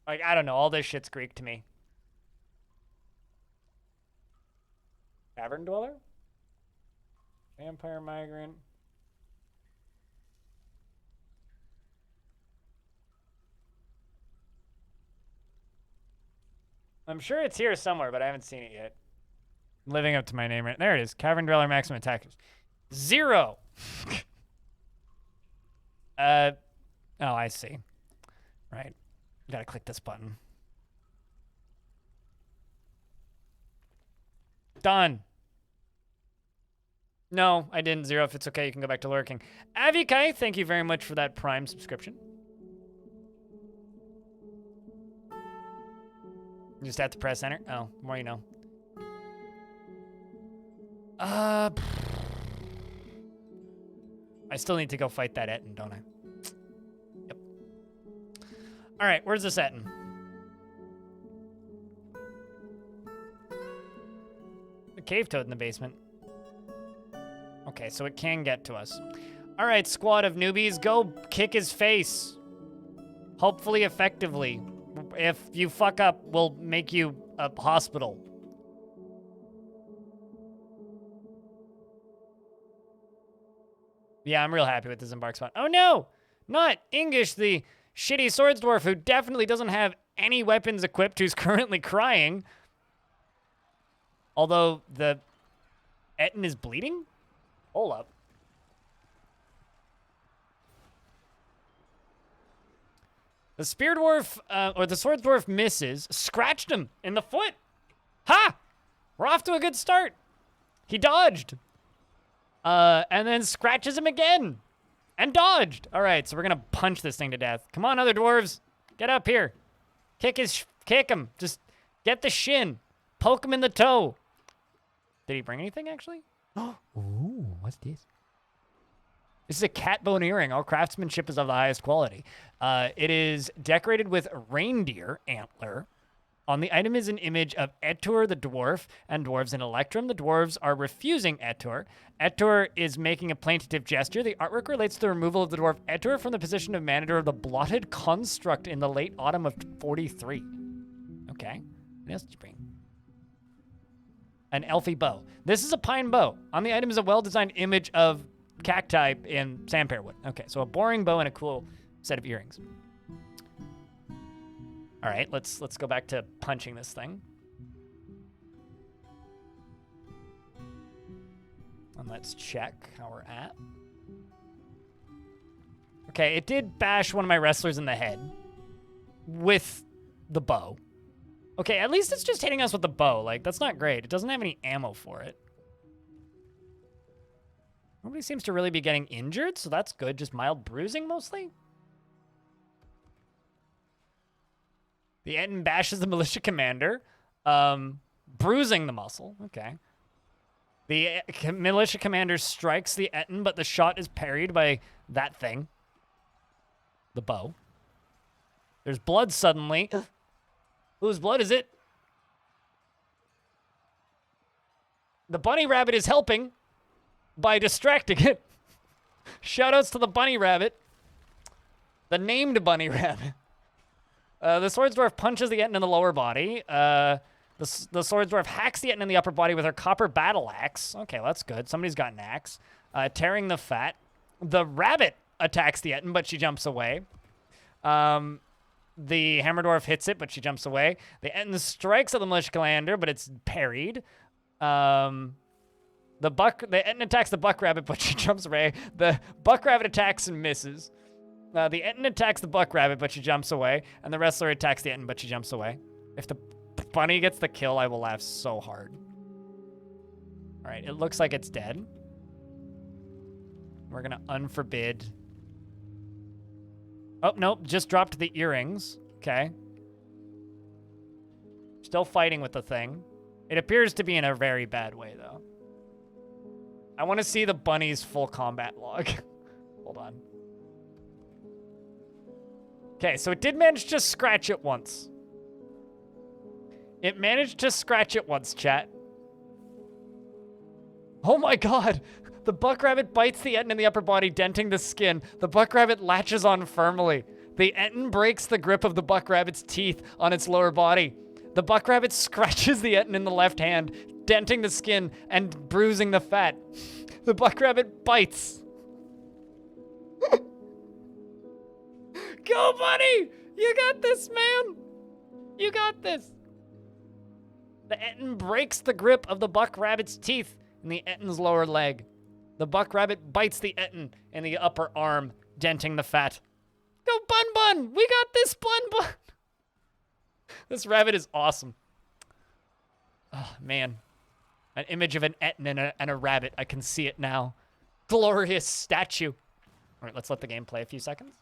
[SPEAKER 1] Like, I don't know. All this shit's Greek to me. Cavern Dweller? Vampire Migrant. I'm sure it's here somewhere, but I haven't seen it yet. I'm living up to my name right there. It is. Cavern Dweller maximum attack. 0. Oh, I see. Right. Gotta click this button. Done. No, I didn't. 0. If it's okay, you can go back to lurking. Avikai, thank you very much for that Prime subscription. You just have to press enter. Oh, more you know. I still need to go fight that Etten, don't I? Yep. All right, where's this Etten? The cave toad in the basement. Okay, so it can get to us. All right, squad of newbies, go kick his face. Hopefully effectively. If you fuck up, we'll make you a hospital. Yeah, I'm real happy with this embark spot. Oh no! Not English, the shitty swords dwarf who definitely doesn't have any weapons equipped, who's currently crying. Although the Etten is bleeding? Hold up. The spear dwarf, or the sword dwarf misses, scratched him in the foot. Ha! We're off to a good start. He dodged. And then scratches him again. And dodged. All right, so we're going to punch this thing to death. Come on, other dwarves. Get up here. Kick him. Just get the shin. Poke him in the toe. Did he bring anything, actually? Ooh, what's this? This is a cat bone earring. All craftsmanship is of the highest quality. It is decorated with reindeer antler. On the item is an image of Etur the dwarf and dwarves in Electrum. The dwarves are refusing Etur. Etur is making a plaintive gesture. The artwork relates to the removal of the dwarf Etur from the position of manager of the blotted construct in the late autumn of 43. Okay. What else did you bring? An elfy bow. This is a pine bow. On the item is a well-designed image of cacti in sandpear wood. Okay, so a boring bow and a cool set of earrings. All right, let's go back to punching this thing. And let's check how we're at. Okay, it did bash one of my wrestlers in the head with the bow. Okay, at least it's just hitting us with the bow. Like, that's not great. It doesn't have any ammo for it. Nobody seems to really be getting injured, so that's good. Just mild bruising, mostly. The Etten bashes the militia commander, bruising the muscle. Okay. The militia commander strikes the Etten, but the shot is parried by that thing. The bow. There's blood suddenly. Whose blood is it? The bunny rabbit is helping by distracting it. Shoutouts to the bunny rabbit. The named bunny rabbit. The Swords Dwarf punches the Etten in the lower body. The Swords Dwarf hacks the Etten in the upper body with her copper battle axe. Okay, well, that's good. Somebody's got an axe. Tearing the fat. The rabbit attacks the Etten, but she jumps away. The Hammer Dwarf hits it, but she jumps away. The Etten strikes at the militia commander, but it's parried. The Etten attacks the buck rabbit, but she jumps away. The buck rabbit attacks and misses. The Etten attacks the buck rabbit, but she jumps away. And the wrestler attacks the Etten, but she jumps away. If the bunny gets the kill, I will laugh so hard. All right, it looks like it's dead. We're going to unforbid. Oh, nope, just dropped the earrings. Okay. Still fighting with the thing. It appears to be in a very bad way, though. I want to see the bunny's full combat log. Hold on. Okay, so it did manage to scratch it once. It managed to scratch it once, chat. Oh my god! The buck rabbit bites the Etten in the upper body, denting the skin. The buck rabbit latches on firmly. The Etten breaks the grip of the buck rabbit's teeth on its lower body. The buck rabbit scratches the Etten in the left hand, denting the skin and bruising the fat. The buck rabbit bites. Go, buddy! You got this, man! You got this! The Etten breaks the grip of the buck rabbit's teeth in the Etten's lower leg. The buck rabbit bites the Etten in the upper arm, denting the fat. Go, Bun Bun! We got this, Bun Bun! This rabbit is awesome. Oh, man. An image of an Etten and a rabbit. I can see it now. Glorious statue. All right, let's let the game play a few seconds.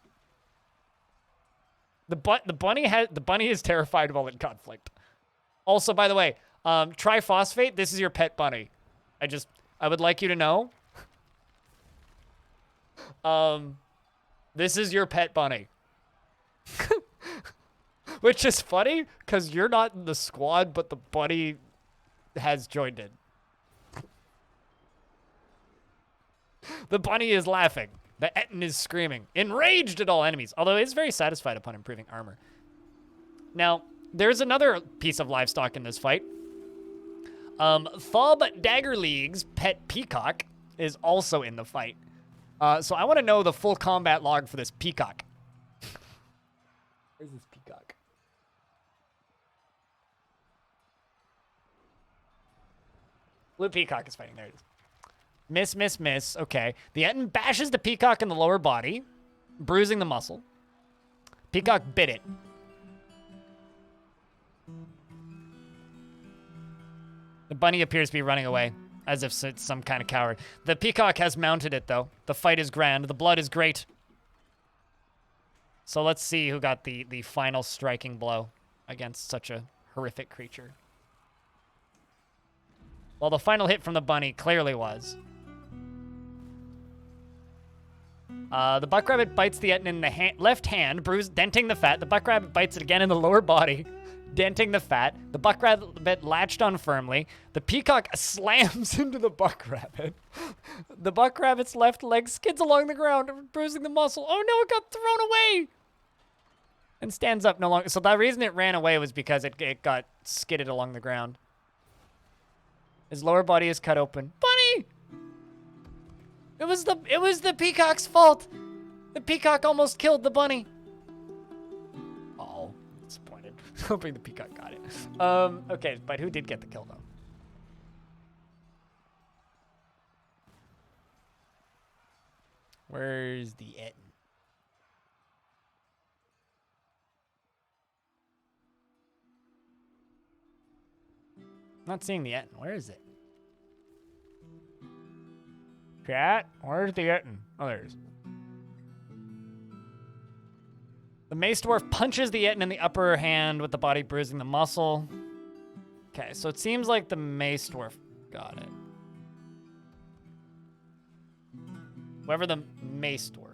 [SPEAKER 1] The bunny is terrified while in conflict. Also, by the way, triphosphate, this is your pet bunny. I would like you to know. This is your pet bunny. Which is funny, because you're not in the squad, but the bunny has joined in. The bunny is laughing. The Etten is screaming, enraged at all enemies, although it is very satisfied upon improving armor. Now, there's another piece of livestock in this fight. Thob Daggerleague's pet peacock is also in the fight. So I want to know the full combat log for this peacock. Where's this peacock? Blue peacock is fighting. There it is. Miss, miss, miss. Okay. The Etten bashes the peacock in the lower body, bruising the muscle. Peacock bit it. The bunny appears to be running away. As if it's some kind of coward. The peacock has mounted it, though. The fight is grand. The blood is great. So let's see who got the final striking blow against such a horrific creature. Well, the final hit from the bunny clearly was. The buck rabbit bites the Etten in the left hand, denting the fat. The buck rabbit bites it again in the lower body, denting the fat. The buck rabbit latched on firmly. The peacock slams into the buck rabbit. The buck rabbit's left leg skids along the ground, bruising the muscle. Oh no, it got thrown away! And stands up no longer. So the reason it ran away was because it got skidded along the ground. His lower body is cut open. Bunny! It was the peacock's fault. The peacock almost killed the bunny. Oh, disappointed. Hoping the peacock got it. Okay, but who did get the kill though? Where's the Etten? Not seeing the Etten. Where is it? Chat, where's the Etten? Oh, there it is. The mace dwarf punches the Etten in the upper hand with the body bruising the muscle. Okay, so it seems like the mace dwarf got it. Whoever the mace dwarf.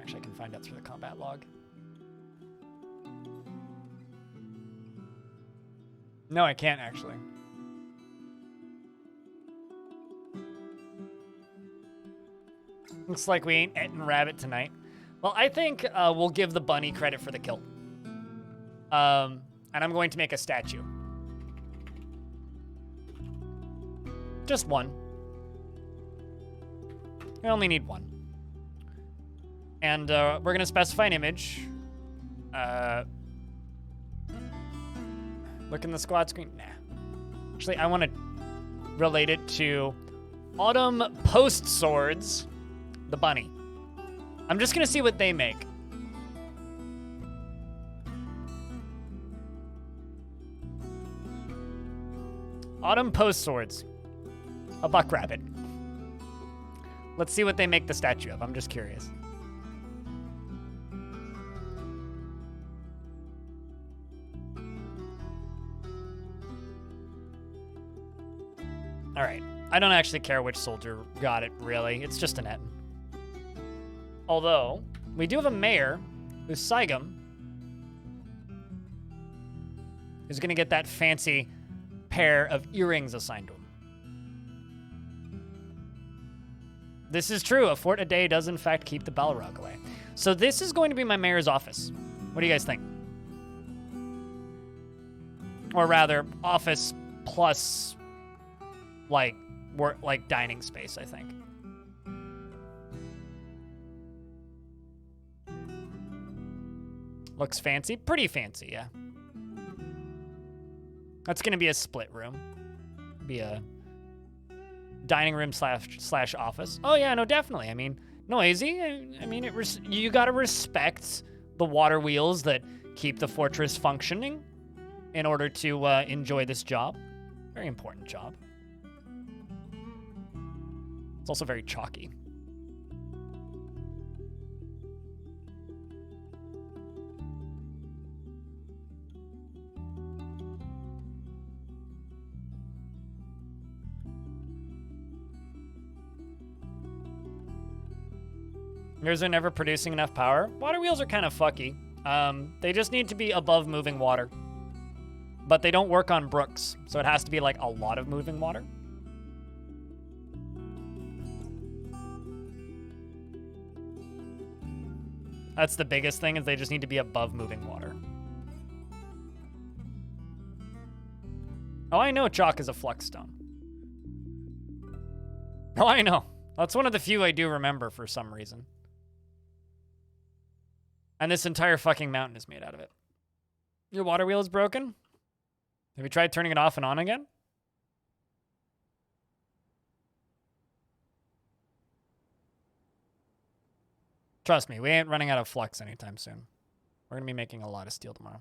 [SPEAKER 1] Actually, I can find out through the combat log. No, I can't actually. Looks like we ain't Etten rabbit tonight. Well, I think we'll give the bunny credit for the kill. And I'm going to make a statue. Just one. We only need one. And we're going to specify an image. Look in the squad screen. Nah. Actually, I want to relate it to Autumn Post Swords, the bunny. I'm just going to see what they make. Autumn Post Swords, a buck rabbit. Let's see what they make the statue of. I'm just curious. All right. I don't actually care which soldier got it, really. It's just an Etten. Although, we do have a mayor, who's Saigum, who's going to get that fancy pair of earrings assigned to him. This is true. A fort a day does, in fact, keep the Balrog away. So this is going to be my mayor's office. What do you guys think? Or rather, office plus... like dining space, I think. Looks fancy, pretty fancy, yeah. That's gonna be a split room. Be a dining room slash office. Oh yeah, no, definitely. I mean, noisy. I mean, you gotta respect the water wheels that keep the fortress functioning in order to enjoy this job. Very important job. It's also very chalky. Yours are never producing enough power. Water wheels are kind of fucky. They just need to be above moving water. But they don't work on brooks, so it has to be like a lot of moving water. That's the biggest thing, is they just need to be above moving water. Oh, I know chalk is a flux stone. Oh, I know. That's one of the few I do remember for some reason. And this entire fucking mountain is made out of it. Your water wheel is broken? Have you tried turning it off and on again? Trust me, we ain't running out of flux anytime soon. We're going to be making a lot of steel tomorrow.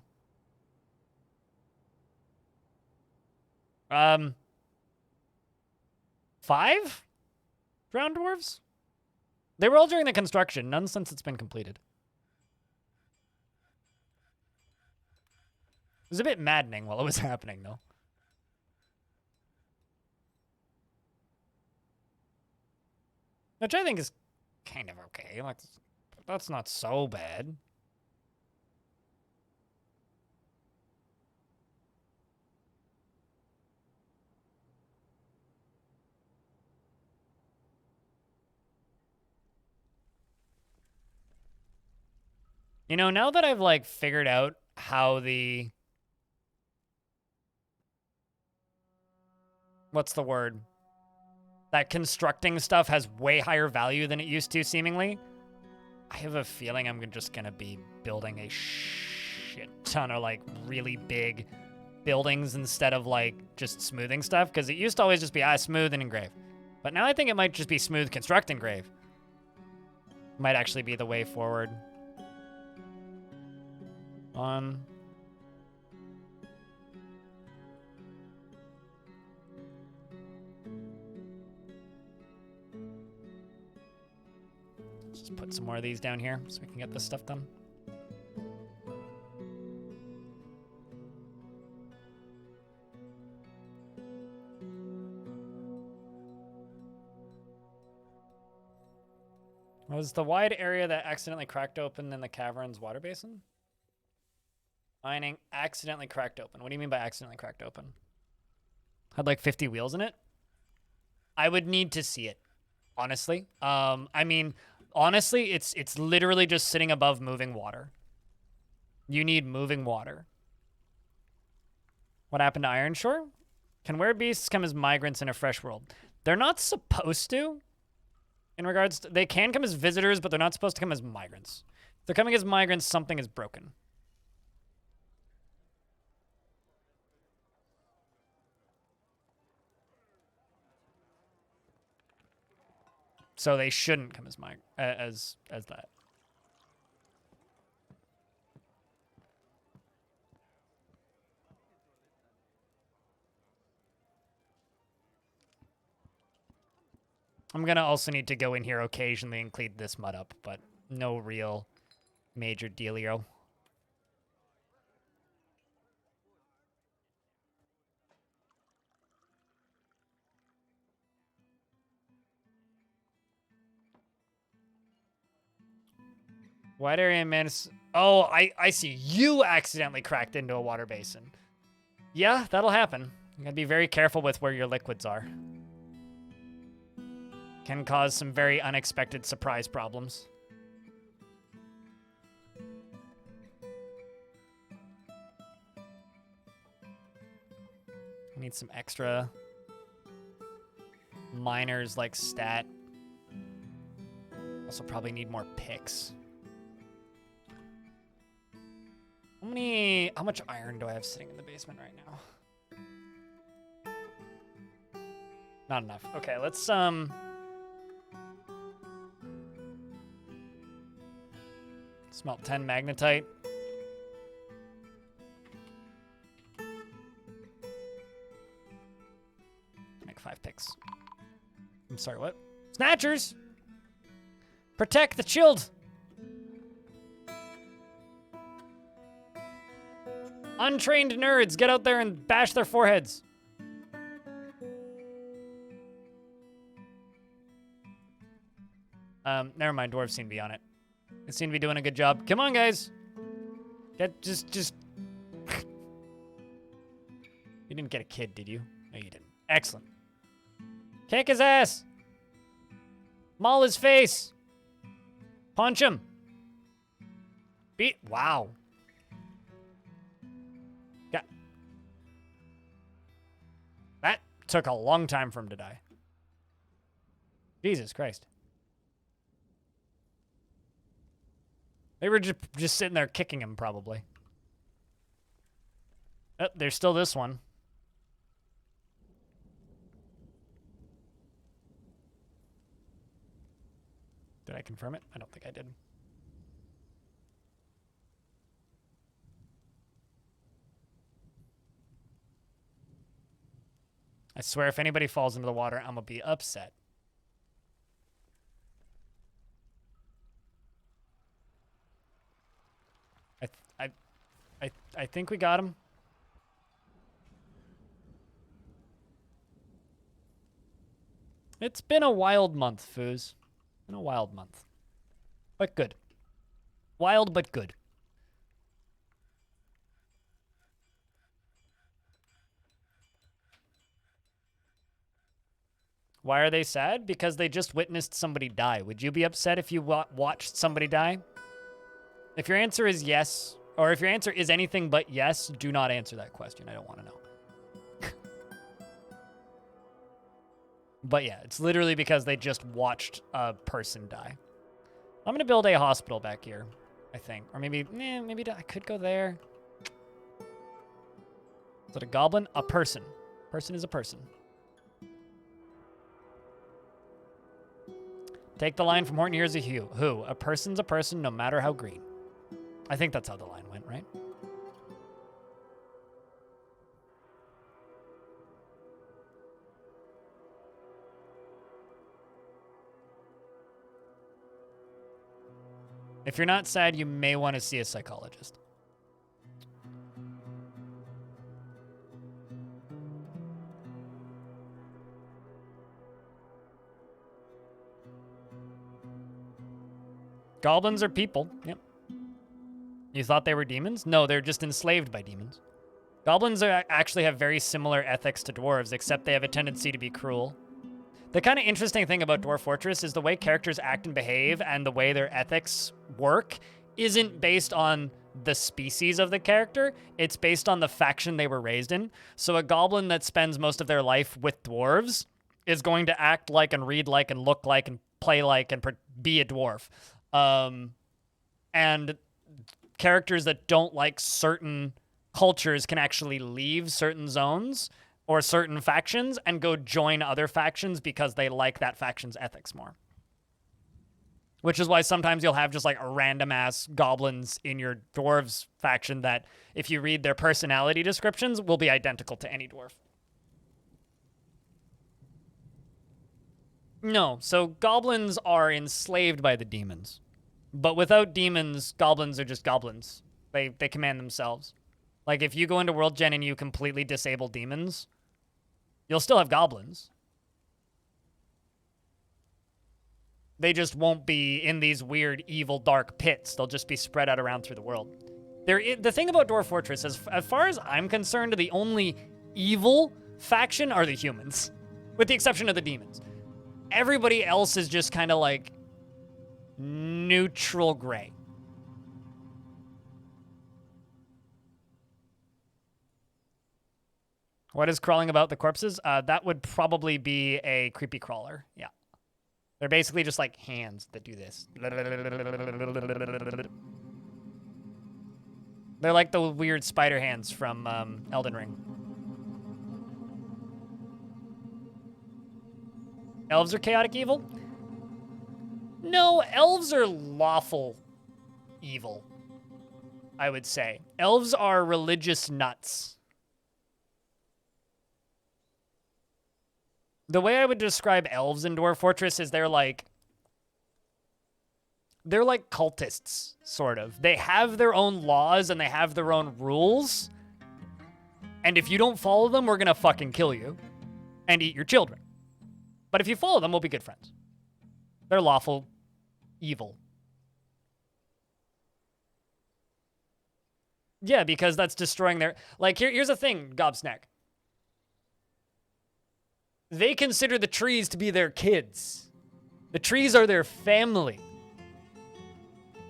[SPEAKER 1] 5 drowned dwarves? They were all during the construction, none since it's been completed. It was a bit maddening while it was happening, though. Which I think is kind of okay. Like, that's not so bad. You know, now that I've, like, figured out how the... What's the word? That constructing stuff has way higher value than it used to, seemingly. I have a feeling I'm just gonna be building a shit ton of, like, really big buildings instead of, like, just smoothing stuff. Because it used to always just be, smooth and engrave. But now I think it might just be smooth, construct, engrave. Might actually be the way forward. Just put some more of these down here so we can get this stuff done. Was the wide area that accidentally cracked open in the Cavern's water basin? Mining accidentally cracked open. What do you mean by accidentally cracked open? Had like 50 wheels in it? I would need to see it, honestly. I mean, honestly, it's literally just sitting above moving water. You need moving water. What happened to Ironshore? Can werebeasts come as migrants in a fresh world? They're not supposed to. In regards to, they can come as visitors, but they're not supposed to come as migrants. If they're coming as migrants, something is broken. So they shouldn't come as as that. I'm gonna also need to go in here occasionally and clean this mud up, but no real major dealio. Wide area menace. Oh, I see. You accidentally cracked into a water basin. Yeah, that'll happen. You gotta be very careful with where your liquids are. Can cause some very unexpected surprise problems. I need some extra miners like stat. Also probably need more picks. How much iron do I have sitting in the basement right now? Not enough. Okay, let's smelt 10 magnetite. Make 5 picks. I'm sorry, what? Snatchers! Protect the chilled! Untrained nerds, get out there and bash their foreheads. Never mind, dwarves seem to be on it. They seem to be doing a good job. Come on, guys. Just. You didn't get a kid, did you? No, you didn't. Excellent. Kick his ass. Maul his face. Punch him. Beat. Wow. Yeah. That took a long time for him to die. Jesus Christ. They were just sitting there kicking him, probably. Oh, there's still this one. Did I confirm it? I don't think I did. I swear if anybody falls into the water, I'm gonna be upset. I think we got him. It's been a wild month, Foos. Been a wild month. But good. Wild but good. Why are they sad? Because they just witnessed somebody die. Would you be upset if you watched somebody die? If your answer is yes, or if your answer is anything but yes, do not answer that question. I don't want to know. But yeah, it's literally because they just watched a person die. I'm going to build a hospital back here, I think. Or maybe I could go there. Is it a goblin? A person. Person is a person. Take the line from Horton, here's a Hugh. Who? A person's a person no matter how green. I think that's how the line went, right? If you're not sad, you may want to see a psychologist. Goblins are people. Yep. You thought they were demons? No, they're just enslaved by demons. Goblins actually have very similar ethics to dwarves, except they have a tendency to be cruel. The kind of interesting thing about Dwarf Fortress is the way characters act and behave and the way their ethics work isn't based on the species of the character. It's based on the faction they were raised in. So a goblin that spends most of their life with dwarves is going to act like and read like and look like and play like and be a dwarf. And characters that don't like certain cultures can actually leave certain zones or certain factions and go join other factions because they like that faction's ethics more. Which is why sometimes you'll have just like random ass goblins in your dwarves faction that if you read their personality descriptions will be identical to any dwarf. No, so goblins are enslaved by the demons. But without demons, goblins are just goblins. They command themselves. Like if you go into World Gen and you completely disable demons, you'll still have goblins. They just won't be in these weird, evil, dark pits. They'll just be spread out around through the world. The thing about Dwarf Fortress, as far as I'm concerned, the only evil faction are the humans, with the exception of the demons. Everybody else is just kind of like neutral gray. What is crawling about the corpses? That would probably be a creepy crawler. Yeah. They're basically just like hands that do this. They're like the weird spider hands from Elden Ring. Elves are chaotic evil? No, elves are lawful evil, I would say. Elves are religious nuts. The way I would describe elves in Dwarf Fortress is they're like cultists, sort of. They have their own laws and they have their own rules. And if you don't follow them, we're gonna fucking kill you and eat your children. But if you follow them, we'll be good friends. They're lawful evil. Yeah, because that's destroying their... Like, here's the thing, Gobsnack. They consider the trees to be their kids. The trees are their family.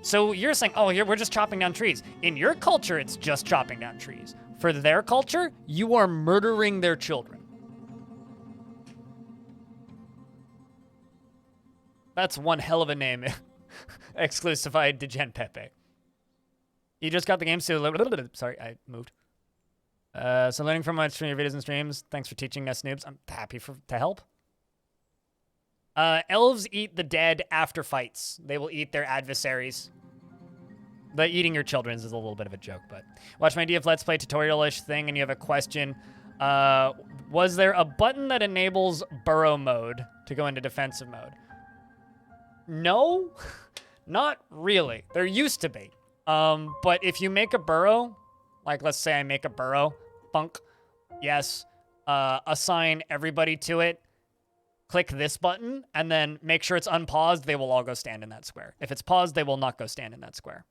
[SPEAKER 1] So you're saying, oh, we're just chopping down trees. In your culture, it's just chopping down trees. For their culture, you are murdering their children. That's one hell of a name. Exclusified to Gen Pepe. You just got the game, so... Sorry, I moved. So learning from your videos and streams. Thanks for teaching us noobs. I'm happy to help. Elves eat the dead after fights. They will eat their adversaries. But eating your children's is a little bit of a joke, but... Watch my DF Let's Play tutorial-ish thing and you have a question. Was there a button that enables burrow mode to go into defensive mode? No, not really. There used to be. But if you make a burrow, like let's say I make a burrow, bunk, yes, assign everybody to it, click this button, and then make sure it's unpaused, they will all go stand in that square. If it's paused, they will not go stand in that square.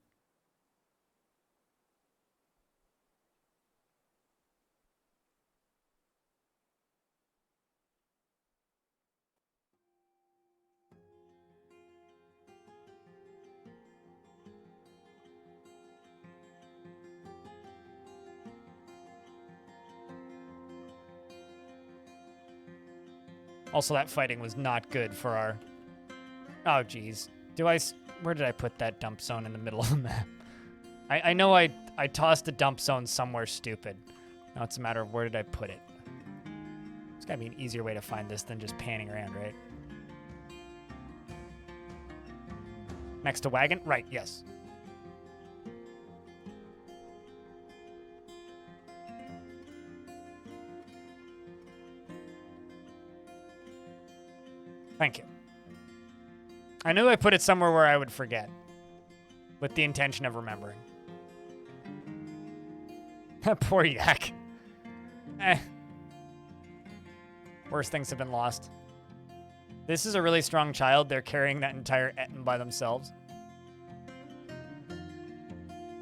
[SPEAKER 1] Also, that fighting was not good for our... Oh, geez. Where did I put that dump zone in the middle of the map? I know I tossed a dump zone somewhere stupid. Now it's a matter of where did I put it. There's gotta be an easier way to find this than just panning around, right? Next to wagon? Right, yes. Thank you. I knew I put it somewhere where I would forget, with the intention of remembering. Poor yak. Worse things have been lost. This is a really strong child. They're carrying that entire Etten by themselves.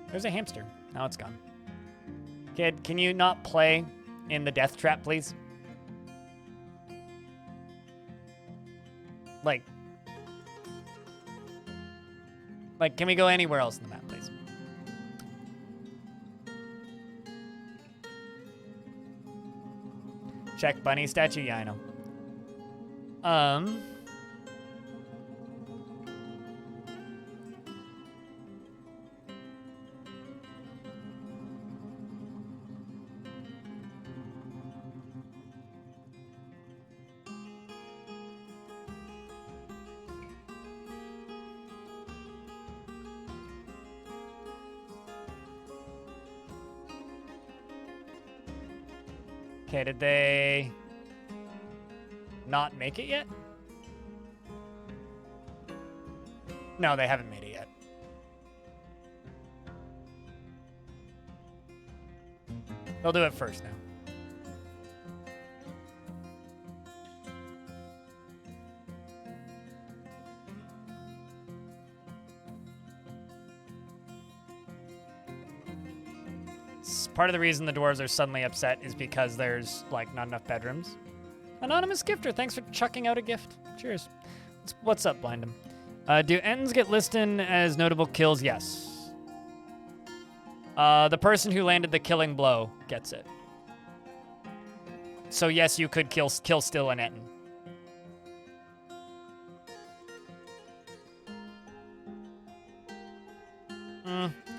[SPEAKER 1] There's a hamster. Now it's gone. Kid, can you not play in the death trap, please? Like, can we go anywhere else in the map, please? Check bunny statue. Yeah, I know. Okay, did they not make it yet? No, they haven't made it yet. They'll do it first now. Part of the reason the dwarves are suddenly upset is because there's, like, not enough bedrooms. Anonymous gifter, thanks for chucking out a gift. Cheers. What's up, Blindem? Do Entons get listed as notable kills? Yes. The person who landed the killing blow gets it. So yes, you could kill still an Enton.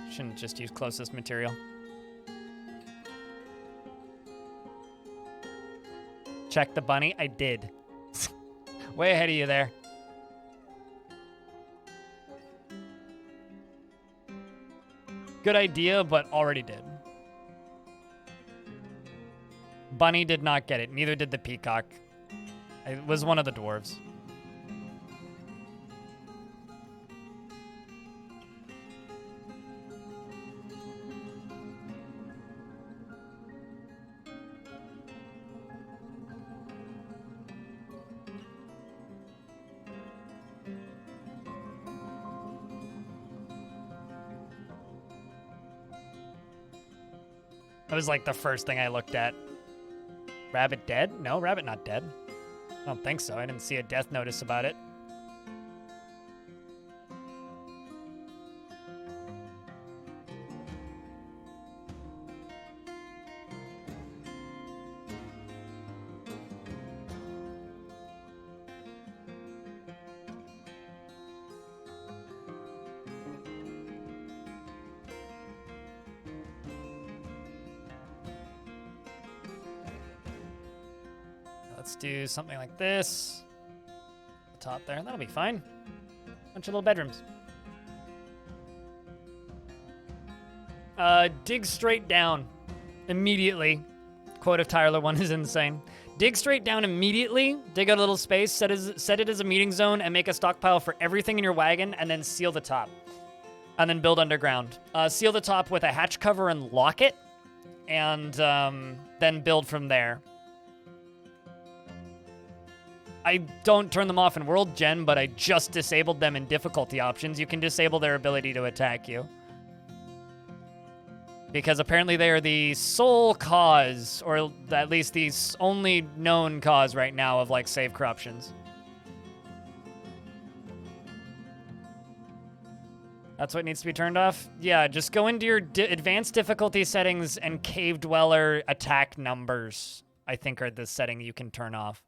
[SPEAKER 1] Shouldn't just use closest material. Check the bunny. I did. Way ahead of you there. Good idea, but already did. Bunny did not get it. Neither did the peacock. It was one of the dwarves. That was like the first thing I looked at. Rabbit dead? No, rabbit not dead. I don't think so. I didn't see a death notice about it. Let's do something like this. The top there. That'll be fine. Bunch of little bedrooms. Dig straight down immediately Quote of Tyler 1 is insane. Dig straight down immediately, dig out a little space, set it as a meeting zone, and make a stockpile for everything in your wagon, and then seal the top. And then build underground. Seal the top with a hatch cover and lock it, and then build from there. I don't turn them off in World Gen, but I just disabled them in difficulty options. You can disable their ability to attack you. Because apparently they are the sole cause, or at least the only known cause right now of, like, save corruptions. That's what needs to be turned off? Yeah, just go into your advanced difficulty settings, and Cave Dweller attack numbers, I think, are the setting you can turn off.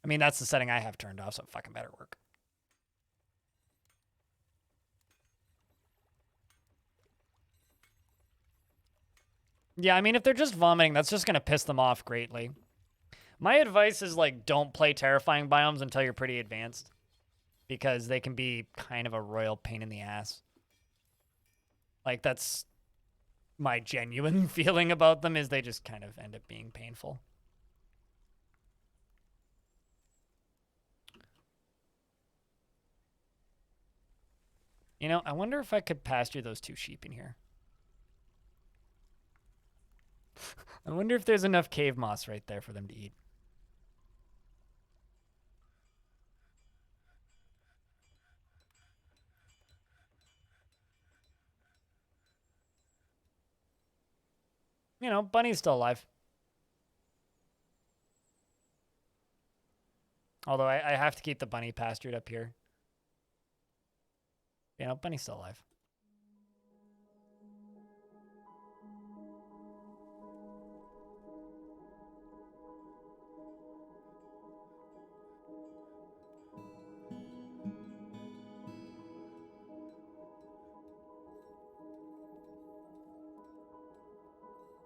[SPEAKER 1] I mean, that's the setting I have turned off, so it fucking better work. Yeah, I mean, if they're just vomiting, that's just going to piss them off greatly. My advice is, like, don't play terrifying biomes until you're pretty advanced, because they can be kind of a royal pain in the ass. Like, that's my genuine feeling about them, is they just kind of end up being painful. You know, I wonder if I could pasture those 2 sheep in here. I wonder if there's enough cave moss right there for them to eat. You know, Bunny's still alive. Although I have to keep the bunny pastured up here. You know, Bunny's still alive.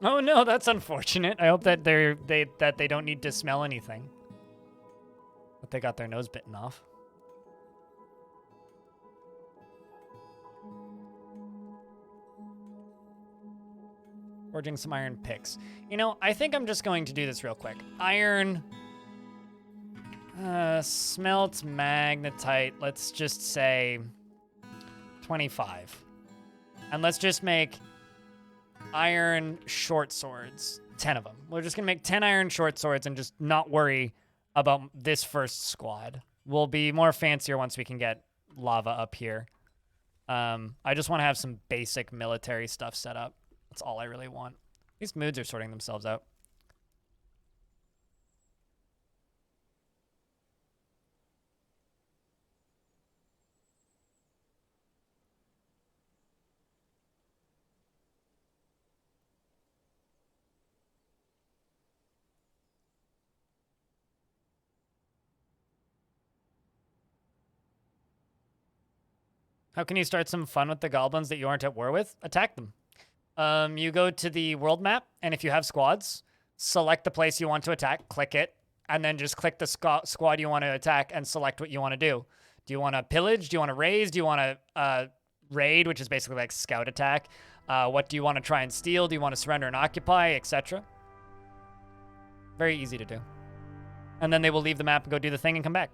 [SPEAKER 1] Oh no, that's unfortunate. I hope that they don't need to smell anything. But they got their nose bitten off. Forging some iron picks. You know, I think I'm just going to do this real quick. Iron, smelt, magnetite, let's just say 25. And let's just make iron short swords, 10 of them. We're just gonna make 10 iron short swords and just not worry about this first squad. We'll be more fancier once we can get lava up here. I just want to have some basic military stuff set up. That's all I really want. These moods are sorting themselves out. How can you start some fun with the goblins that you aren't at war with? Attack them. You go to the world map, and if you have squads, select the place you want to attack, click it, and then just click the squad you want to attack and select what you want to do. Do you want to pillage? Do you want to raise? Do you want to raid, which is basically like scout attack? What do you want to try and steal? Do you want to surrender and occupy, etc.? Very easy to do. And then they will leave the map and go do the thing and come back.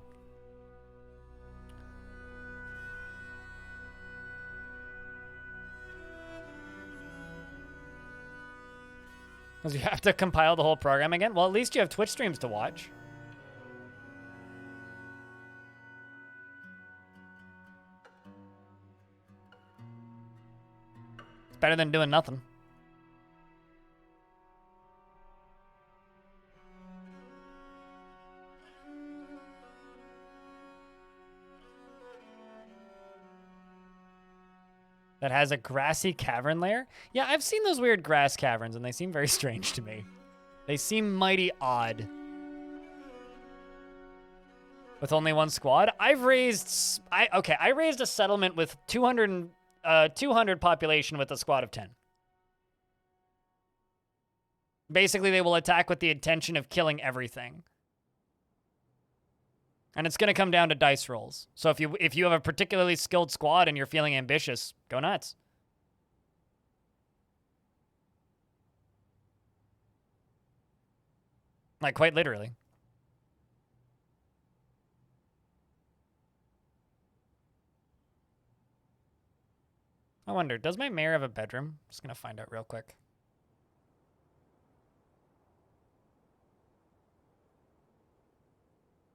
[SPEAKER 1] Because you have to compile the whole program again? Well, at least you have Twitch streams to watch. It's better than doing nothing. That has a grassy cavern layer? Yeah, I've seen those weird grass caverns, and they seem very strange to me. They seem mighty odd. With only one squad? I raised a settlement with 200 population with a squad of 10. Basically, they will attack with the intention of killing everything. And it's going to come down to dice rolls. So if you have a particularly skilled squad and you're feeling ambitious, go nuts. Like, quite literally. I wonder, does my mayor have a bedroom? Just gonna find out real quick.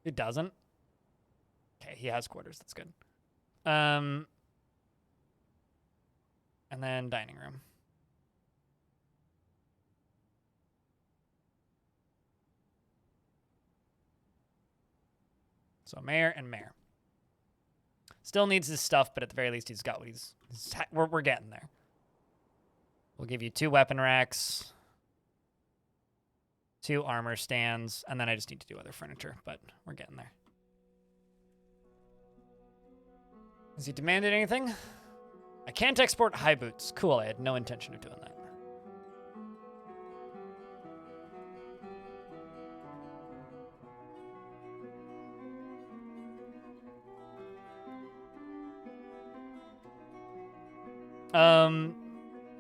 [SPEAKER 1] He doesn't? Okay, he has quarters. That's good. And then dining room. So mayor and mayor. Still needs his stuff, but at the very least he's got what we're getting there. We'll give you 2 weapon racks, 2 armor stands, and then I just need to do other furniture, but we're getting there. Has he demanded anything? I can't export high boots. Cool, I had no intention of doing that.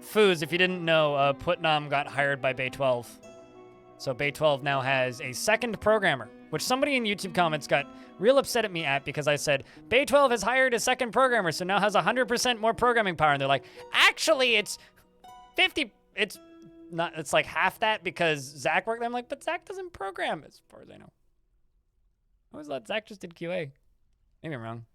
[SPEAKER 1] Foos, if you didn't know, Putnam got hired by Bay 12. So Bay 12 now has a second programmer, which somebody in YouTube comments got real upset at me at because I said, Bay 12 has hired a second programmer, so now has 100% more programming power. And they're like, actually, it's 50, it's like half that because Zach worked there. I'm like, but Zach doesn't program as far as I know. I always thought Zach just did QA. Maybe I'm wrong.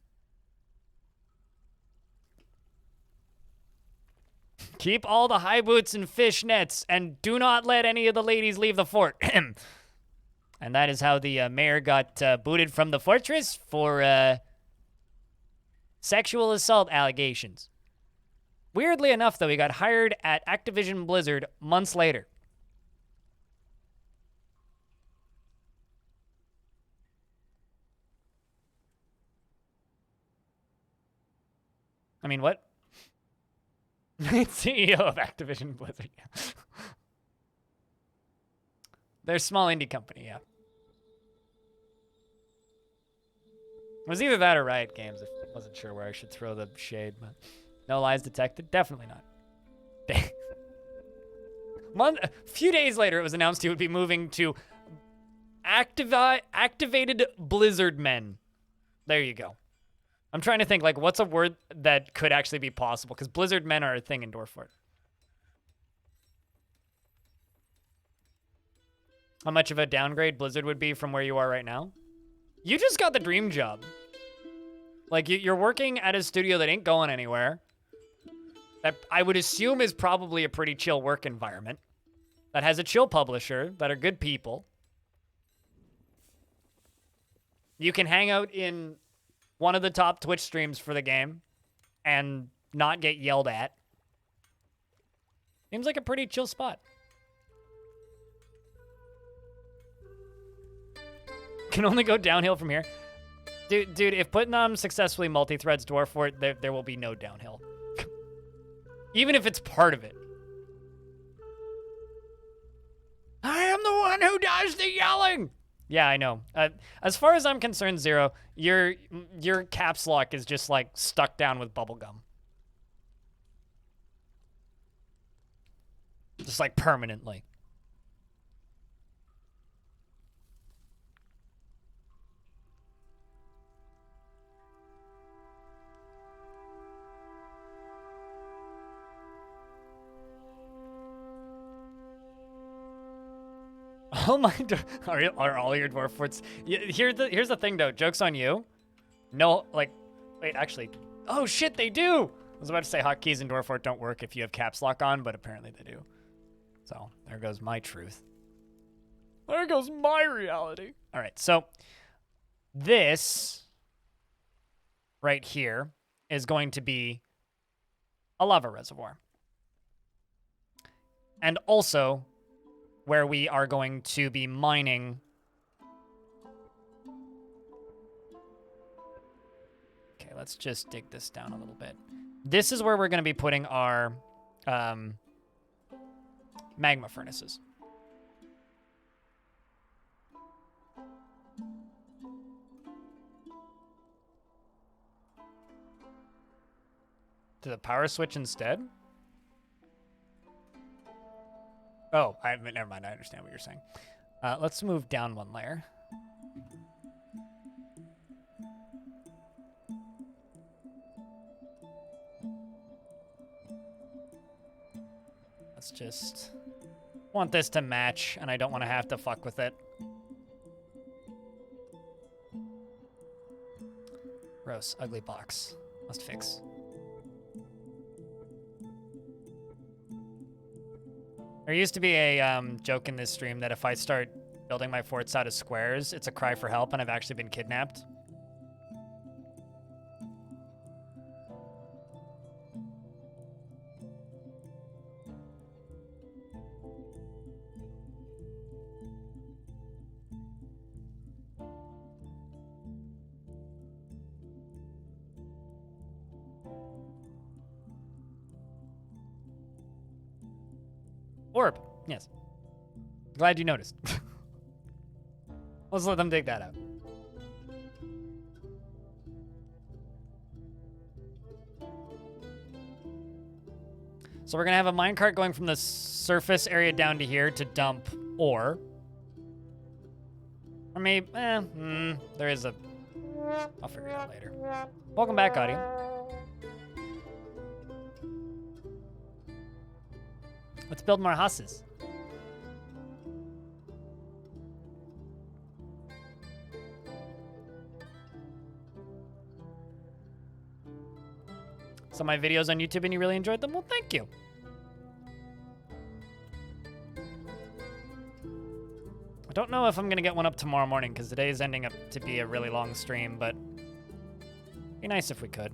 [SPEAKER 1] Keep all the high boots and fishnets, and do not let any of the ladies leave the fort. And that is how the mayor got booted from the fortress for sexual assault allegations. Weirdly enough, though, he got hired at Activision Blizzard months later. I mean, what? CEO of Activision Blizzard, yeah. They're a small indie company, yeah. It was either that or Riot Games. I wasn't sure where I should throw the shade, but no lies detected. Definitely not. A few days later, it was announced he would be moving to activated Blizzard men. There you go. I'm trying to think, like, what's a word that could actually be possible? Because Blizzard men are a thing in Dwarf Fort. How much of a downgrade Blizzard would be from where you are right now? You just got the dream job. Like, you're working at a studio that ain't going anywhere. That I would assume is probably a pretty chill work environment. That has a chill publisher, that are good people. You can hang out in one of the top Twitch streams for the game and not get yelled at. Seems like a pretty chill spot. Can only go downhill from here. Dude, if Putnam successfully multi-threads Dwarf Fort, there will be no downhill. Even if it's part of it. I am the one who does the yelling! Yeah, I know. As far as I'm concerned, Zero, your caps lock is just like stuck down with bubblegum. Just like permanently. Oh my, are all your Dwarf Forts? Here's the thing though, joke's on you. No, like, wait, actually, oh shit, they do! I was about to say hotkeys in Dwarf Fort don't work if you have caps lock on, but apparently they do. So, there goes my truth. There goes my reality. All right, so this right here is going to be a lava reservoir. And also where we are going to be mining. Okay, let's just dig this down a little bit. This is where we're going to be putting our magma furnaces. To the power switch instead? Oh, never mind. I understand what you're saying. Let's move down one layer. Let's just want this to match, and I don't want to have to fuck with it. Gross, ugly box. Must fix. There used to be a joke in this stream that if I start building my forts out of squares, it's a cry for help, and I've actually been kidnapped. Orb, yes. Glad you noticed. Let's let them dig that out. So we're gonna have a minecart going from the surface area down to here to dump ore. Or maybe, there is a, I'll figure it out later. Welcome back, audio. Let's build more houses. So my videos on YouTube and you really enjoyed them? Well, thank you. I don't know if I'm gonna get one up tomorrow morning because today is ending up to be a really long stream, but it'd be nice if we could.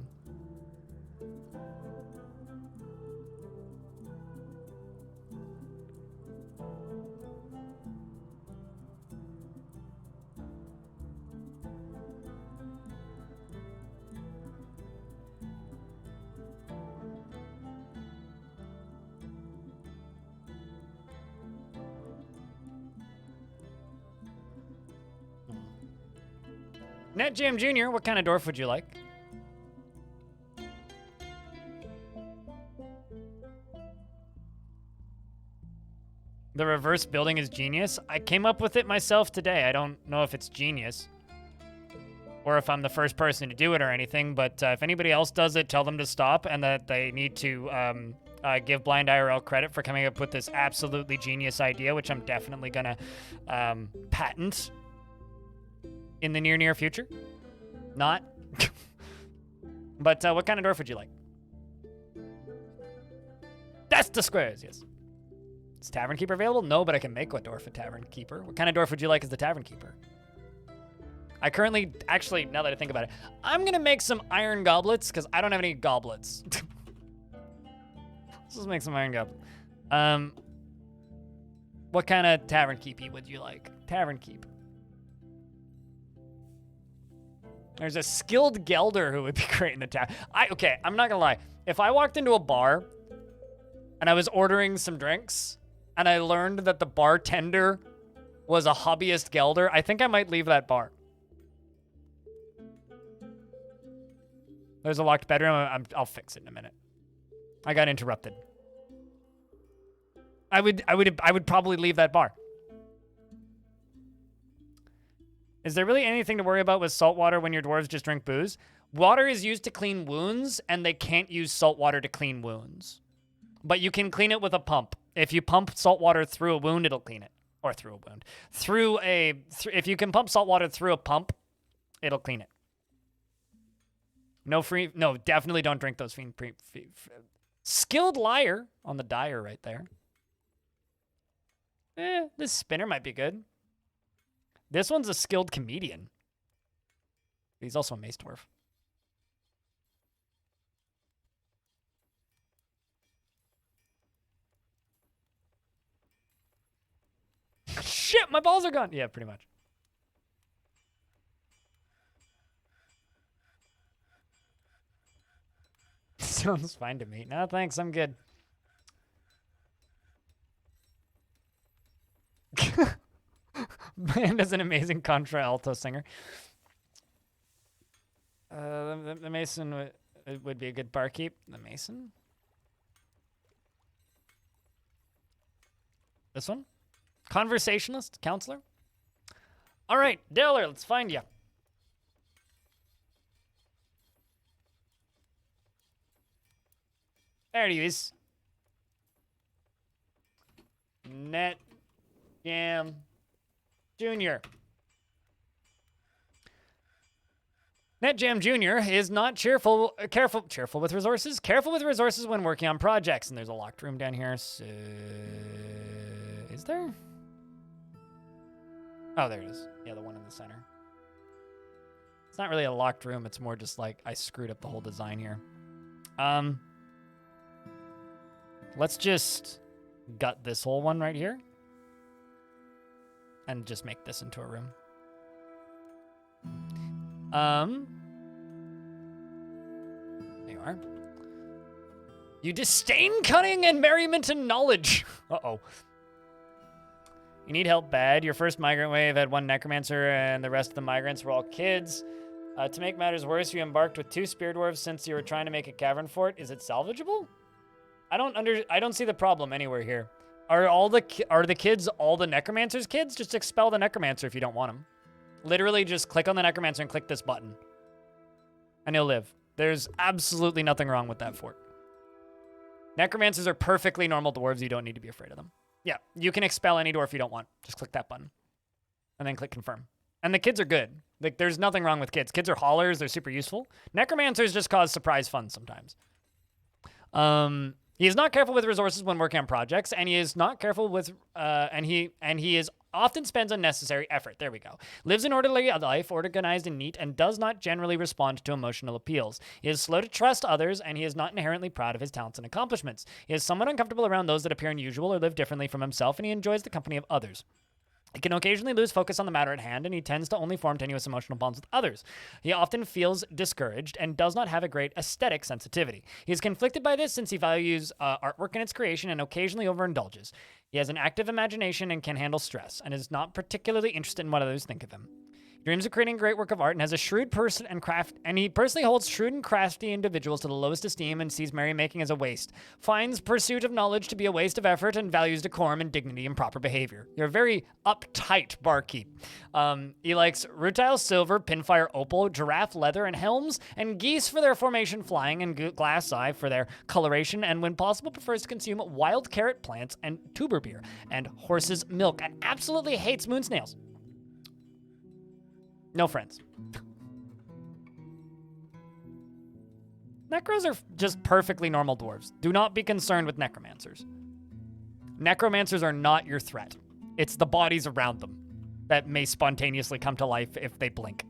[SPEAKER 1] NetJam Jr., what kind of dwarf would you like? The reverse building is genius. I came up with it myself today. I don't know if it's genius or if I'm the first person to do it or anything, but if anybody else does it, tell them to stop and that they need to give Blind IRL credit for coming up with this absolutely genius idea, which I'm definitely gonna patent in the near future. Not. But what kind of dwarf would you like? That's the squares, yes. Is Tavern Keeper available? No, but I can make a dwarf a Tavern Keeper. What kind of dwarf would you like as the Tavern Keeper? I currently, actually, now that I think about it, I'm gonna make some iron goblets because I don't have any goblets. Let's just make some iron goblets. What kind of Tavern Keepy would you like? Tavern Keep. There's a skilled Gelder who would be great in the tavern. Okay, I'm not gonna lie. If I walked into a bar and I was ordering some drinks and I learned that the bartender was a hobbyist Gelder, I think I might leave that bar. There's a locked bedroom. I'll fix it in a minute. I got interrupted. I would probably leave that bar. Is there really anything to worry about with salt water when your dwarves just drink booze? Water is used to clean wounds, and they can't use salt water to clean wounds. But you can clean it with a pump. If you pump salt water through a wound, it'll clean it. Or through a wound. If you can pump salt water through a pump, it'll clean it. No, definitely don't drink those skilled liar on the dyer right there. This spinner might be good. This one's a skilled comedian. He's also a mace dwarf. Shit, my balls are gone. Yeah, pretty much. Sounds fine to me. No, thanks. I'm good. Band is an amazing contra alto singer. The Mason would be a good barkeep. The Mason? This one? Conversationalist, counselor. All right, Diller, let's find you. There he is. Net Jam Jr. NetJam Jr. is not careful with resources when working on projects. And there's a locked room down here. So, is there? Oh, there it is. Yeah, the one in the center. It's not really a locked room. It's more just like I screwed up the whole design here. Let's just gut this whole one right here. And just make this into a room. There you are. You disdain cunning and merriment and knowledge. Uh-oh. You need help bad. Your first migrant wave had one necromancer and the rest of the migrants were all kids. To make matters worse, you embarked with 2 spear dwarves since you were trying to make a cavern fort. Is it salvageable? I don't see the problem anywhere here. Are the kids all the necromancer's kids? Just expel the necromancer if you don't want him. Literally just click on the necromancer and click this button. And he'll live. There's absolutely nothing wrong with that fort. Necromancers are perfectly normal dwarves. You don't need to be afraid of them. Yeah, you can expel any dwarf you don't want. Just click that button. And then click confirm. And the kids are good. Like, there's nothing wrong with kids. Kids are haulers. They're super useful. Necromancers just cause surprise fun sometimes. He is not careful with resources when working on projects, and he is not careful with, and he is often spends unnecessary effort. There we go. Lives an orderly life, organized and neat, and does not generally respond to emotional appeals. He is slow to trust others, and he is not inherently proud of his talents and accomplishments. He is somewhat uncomfortable around those that appear unusual or live differently from himself, and he enjoys the company of others. He can occasionally lose focus on the matter at hand, and he tends to only form tenuous emotional bonds with others. He often feels discouraged and does not have a great aesthetic sensitivity. He is conflicted by this since he values artwork and its creation and occasionally overindulges. He has an active imagination and can handle stress, and is not particularly interested in what others think of him. He dreams of creating a great work of art and has a shrewd person and he personally holds shrewd and crafty individuals to the lowest esteem and sees merrymaking as a waste. Finds pursuit of knowledge to be a waste of effort and values decorum and dignity and proper behavior. You're a very uptight barkeep. He likes rutile silver, pinfire opal, giraffe leather, and helms, and geese for their formation flying, and glass eye for their coloration, and when possible prefers to consume wild carrot plants and tuber beer, and horse's milk, and absolutely hates moon snails. No friends. Necros are just perfectly normal dwarves. Do not be concerned with necromancers. Necromancers are not your threat. It's the bodies around them that may spontaneously come to life if they blink.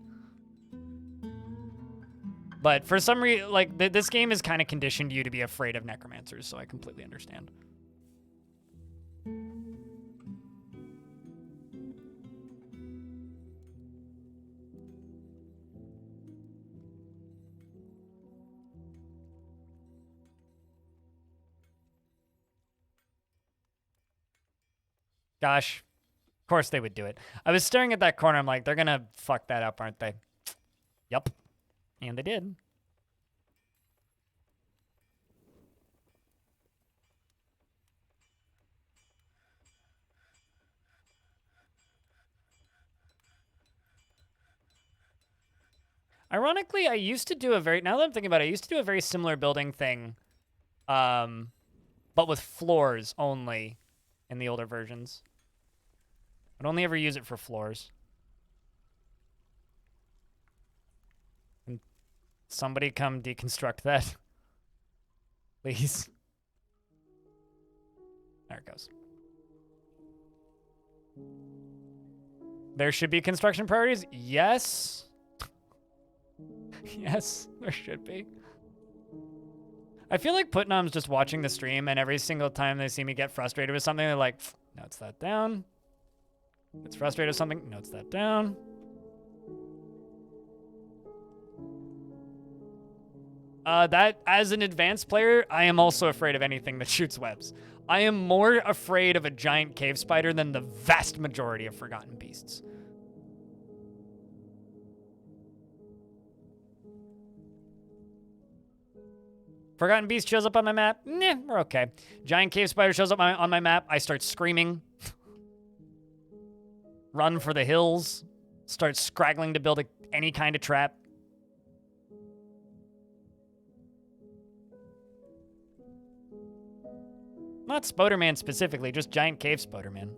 [SPEAKER 1] But for some reason, like, this game has kind of conditioned you to be afraid of necromancers, so I completely understand. Gosh, of course they would do it. I was staring at that corner. I'm like, they're going to fuck that up, aren't they? Yup. And they did. Ironically, I used to do now that I'm thinking about it, I used to do a very similar building thing, but with floors only in the older versions. I'd only ever use it for floors. And somebody come deconstruct that. Please. There it goes. There should be construction priorities? Yes. Yes, there should be. I feel like Putnam's just watching the stream, and every single time they see me get frustrated with something, they're like, notes that down. Gets frustrated with something, notes that down. That, as an advanced player, I am also afraid of anything that shoots webs. I am more afraid of a giant cave spider than the vast majority of Forgotten Beasts. Forgotten Beast shows up on my map. Nah, we're okay. Giant cave spider shows up on my map. I start screaming. run for the hills, start scraggling to build any kind of trap. Not Spoderman specifically, just giant cave Spoderman.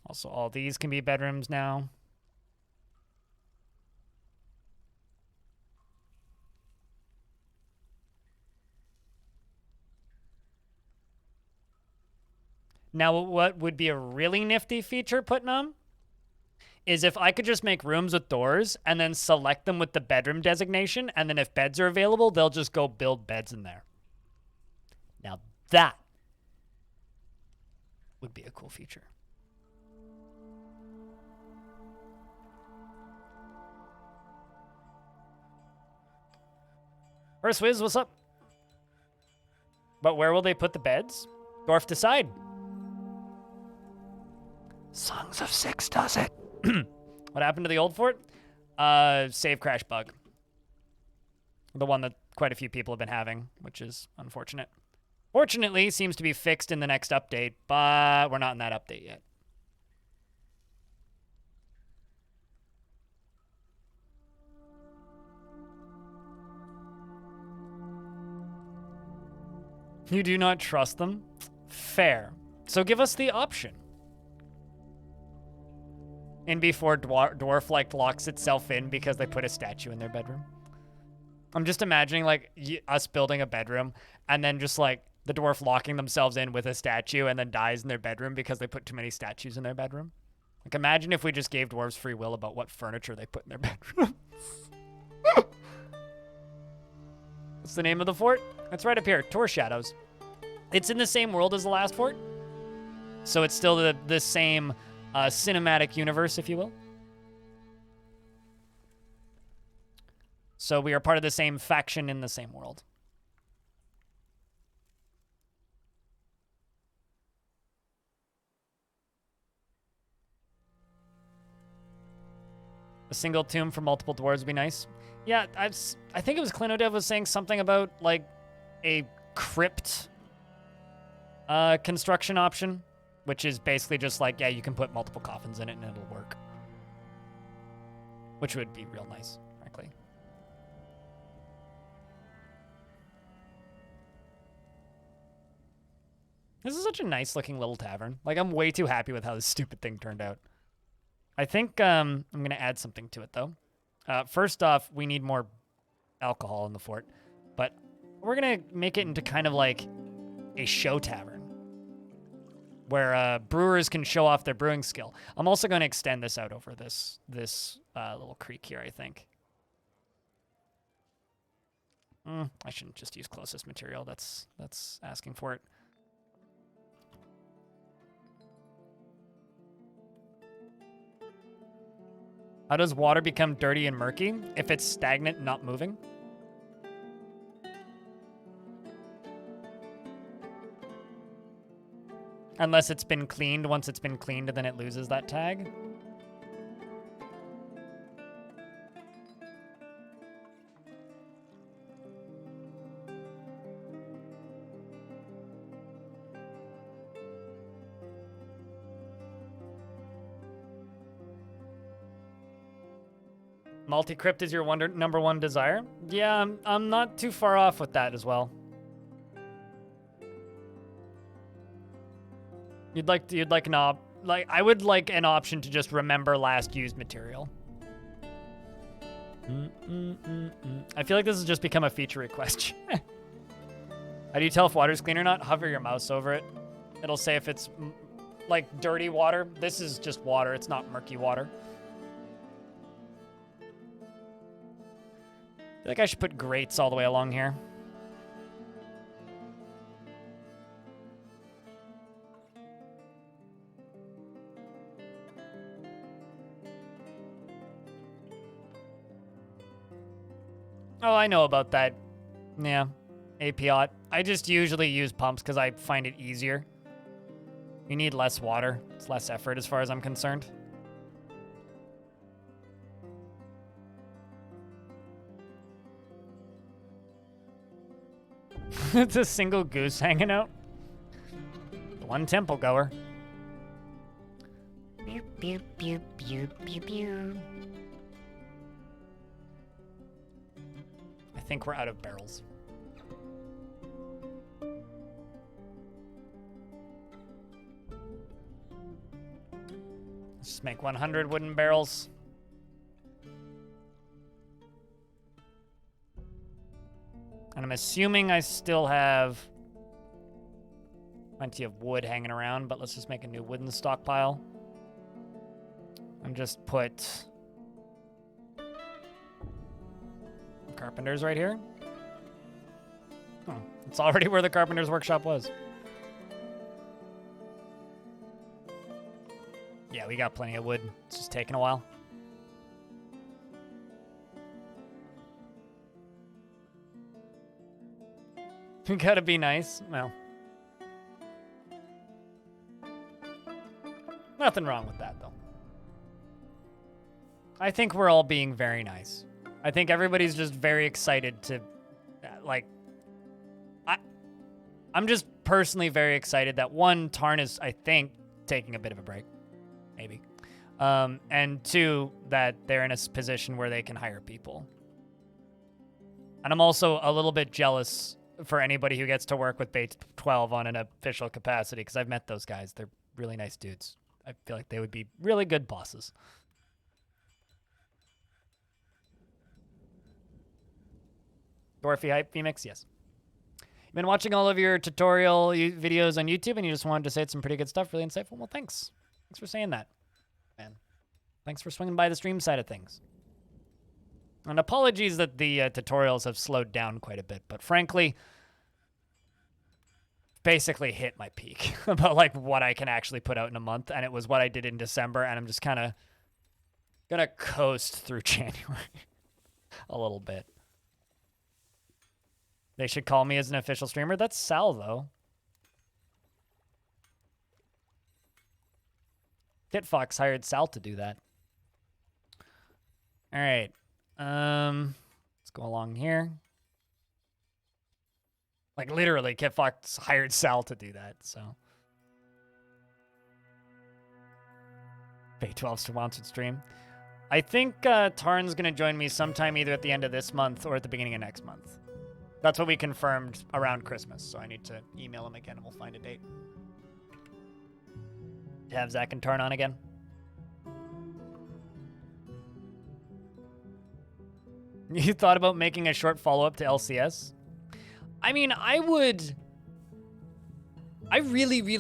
[SPEAKER 1] Also, all these can be bedrooms now. Now, what would be a really nifty feature putting on is if I could just make rooms with doors and then select them with the bedroom designation, and then if beds are available, they'll just go build beds in there. Now, that would be a cool feature. First Wiz, what's up? But where will they put the beds? Dwarf decide. Songs of Six does it. What happened to the old fort? Save crash bug. The one that quite a few people have been having, which is unfortunate. Fortunately, seems to be fixed in the next update, but we're not in that update yet. You do not trust them? Fair. So give us the option. And before Dwarf like locks itself in because they put a statue in their bedroom. I'm just imagining like us building a bedroom and then just like the dwarf locking themselves in with a statue and then dies in their bedroom because they put too many statues in their bedroom. Like imagine if we just gave dwarves free will about what furniture they put in their bedroom. What's the name of the fort? It's right up here, Tourshadows. It's in the same world as the last fort. So it's still the same cinematic universe, if you will. So we are part of the same faction in the same world. A single tomb for multiple dwarves would be nice. Yeah, I think it was Clinodev was saying something about like a crypt construction option, which is basically just like, yeah, you can put multiple coffins in it and it'll work. Which would be real nice, frankly. This is such a nice looking little tavern. Like, I'm way too happy with how this stupid thing turned out. I think I'm going to add something to it, though. First off, we need more alcohol in the fort. But we're going to make it into kind of like a show tavern, where brewers can show off their brewing skill. I'm also going to extend this out over this little creek here, I think. I shouldn't just use closest material. That's asking for it. How does water become dirty and murky? If it's stagnant, not moving. Unless it's been cleaned. Once it's been cleaned, then it loses that tag. Multi-crypt is your number one desire? Yeah, I'm not too far off with that as well. You'd like I would like an option to just remember last used material. I feel like this has just become a feature request. How do you tell if water's clean or not? Hover your mouse over it. It'll say if it's like dirty water. This is just water. It's not murky water. I feel like I should put grates all the way along here. Oh, I know about that. Yeah, APOT. I just usually use pumps because I find it easier. You need less water. It's less effort as far as I'm concerned. It's a single goose hanging out. The one temple goer. Pew, pew, pew, pew, pew, pew. I think we're out of barrels. Let's just make 100 wooden barrels. And I'm assuming I still have plenty of wood hanging around, but let's just make a new wooden stockpile. And just put carpenters right here. Oh, it's already where the carpenter's workshop was. Yeah, we got plenty of wood. It's just taking a while. You gotta be nice. Well, nothing wrong with that, though. I think we're all being very nice. I think everybody's just very excited to, like, I'm just personally very excited that, one, Tarn is, I think, taking a bit of a break. Maybe. And two, that they're in a position where they can hire people. And I'm also a little bit jealous for anybody who gets to work with Bay 12 on an official capacity, because I've met those guys. They're really nice dudes. I feel like they would be really good bosses. Dwarfy hype, Phoenix, yes. You've been watching all of your tutorial videos on YouTube, and you just wanted to say some pretty good stuff, really insightful. Well, thanks. Thanks for saying that, man. Thanks for swinging by the stream side of things. And apologies that the tutorials have slowed down quite a bit, but frankly, basically hit my peak about like what I can actually put out in a month, and it was what I did in December, and I'm just kind of gonna coast through January a little bit. They should call me as an official streamer. That's Sal, though. Kitfox hired Sal to do that. All right. Let's go along here. Like, literally, Kitfox hired Sal to do that, so. Bay 12 sponsored stream. I think Tarn's going to join me sometime either at the end of this month or at the beginning of next month. That's what we confirmed around Christmas, so I need to email him again and we'll find a date. Have Zach and Tarn on again. You thought about making a short follow-up to LCS? I mean, I really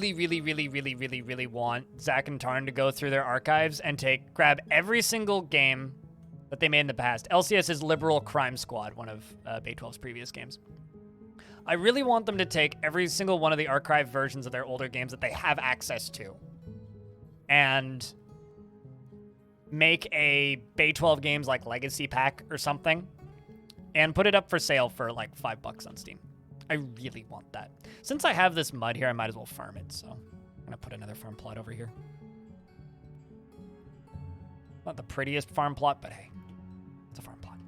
[SPEAKER 1] want Zach and Tarn to go through their archives and grab every single game that they made in the past. LCS is Liberal Crime Squad, one of Bay 12's previous games. I really want them to take every single one of the archived versions of their older games that they have access to and make a Bay 12 Games like Legacy Pack or something and put it up for sale for like $5 on Steam. I really want that. Since I have this mud here, I might as well farm it, so I'm gonna put another farm plot over here. Not the prettiest farm plot, but hey, it's a farm plot.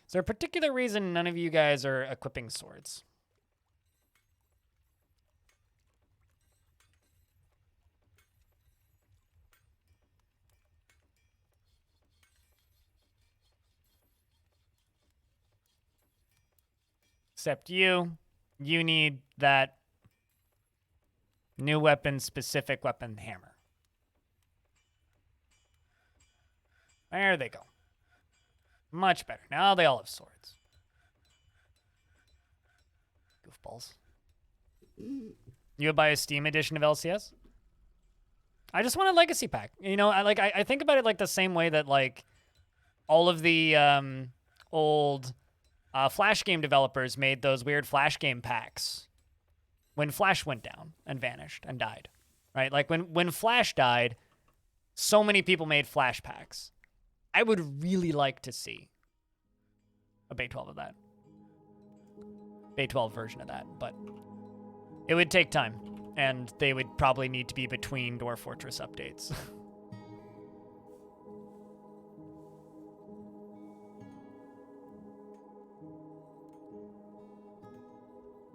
[SPEAKER 1] Is there a particular reason none of you guys are equipping swords? Except you need that new weapon, specific weapon hammer. There they go. Much better. Now they all have swords. Goofballs. You would buy a Steam edition of LCS? I just want a legacy pack. You know, I think about it like the same way that like all of the old Flash game developers made those weird Flash game packs when Flash went down and vanished and died, right? Like when Flash died, so many people made Flash packs. I would really like to see a Bay 12 of that. Bay 12 version of that, but it would take time, and they would probably need to be between Dwarf Fortress updates.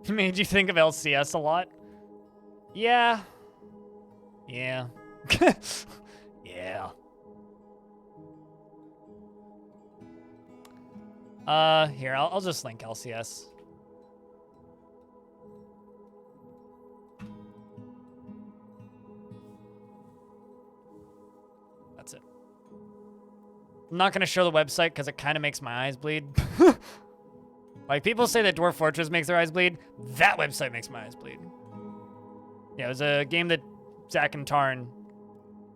[SPEAKER 1] Made you think of LCS a lot? Yeah. Yeah. Yeah. Here, I'll just link LCS. That's it. I'm not going to show the website because it kind of makes my eyes bleed. Like, people say that Dwarf Fortress makes their eyes bleed. That website makes my eyes bleed. Yeah, it was a game that Zach and Tarn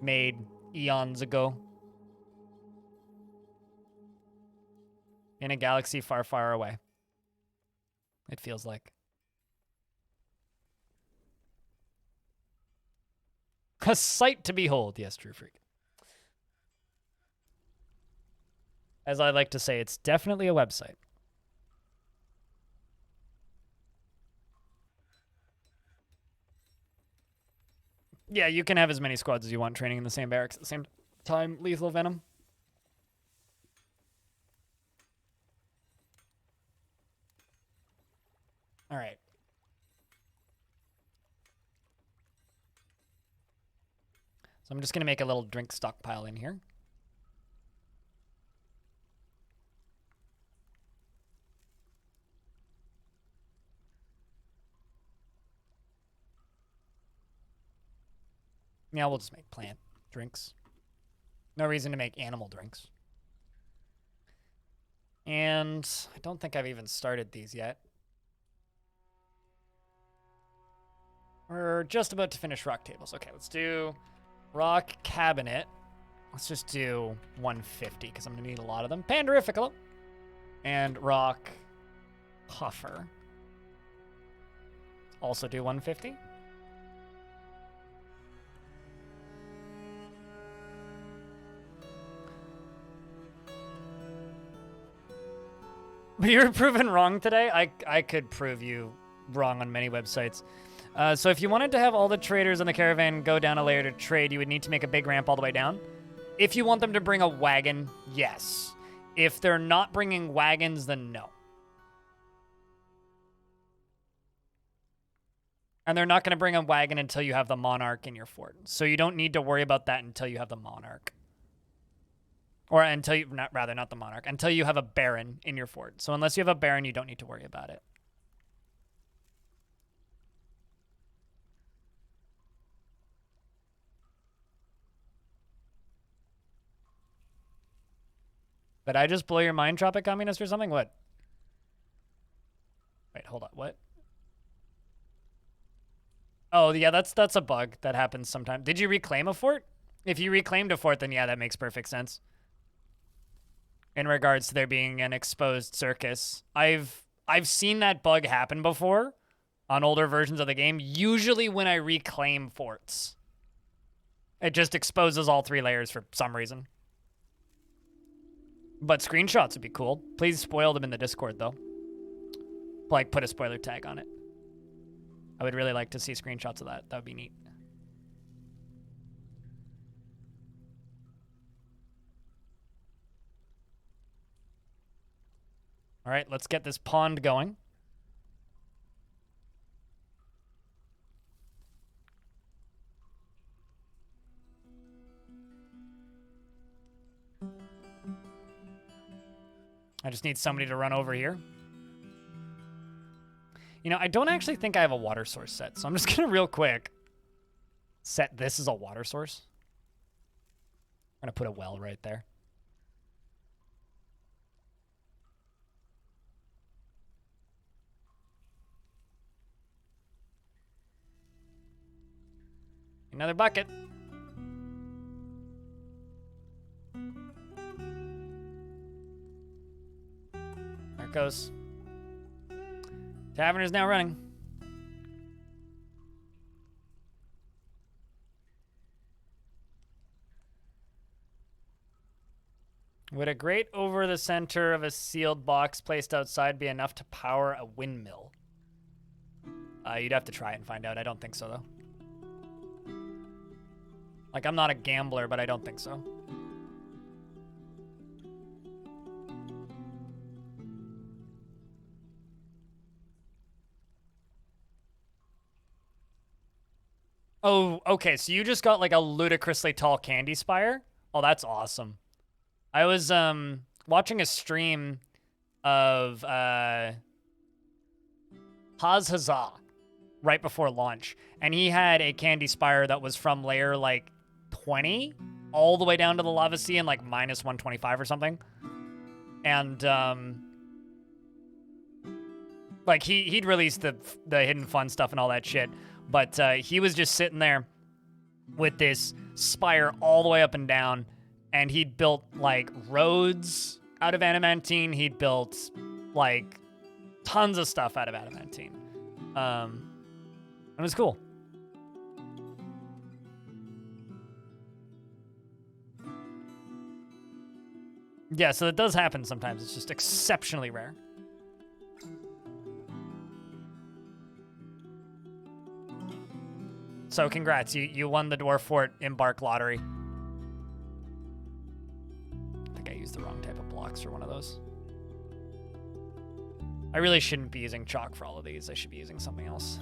[SPEAKER 1] made eons ago. In a galaxy far, far away. It feels like. A sight to behold. Yes, True Freak. As I like to say, it's definitely a website. Yeah, you can have as many squads as you want training in the same barracks at the same time. Lethal Venom. All right. So I'm just going to make a little drink stockpile in here. Yeah, we'll just make plant drinks. No reason to make animal drinks. And I don't think I've even started these yet. We're just about to finish rock tables. Okay, let's do rock cabinet. Let's just do 150 because I'm going to need a lot of them. Pandorific. And rock puffer. Also do 150. But you were proven wrong today. I could prove you wrong on many websites. So if you wanted to have all the traders on the caravan go down a layer to trade, you would need to make a big ramp all the way down. If you want them to bring a wagon, yes. If they're not bringing wagons, then no. And they're not going to bring a wagon until you have the monarch in your fort. So you don't need to worry about that until you have the monarch. Or until you, not the monarch, until you have a baron in your fort. So unless you have a baron, you don't need to worry about it. Did I just blow your mind, Tropic Communist, or something? What? Wait, hold on. What? Oh, yeah, that's a bug that happens sometimes. Did you reclaim a fort? If you reclaimed a fort, then yeah, that makes perfect sense. In regards to there being an exposed circus. I've seen that bug happen before on older versions of the game, usually when I reclaim forts. It just exposes all 3 layers for some reason. But screenshots would be cool. Please spoil them in the Discord, though. Like, put a spoiler tag on it. I would really like to see screenshots of that. That would be neat. All right, let's get this pond going. I just need somebody to run over here. You know, I don't actually think I have a water source set, so I'm just going to real quick set this as a water source. I'm going to put a well right there. Another bucket. There it goes. Tavern is now running. Would a grate over the center of a sealed box placed outside be enough to power a windmill? You'd have to try it and find out. I don't think so, though. Like, I'm not a gambler, but I don't think so. Oh, okay, so you just got, like, a ludicrously tall candy spire? Oh, that's awesome. I was, watching a stream of, Haz Huzzah right before launch, and he had a candy spire that was from layer, like, 20 all the way down to the lava sea and, like, minus 125 or something. And, like, he'd released the hidden fun stuff and all that shit, but he was just sitting there with this spire all the way up and down, and he'd built, like, roads out of adamantine. He'd built, like, tons of stuff out of adamantine. It was cool. Yeah, so it does happen sometimes. It's just exceptionally rare. So congrats, you won the Dwarf Fort Embark lottery. I think I used the wrong type of blocks for one of those. I really shouldn't be using chalk for all of these. I should be using something else.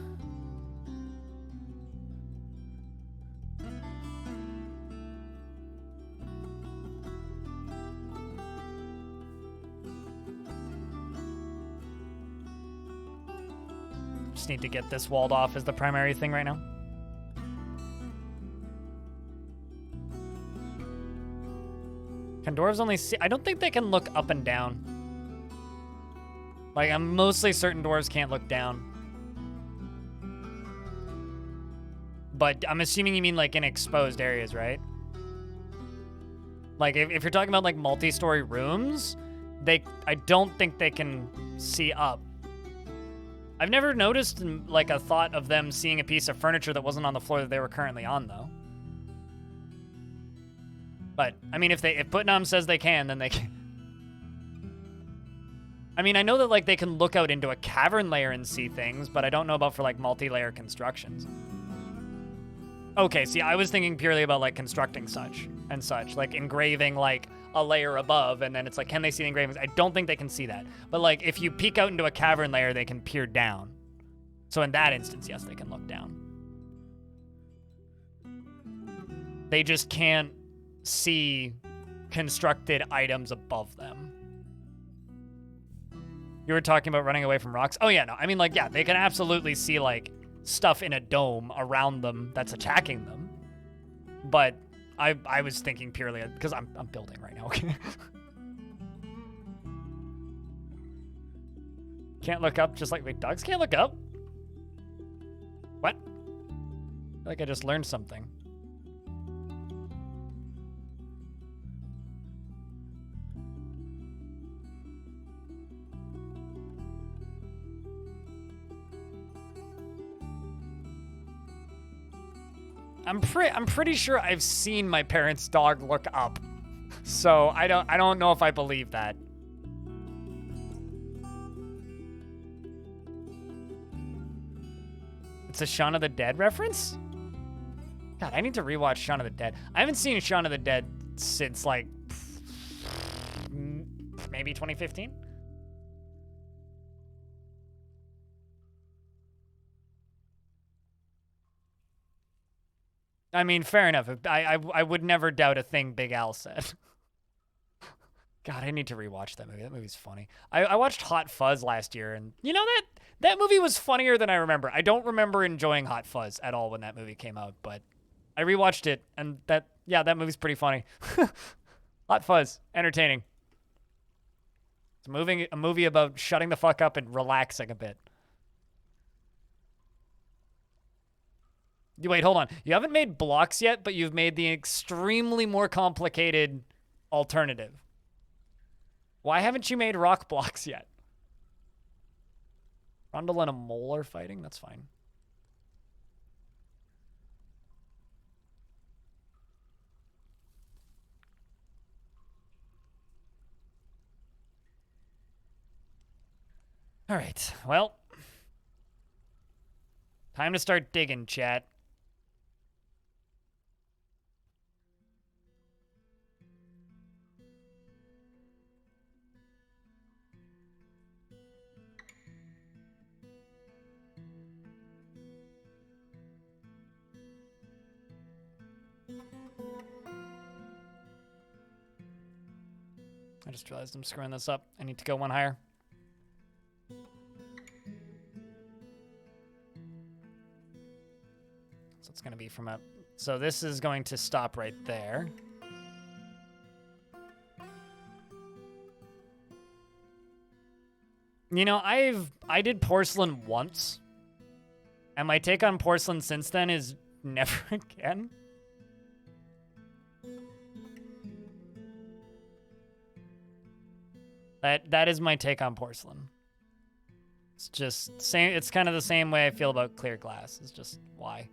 [SPEAKER 1] Just need to get this walled off as the primary thing right now. Can dwarves only see? I don't think they can look up and down. Like, I'm mostly certain dwarves can't look down. But I'm assuming you mean, like, in exposed areas, right? Like, if you're talking about, like, multi-story rooms, I don't think they can see up. I've never noticed, like, a thought of them seeing a piece of furniture that wasn't on the floor that they were currently on, though. But, I mean, if Putnam says they can, then they can. I mean, I know that, like, they can look out into a cavern layer and see things, but I don't know about for, like, multi-layer constructions. Okay, see, I was thinking purely about, like, constructing such, like engraving, like, a layer above, and then it's like, can they see the engravings? I don't think they can see that. But, like, if you peek out into a cavern layer, they can peer down. So in that instance, yes, they can look down. They just can't see constructed items above them. You were talking about running away from rocks? Oh, yeah, no. I mean, like, yeah, they can absolutely see, like, stuff in a dome around them that's attacking them. But I was thinking purely because I'm building right now, okay? Can't look up, just like, wait, dogs can't look up? What? I feel like I just learned something. I'm pretty sure I've seen my parents' dog look up. So I don't know if I believe that. It's a Shaun of the Dead reference? God, I need to rewatch Shaun of the Dead. I haven't seen Shaun of the Dead since, like, maybe 2015? I mean, fair enough. I would never doubt a thing Big Al said. God, I need to rewatch that movie. That movie's funny. I watched Hot Fuzz last year, and you know that movie was funnier than I remember. I don't remember enjoying Hot Fuzz at all when that movie came out, but I rewatched it, and that movie's pretty funny. Hot Fuzz, entertaining. It's a movie about shutting the fuck up and relaxing a bit. Wait, hold on. You haven't made blocks yet, but you've made the extremely more complicated alternative. Why haven't you made rock blocks yet? Rundle and a mole are fighting? That's fine. All right, well. Time to start digging, chat. I just realized I'm screwing this up. I need to go one higher. So it's going to be from up. So this is going to stop right there. You know, I did porcelain once. And my take on porcelain since then is never again. That is my take on porcelain. It's just same. It's kind of the same way I feel about clear glass. It's just why.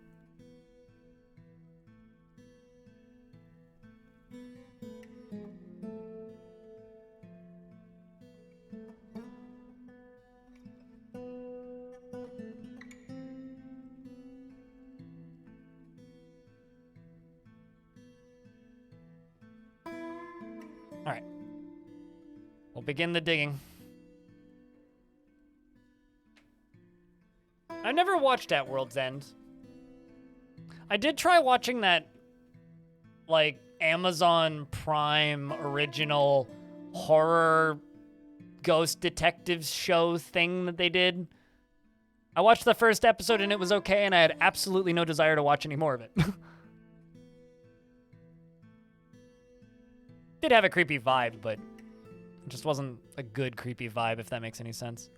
[SPEAKER 1] All right. We'll begin the digging. I've never watched At World's End. I did try watching that, like, Amazon Prime original horror ghost detectives show thing that they did. I watched the first episode and it was okay, and I had absolutely no desire to watch any more of it. Did have a creepy vibe, but it just wasn't a good creepy vibe, if that makes any sense.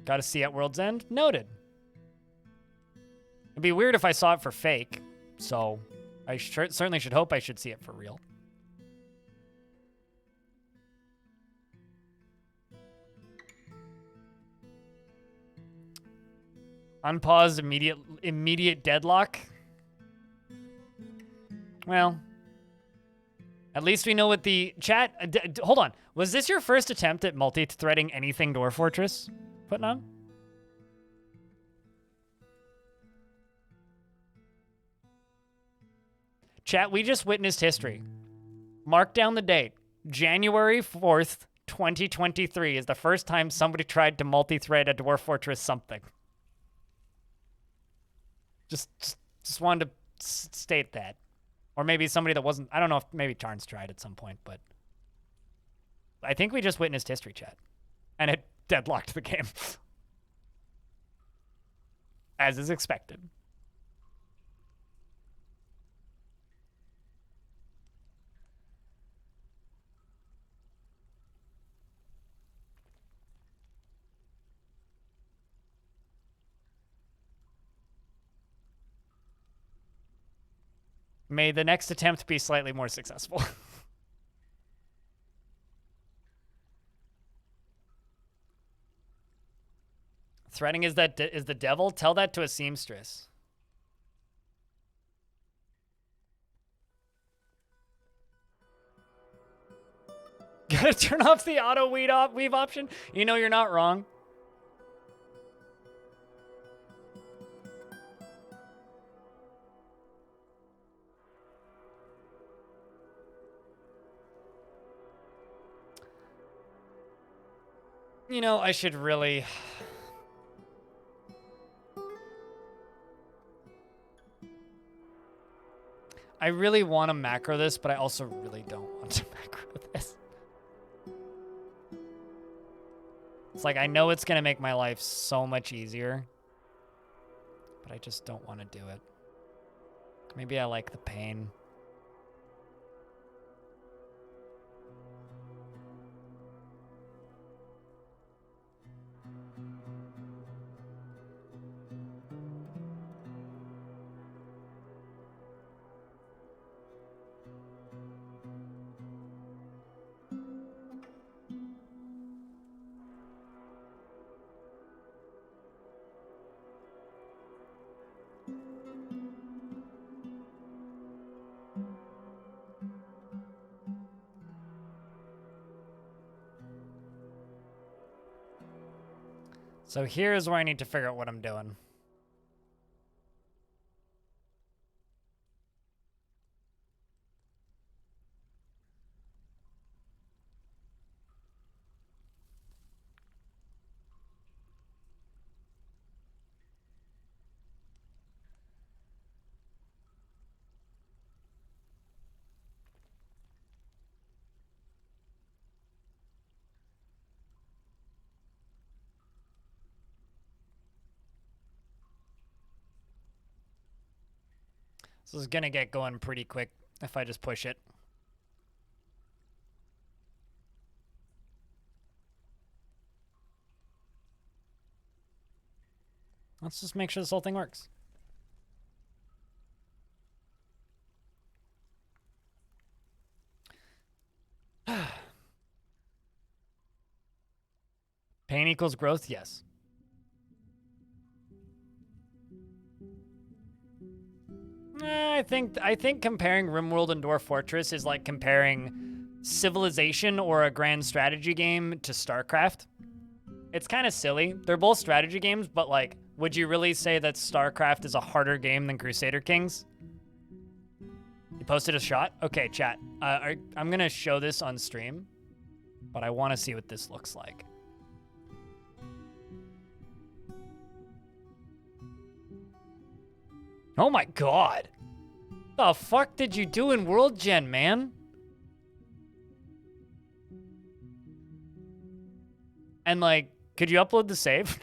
[SPEAKER 1] Gotta see At World's End? Noted. It'd be weird if I saw it for fake, so I certainly should hope I should see it for real. Unpaused immediate deadlock. Well, at least we know what the chat. Hold on. Was this your first attempt at multi-threading anything Dwarf Fortress? Putting on? Chat, we just witnessed history. Mark down the date. January 4th, 2023 is the first time somebody tried to multi-thread a Dwarf Fortress something. Just wanted to state that. Or maybe somebody that wasn't... I don't know if maybe Charnes tried at some point, but... I think we just witnessed history, chat. And it deadlocked the game. As is expected. May the next attempt be slightly more successful. Threading is the devil? Tell that to a seamstress. Gotta turn off the auto weave option? You know you're not wrong. You know, I should really... I really want to macro this, but I also really don't want to macro this. It's like, I know it's going to make my life so much easier, but I just don't want to do it. Maybe I like the pain. So here's where I need to figure out what I'm doing. This is gonna get going pretty quick if I just push it. Let's just make sure this whole thing works. Pain equals growth? Yes. I think comparing RimWorld and Dwarf Fortress is like comparing Civilization or a grand strategy game to StarCraft. It's kind of silly. They're both strategy games, but like, would you really say that StarCraft is a harder game than Crusader Kings? You posted a shot? Okay, chat. I'm gonna show this on stream, but I want to see what this looks like. Oh my god. The fuck did you do in World Gen, man? And like, could you upload the save?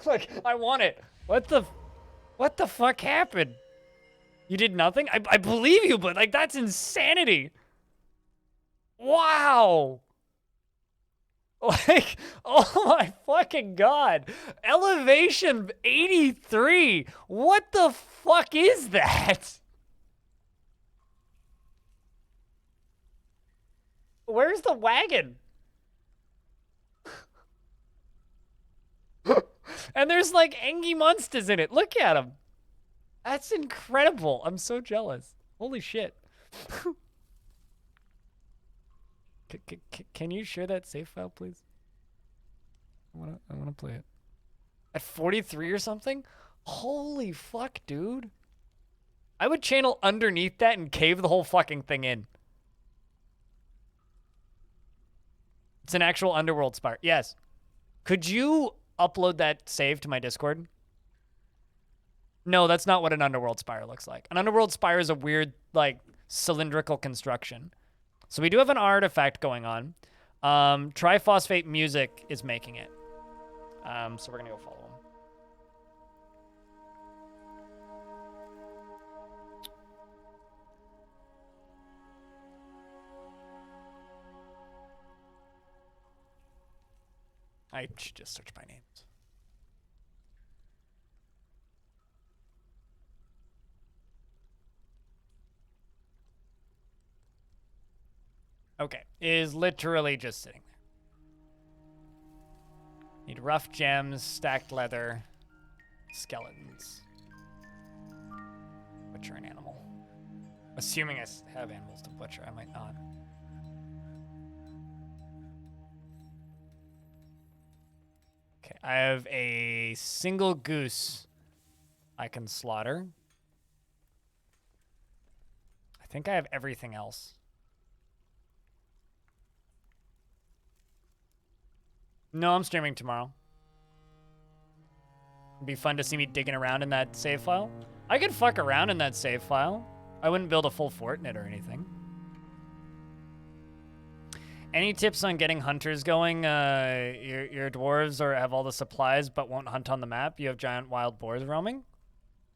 [SPEAKER 1] Like, I want it. What the fuck happened? You did nothing? I believe you, but like, that's insanity. Wow. Like, oh my fucking god. Elevation 83. What the fuck is that? Where's the wagon? And there's like Engie Munsters in it. Look at him. That's incredible. I'm so jealous. Holy shit. Can you share that save file, please? I wanna play it. At 43 or something? Holy fuck, dude. I would channel underneath that and cave the whole fucking thing in. It's an actual Underworld Spire. Yes. Could you upload that save to my Discord? No, that's not what an Underworld Spire looks like. An Underworld Spire is a weird, like, cylindrical construction. So we do have an artifact going on. Triphosphate Music is making it. So we're gonna go follow him. I should just search by names. Okay, is literally just sitting there. Need rough gems, stacked leather, skeletons. Butcher an animal. Assuming I have animals to butcher, I might not. Okay, I have a single goose I can slaughter. I think I have everything else. No, I'm streaming tomorrow. It'd be fun to see me digging around in that save file. I could fuck around in that save file. I wouldn't build a full fort in it or anything. Any tips on getting hunters going? Your dwarves have all the supplies but won't hunt on the map. You have giant wild boars roaming? I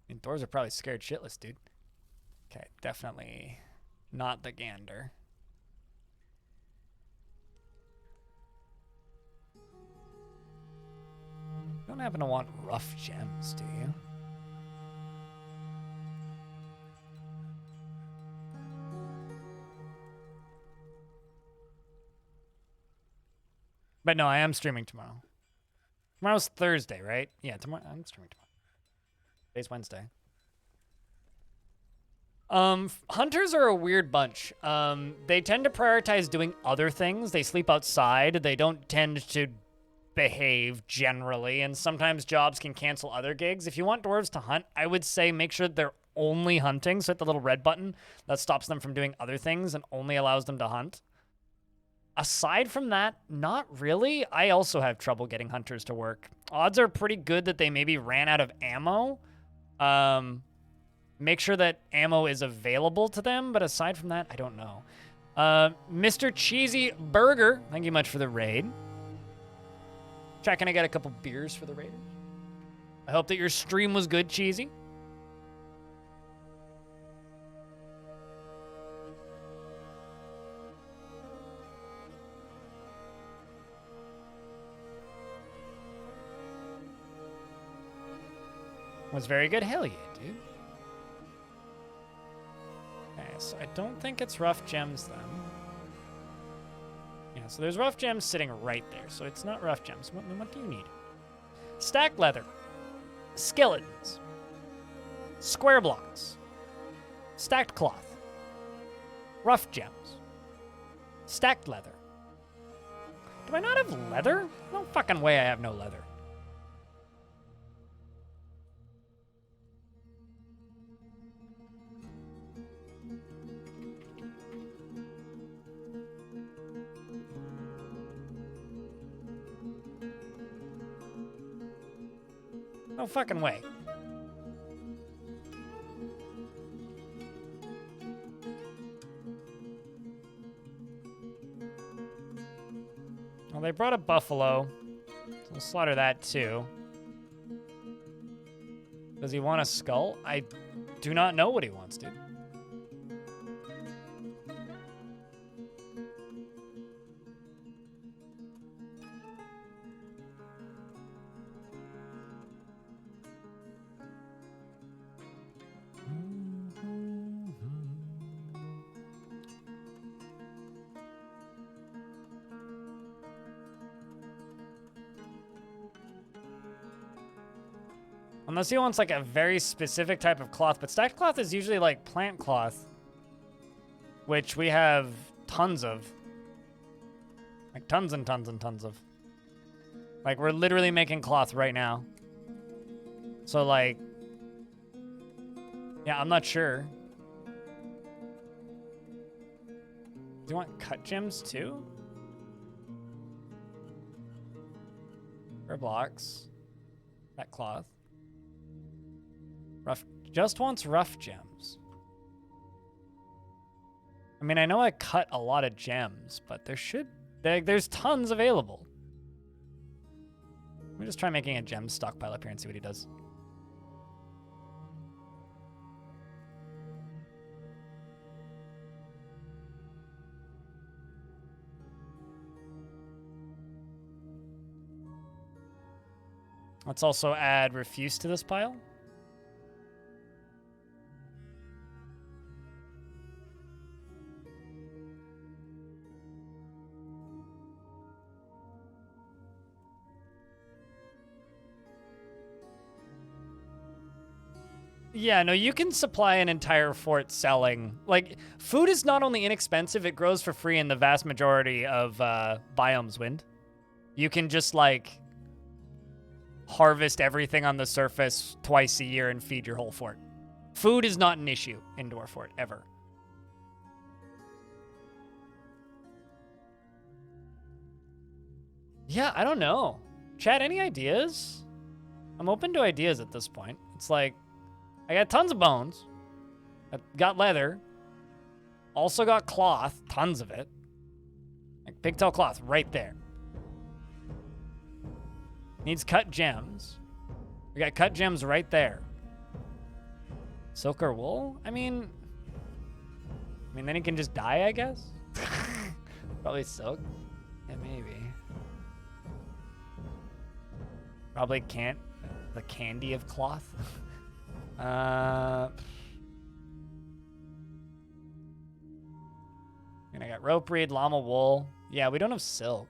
[SPEAKER 1] mean, dwarves are probably scared shitless, dude. Okay, definitely not the gander. You don't happen to want rough gems, do you? But no, I am streaming tomorrow. Tomorrow's Thursday, right? Yeah, tomorrow I'm streaming tomorrow. Today's Wednesday. Hunters are a weird bunch. They tend to prioritize doing other things. They sleep outside. They don't tend to behave generally, and sometimes jobs can cancel other gigs. If you want dwarves to hunt, I would say make sure they're only hunting, so hit the little red button that stops them from doing other things and only allows them to hunt. Aside from that, not really. I also have trouble getting hunters to work. Odds are pretty good that they maybe ran out of ammo. Make sure that ammo is available to them, but aside from that, I don't know. Mr. Cheesy Burger, thank you much for the raid. Chat, can I get a couple beers for the raiders? I hope that your stream was good, Cheesy. Was very good. Hell yeah, dude. Okay, so I don't think it's rough gems then. Yeah, so there's rough gems sitting right there, so it's not rough gems. What do you need? Stacked leather, skeletons, square blocks, stacked cloth, rough gems, stacked leather. Do I not have leather? No fucking way I have no leather. No fucking way. Well, they brought a buffalo, so we'll slaughter that too. Does he want a skull? I do not know what he wants, dude. Unless he wants like a very specific type of cloth, but stacked cloth is usually like plant cloth, which we have tons of. Like tons and tons and tons of. Like we're literally making cloth right now. So like, yeah, I'm not sure. Do you want cut gems too? Or blocks. That cloth. Rough, just wants rough gems. I mean, I know I cut a lot of gems, but there's tons available. Let me just try making a gem stockpile up here and see what he does. Let's also add refuse to this pile. Yeah, no, you can supply an entire fort selling. Like, food is not only inexpensive, it grows for free in the vast majority of biomes, Wind. You can just, like, harvest everything on the surface twice a year and feed your whole fort. Food is not an issue in Dwarf Fort, ever. Yeah, I don't know. Chat, any ideas? I'm open to ideas at this point. It's like, I got tons of bones. I got leather. Also got cloth, tons of it. Like pigtail cloth right there. Needs cut gems. We got cut gems right there. Silk or wool? I mean, then he can just die, I guess? Probably silk. Yeah, maybe. Probably can't. The candy of cloth. And I got rope reed, llama wool. Yeah, we don't have silk.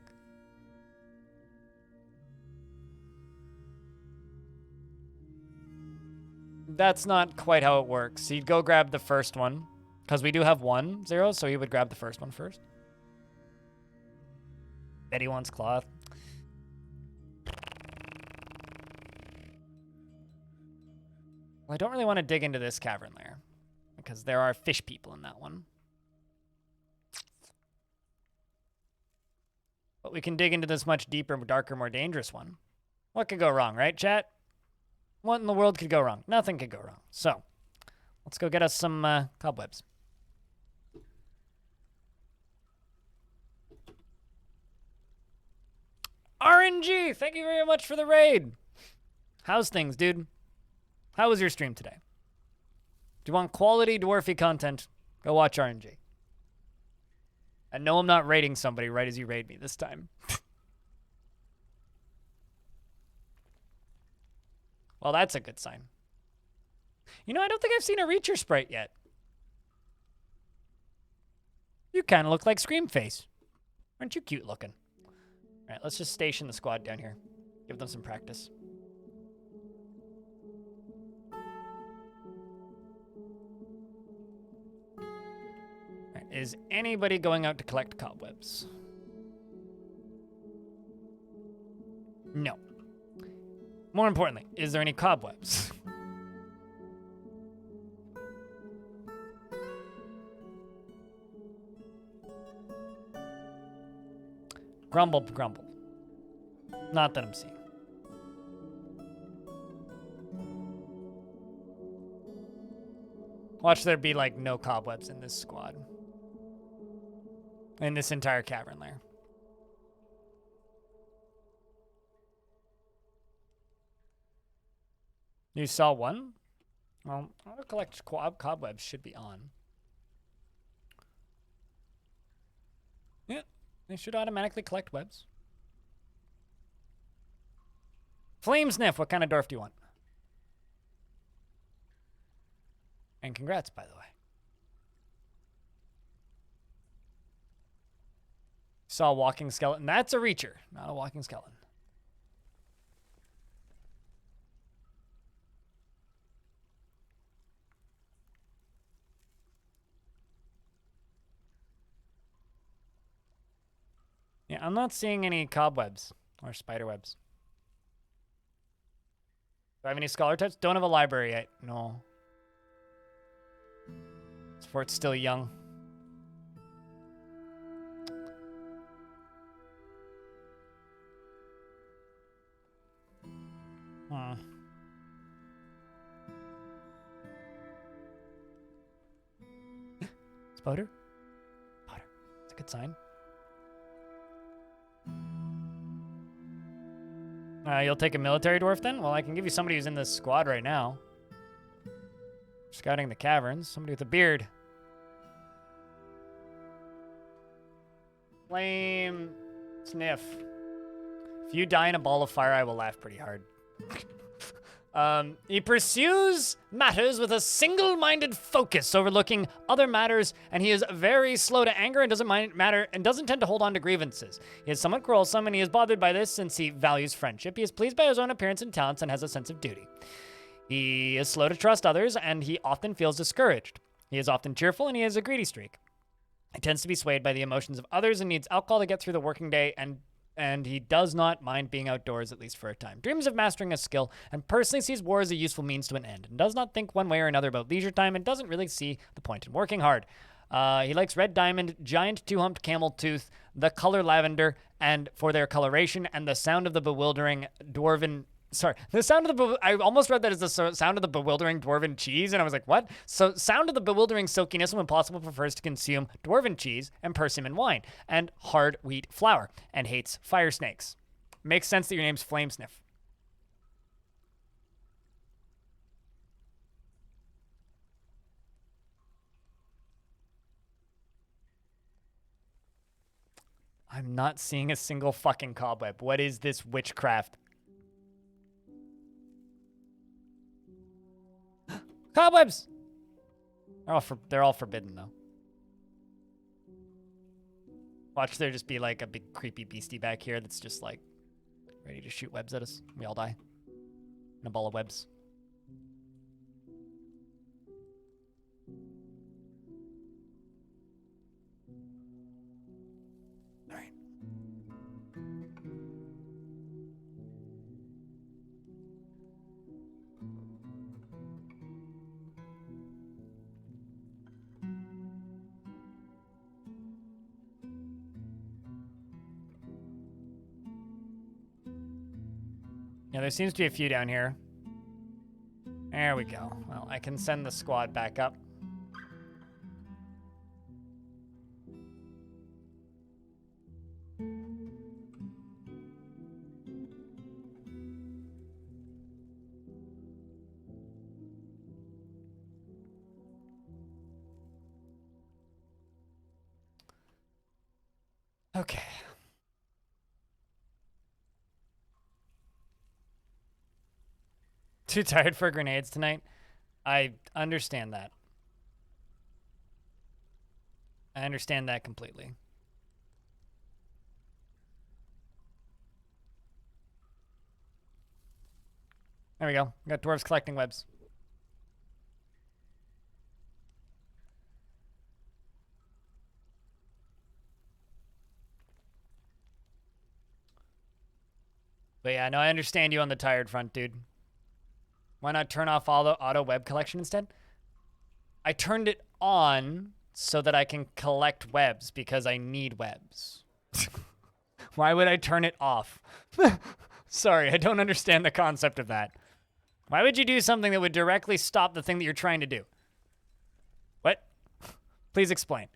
[SPEAKER 1] That's not quite how it works. He'd go grab the first one, because we do have 1-0, so he would grab the first one first. Bet he wants cloth. Well, I don't really want to dig into this cavern layer because there are fish people in that one. But we can dig into this much deeper, darker, more dangerous one. What could go wrong, right, chat? What in the world could go wrong? Nothing could go wrong. So, let's go get us some cobwebs. RNG, thank you very much for the raid. How's things, dude? How was your stream today? Do you want quality dwarfy content? Go watch RNG. And no, I'm not raiding somebody right as you raid me this time. Well, that's a good sign. You know, I don't think I've seen a Reacher sprite yet. You kind of look like Screamface. Aren't you cute looking? All right, let's just station the squad down here. Give them some practice. All right, is anybody going out to collect cobwebs? No. More importantly, is there any cobwebs? Grumble, grumble. Not that I'm seeing. Watch there be, like, no cobwebs in this squad. In this entire cavern layer. You saw one? Well, auto collect cobwebs should be on. Yeah, they should automatically collect webs. Flame Sniff, what kind of dwarf do you want? And congrats, by the way. Saw a walking skeleton. That's a Reacher, not a walking skeleton. Yeah, I'm not seeing any cobwebs or spider webs. Do I have any scholar types? Don't have a library yet. No. Sport's still young. Spider? Spider. It's a good sign. You'll take a military dwarf then? Well, I can give you somebody who's in this squad right now. Scouting the caverns. Somebody with a beard. Flame Sniff. If you die in a ball of fire, I will laugh pretty hard. He pursues matters with a single-minded focus, overlooking other matters, and he is very slow to anger and doesn't tend to hold on to grievances. He is somewhat quarrelsome, and he is bothered by this since he values friendship. He is pleased by his own appearance and talents and has a sense of duty. He is slow to trust others, and he often feels discouraged. He is often cheerful, and he has a greedy streak. He tends to be swayed by the emotions of others and needs alcohol to get through the working day, and he does not mind being outdoors, at least for a time. Dreams of mastering a skill, and personally sees war as a useful means to an end, and does not think one way or another about leisure time, and doesn't really see the point in working hard. He likes red diamond, giant two-humped camel tooth, the color lavender, and for their coloration, and the sound of the bewildering dwarven... Sorry, the sound of the... I almost read that as the sound of the bewildering dwarven cheese, and I was like, what? So, sound of the bewildering silkiness when possible prefers to consume dwarven cheese and persimmon wine, and hard wheat flour, and hates fire snakes. Makes sense that your name's Flame Sniff. I'm not seeing a single fucking cobweb. What is this witchcraft? Cobwebs! They're all forbidden, though. Watch there just be, like, a big creepy beastie back here that's just, like, ready to shoot webs at us. We all die. In a ball of webs. Alright. Yeah, there seems to be a few down here. There we go. Well, I can send the squad back up. Okay. Too tired for grenades tonight? I understand that. I understand that completely. There we go. We got dwarves collecting webs. But yeah, no, I understand you on the tired front, dude. Why not turn off all the auto web collection instead? I turned it on so that I can collect webs because I need webs. Why would I turn it off? Sorry, I don't understand the concept of that. Why would you do something that would directly stop the thing that you're trying to do? What? Please explain.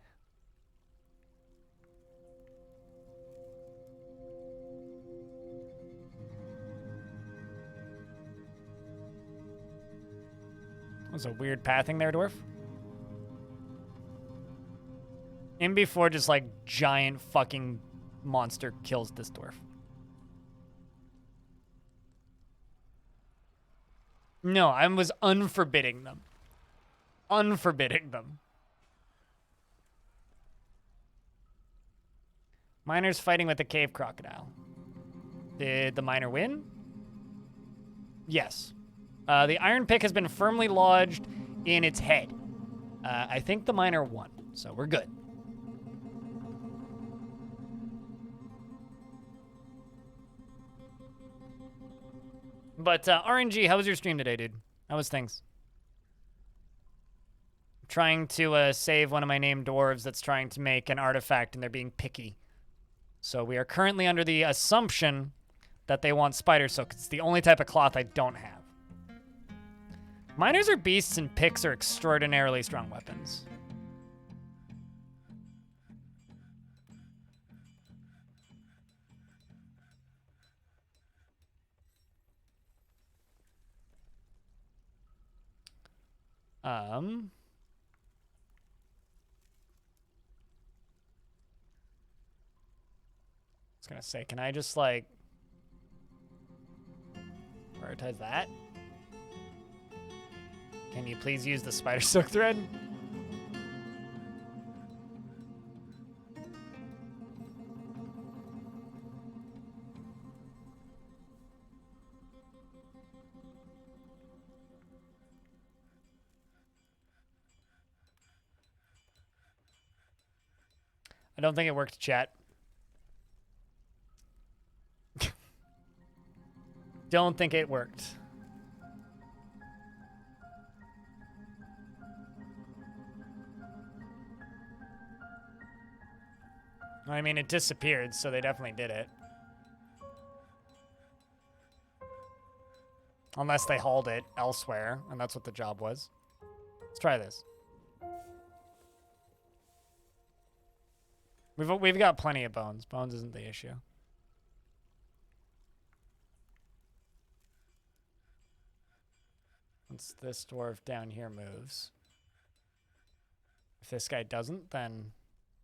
[SPEAKER 1] That was a weird pathing there, dwarf. In before just like giant fucking monster kills this dwarf. No, I was unforbidding them. Unforbidding them. Miner's fighting with the cave crocodile. Did the miner win? Yes. The iron pick has been firmly lodged in its head. I think the miner won, so we're good. But RNG, how was your stream today, dude? How was things? I'm trying to save one of my named dwarves that's trying to make an artifact, and they're being picky. So we are currently under the assumption that they want spider silk. It's the only type of cloth I don't have. Miners are beasts, and picks are extraordinarily strong weapons. I was gonna say, can I just like prioritize that? Can you please use the spider silk thread? I don't think it worked, chat. Don't think it worked. I mean, it disappeared, so they definitely did it. Unless they hauled it elsewhere, and that's what the job was. Let's try this. We've got plenty of bones. Bones isn't the issue. Once this dwarf down here moves. If this guy doesn't, then...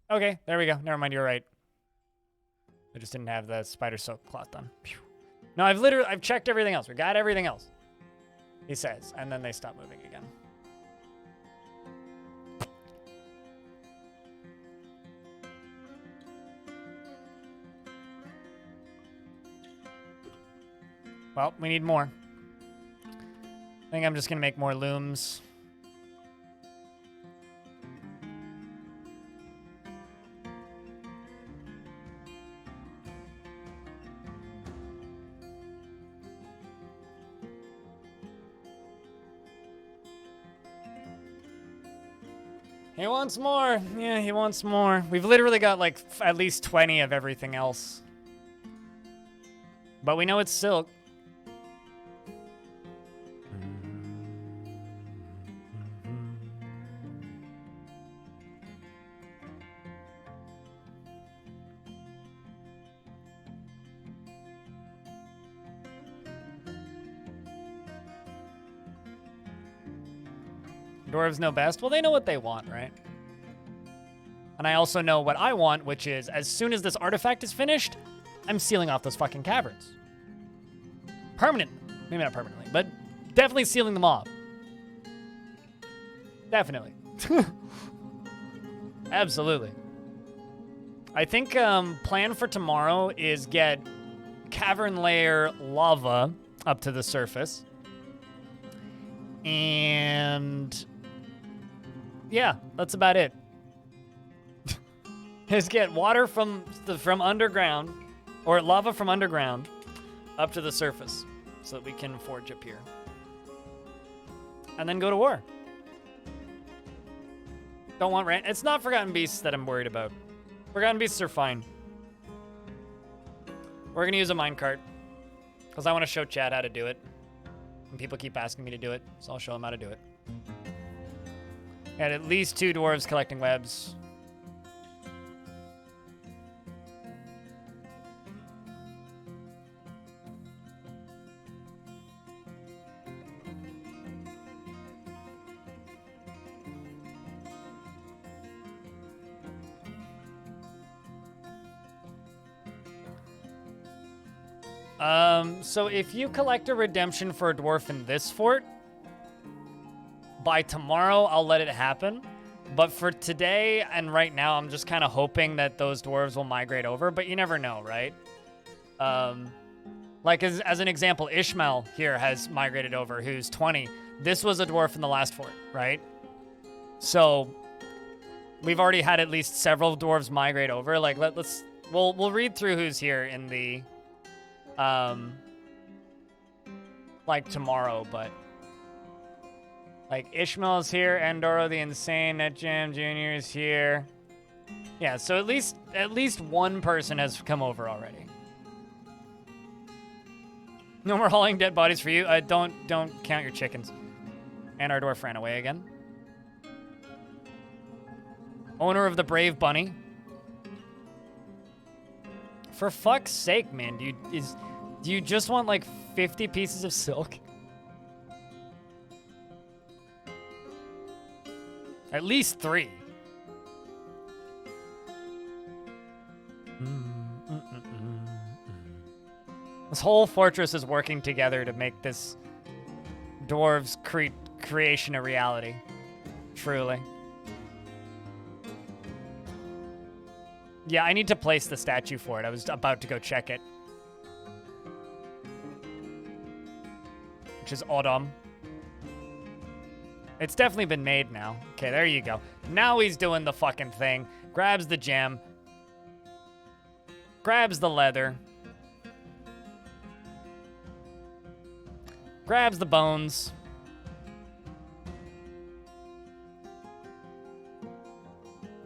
[SPEAKER 1] Okay, there we go. Never mind, you're right. I just didn't have the spider silk cloth done. Phew. No, I've checked everything else. We got everything else. He says, and then they stop moving again. Well, we need more. I think I'm just gonna make more looms. He wants more. Yeah, he wants more. We've literally got like at least 20 of everything else. But we know it's silk. Dwarves know best. Well, they know what they want, right? And I also know what I want, which is as soon as this artifact is finished, I'm sealing off those fucking caverns. Permanent. Maybe not permanently, but definitely sealing them off. Definitely. Absolutely. I think plan for tomorrow is get cavern layer lava up to the surface. And yeah, that's about it. Is get water from underground, or lava from underground up to the surface so that we can forge up here. And then go to war. Don't want rain. It's not Forgotten Beasts that I'm worried about. Forgotten Beasts are fine. We're gonna use a minecart because I want to show Chad how to do it. And people keep asking me to do it, so I'll show them how to do it. And at least 2 dwarves collecting webs. So if you collect a redemption for a dwarf in this fort, by tomorrow I'll let it happen. But for today and right now, I'm just kind of hoping that those dwarves will migrate over, but you never know, right? Like as an example, Ishmael here has migrated over, who's 20. This was a dwarf in the last fort, right? So we've already had at least several dwarves migrate over. Like we'll read through who's here in the like tomorrow, but like Ishmael's here, Andorra the Insane, NetJam Jr. is here. Yeah, so at least one person has come over already. No more hauling dead bodies for you. Don't count your chickens. And our dwarf ran away again. Owner of the Brave Bunny. For fuck's sake, man, do you just want like 50 pieces of silk? At least 3. This whole fortress is working together to make this dwarves creation a reality. Truly. Yeah, I need to place the statue for it. I was about to go check it. Which is Autumn. It's definitely been made now. Okay, there you go. Now he's doing the fucking thing. Grabs the gem. Grabs the leather. Grabs the bones.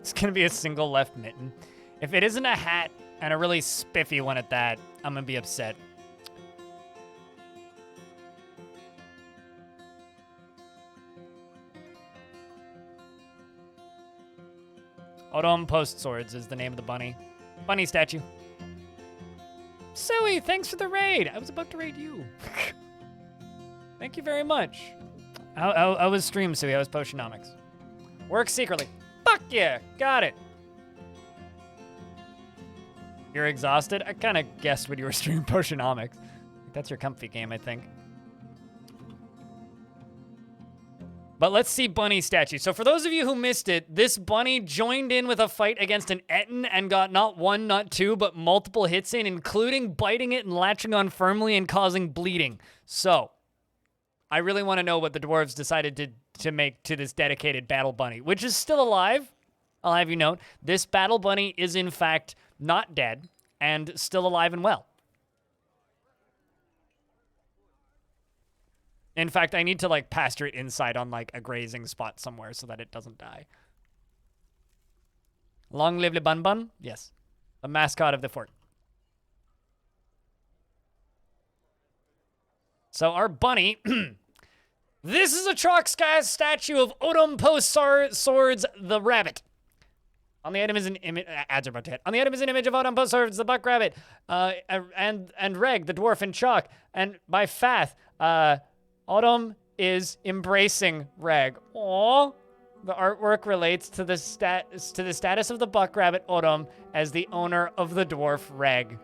[SPEAKER 1] It's gonna be a single left mitten. If it isn't a hat, and a really spiffy one at that, I'm gonna be upset. Odom Post Swords is the name of the bunny. Bunny statue. Suey, thanks for the raid. I was about to raid you. Thank you very much. I was stream, Suey. I was Potionomics. Work secretly. Fuck yeah, got it. You're exhausted? I kind of guessed when you were streaming Potionomics. That's your comfy game, I think. But let's see Bunny statue. So for those of you who missed it, this bunny joined in with a fight against an Etten and got not 1, not 2, but multiple hits in, including biting it and latching on firmly and causing bleeding. So I really want to know what the dwarves decided to make to this dedicated battle bunny, which is still alive. I'll have you note, this battle bunny is in fact not dead and still alive and well. In fact, I need to like pasture it inside on like a grazing spot somewhere so that it doesn't die. Long live le bun bun? Yes. The mascot of the fort. So our bunny, this is a chalk statue of Odom Post Swords the rabbit. On the item is an image. Ads are about to hit. On the item is an image of Odom Post Swords the buck rabbit, and Reg the dwarf in chalk, and by Fath, Autumn is embracing Reg. Aww. The artwork relates to the status of the buck rabbit Odom as the owner of the dwarf Reg.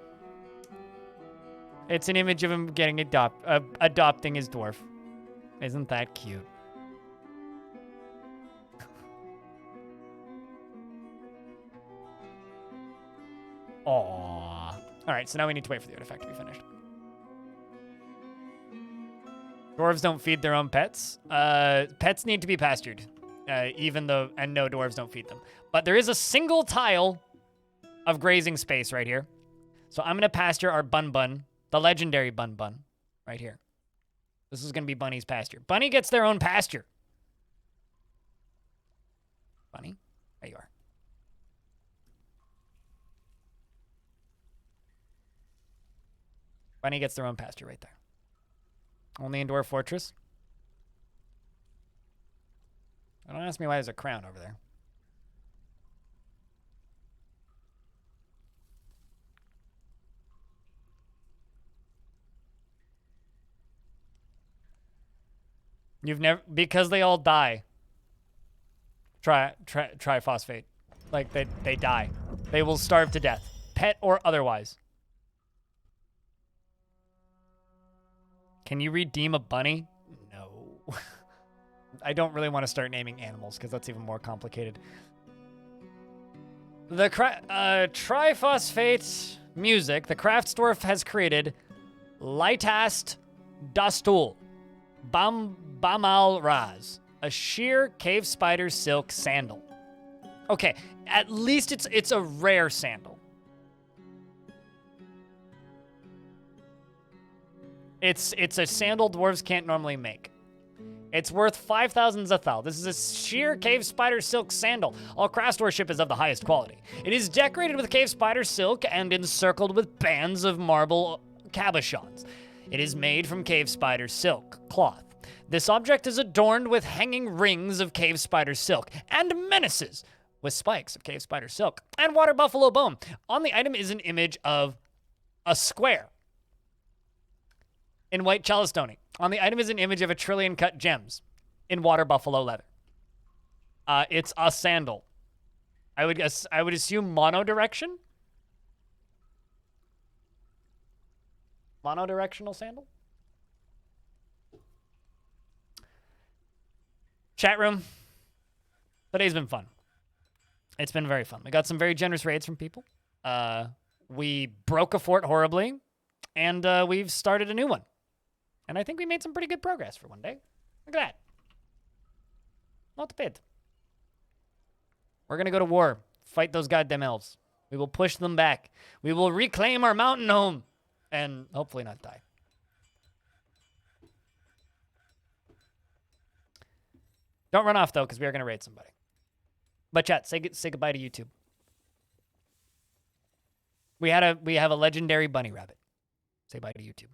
[SPEAKER 1] It's an image of him getting adopting his dwarf. Isn't that cute? Aww. All right, so now we need to wait for the artifact to be finished. Dwarves don't feed their own pets. Pets need to be pastured, and no, dwarves don't feed them. But there is a single tile of grazing space right here. So I'm going to pasture our Bun, the legendary Bun, right here. This is going to be Bunny's pasture. Bunny gets their own pasture. Bunny, there you are. Bunny gets their own pasture right there. Only in Dwarf Fortress. Don't ask me why there's a crown over there. You've never, because they all die. Triphosphate. Like, they die. They will starve to death. Pet or otherwise. Can you redeem a bunny? No. I don't really want to start naming animals because that's even more complicated. The triphosphate music the Craftsdwarf has created Lightast Dastul Bamal Raz, a sheer cave spider silk sandal. Okay, at least it's a rare sandal. It's a sandal dwarves can't normally make. It's worth 5,000 Zathal. This is a sheer cave spider silk sandal. All craftsmanship is of the highest quality. It is decorated with cave spider silk and encircled with bands of marble cabochons. It is made from cave spider silk cloth. This object is adorned with hanging rings of cave spider silk and menaces with spikes of cave spider silk and water buffalo bone. On the item is an image of a square in white chalcedony. On the item is an image of a trillion cut gems in water buffalo leather. It's a sandal. I would assume monodirection? Monodirectional sandal? Chat room. Today's been fun. It's been very fun. We got some very generous raids from people. We broke a fort horribly, and we've started a new one. And I think we made some pretty good progress for one day. Look at that. Not bad. We're going to go to war. Fight those goddamn elves. We will push them back. We will reclaim our mountain home. And hopefully not die. Don't run off, though, because we are going to raid somebody. But chat, say goodbye to YouTube. We have a legendary bunny rabbit. Say bye to YouTube.